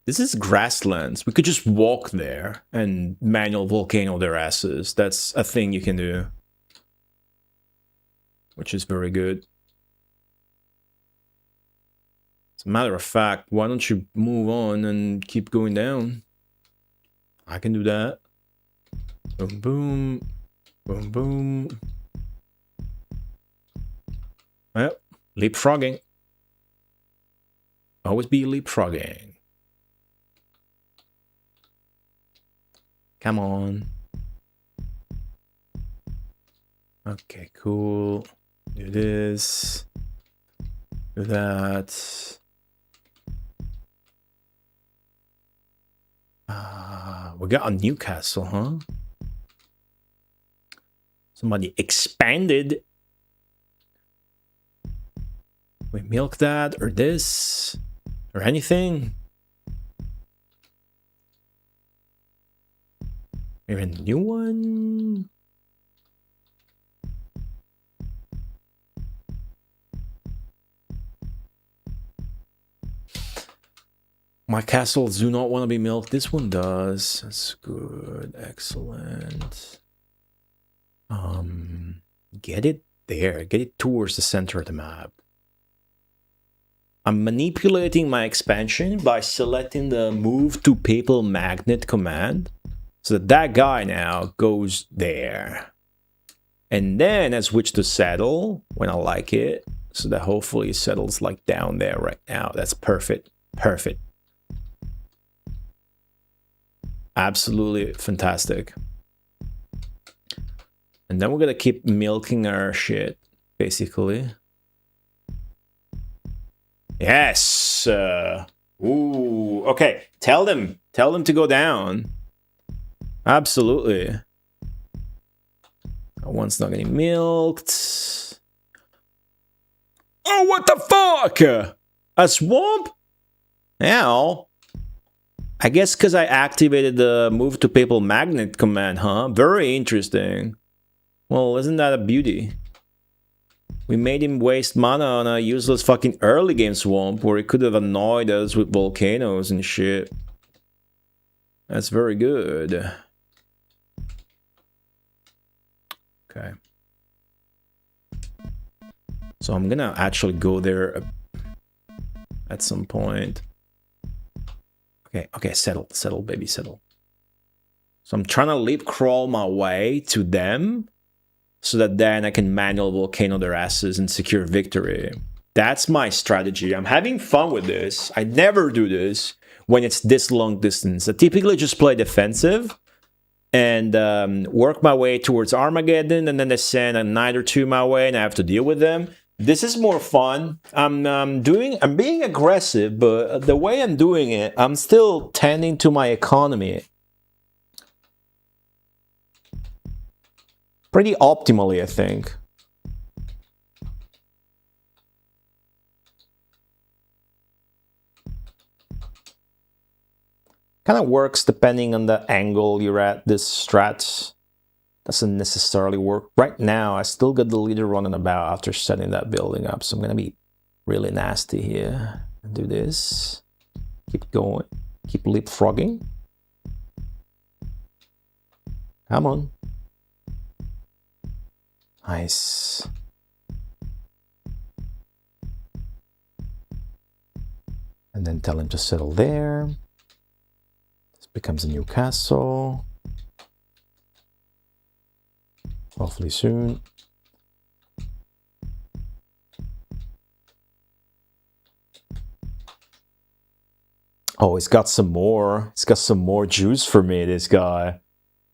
S2: This is grasslands. We could just walk there and manual volcano their asses. That's a thing you can do. Which is very good. As a matter of fact, why don't you move on and keep going down? I can do that. Boom, boom. Boom, boom. Well, leapfrogging. Always be leapfrogging. Come on. Okay, cool. Do this. Do that. We got a new castle, huh? Somebody expanded. We milk that or this or anything. Maybe a new one. My castles do not want to be milked. This one does. That's good. Excellent. Get it there. Get it towards the center of the map. I'm manipulating my expansion by selecting the move to papal magnet command. So that guy now goes there. And then I switch to settle when I like it. So that hopefully it settles like down there right now. That's perfect. Perfect. Absolutely fantastic. And then we're gonna keep milking our shit, basically. Yes! Ooh, okay. Tell them to go down. Absolutely. That one's not getting milked. Oh, what the fuck? A swamp? Ow. I guess because I activated the move to papal magnet command, huh? Very interesting. Well, isn't that a beauty? We made him waste mana on a useless fucking early game swamp where he could have annoyed us with volcanoes and shit. That's very good. Okay. So I'm gonna actually go there at some point. Okay, settle, baby, settle. So I'm trying to leap crawl my way to them so that then I can manual volcano their asses and secure victory. That's my strategy. I'm having fun with this. I never do this when it's this long distance. I typically just play defensive and work my way towards Armageddon, and then they send a knight or two my way and I have to deal with them. This is more fun. I'm being aggressive, but the way I'm doing it, I'm still tending to my economy. Pretty optimally, I think. Kind of works depending on the angle you're at. This strat doesn't necessarily work. Right now, I still got the leader running about after setting that building up. So I'm going to be really nasty here. Do this. Keep going. Keep leapfrogging. Come on. Nice. And then tell him to settle there. This becomes a new castle. Hopefully soon. Oh, he's got some more. He's got some more juice for me, this guy.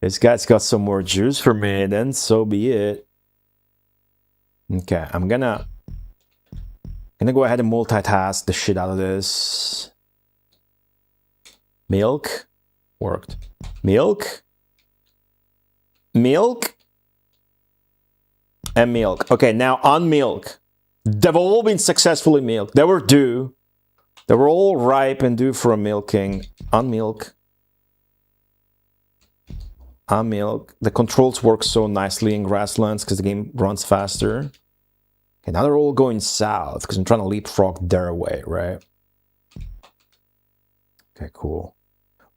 S2: This guy's got some more juice for me, then so be it. Okay, I'm gonna go ahead and multitask the shit out of this. Milk. Worked. Milk. Milk. And milk. Okay, now on milk. They've all been successfully milked. They were due. They were all ripe and due for a milking. On milk. On milk. The controls work so nicely in grasslands because the game runs faster. Okay, now they're all going south because I'm trying to leapfrog their way, right? Okay, cool.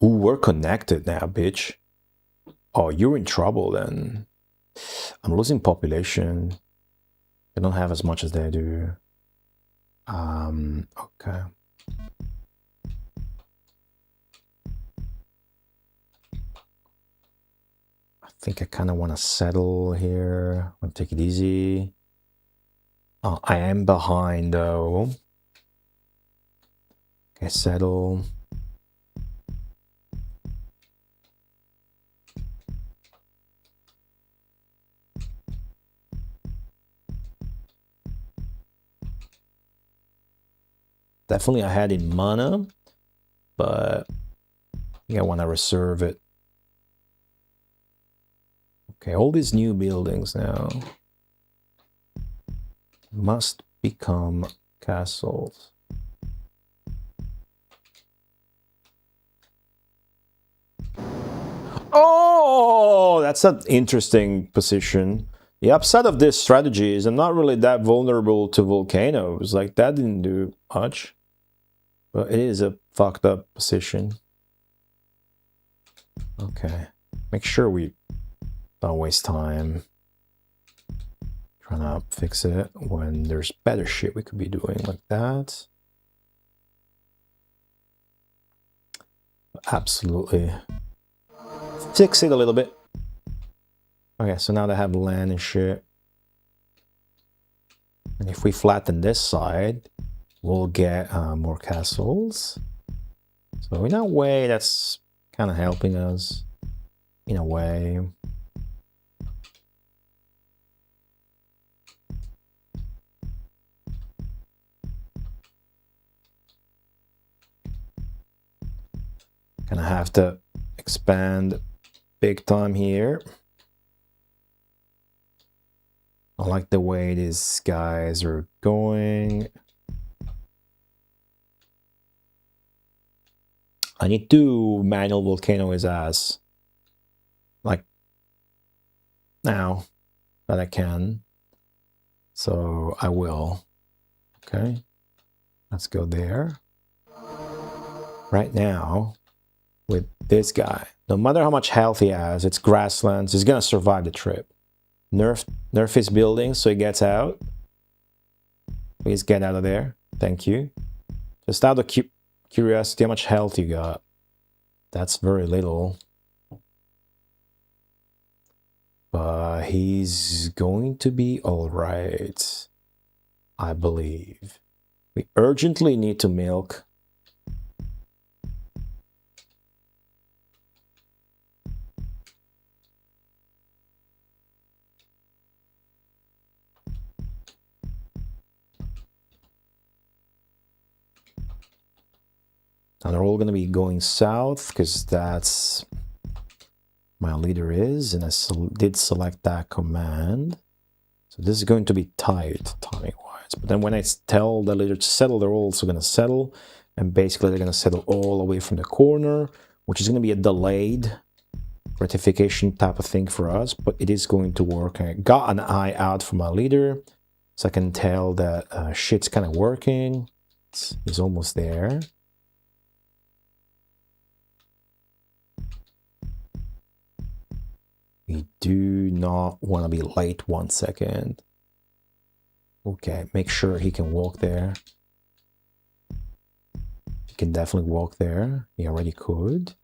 S2: Ooh, we're connected now, bitch. Oh, you're in trouble then. I'm losing population. They don't have as much as they do. Okay. I think I kind of want to settle here. I want to take it easy. Oh, I am behind though. Okay, settle. Definitely ahead in mana, but I want to reserve it. Okay, all these new buildings now must become castles. Oh, that's an interesting position. The upside of this strategy is I'm not really that vulnerable to volcanoes. Like, that didn't do much. But it is a fucked up position. Okay. Make sure we don't waste time trying to fix it when there's better shit we could be doing, like that. Absolutely. Fix it a little bit. Okay, so now they have land and shit. And if we flatten this side, we'll get more castles. So in a way, that's kind of helping us. In a way. Gonna have to expand big time here. I like the way these guys are going. I need to manual volcano his ass. Like now that I can. So I will. Okay. Let's go there. Right now, with this guy, no matter how much health he has, it's grasslands, he's gonna survive the trip. Nerf his building so he gets out. Please get out of there. Thank you. Just out of curiosity, how much health you got? That's very little. But he's going to be alright, I believe. We urgently need to milk. Now they're all going to be going south because that's my leader is, and I did select that command. So this is going to be tight timing-wise. But then when I tell the leader to settle, they're also going to settle. And basically they're going to settle all the way from the corner, which is going to be a delayed gratification type of thing for us, but it is going to work. I got an eye out for my leader, so I can tell that shit's kind of working. He's almost there. We do not want to be late 1 second. Okay, make sure he can walk there. He can definitely walk there. He already could.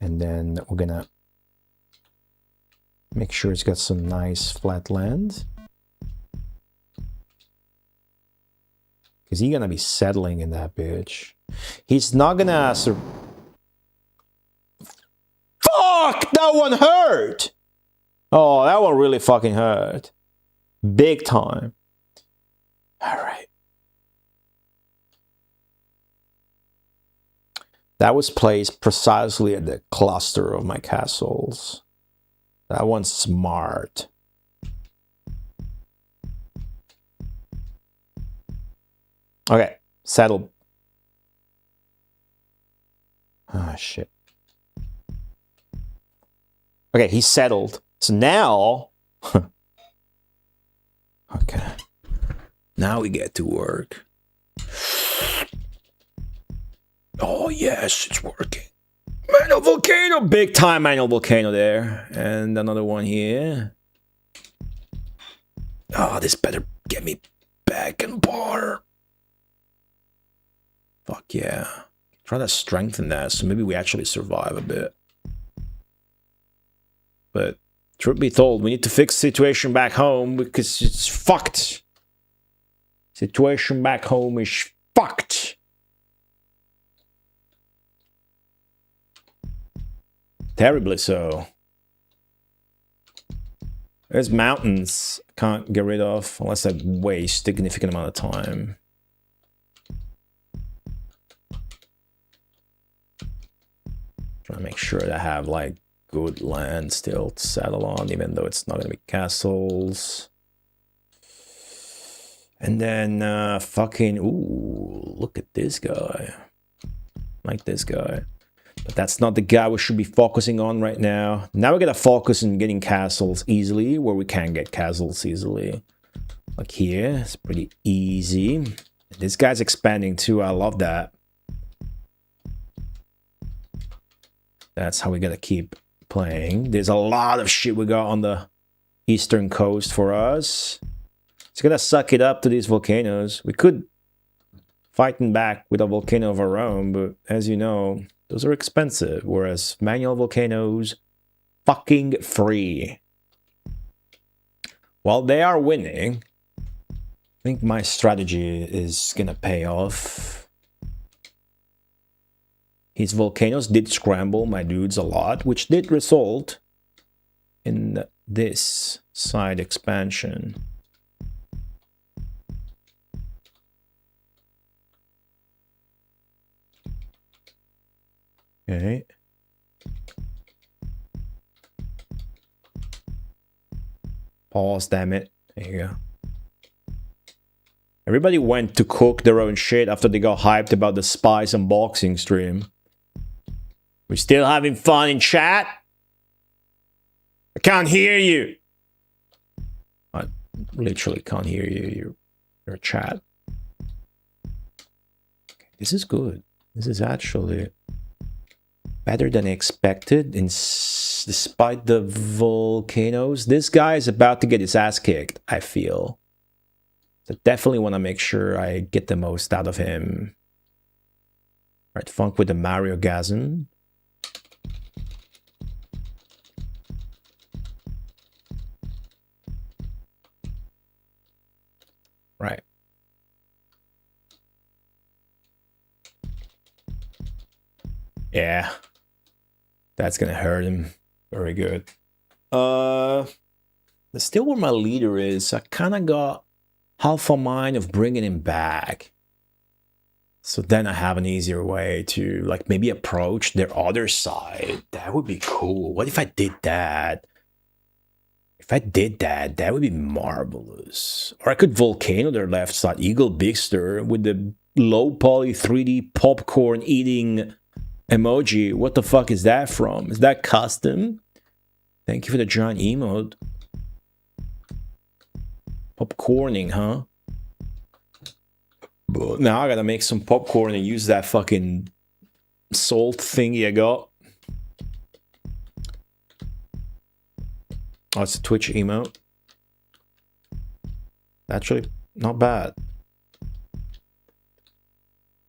S2: And then we're gonna make sure it's got some nice flat land. Because he's gonna be settling in that bitch. He's not gonna... Fuck! That one hurt! Oh, that one really fucking hurt. Big time. Alright. That was placed precisely at the cluster of my castles. That one's smart. Okay, settle. Ah, shit. Okay, he's settled. So now... okay. Now we get to work. Oh, yes, it's working. Manual volcano! Big time manual volcano there. And another one here. Oh, this better get me back in bar. Fuck yeah. Try to strengthen that so maybe we actually survive a bit. But truth be told, we need to fix the situation back home because it's fucked. Situation back home is fucked. Terribly so. There's mountains I can't get rid of unless I waste a significant amount of time. Trying to make sure that I have like good land still to settle on, even though it's not gonna be castles. And then fucking ooh, look at this guy. Like this guy. But that's not the guy we should be focusing on right now. Now we gotta focus on getting castles easily, where we can get castles easily. Like here, it's pretty easy. This guy's expanding too, I love that. That's how we gotta keep playing. There's a lot of shit we got on the eastern coast for us. It's gonna suck it up to these volcanoes. We could fighting back with a volcano of our own, but as you know, those are expensive, whereas manual volcanoes, fucking free. While they are winning, I think my strategy is gonna pay off. His volcanoes did scramble my dudes a lot, which did result in this side expansion. Okay. Pause, damn it. There you go. Everybody went to cook their own shit after they got hyped about the Spice unboxing stream. We're still having fun in chat? I can't hear you. I literally can't hear you. Your chat. Okay, this is good. This is actually better than expected. Despite the volcanoes, this guy is about to get his ass kicked, I feel. So definitely want to make sure I get the most out of him. Right, funk with the Mario Gasm. Right. Yeah. That's gonna hurt him. Very good. That's still where my leader is. I kind of got half a mind of bringing him back. So then I have an easier way to like maybe approach their other side. That would be cool. What if I did that? If I did that, that would be marvelous. Or I could volcano their left side, Eagle Bigster with the low poly 3D popcorn eating emoji. What the fuck is that from? Is that custom? Thank you for the giant emote. Popcorning, huh? But now I gotta make some popcorn and use that fucking salt thingy I got. Oh, it's a Twitch emote. Actually, not bad.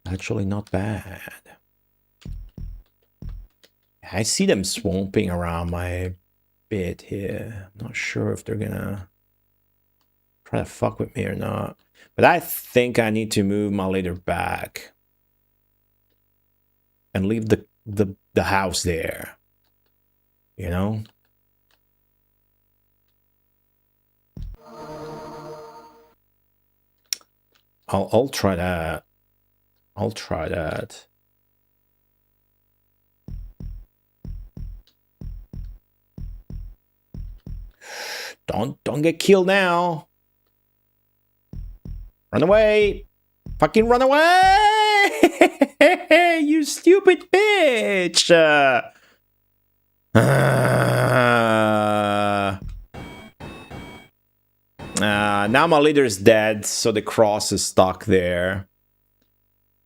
S2: Actually, not bad. I see them swamping around my bit here. I'm not sure if they're gonna try to fuck with me or not. But I think I need to move my leader back and leave the house there. You know? I'll try that. I'll try that. Don't get killed now. Run away. Fucking run away. You stupid bitch. Now my leader's dead, so the cross is stuck there.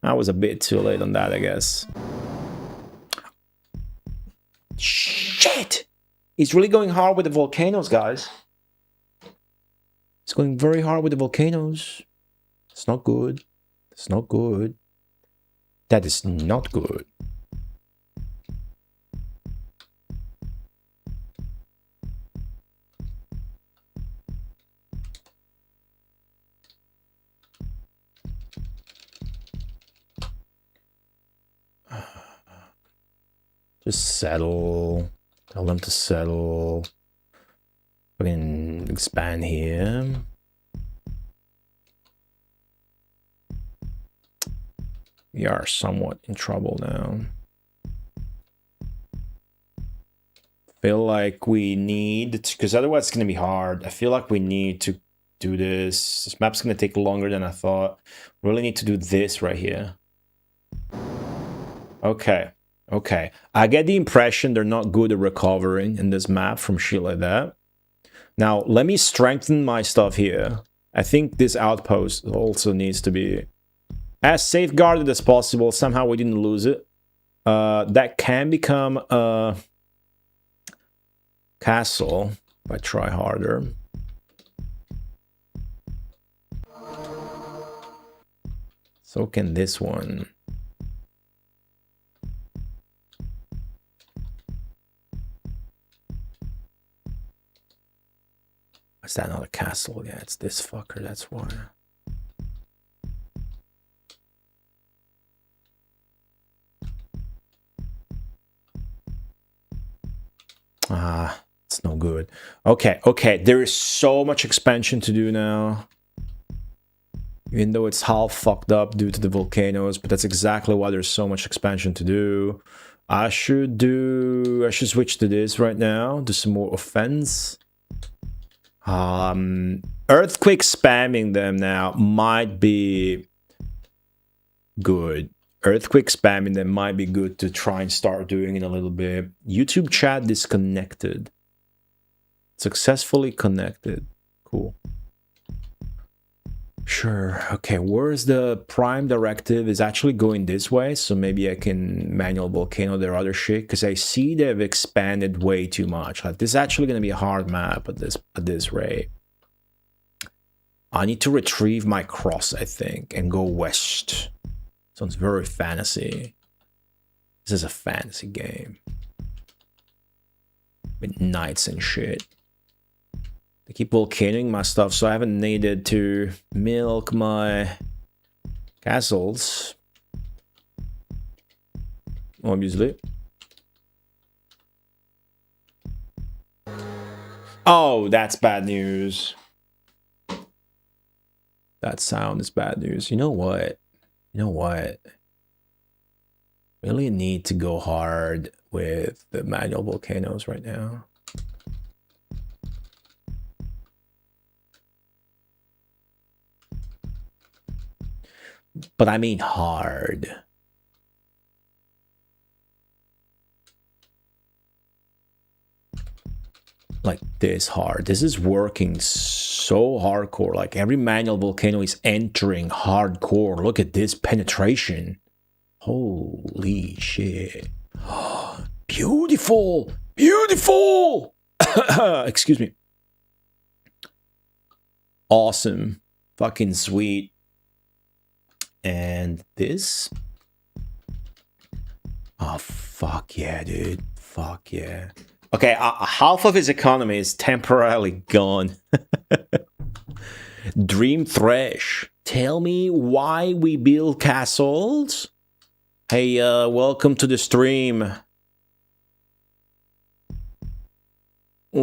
S2: I was a bit too late on that, I guess. Shit! He's really going hard with the volcanoes, guys. He's going very hard with the volcanoes. It's not good. It's not good. That is not good. Just settle. Tell them to settle. We can expand here. We are somewhat in trouble now. Feel like we need, because otherwise it's going to be hard. I feel like we need to do this. This map's going to take longer than I thought. We really need to do this right here. Okay. Okay. I get the impression they're not good at recovering in this map from shit like that. Now, let me strengthen my stuff here. I think this outpost also needs to be as safeguarded as possible. Somehow we didn't lose it. That can become a castle if I try harder. So can this one. Is that not a castle? Yeah, it's this fucker, that's why. Ah, it's no good. Okay, okay, there is so much expansion to do now. Even though it's half fucked up due to the volcanoes, but that's exactly why there's so much expansion to do. I should switch to this right now, do some more offense. Earthquake spamming them now might be good. Earthquake spamming them might be good to try and start doing it a little bit. YouTube chat disconnected. Successfully connected. Cool. Sure. Okay, where's the prime directive? Is actually going this way, so maybe I can manual volcano their other shit, because I see they've expanded way too much. Like, this is actually going to be a hard map at this rate. I need to retrieve my cross, I think, and go west. Sounds very fantasy. This is a fantasy game with knights and shit. They keep volcanoing my stuff, so I haven't needed to milk my castles. Obviously. Oh, that's bad news. That sound is bad news. You know what? You know what? Really need to go hard with the manual volcanoes right now. But I mean hard. like this hard. This is working so hardcore. Like every manual volcano is entering hardcore. Look at this penetration. Holy shit. Beautiful. Beautiful. Excuse me. Awesome. Fucking sweet. And this. Oh, fuck yeah, dude. Fuck yeah. Okay, half of his economy is temporarily gone. Dream Thresh. Tell me why we build castles? Hey, welcome to the stream. Ooh,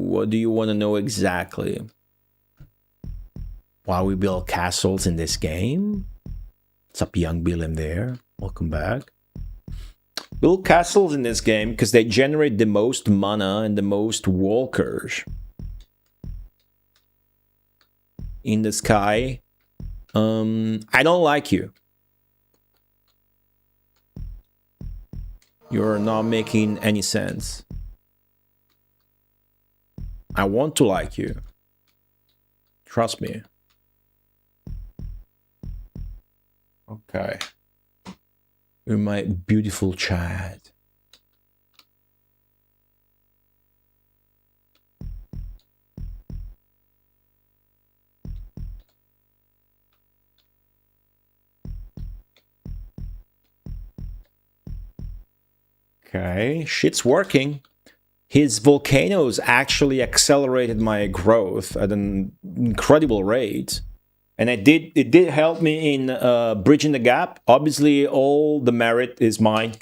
S2: what do you want to know exactly? Why we build castles in this game? What's up, young Bill in there? Welcome back. Build castles in this game because they generate the most mana and the most walkers in the sky. I don't like you. You're not making any sense. I want to like you. Trust me. Okay. You're my beautiful child. Okay, shit's working. His volcanoes actually accelerated my growth at an incredible rate. And it did help me in bridging the gap. Obviously, all the merit is mine.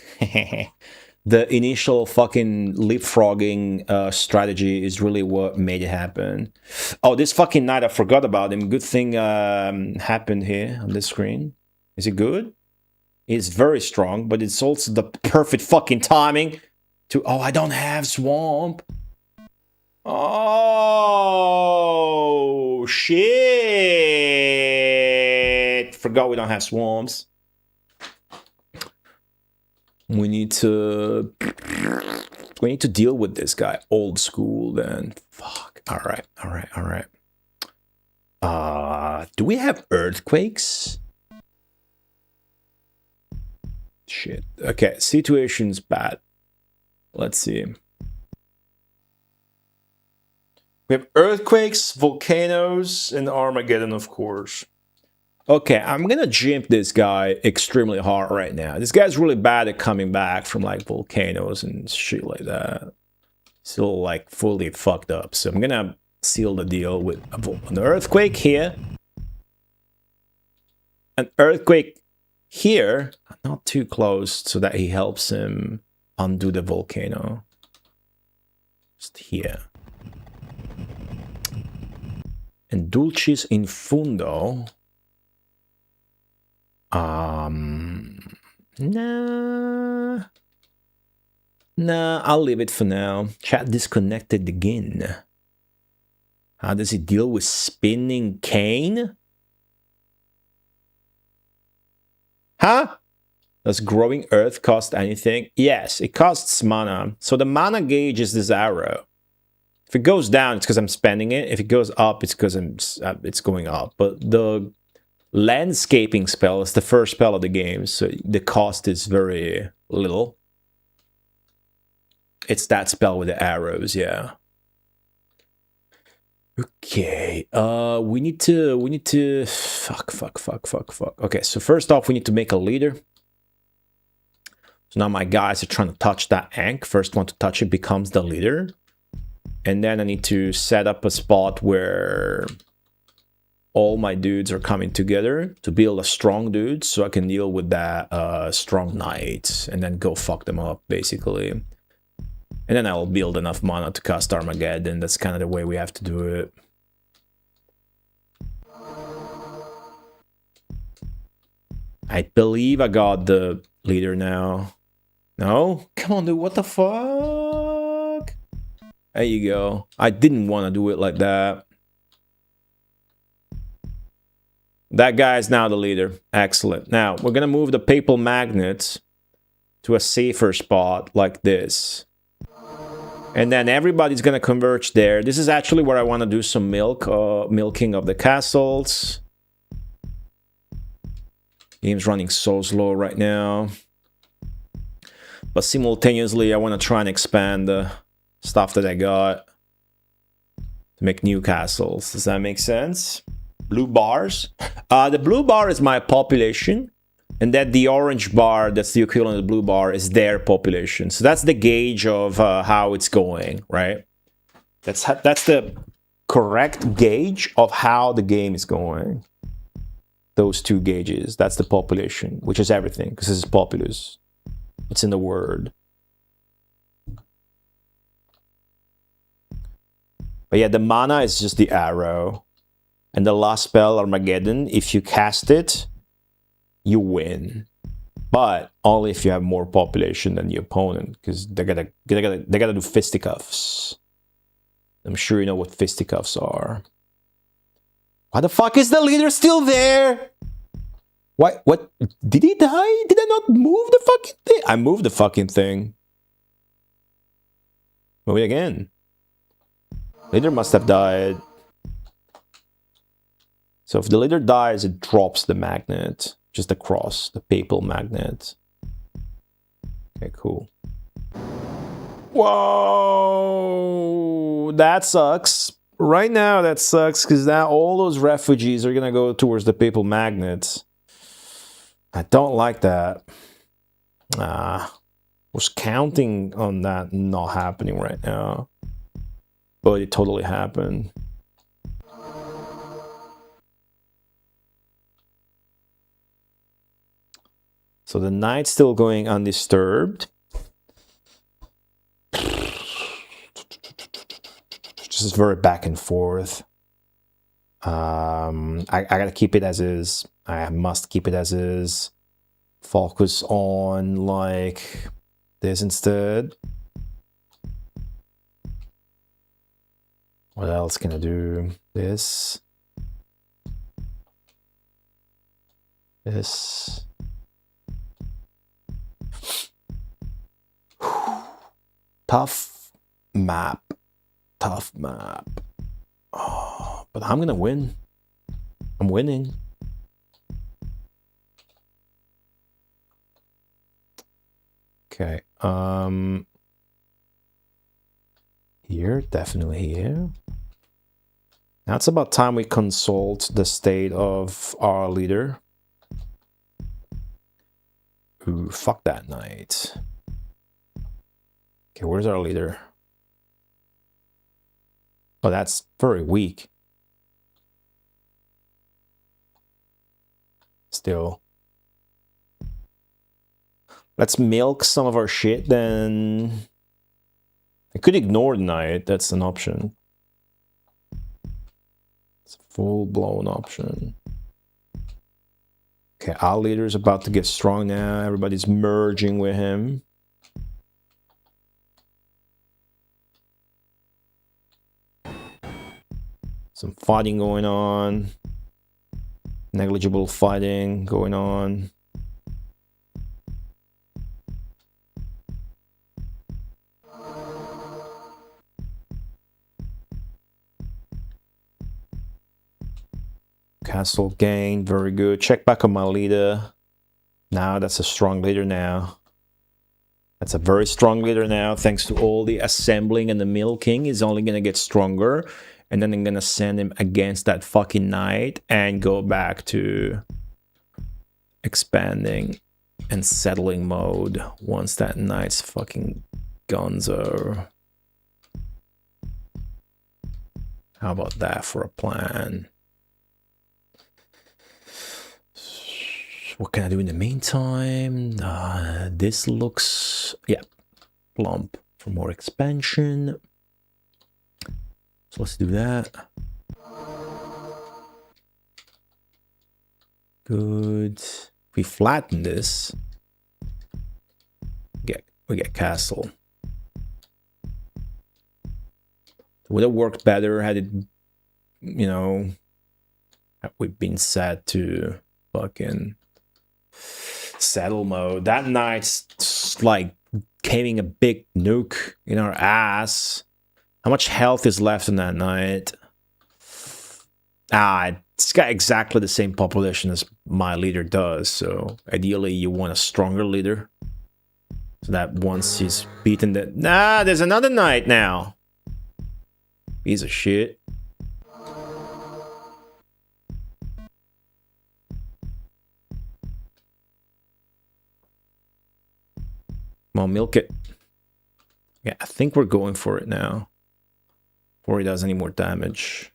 S2: The initial fucking leapfrogging strategy is really what made it happen. Oh, this fucking knight, I forgot about him. Good thing happened here on this screen. Is it good? It's very strong, but it's also the perfect fucking timing to... Oh, I don't have swamp. Oh, shit. Forgot we don't have swamps. We need to deal with this guy old school then. Fuck. All right. Do we have earthquakes? Shit. Okay, situation's bad. Let's see. We have earthquakes, volcanoes, and Armageddon, of course. Okay, I'm gonna jimp this guy extremely hard right now. This guy's really bad at coming back from like volcanoes and shit like that. Still like fully fucked up. So I'm gonna seal the deal with an earthquake here. An earthquake here. Not too close so that he helps him undo the volcano. Just here. And Dulcis in Fundo. Nah, I'll leave it for now. Chat disconnected again. How does he deal with spinning cane? Huh? Does growing earth cost anything? Yes, it costs mana. So the mana gauge is this arrow. If it goes down, it's because I'm spending it. If it goes up, it's because it's going up. But the landscaping spell is the first spell of the game, so the cost is very little. It's that spell with the arrows, yeah. Okay, we need to fuck. Okay, so first off, we need to make a leader. So now my guys are trying to touch that Ankh. First one to touch it becomes the leader. And then I need to set up a spot where all my dudes are coming together to build a strong dude so I can deal with that strong knight and then go fuck them up, basically. And then I'll build enough mana to cast Armageddon. That's kind of the way we have to do it. I believe I got the leader now. No? Come on, dude, what the fuck? There you go. I didn't want to do it like that. That guy is now the leader. Excellent. Now, we're going to move the papal magnets to a safer spot like this. And then everybody's gonna converge there. This is actually where I want to do some milking of the castles. Game's running so slow right now. But simultaneously, I want to try and expand the stuff that I got to make new castles. Does that make sense? Blue bars. The blue bar is my population. And that the orange bar, that's the equivalent of the blue bar, is their population. So that's the gauge of how it's going, right? That's the correct gauge of how the game is going. Those two gauges. That's the population, which is everything, because this is populous. It's in the word. But yeah, the mana is just the arrow. And the last spell, Armageddon, if you cast it, you win, but only if you have more population than the opponent, because they gotta do fisticuffs. I'm sure you know what fisticuffs are. Why the fuck is the leader still there? Why? What? Did he die? Did I not move the fucking thing? I moved the fucking thing. Move it again. Leader must have died. So if the leader dies, it drops the magnet. Just the cross, the papal magnet. Okay, cool. Whoa! That sucks. Right now, that sucks, because now all those refugees are gonna go towards the papal magnet. I don't like that. Was counting on that not happening right now. But it totally happened. So the knight's still going undisturbed. Just very back and forth. I gotta keep it as is. I must keep it as is. Focus on like this instead. What else can I do? This. This. Tough map. Tough map. Oh, but I'm gonna win. I'm winning. Okay. Here, definitely here. Now it's about time we consult the state of our leader. Ooh, fuck that knight. Okay, where's our leader? Oh, that's very weak. Still. Let's milk some of our shit, then. I could ignore the knight, that's an option. It's a full-blown option. Okay, our leader's about to get strong now. Everybody's merging with him. Some fighting going on. Negligible fighting going on. Castle gain, very good. Check back on my leader. Now that's a strong leader now. That's a very strong leader now. Thanks to all the assembling and the milking, he's only gonna get stronger. And then I'm gonna send him against that fucking knight and go back to expanding and settling mode once that knight's fucking gonzo. How about that for a plan? What can I do in the meantime? This looks, yeah, plump for more expansion. So let's do that. Good. If we flatten this, we get castle. Would have worked better had it, you know, had we been set to fucking settle mode. That knight's like caving a big nuke in our ass. How much health is left in that knight? It's got exactly the same population as my leader does, so ideally you want a stronger leader. So that once he's beaten the... Nah, there's another knight now! Piece of shit. Come on, milk it. Yeah, I think we're going for it now. Before he does any more damage.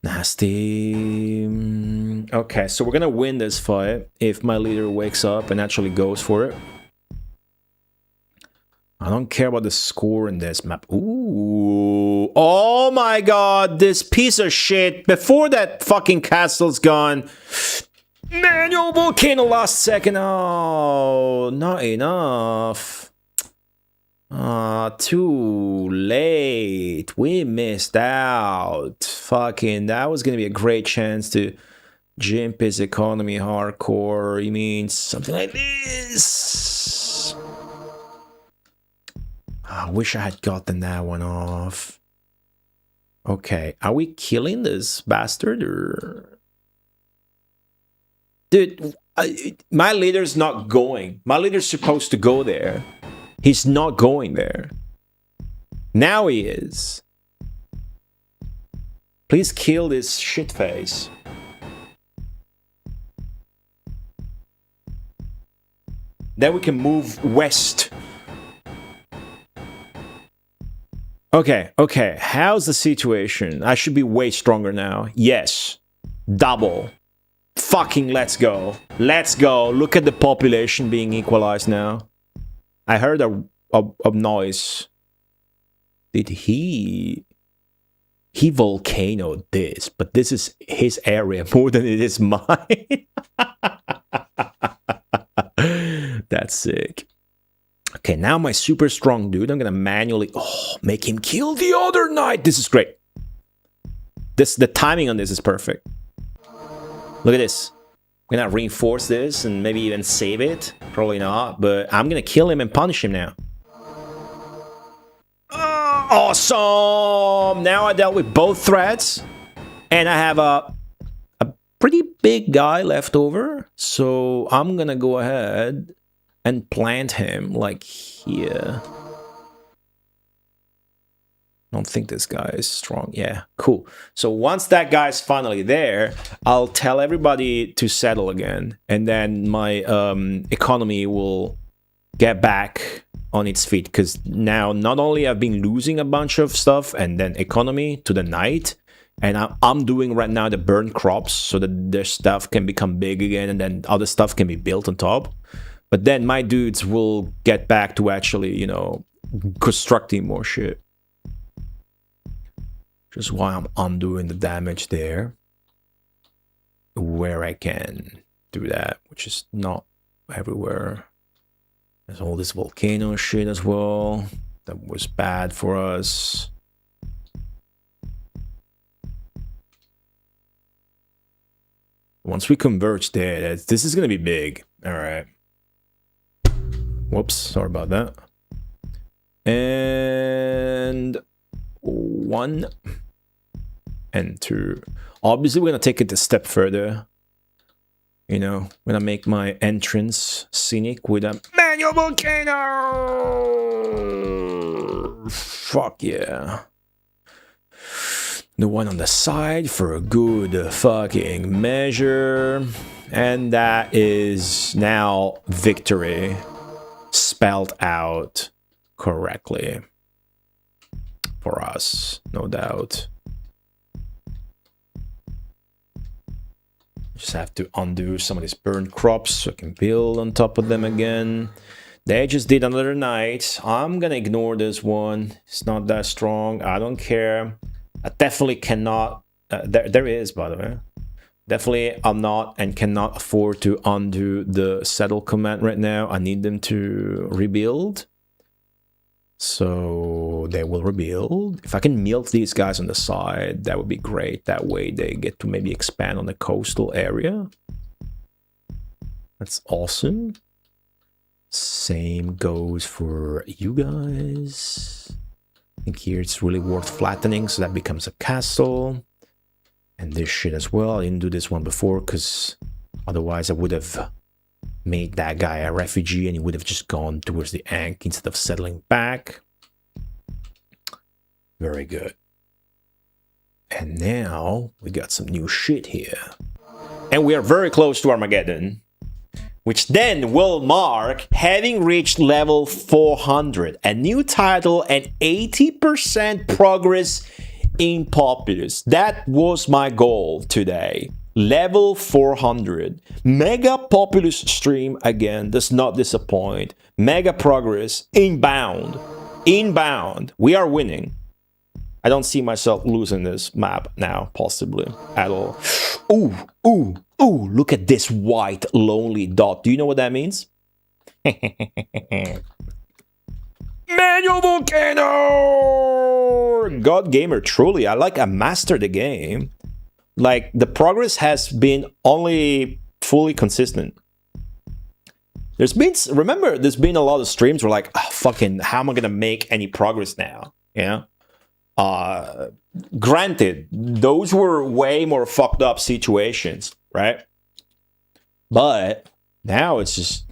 S2: Nasty. Okay, so we're gonna win this fight if my leader wakes up and actually goes for it. I don't care about the score in this map. Ooh. Oh my god, this piece of shit. Before that fucking castle's gone. Manual volcano last second. Oh, not enough. Too late. We missed out. Fucking, that was gonna be a great chance to jump his economy hardcore. You mean something like this? I wish I had gotten that one off. Okay, are we killing this bastard or... Dude, my leader's not going. My leader's supposed to go there. He's not going there. Now he is. Please kill this shitface. Then we can move west. Okay, okay. How's the situation? I should be way stronger now. Yes. Double. Fucking let's go. Let's go. Look at the population being equalized now. I heard a noise. Did he volcanoed this, but this is his area more than it is mine. That's sick. Okay, now my super strong dude, I'm gonna manually make him kill the other knight. This is great. The timing on this is perfect. Look at this. I'm gonna reinforce this and maybe even save it. Probably not, but I'm gonna kill him and punish him now. Awesome! Now I dealt with both threats, and I have a pretty big guy left over. So I'm gonna go ahead and plant him like here. I don't think this guy is strong. Yeah, cool. So once that guy's finally there, I'll tell everybody to settle again. And then my economy will get back on its feet. Because now, not only I've been losing a bunch of stuff and then economy to the knight, and I'm doing right now the burn crops so that their stuff can become big again and then other stuff can be built on top. But then my dudes will get back to actually, you know, constructing more shit. Which is why I'm undoing the damage there. Where I can do that, which is not everywhere. There's all this volcano shit as well. That was bad for us. Once we converge there, this is going to be big. Alright. Whoops, sorry about that. And... 1 and 2. Obviously, we're gonna take it a step further. You know, I'm gonna make my entrance scenic with a manual volcano. Fuck yeah. The one on the side for a good fucking measure. And that is now victory spelled out correctly. For us, no doubt. Just have to undo some of these burned crops so I can build on top of them again. They just did another knight. I'm gonna ignore this one. It's not that strong. I don't care. I definitely cannot. There is, by the way. Definitely, I'm not and cannot afford to undo the settle command right now. I need them to rebuild. So they will rebuild. If I can milk these guys on the side, that would be great. That way they get to maybe expand on the coastal area. That's awesome. Same goes for you guys. I think here it's really worth flattening, so that becomes a castle. And this shit as well. I didn't do this one before because otherwise I would have made that guy a refugee and he would have just gone towards the Ankh instead of settling back. Very good. And now we got some new shit here. And we are very close to Armageddon, which then will mark having reached level 400, a new title and 80% progress in Populous. That was my goal today. Level 400. Mega Populous stream again does not disappoint. Mega progress. Inbound. Inbound. We are winning. I don't see myself losing this map now, possibly, at all. Ooh, ooh, ooh, look at this white lonely dot. Do you know what that means? Manual Volcano! God Gamer, truly, I mastered the game. Like, the progress has been only fully consistent. There's been a lot of streams where like, oh, fucking, how am I gonna make any progress now? Yeah. Granted, those were way more fucked up situations, right? But now it's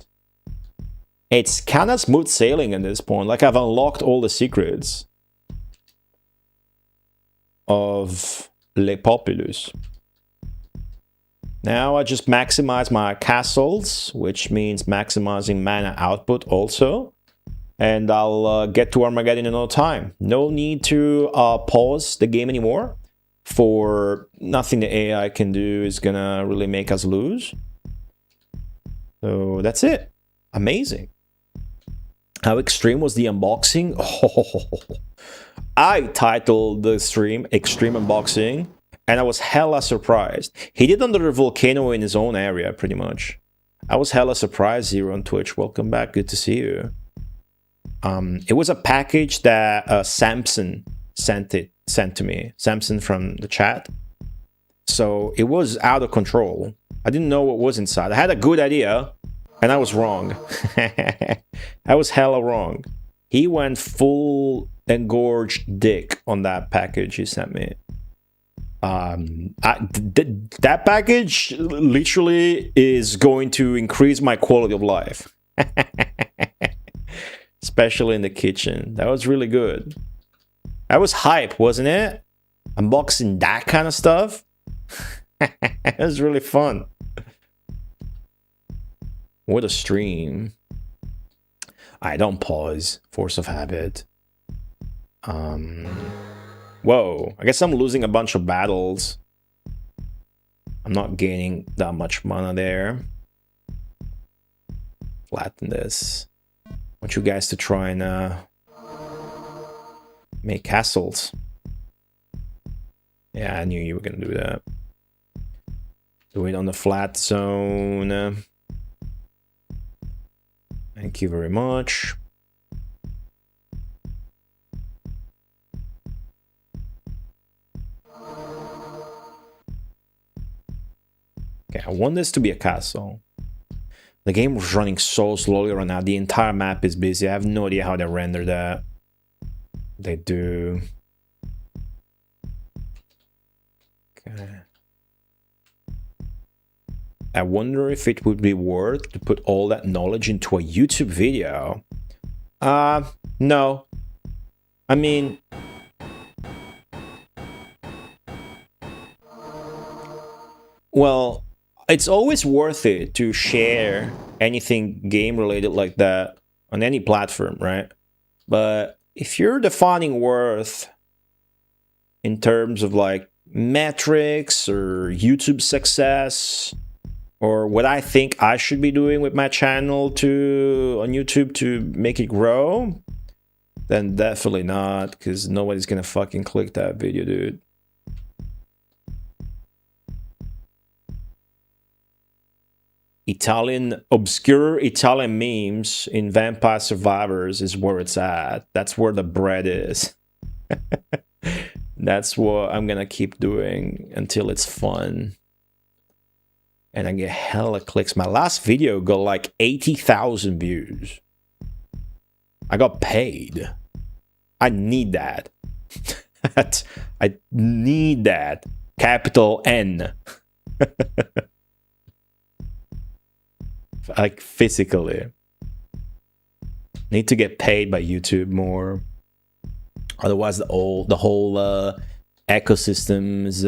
S2: kind of smooth sailing at this point. Like, I've unlocked all the secrets of Le Populous. Now I just maximize my castles, which means maximizing mana output also. And I'll get to Armageddon in no time. No need to pause the game anymore. For nothing the AI can do is gonna really make us lose. So that's it. Amazing. How extreme was the unboxing? Oh, I titled the stream Extreme Unboxing, and I was hella surprised. He did under the volcano in his own area, pretty much. I was hella surprised. Zero on Twitch. Welcome back. Good to see you. It was a package that Samson sent to me. Samson from the chat. So it was out of control. I didn't know what was inside. I had a good idea, and I was wrong. I was hella wrong. He went full engorged dick on that package he sent me. That package literally is going to increase my quality of life. Especially in the kitchen. That was really good. That was hype, wasn't it? Unboxing that kind of stuff. It was really fun. What a stream. I don't pause. Force of habit. Whoa. I guess I'm losing a bunch of battles. I'm not gaining that much mana there. Flatten this. I want you guys to try and make castles. Yeah, I knew you were gonna do that. Do it on the flat zone. Thank you very much. Okay, I want this to be a castle. The game was running so slowly right now. The entire map is busy. I have no idea how they render that. They do. Okay. I wonder if it would be worth to put all that knowledge into a YouTube video. No. I mean... Well, it's always worth it to share anything game-related like that on any platform, right? But if you're defining worth in terms of like metrics or YouTube success, or what I think I should be doing with my channel on YouTube to make it grow, then definitely not, because nobody's gonna fucking click that video, dude. obscure Italian memes in Vampire Survivors is where it's at. That's where the bread is. That's what I'm gonna keep doing until it's fun. And I get hella clicks. My last video got like 80,000 views. I got paid. I need that. I need that. Capital N. Like physically. Need to get paid by YouTube more. Otherwise the whole ecosystem is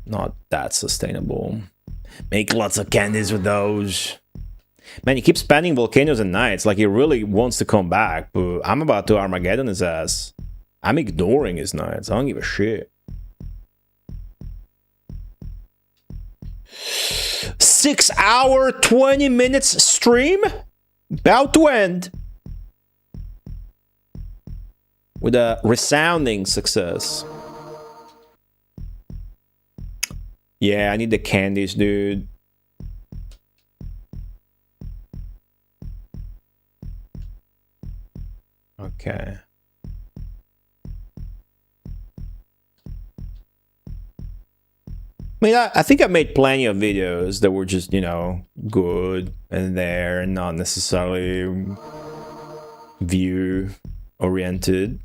S2: not that sustainable. Make lots of candies with those. Man, he keeps spamming volcanoes and nights like he really wants to come back, but I'm about to Armageddon his ass. I'm ignoring his nights. I don't give a shit. 6 hour, 20 minutes stream? About to end. With a resounding success. Yeah, I need the candies, dude. Okay. I mean, I think I made plenty of videos that were just, you know, good and there and not necessarily view-oriented.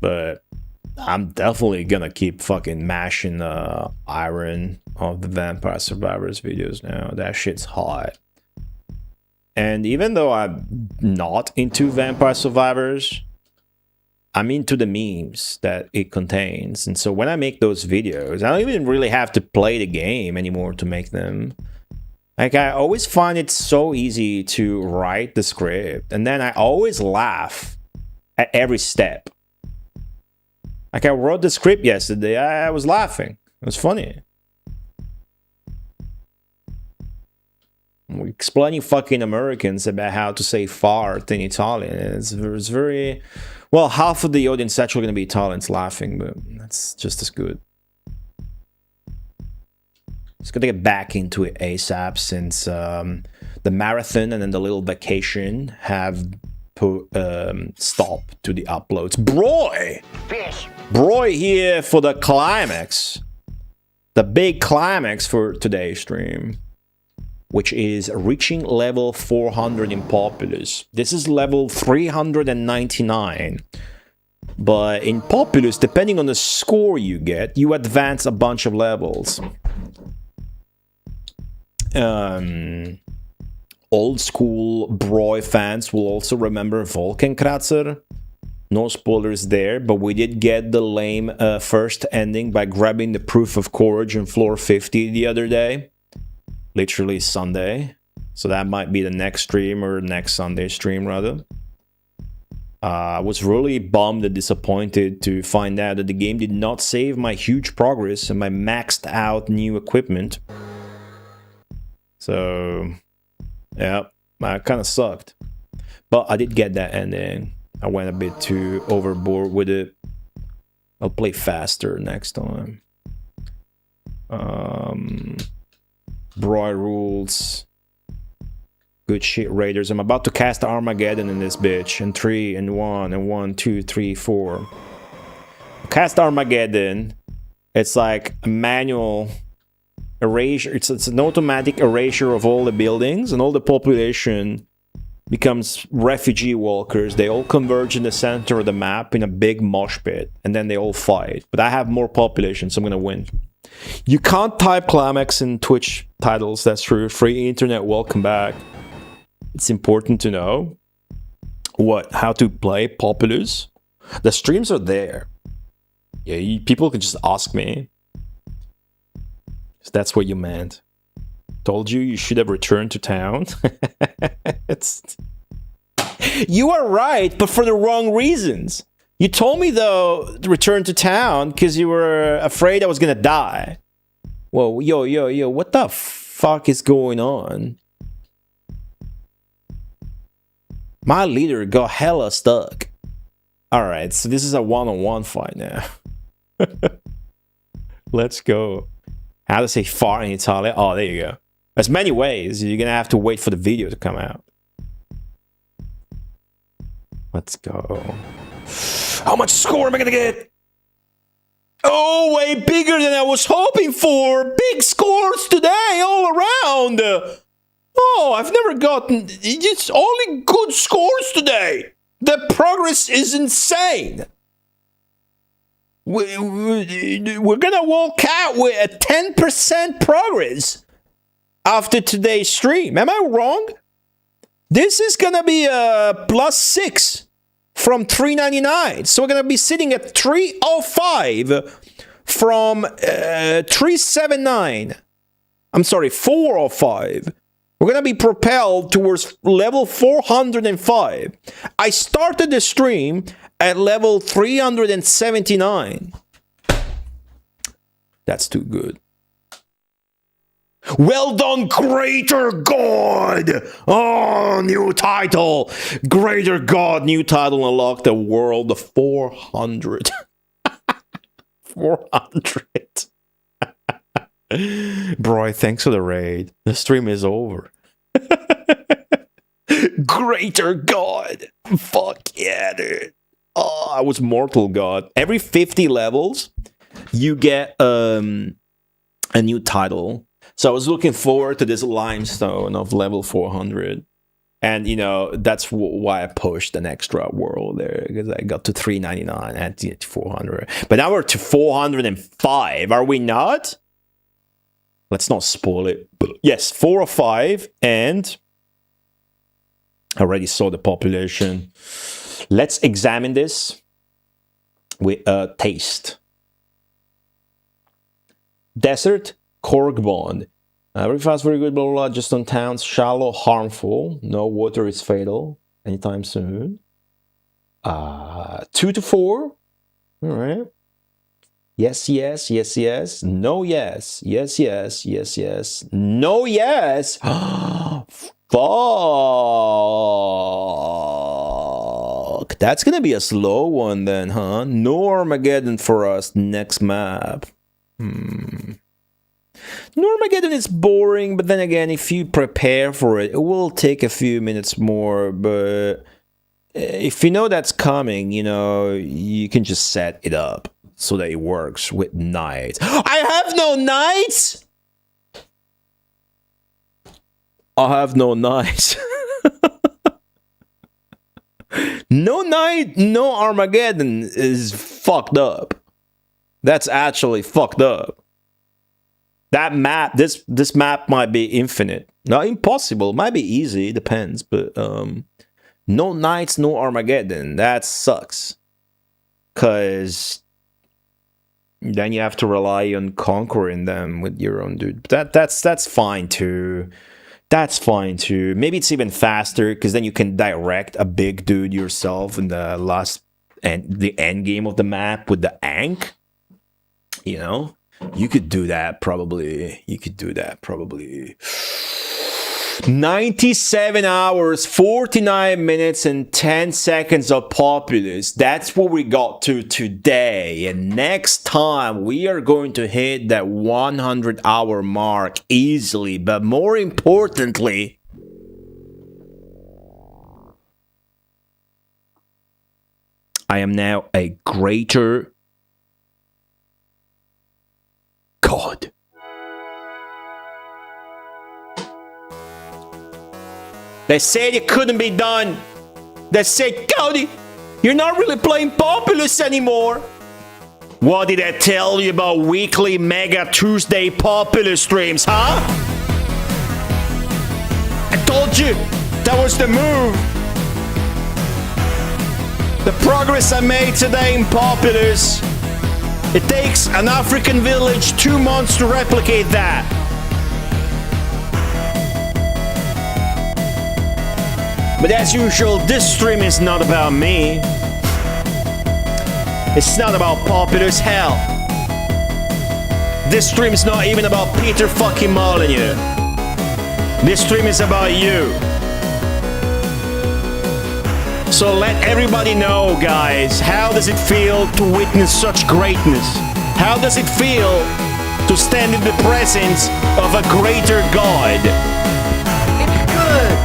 S2: But I'm definitely gonna keep fucking mashing the iron of the Vampire Survivors videos now. That shit's hot. And even though I'm not into Vampire Survivors, I'm into the memes that it contains. And so when I make those videos, I don't even really have to play the game anymore to make them. Like, I always find it so easy to write the script. And then I always laugh at every step. Like, I wrote the script yesterday, I was laughing. It was funny. Explaining fucking Americans about how to say fart in Italian. It's very... Well, half of the audience is actually going to be Italians laughing, but that's just as good. Just gonna get back into it ASAP since the marathon and then the little vacation have put stop to the uploads. Broy here for the climax. The big climax for today's stream, which is reaching level 400 in Populous. This is level 399. But in Populous, depending on the score you get, you advance a bunch of levels. Old school Broy fans will also remember Wolkenkratzer. No spoilers there, but we did get the lame first ending by grabbing the Proof of Courage on floor 50 the other day. Literally Sunday. So that might be the next stream or next Sunday stream rather. I was really bummed and disappointed to find out that the game did not save my huge progress and my maxed out new equipment. So, yeah, that kind of sucked. But I did get that ending. I went a bit too overboard with it. I'll play faster next time. Broy rules. Good shit, Raiders. I'm about to cast Armageddon in this bitch. And 3, and 1, and 1, 2, 3, 4. Cast Armageddon. It's like a manual erasure. It's an automatic erasure of all the buildings, and all the population becomes refugee walkers. They all converge in the center of the map in a big mosh pit, and then they all fight. But I have more population, so I'm gonna win. You can't type climax in Twitch titles, that's true. Free internet, welcome back. It's important to know how to play Populous. The streams are there. Yeah, people can just ask me. So that's what you meant. Told you you should have returned to town. You are right, but for the wrong reasons. You told me, though, to return to town because you were afraid I was gonna die. Whoa, yo, what the fuck is going on? My leader got hella stuck. Alright, so this is a one-on-one fight now. Let's go. How to say fart in Italian? Oh, there you go. There's many ways. You're gonna have to wait for the video to come out. Let's go. How much score am I gonna get? Oh, way bigger than I was hoping for. Big scores today all around. Oh, I've never gotten... It's only good scores today. The progress is insane. We're gonna walk out with a 10% progress after today's stream. Am I wrong? This is gonna be a +6 from 399. So we're gonna be sitting at 305 from 379. I'm sorry, 405. We're gonna be propelled towards level 405. I started the stream at level 379. That's too good. Well done, Greater God! Oh, new title! Greater God, new title unlocked, the world of 400. 400. Bro, thanks for the raid. The stream is over. Greater God! Fuck yeah, dude. Oh, I was Mortal God. Every 50 levels, you get a new title. So I was looking forward to this limestone of level 400. And, you know, that's why I pushed an extra world there. Because I got to 399 and 400. But now we're to 405. Are we not? Let's not spoil it. Yes, 405. And I already saw the population. Let's examine this with a taste. Desert. Cork bond. Very fast, very good, blah, blah, blah. Just on towns. Shallow, harmful. No water is fatal anytime soon. 2 to 4. All right. Yes, yes, yes, yes. No, yes. Yes, yes, yes, yes. No, yes. Fuck. That's gonna be a slow one then, huh? No Armageddon for us. Next map. Armageddon is boring, but then again, if you prepare for it, it will take a few minutes more, but if you know that's coming, you know, you can just set it up so that it works with nights. I have no nights! I have no nights. No night, no Armageddon is fucked up. That's actually fucked up. That map, this map might be infinite. Not impossible, might be easy, depends, but no nights, no Armageddon. That sucks. Cause then you have to rely on conquering them with your own dude. That's fine too. That's fine too. Maybe it's even faster because then you can direct a big dude yourself in the last and the end game of the map with the Ankh. You know? You could do that probably. You could do that probably. 97 hours, 49 minutes, and 10 seconds of Populous. That's what we got to today. And next time, we are going to hit that 100-hour mark easily. But more importantly, I am now a greater God. They said it couldn't be done. They said, Cody, you're not really playing Populous anymore. What did I tell you about weekly Mega Tuesday Populous streams, huh? I told you that was the move. The progress I made today in Populous. It takes an African village 2 months to replicate that. But as usual, this stream is not about me. It's not about Populous, hell. This stream is not even about Peter fucking Molyneux. This stream is about you. So let everybody know, guys, how does it feel to witness such greatness? How does it feel to stand in the presence of a greater God. It's good.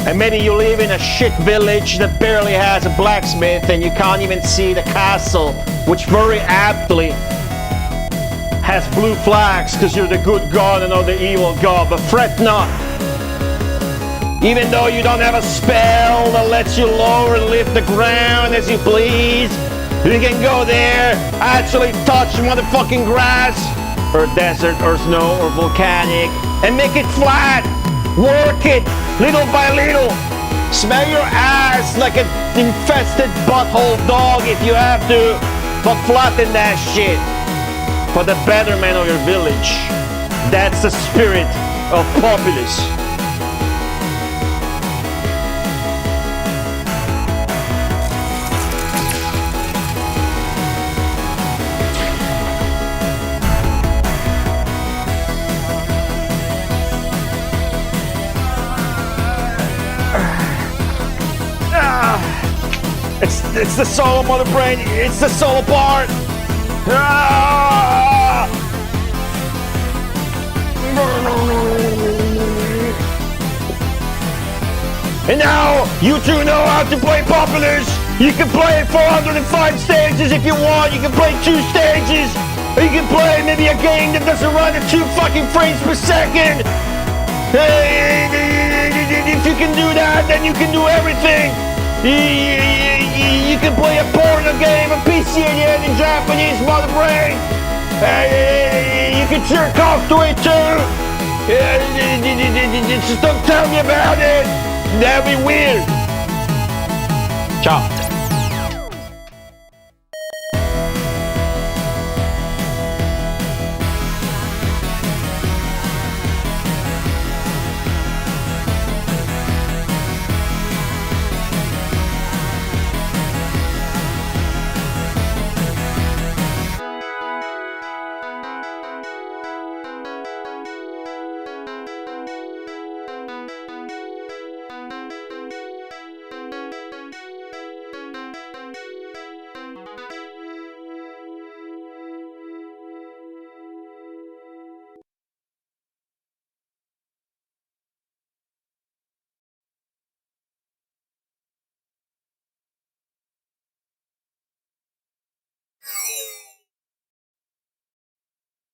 S2: And maybe you live in a shit village that barely has a blacksmith and you can't even see the castle, which very aptly has blue flags because you're the good god and not the evil god. But fret not. Even though you don't have a spell that lets you lower and lift the ground as you please, you can go there, actually touch motherfucking grass, or desert, or snow, or volcanic, and make it flat. Work it, little by little. Smell your ass like an infested butthole dog if you have to, but flatten that shit for the betterment of your village. That's the spirit of Populous. It's the solo, mother brain. It's the solo part. And now you two know how to play Populous. You can play 405 stages if you want. You can play 2 stages. Or you can play maybe a game that doesn't run at 2 fucking frames per second. If you can do that, then you can do everything. You can play a porno game, a PC in Japanese, mother brain. You can jerk off to it too. Just don't tell me about it. That'd be weird. Ciao.